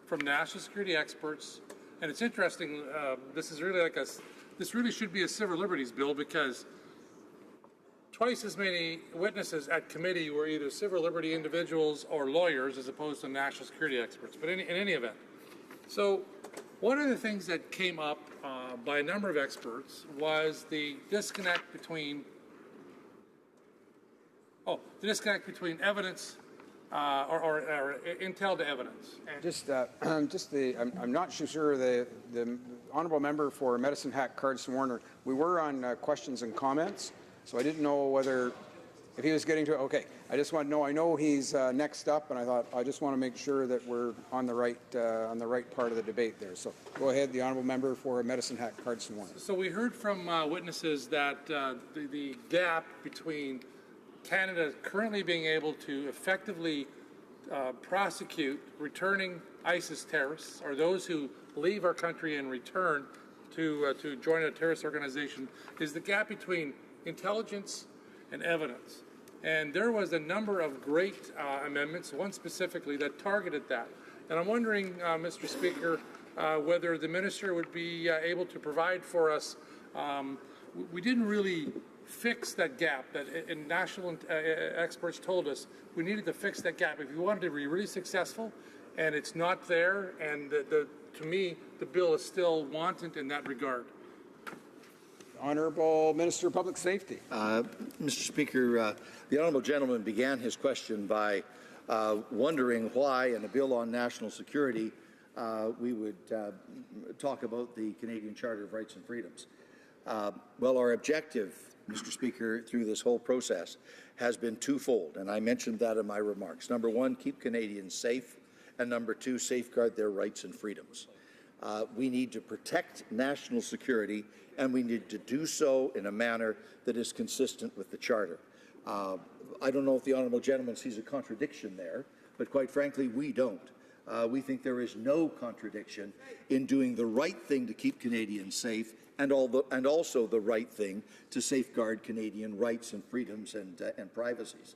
from national security experts, and it's interesting, this is really like this really should be a civil liberties bill, because twice as many witnesses at committee were either civil liberty individuals or lawyers as opposed to national security experts, but in any event. So one of the things that came up by a number of experts was the disconnect between evidence or intel to evidence. And I'm not sure the honourable member for Medicine Hat, Cardston Warner. We were on questions and comments, so I didn't know whether if he was getting to it. Okay, I just want to know. I know he's next up, and I thought I just want to make sure that we're on the right part of the debate there. So go ahead, the honourable member for Medicine Hat, Cardston Warner. So we heard from witnesses that the gap between Canada currently being able to effectively prosecute returning ISIS terrorists or those who leave our country and return to join a terrorist organization is the gap between intelligence and evidence. And there was a number of great amendments, one specifically that targeted that. And I'm wondering, Mr. Speaker, whether the minister would be able to provide for us. We didn't really fix that gap that national experts told us we needed to fix that gap if we wanted to be really successful, and it's not there, and to me the bill is still wanting in that regard. Honourable Minister of Public Safety. Mr. Speaker, the honourable gentleman began his question by wondering why in a bill on national security we would talk about the Canadian Charter of Rights and Freedoms. Well, our objective, Mr. Speaker, through this whole process has been twofold, and I mentioned that in my remarks. Number one, keep Canadians safe, and number two, safeguard their rights and freedoms. We need to protect national security, and we need to do so in a manner that is consistent with the Charter. I don't know if the honourable gentleman sees a contradiction there, but quite frankly, we don't. We think there is no contradiction in doing the right thing to keep Canadians safe and also the right thing to safeguard Canadian rights and freedoms and privacies.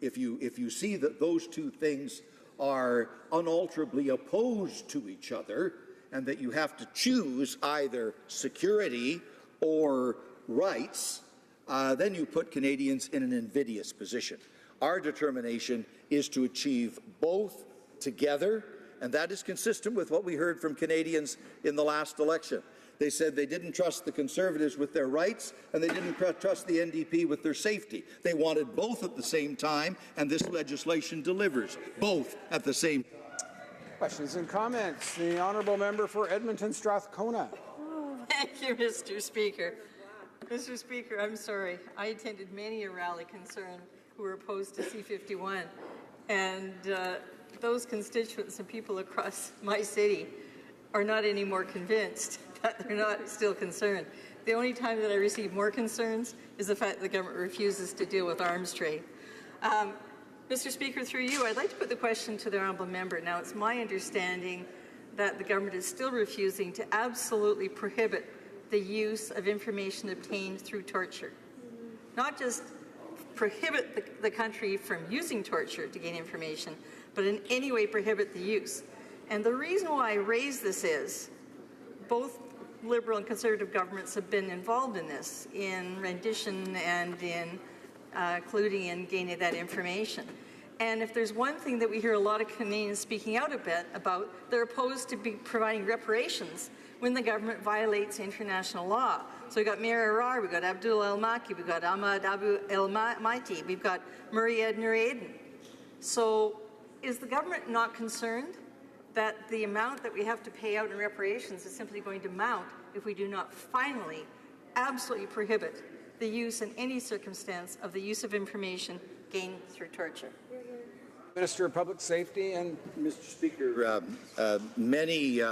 If you see that those two things are unalterably opposed to each other and that you have to choose either security or rights, then you put Canadians in an invidious position. Our determination is to achieve both together, and that is consistent with what we heard from Canadians in the last election. They said they didn't trust the Conservatives with their rights, and they didn't trust the NDP with their safety. They wanted both at the same time, and this legislation delivers both at the same time. Questions and comments. The honourable member for Edmonton Strathcona. Thank you, Mr. Speaker. Mr. Speaker, I'm sorry. I attended many a rally concern who were opposed to C-51, and those constituents and people across my city are not any more convinced that they're not still concerned. The only time that I receive more concerns is the fact that the government refuses to deal with arms trade. Mr. Speaker, through you, I'd like to put the question to the honourable member. Now, it's my understanding that the government is still refusing to absolutely prohibit the use of information obtained through torture. Not just prohibit the country from using torture to gain information, but in any way prohibit the use. And the reason why I raise this is both Liberal and Conservative governments have been involved in this, in rendition and in including in gaining that information. And if there's one thing that we hear a lot of Canadians speaking out a bit about, they're opposed to providing reparations when the government violates international law. So we've got Mir Arar, we've got Abdul El Maki, we've got Ahmad Abu El Maiti, we've got Murray Ed Nur Aden. So is the government not concerned that the amount that we have to pay out in reparations is simply going to mount if we do not finally absolutely prohibit the use in any circumstance of the use of information gained through torture. Minister of Public Safety. And Mr. Speaker, many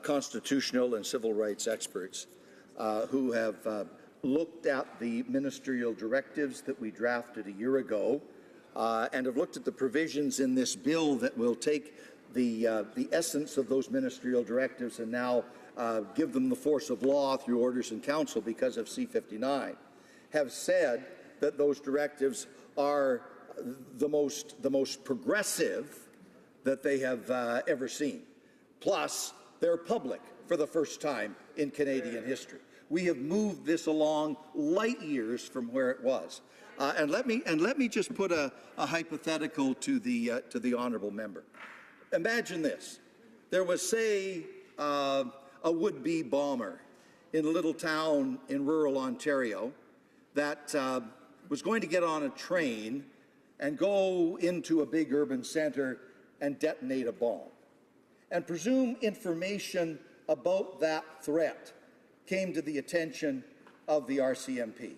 constitutional and civil rights experts who have looked at the ministerial directives that we drafted a year ago and have looked at the provisions in this bill that will take the essence of those ministerial directives and now give them the force of law through orders in council because of C-59, have said that those directives are the most progressive that they have ever seen. Plus, they're public for the first time in Canadian history. We have moved this along light years from where it was. And let me just put a hypothetical to the honourable member. Imagine this: there was, say, a would-be bomber in a little town in rural Ontario that was going to get on a train and go into a big urban centre and detonate a bomb. And presume information about that threat came to the attention of the RCMP.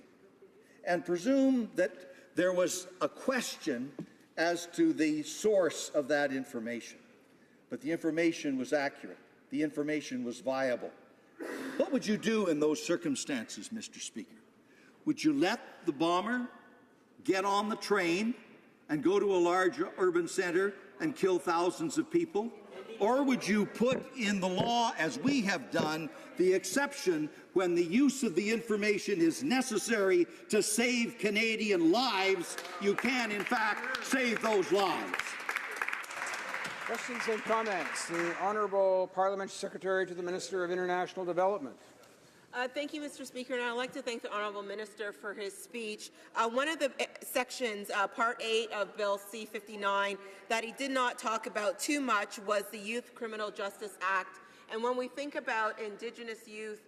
And presume that there was a question as to the source of that information. But the information was accurate. The information was viable. What would you do in those circumstances, Mr. Speaker? Would you let the bomber get on the train and go to a large urban centre and kill thousands of people? Or would you put in the law, as we have done, the exception when the use of the information is necessary to save Canadian lives? You can, in fact, save those lives. Questions and comments. The Honourable Parliamentary Secretary to the Minister of International Development. Thank you, Mr. Speaker, and I'd like to thank the Honourable Minister for his speech. One of the sections, Part 8 of Bill C-59, that he did not talk about too much was the Youth Criminal Justice Act. And when we think about Indigenous youth,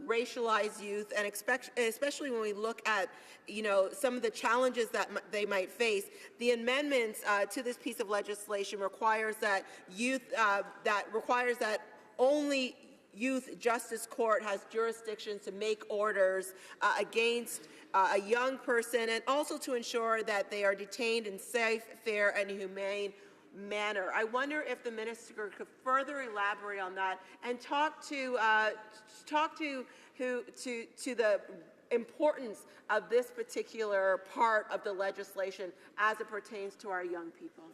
racialized youth, and especially when we look at, some of the challenges that they might face, the amendments to this piece of legislation requires that only Youth Justice Court has jurisdiction to make orders against a young person, and also to ensure that they are detained in safe, fair, and humane manner. I wonder if the minister could further elaborate on that and talk to the importance of this particular part of the legislation as it pertains to our young people.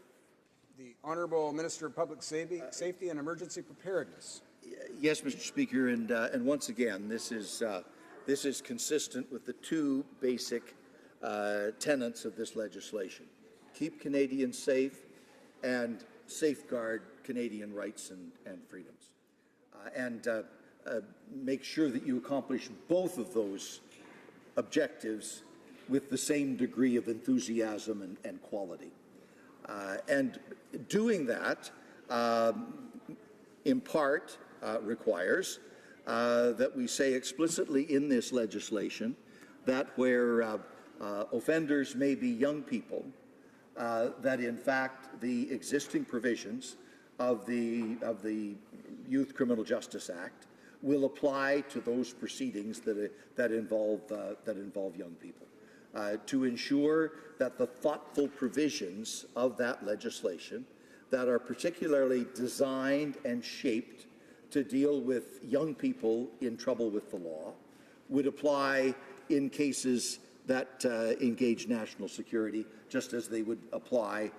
The Honourable Minister of Public Safety and Emergency Preparedness. Yes, Mr. Speaker, and once again, this is consistent with the two basic tenets of this legislation: keep Canadians safe and safeguard Canadian rights and freedoms, and make sure that you accomplish both of those objectives with the same degree of enthusiasm and quality. And doing that, in part, requires that we say explicitly in this legislation that where offenders may be young people, that in fact the existing provisions of the Youth Criminal Justice Act will apply to those proceedings that involve young people, to ensure that the thoughtful provisions of that legislation that are particularly designed and shaped to deal with young people in trouble with the law would apply in cases that engage national security, just as they would apply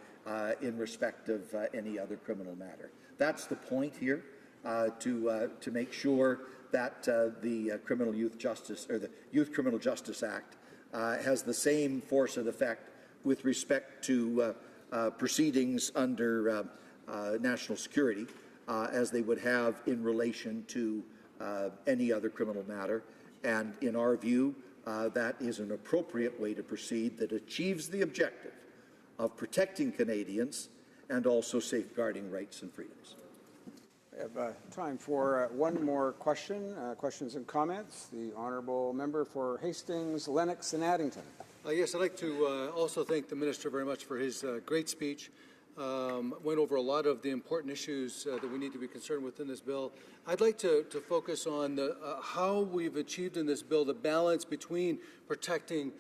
in respect of any other criminal matter. That's the point here, to make sure that the Criminal Youth Justice, or the Youth Criminal Justice Act, has the same force and effect with respect to proceedings under national security as they would have in relation to any other criminal matter. And in our view, that is an appropriate way to proceed that achieves the objective of protecting Canadians and also safeguarding rights and freedoms. We have time for one more question, questions and comments. The Honourable Member for Hastings, Lennox and Addington. Yes, I'd like to also thank the Minister very much for his great speech. went over a lot of the important issues that we need to be concerned with in this bill. I'd like to focus on how we've achieved in this bill the balance between protecting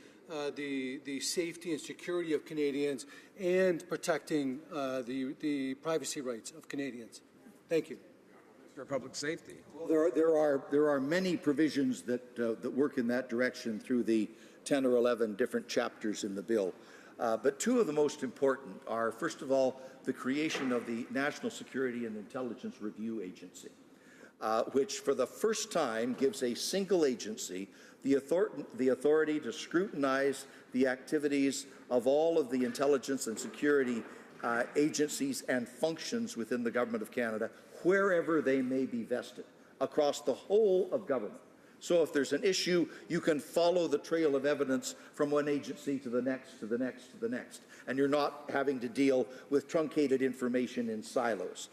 the safety and security of Canadians and protecting the privacy rights of Canadians. Thank you. For public safety. Well, there are many provisions that work in that direction through the 10 or 11 different chapters in the bill. But two of the most important are, first of all, the creation of the National Security and Intelligence Review Agency, which for the first time gives a single agency the authority to scrutinize the activities of all of the intelligence and security agencies and functions within the Government of Canada, wherever they may be vested, across the whole of government. So if there's an issue, you can follow the trail of evidence from one agency to the next, to the next, to the next, and you're not having to deal with truncated information in silos.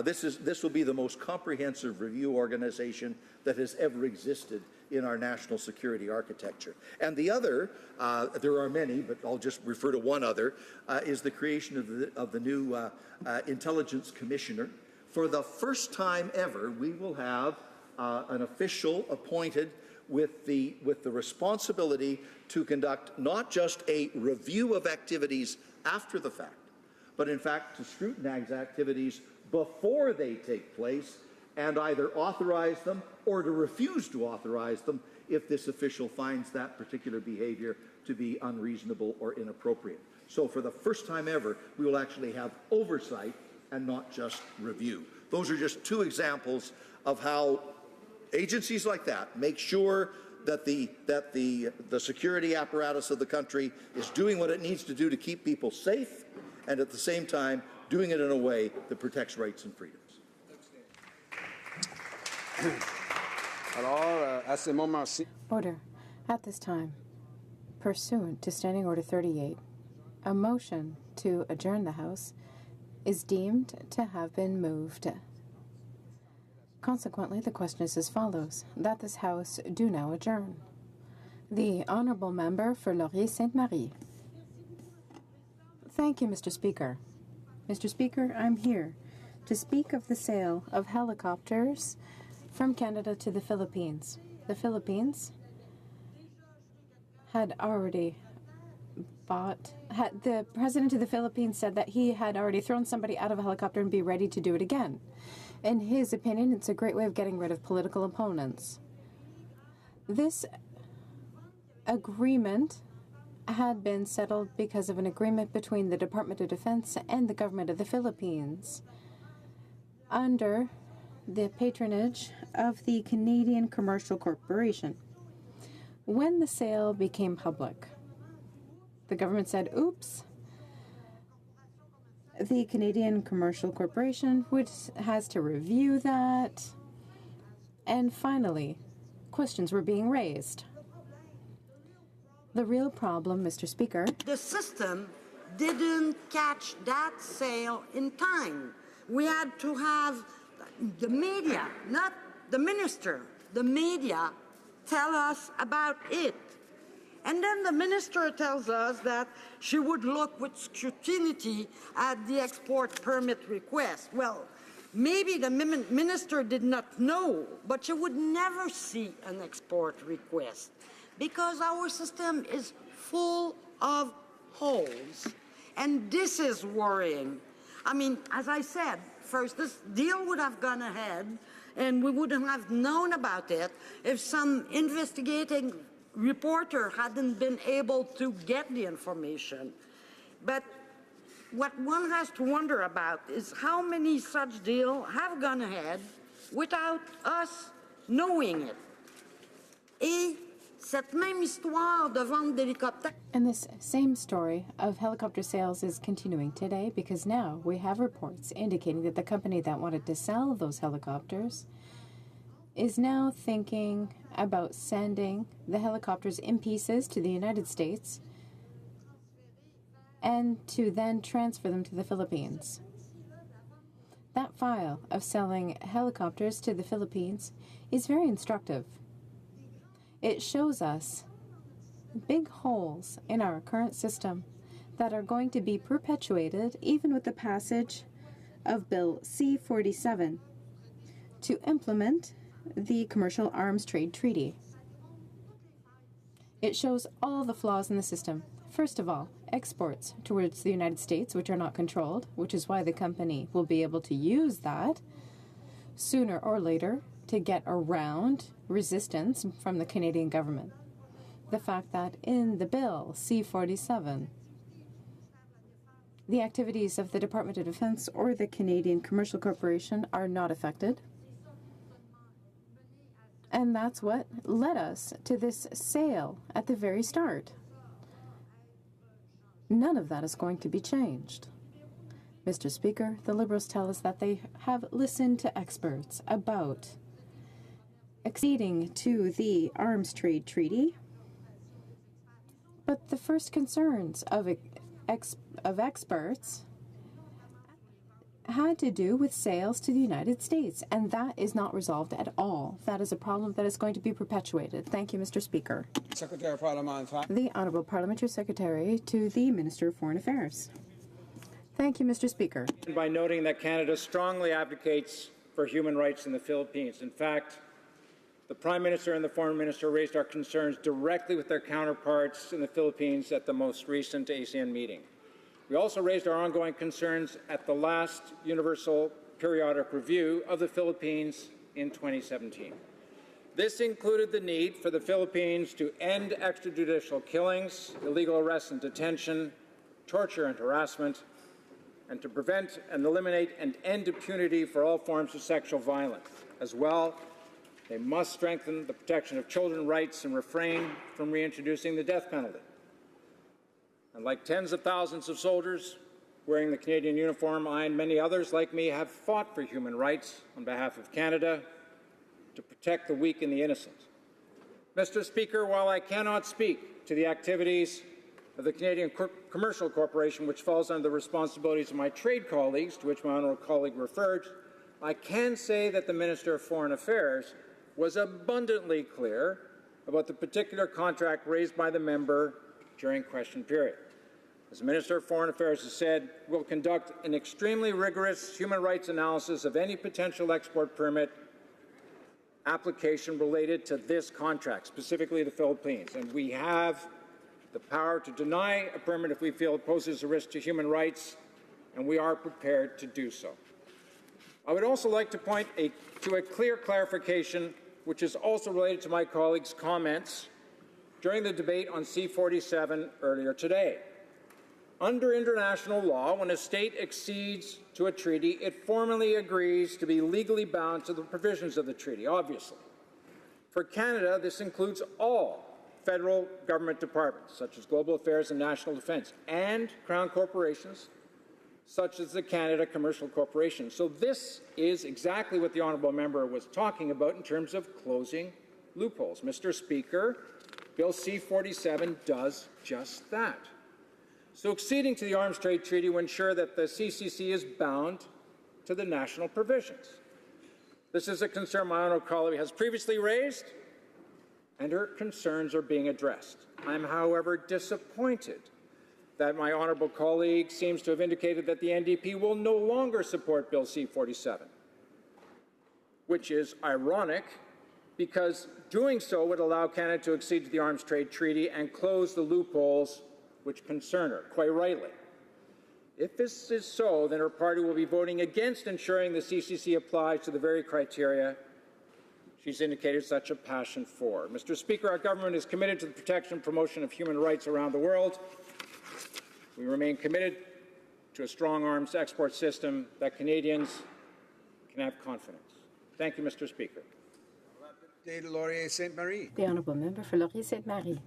This will be the most comprehensive review organization that has ever existed in our national security architecture. And the other, there are many, but I'll just refer to one other, is the creation of the new Intelligence Commissioner. For the first time ever, we will have an official appointed with the responsibility to conduct not just a review of activities after the fact, but in fact to scrutinize activities before they take place and either authorize them or to refuse to authorize them if this official finds that particular behavior to be unreasonable or inappropriate. So for the first time ever, we will actually have oversight and not just review. Those are just two examples of how agencies like that make sure that the security apparatus of the country is doing what it needs to do to keep people safe, and at the same time doing it in a way that protects rights and freedoms. Order. At this time, pursuant to Standing Order 38, a motion to adjourn the House is deemed to have been moved. Consequently, the question is as follows, that this House do now adjourn. The Honourable Member for Laurier-Sainte-Marie. Thank you, Mr. Speaker. Mr. Speaker, I'm here to speak of the sale of helicopters from Canada to the Philippines. The Philippines had already the President of the Philippines said that he had already thrown somebody out of a helicopter and be ready to do it again. In his opinion, it's a great way of getting rid of political opponents. This agreement had been settled because of an agreement between the Department of Defense and the government of the Philippines under the patronage of the Canadian Commercial Corporation. When the sale became public, the government said, oops, the Canadian Commercial Corporation, which has to review that. And finally, questions were being raised. The real problem, Mr. Speaker, the system didn't catch that sale in time. We had to have the media, not the minister, the media tell us about it. And then the minister tells us that she would look with scrutiny at the export permit request. Well, maybe the minister did not know, but she would never see an export request because our system is full of holes. And this is worrying. I mean, as I said, first, this deal would have gone ahead and we wouldn't have known about it if some investigating reporter hadn't been able to get the information. But what one has to wonder about is how many such deals have gone ahead without us knowing it. Et cette même histoire de vente d'hélicoptères. And this same story of helicopter sales is continuing today because now we have reports indicating that the company that wanted to sell those helicopters is now thinking about sending the helicopters in pieces to the United States and to then transfer them to the Philippines. That file of selling helicopters to the Philippines is very instructive. It shows us big holes in our current system that are going to be perpetuated even with the passage of Bill C-47 to implement the Commercial Arms Trade Treaty. It shows all the flaws in the system. First of all, exports towards the United States, which are not controlled, which is why the company will be able to use that sooner or later to get around resistance from the Canadian government. The fact that in the bill C-47, the activities of the Department of Defense or the Canadian Commercial Corporation are not affected. And that's what led us to this sale at the very start. None of that is going to be changed. Mr. Speaker, the Liberals tell us that they have listened to experts about acceding to the Arms Trade Treaty, but the first concerns of experts had to do with sales to the United States, and that is not resolved at all. That is a problem that is going to be perpetuated. Thank you, Mr. Speaker. Secretary of Parliament. The Honourable Parliamentary Secretary to the Minister of Foreign Affairs. Thank you, Mr. Speaker. By noting that Canada strongly advocates for human rights in the Philippines. In fact, the Prime Minister and the Foreign Minister raised our concerns directly with their counterparts in the Philippines at the most recent ASEAN meeting. We also raised our ongoing concerns at the last Universal Periodic Review of the Philippines in 2017. This included the need for the Philippines to end extrajudicial killings, illegal arrests and detention, torture and harassment, and to prevent and eliminate and end impunity for all forms of sexual violence. As well, they must strengthen the protection of children's rights and refrain from reintroducing the death penalty. And like tens of thousands of soldiers wearing the Canadian uniform, I and many others like me have fought for human rights on behalf of Canada to protect the weak and the innocent. Mr. Speaker, while I cannot speak to the activities of the Canadian Commercial Corporation, which falls under the responsibilities of my trade colleagues, to which my honourable colleague referred, I can say that the Minister of Foreign Affairs was abundantly clear about the particular contract raised by the member during question period. As the Minister of Foreign Affairs has said, we'll conduct an extremely rigorous human rights analysis of any potential export permit application related to this contract, specifically the Philippines. And we have the power to deny a permit if we feel it poses a risk to human rights, and we are prepared to do so. I would also like to point to a clear clarification, which is also related to my colleague's comments during the debate on C-47 earlier today. Under international law, when a state accedes to a treaty, it formally agrees to be legally bound to the provisions of the treaty, obviously. For Canada, this includes all federal government departments, such as Global Affairs and National Defence, and Crown corporations, such as the Canada Commercial Corporation. So this is exactly what the honourable member was talking about in terms of closing loopholes. Mr. Speaker, Bill C-47 does just that. So acceding to the Arms Trade Treaty will ensure that the CCC is bound to the national provisions. This is a concern my honourable colleague has previously raised, and her concerns are being addressed. I am, however, disappointed that my honourable colleague seems to have indicated that the NDP will no longer support Bill C-47, which is ironic because doing so would allow Canada to accede to the Arms Trade Treaty and close the loopholes which concern her, quite rightly. If this is so, then her party will be voting against ensuring the CCC applies to the very criteria she's indicated such a passion for. Mr. Speaker, our government is committed to the protection and promotion of human rights around the world. We remain committed to a strong arms export system that Canadians can have confidence. Thank you, Mr. Speaker. The Honourable Member for Laurier-Sainte-Marie.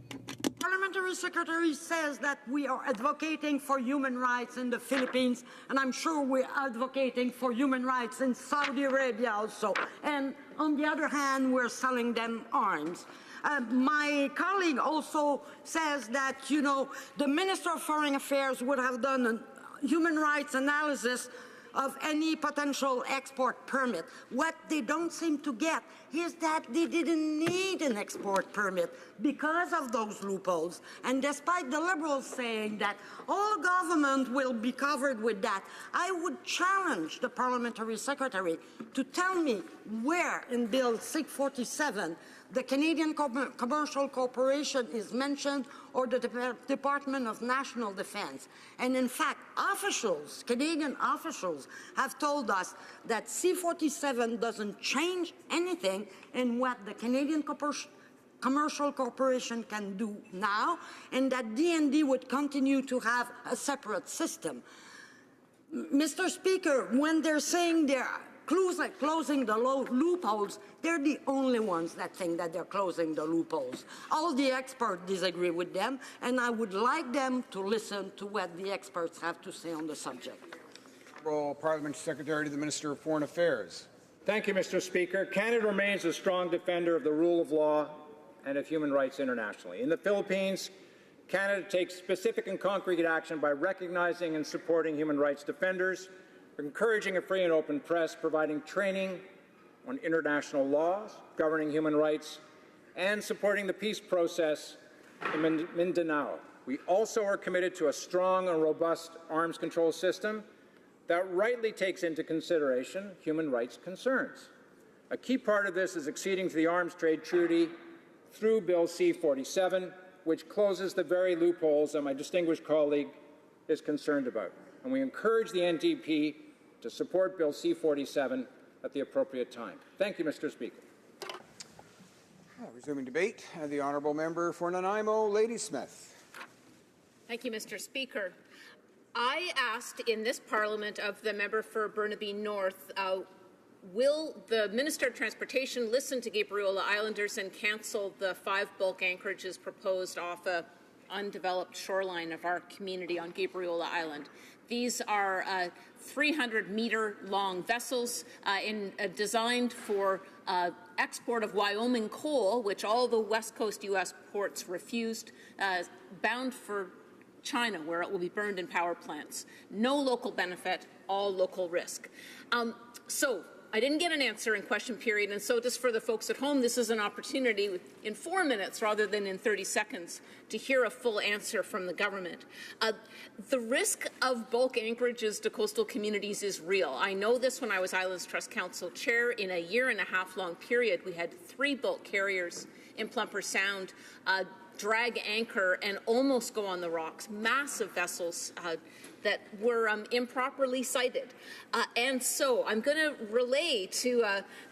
Parliamentary Secretary says that we are advocating for human rights in the Philippines, and I'm sure we're advocating for human rights in Saudi Arabia also. And on the other hand, we're selling them arms. My colleague also says that, the Minister of Foreign Affairs would have done a human rights analysis of any potential export permit. What they don't seem to get is that they didn't need an export permit because of those loopholes. And despite the Liberals saying that all government will be covered with that, I would challenge the parliamentary secretary to tell me where in Bill C-47 the Canadian Commercial Corporation is mentioned, or the Department of National Defense. And in fact, officials, Canadian officials, have told us that C-47 doesn't change anything in what the Canadian Commercial Corporation can do now, and that DND would continue to have a separate system. Mr. Speaker, when they're saying they're closing the loopholes, they're the only ones that think that they're closing the loopholes. All the experts disagree with them, and I would like them to listen to what the experts have to say on the subject. Parliamentary Secretary to the Minister of Foreign Affairs. Thank you, Mr. Speaker. Canada remains a strong defender of the rule of law and of human rights internationally. In the Philippines, Canada takes specific and concrete action by recognizing and supporting human rights defenders, encouraging a free and open press, providing training on international laws governing human rights, and supporting the peace process in Mindanao. We also are committed to a strong and robust arms control system that rightly takes into consideration human rights concerns. A key part of this is acceding to the Arms Trade Treaty through Bill C-47, which closes the very loopholes that my distinguished colleague is concerned about. And we encourage the NDP to support Bill C-47 at the appropriate time. Thank you, Mr. Speaker. Resuming debate, the honourable member for Nanaimo, Ladysmith. Thank you, Mr. Speaker. I asked in this Parliament of the member for Burnaby North, will the Minister of Transportation listen to Gabriola Islanders and cancel the 5 bulk anchorages proposed off a undeveloped shoreline of our community on Gabriola Island? These are 300-meter-long vessels designed for export of Wyoming coal, which all the West Coast U.S. ports refused, bound for China, where it will be burned in power plants. No local benefit, all local risk. So I didn't get an answer in question period, and so just for the folks at home, this is an opportunity in 4 minutes rather than in 30 seconds to hear a full answer from the government. The risk of bulk anchorages to coastal communities is real. I know this when I was Islands Trust Council chair. In a 1.5-year long period, we had 3 bulk carriers in Plumper Sound drag anchor and almost go on the rocks, massive vessels that were improperly sited. And so I'm going to relay to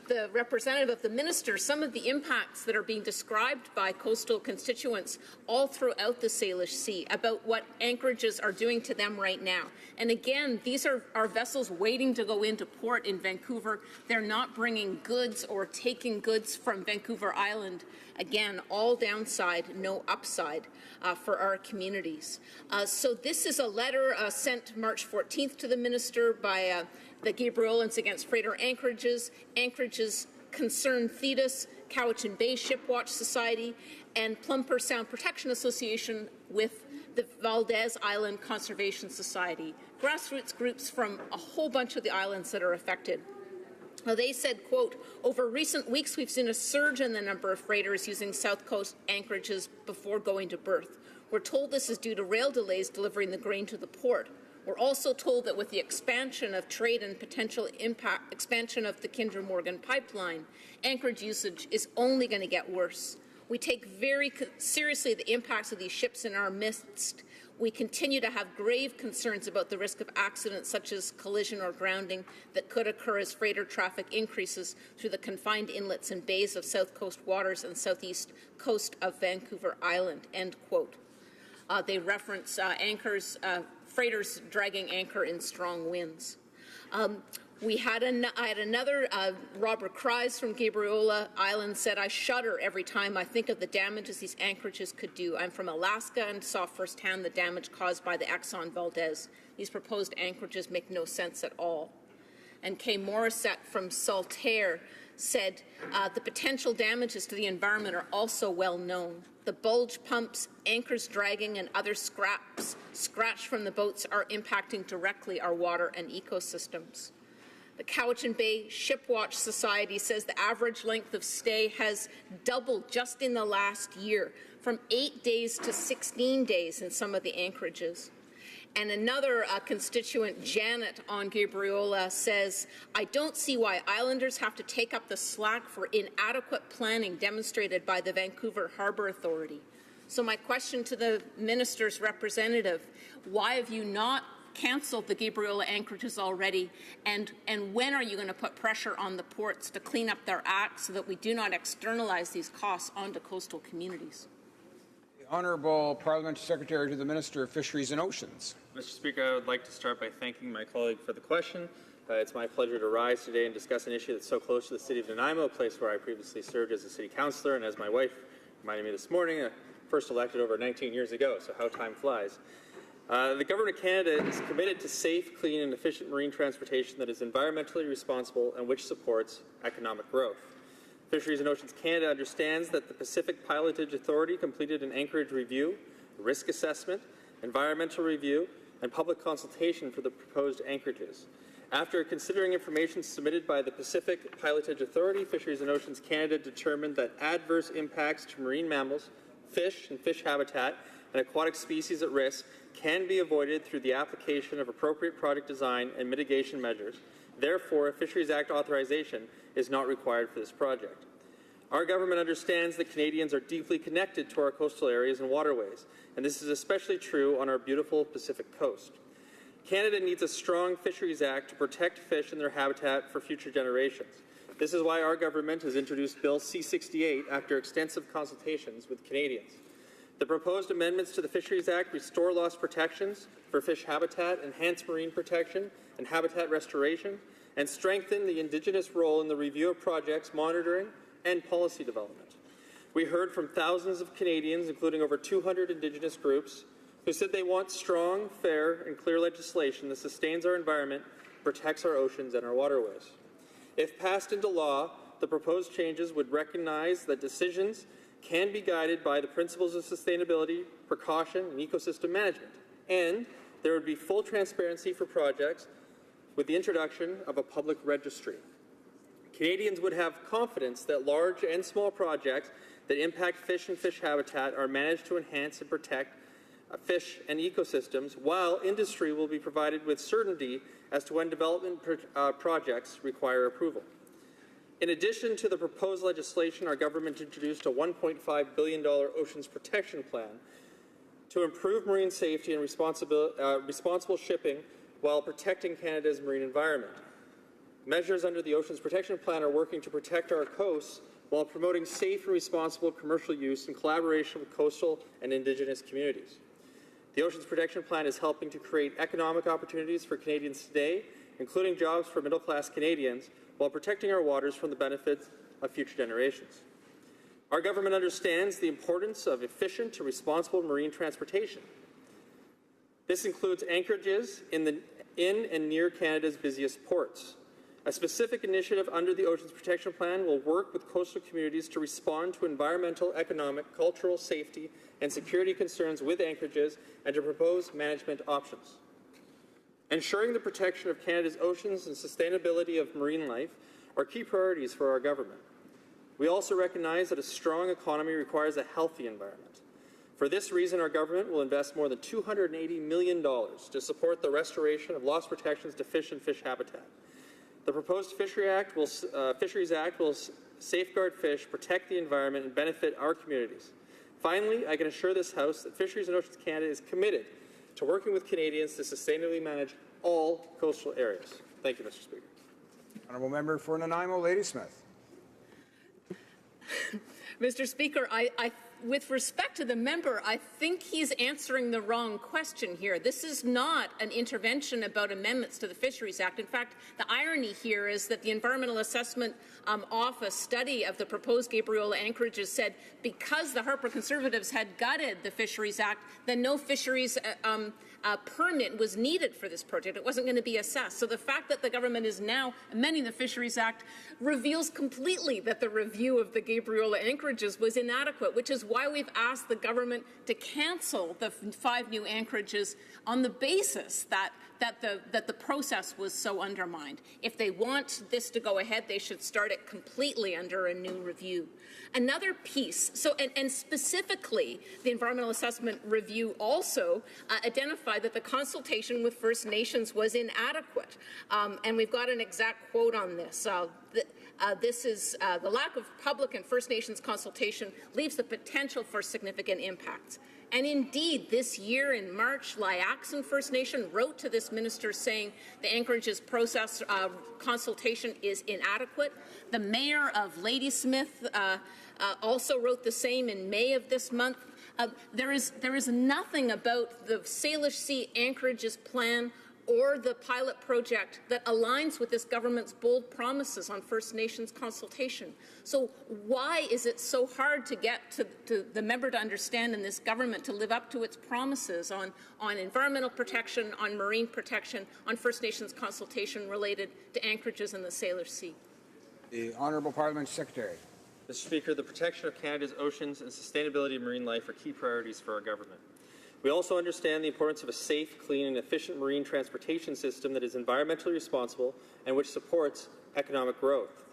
the representative of the minister some of the impacts that are being described by coastal constituents all throughout the Salish Sea about what anchorages are doing to them right now. And again, these are vessels waiting to go into port in Vancouver. They're not bringing goods or taking goods from Vancouver Island. Again, all downside, no upside for our communities. So this is a letter sent March 14th to the minister by the Gabriolans Against Freighter Anchorages, Anchorages Concern Thetis, Cowichan Bay Shipwatch Society, and Plumper Sound Protection Association with the Valdez Island Conservation Society, grassroots groups from a whole bunch of the islands that are affected. They said, quote, over recent weeks we've seen a surge in the number of freighters using South Coast anchorages before going to berth. We're told this is due to rail delays delivering the grain to the port. We're also told that with the expansion of trade and potential expansion of the Kinder Morgan pipeline, anchorage usage is only going to get worse. We take very seriously the impacts of these ships in our midst. We continue to have grave concerns about the risk of accidents such as collision or grounding that could occur as freighter traffic increases through the confined inlets and bays of South Coast waters and southeast coast of Vancouver Island, end quote. They reference freighters dragging anchor in strong winds. I had another, Robert Kreis from Gabriola Island said, I shudder every time I think of the damages these anchorages could do. I'm from Alaska and saw firsthand the damage caused by the Exxon Valdez. These proposed anchorages make no sense at all. And Kay Morissette from Saltaire said, the potential damages to the environment are also well known. The bulge pumps, anchors dragging, and other scraps scratched from the boats are impacting directly our water and ecosystems. The Cowichan Bay Shipwatch Society says the average length of stay has doubled just in the last year, from 8 days to 16 days in some of the anchorages. And another constituent, Janet on Gabriola, says, I don't see why islanders have to take up the slack for inadequate planning demonstrated by the Vancouver Harbour Authority. So my question to the minister's representative, why have you not cancelled the Gabriola anchorages already, and when are you going to put pressure on the ports to clean up their act so that we do not externalize these costs onto coastal communities? The Honourable Parliamentary Secretary to the Minister of Fisheries and Oceans. Mr. Speaker, I would like to start by thanking my colleague for the question. It's my pleasure to rise today and discuss an issue that's so close to the city of Nanaimo, a place where I previously served as a city councillor, and as my wife reminded me this morning, first elected over 19 years ago, so how time flies. The Government of Canada is committed to safe, clean and efficient marine transportation that is environmentally responsible and which supports economic growth. Fisheries and Oceans Canada understands that the Pacific Pilotage Authority completed an anchorage review, risk assessment, environmental review, and public consultation for the proposed anchorages. After considering information submitted by the Pacific Pilotage Authority, Fisheries and Oceans Canada determined that adverse impacts to marine mammals, fish and fish habitat, and aquatic species at risk can be avoided through the application of appropriate project design and mitigation measures. Therefore, a Fisheries Act authorization is not required for this project. Our government understands that Canadians are deeply connected to our coastal areas and waterways, and this is especially true on our beautiful Pacific coast. Canada needs a strong Fisheries Act to protect fish and their habitat for future generations. This is why our government has introduced Bill C-68 after extensive consultations with Canadians. The proposed amendments to the Fisheries Act restore lost protections for fish habitat, enhance marine protection and habitat restoration, and strengthen the Indigenous role in the review of projects, monitoring, and policy development. We heard from thousands of Canadians, including over 200 Indigenous groups, who said they want strong, fair, and clear legislation that sustains our environment, protects our oceans and our waterways. If passed into law, the proposed changes would recognize that decisions can be guided by the principles of sustainability, precaution, and ecosystem management, and there would be full transparency for projects with the introduction of a public registry. Canadians would have confidence that large and small projects that impact fish and fish habitat are managed to enhance and protect fish and ecosystems, while industry will be provided with certainty as to when development projects require approval. In addition to the proposed legislation, our government introduced a $1.5 billion Oceans Protection Plan to improve marine safety and responsible shipping while protecting Canada's marine environment. Measures under the Oceans Protection Plan are working to protect our coasts while promoting safe and responsible commercial use in collaboration with coastal and Indigenous communities. The Oceans Protection Plan is helping to create economic opportunities for Canadians today, including jobs for middle-class Canadians, while protecting our waters from the benefits of future generations. Our government understands the importance of efficient and responsible marine transportation. This includes anchorages in and near Canada's busiest ports. A specific initiative under the Oceans Protection Plan will work with coastal communities to respond to environmental, economic, cultural, safety, and security concerns with anchorages and to propose management options. Ensuring the protection of Canada's oceans and sustainability of marine life are key priorities for our government. We also recognize that a strong economy requires a healthy environment. For this reason, our government will invest more than $280 million to support the restoration of lost protections to fish and fish habitat. The proposed Fisheries Act will safeguard fish, protect the environment, and benefit our communities. Finally, I can assure this House that Fisheries and Oceans Canada is committed to working with Canadians to sustainably manage all coastal areas. Thank you, Mr. Speaker. Honourable Member for Nanaimo, Ladysmith. Mr. Speaker, with respect to the member, I think he's answering the wrong question here. This is not an intervention about amendments to the Fisheries Act. In fact, the irony here is that the Environmental Assessment Office study of the proposed Gabriola anchorages said because the Harper Conservatives had gutted the Fisheries Act, then no fisheries permit was needed for this project. It wasn't going to be assessed. So the fact that the government is now amending the Fisheries Act reveals completely that the review of the Gabriola anchorages was inadequate, which is why we've asked the government to cancel the 5 new anchorages on the basis that the process was so undermined. If they want this to go ahead, they should start it completely under a new review. Another piece, and specifically, the Environmental Assessment Review also identified that the consultation with First Nations was inadequate. And we've got an exact quote on this. This is the lack of public and First Nations consultation leaves the potential for significant impacts. And indeed, this year in March, Lyaxon First Nation wrote to this minister saying the Anchorage's process consultation is inadequate. The mayor of Ladysmith also wrote the same in May of this month. There is nothing about the Salish Sea Anchorage's plan or the pilot project that aligns with this government's bold promises on First Nations consultation. So why is it so hard to get to the member to understand and this government to live up to its promises on environmental protection, on marine protection, on First Nations consultation related to anchorages in the Salish Sea? The Honourable Parliament Secretary. Mr. Speaker, the protection of Canada's oceans and sustainability of marine life are key priorities for our government. We also understand the importance of a safe, clean, and efficient marine transportation system that is environmentally responsible and which supports economic growth.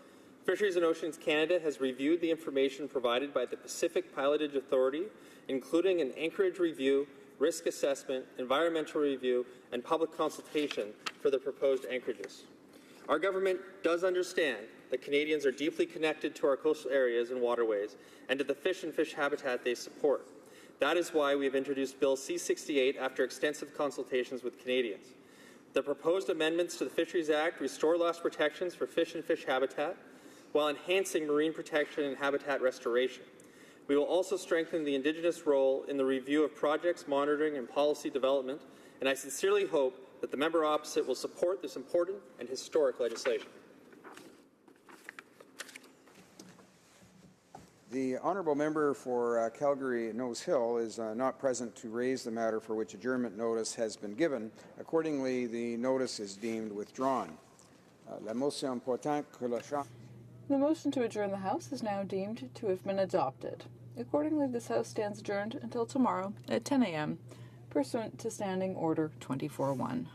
Fisheries and Oceans Canada has reviewed the information provided by the Pacific Pilotage Authority, including an anchorage review, risk assessment, environmental review, and public consultation for the proposed anchorages. Our government does understand that Canadians are deeply connected to our coastal areas and waterways and to the fish and fish habitat they support. That is why we have introduced Bill C-68 after extensive consultations with Canadians. The proposed amendments to the Fisheries Act restore lost protections for fish and fish habitat while enhancing marine protection and habitat restoration. We will also strengthen the Indigenous role in the review of projects, monitoring, and policy development, and I sincerely hope that the member opposite will support this important and historic legislation. The honourable member for Calgary Nose Hill is not present to raise the matter for which adjournment notice has been given. Accordingly, the notice is deemed withdrawn. La motion portant que le champ. The motion to adjourn the House is now deemed to have been adopted. Accordingly, this House stands adjourned until tomorrow at 10 a.m., pursuant to Standing Order 24-1.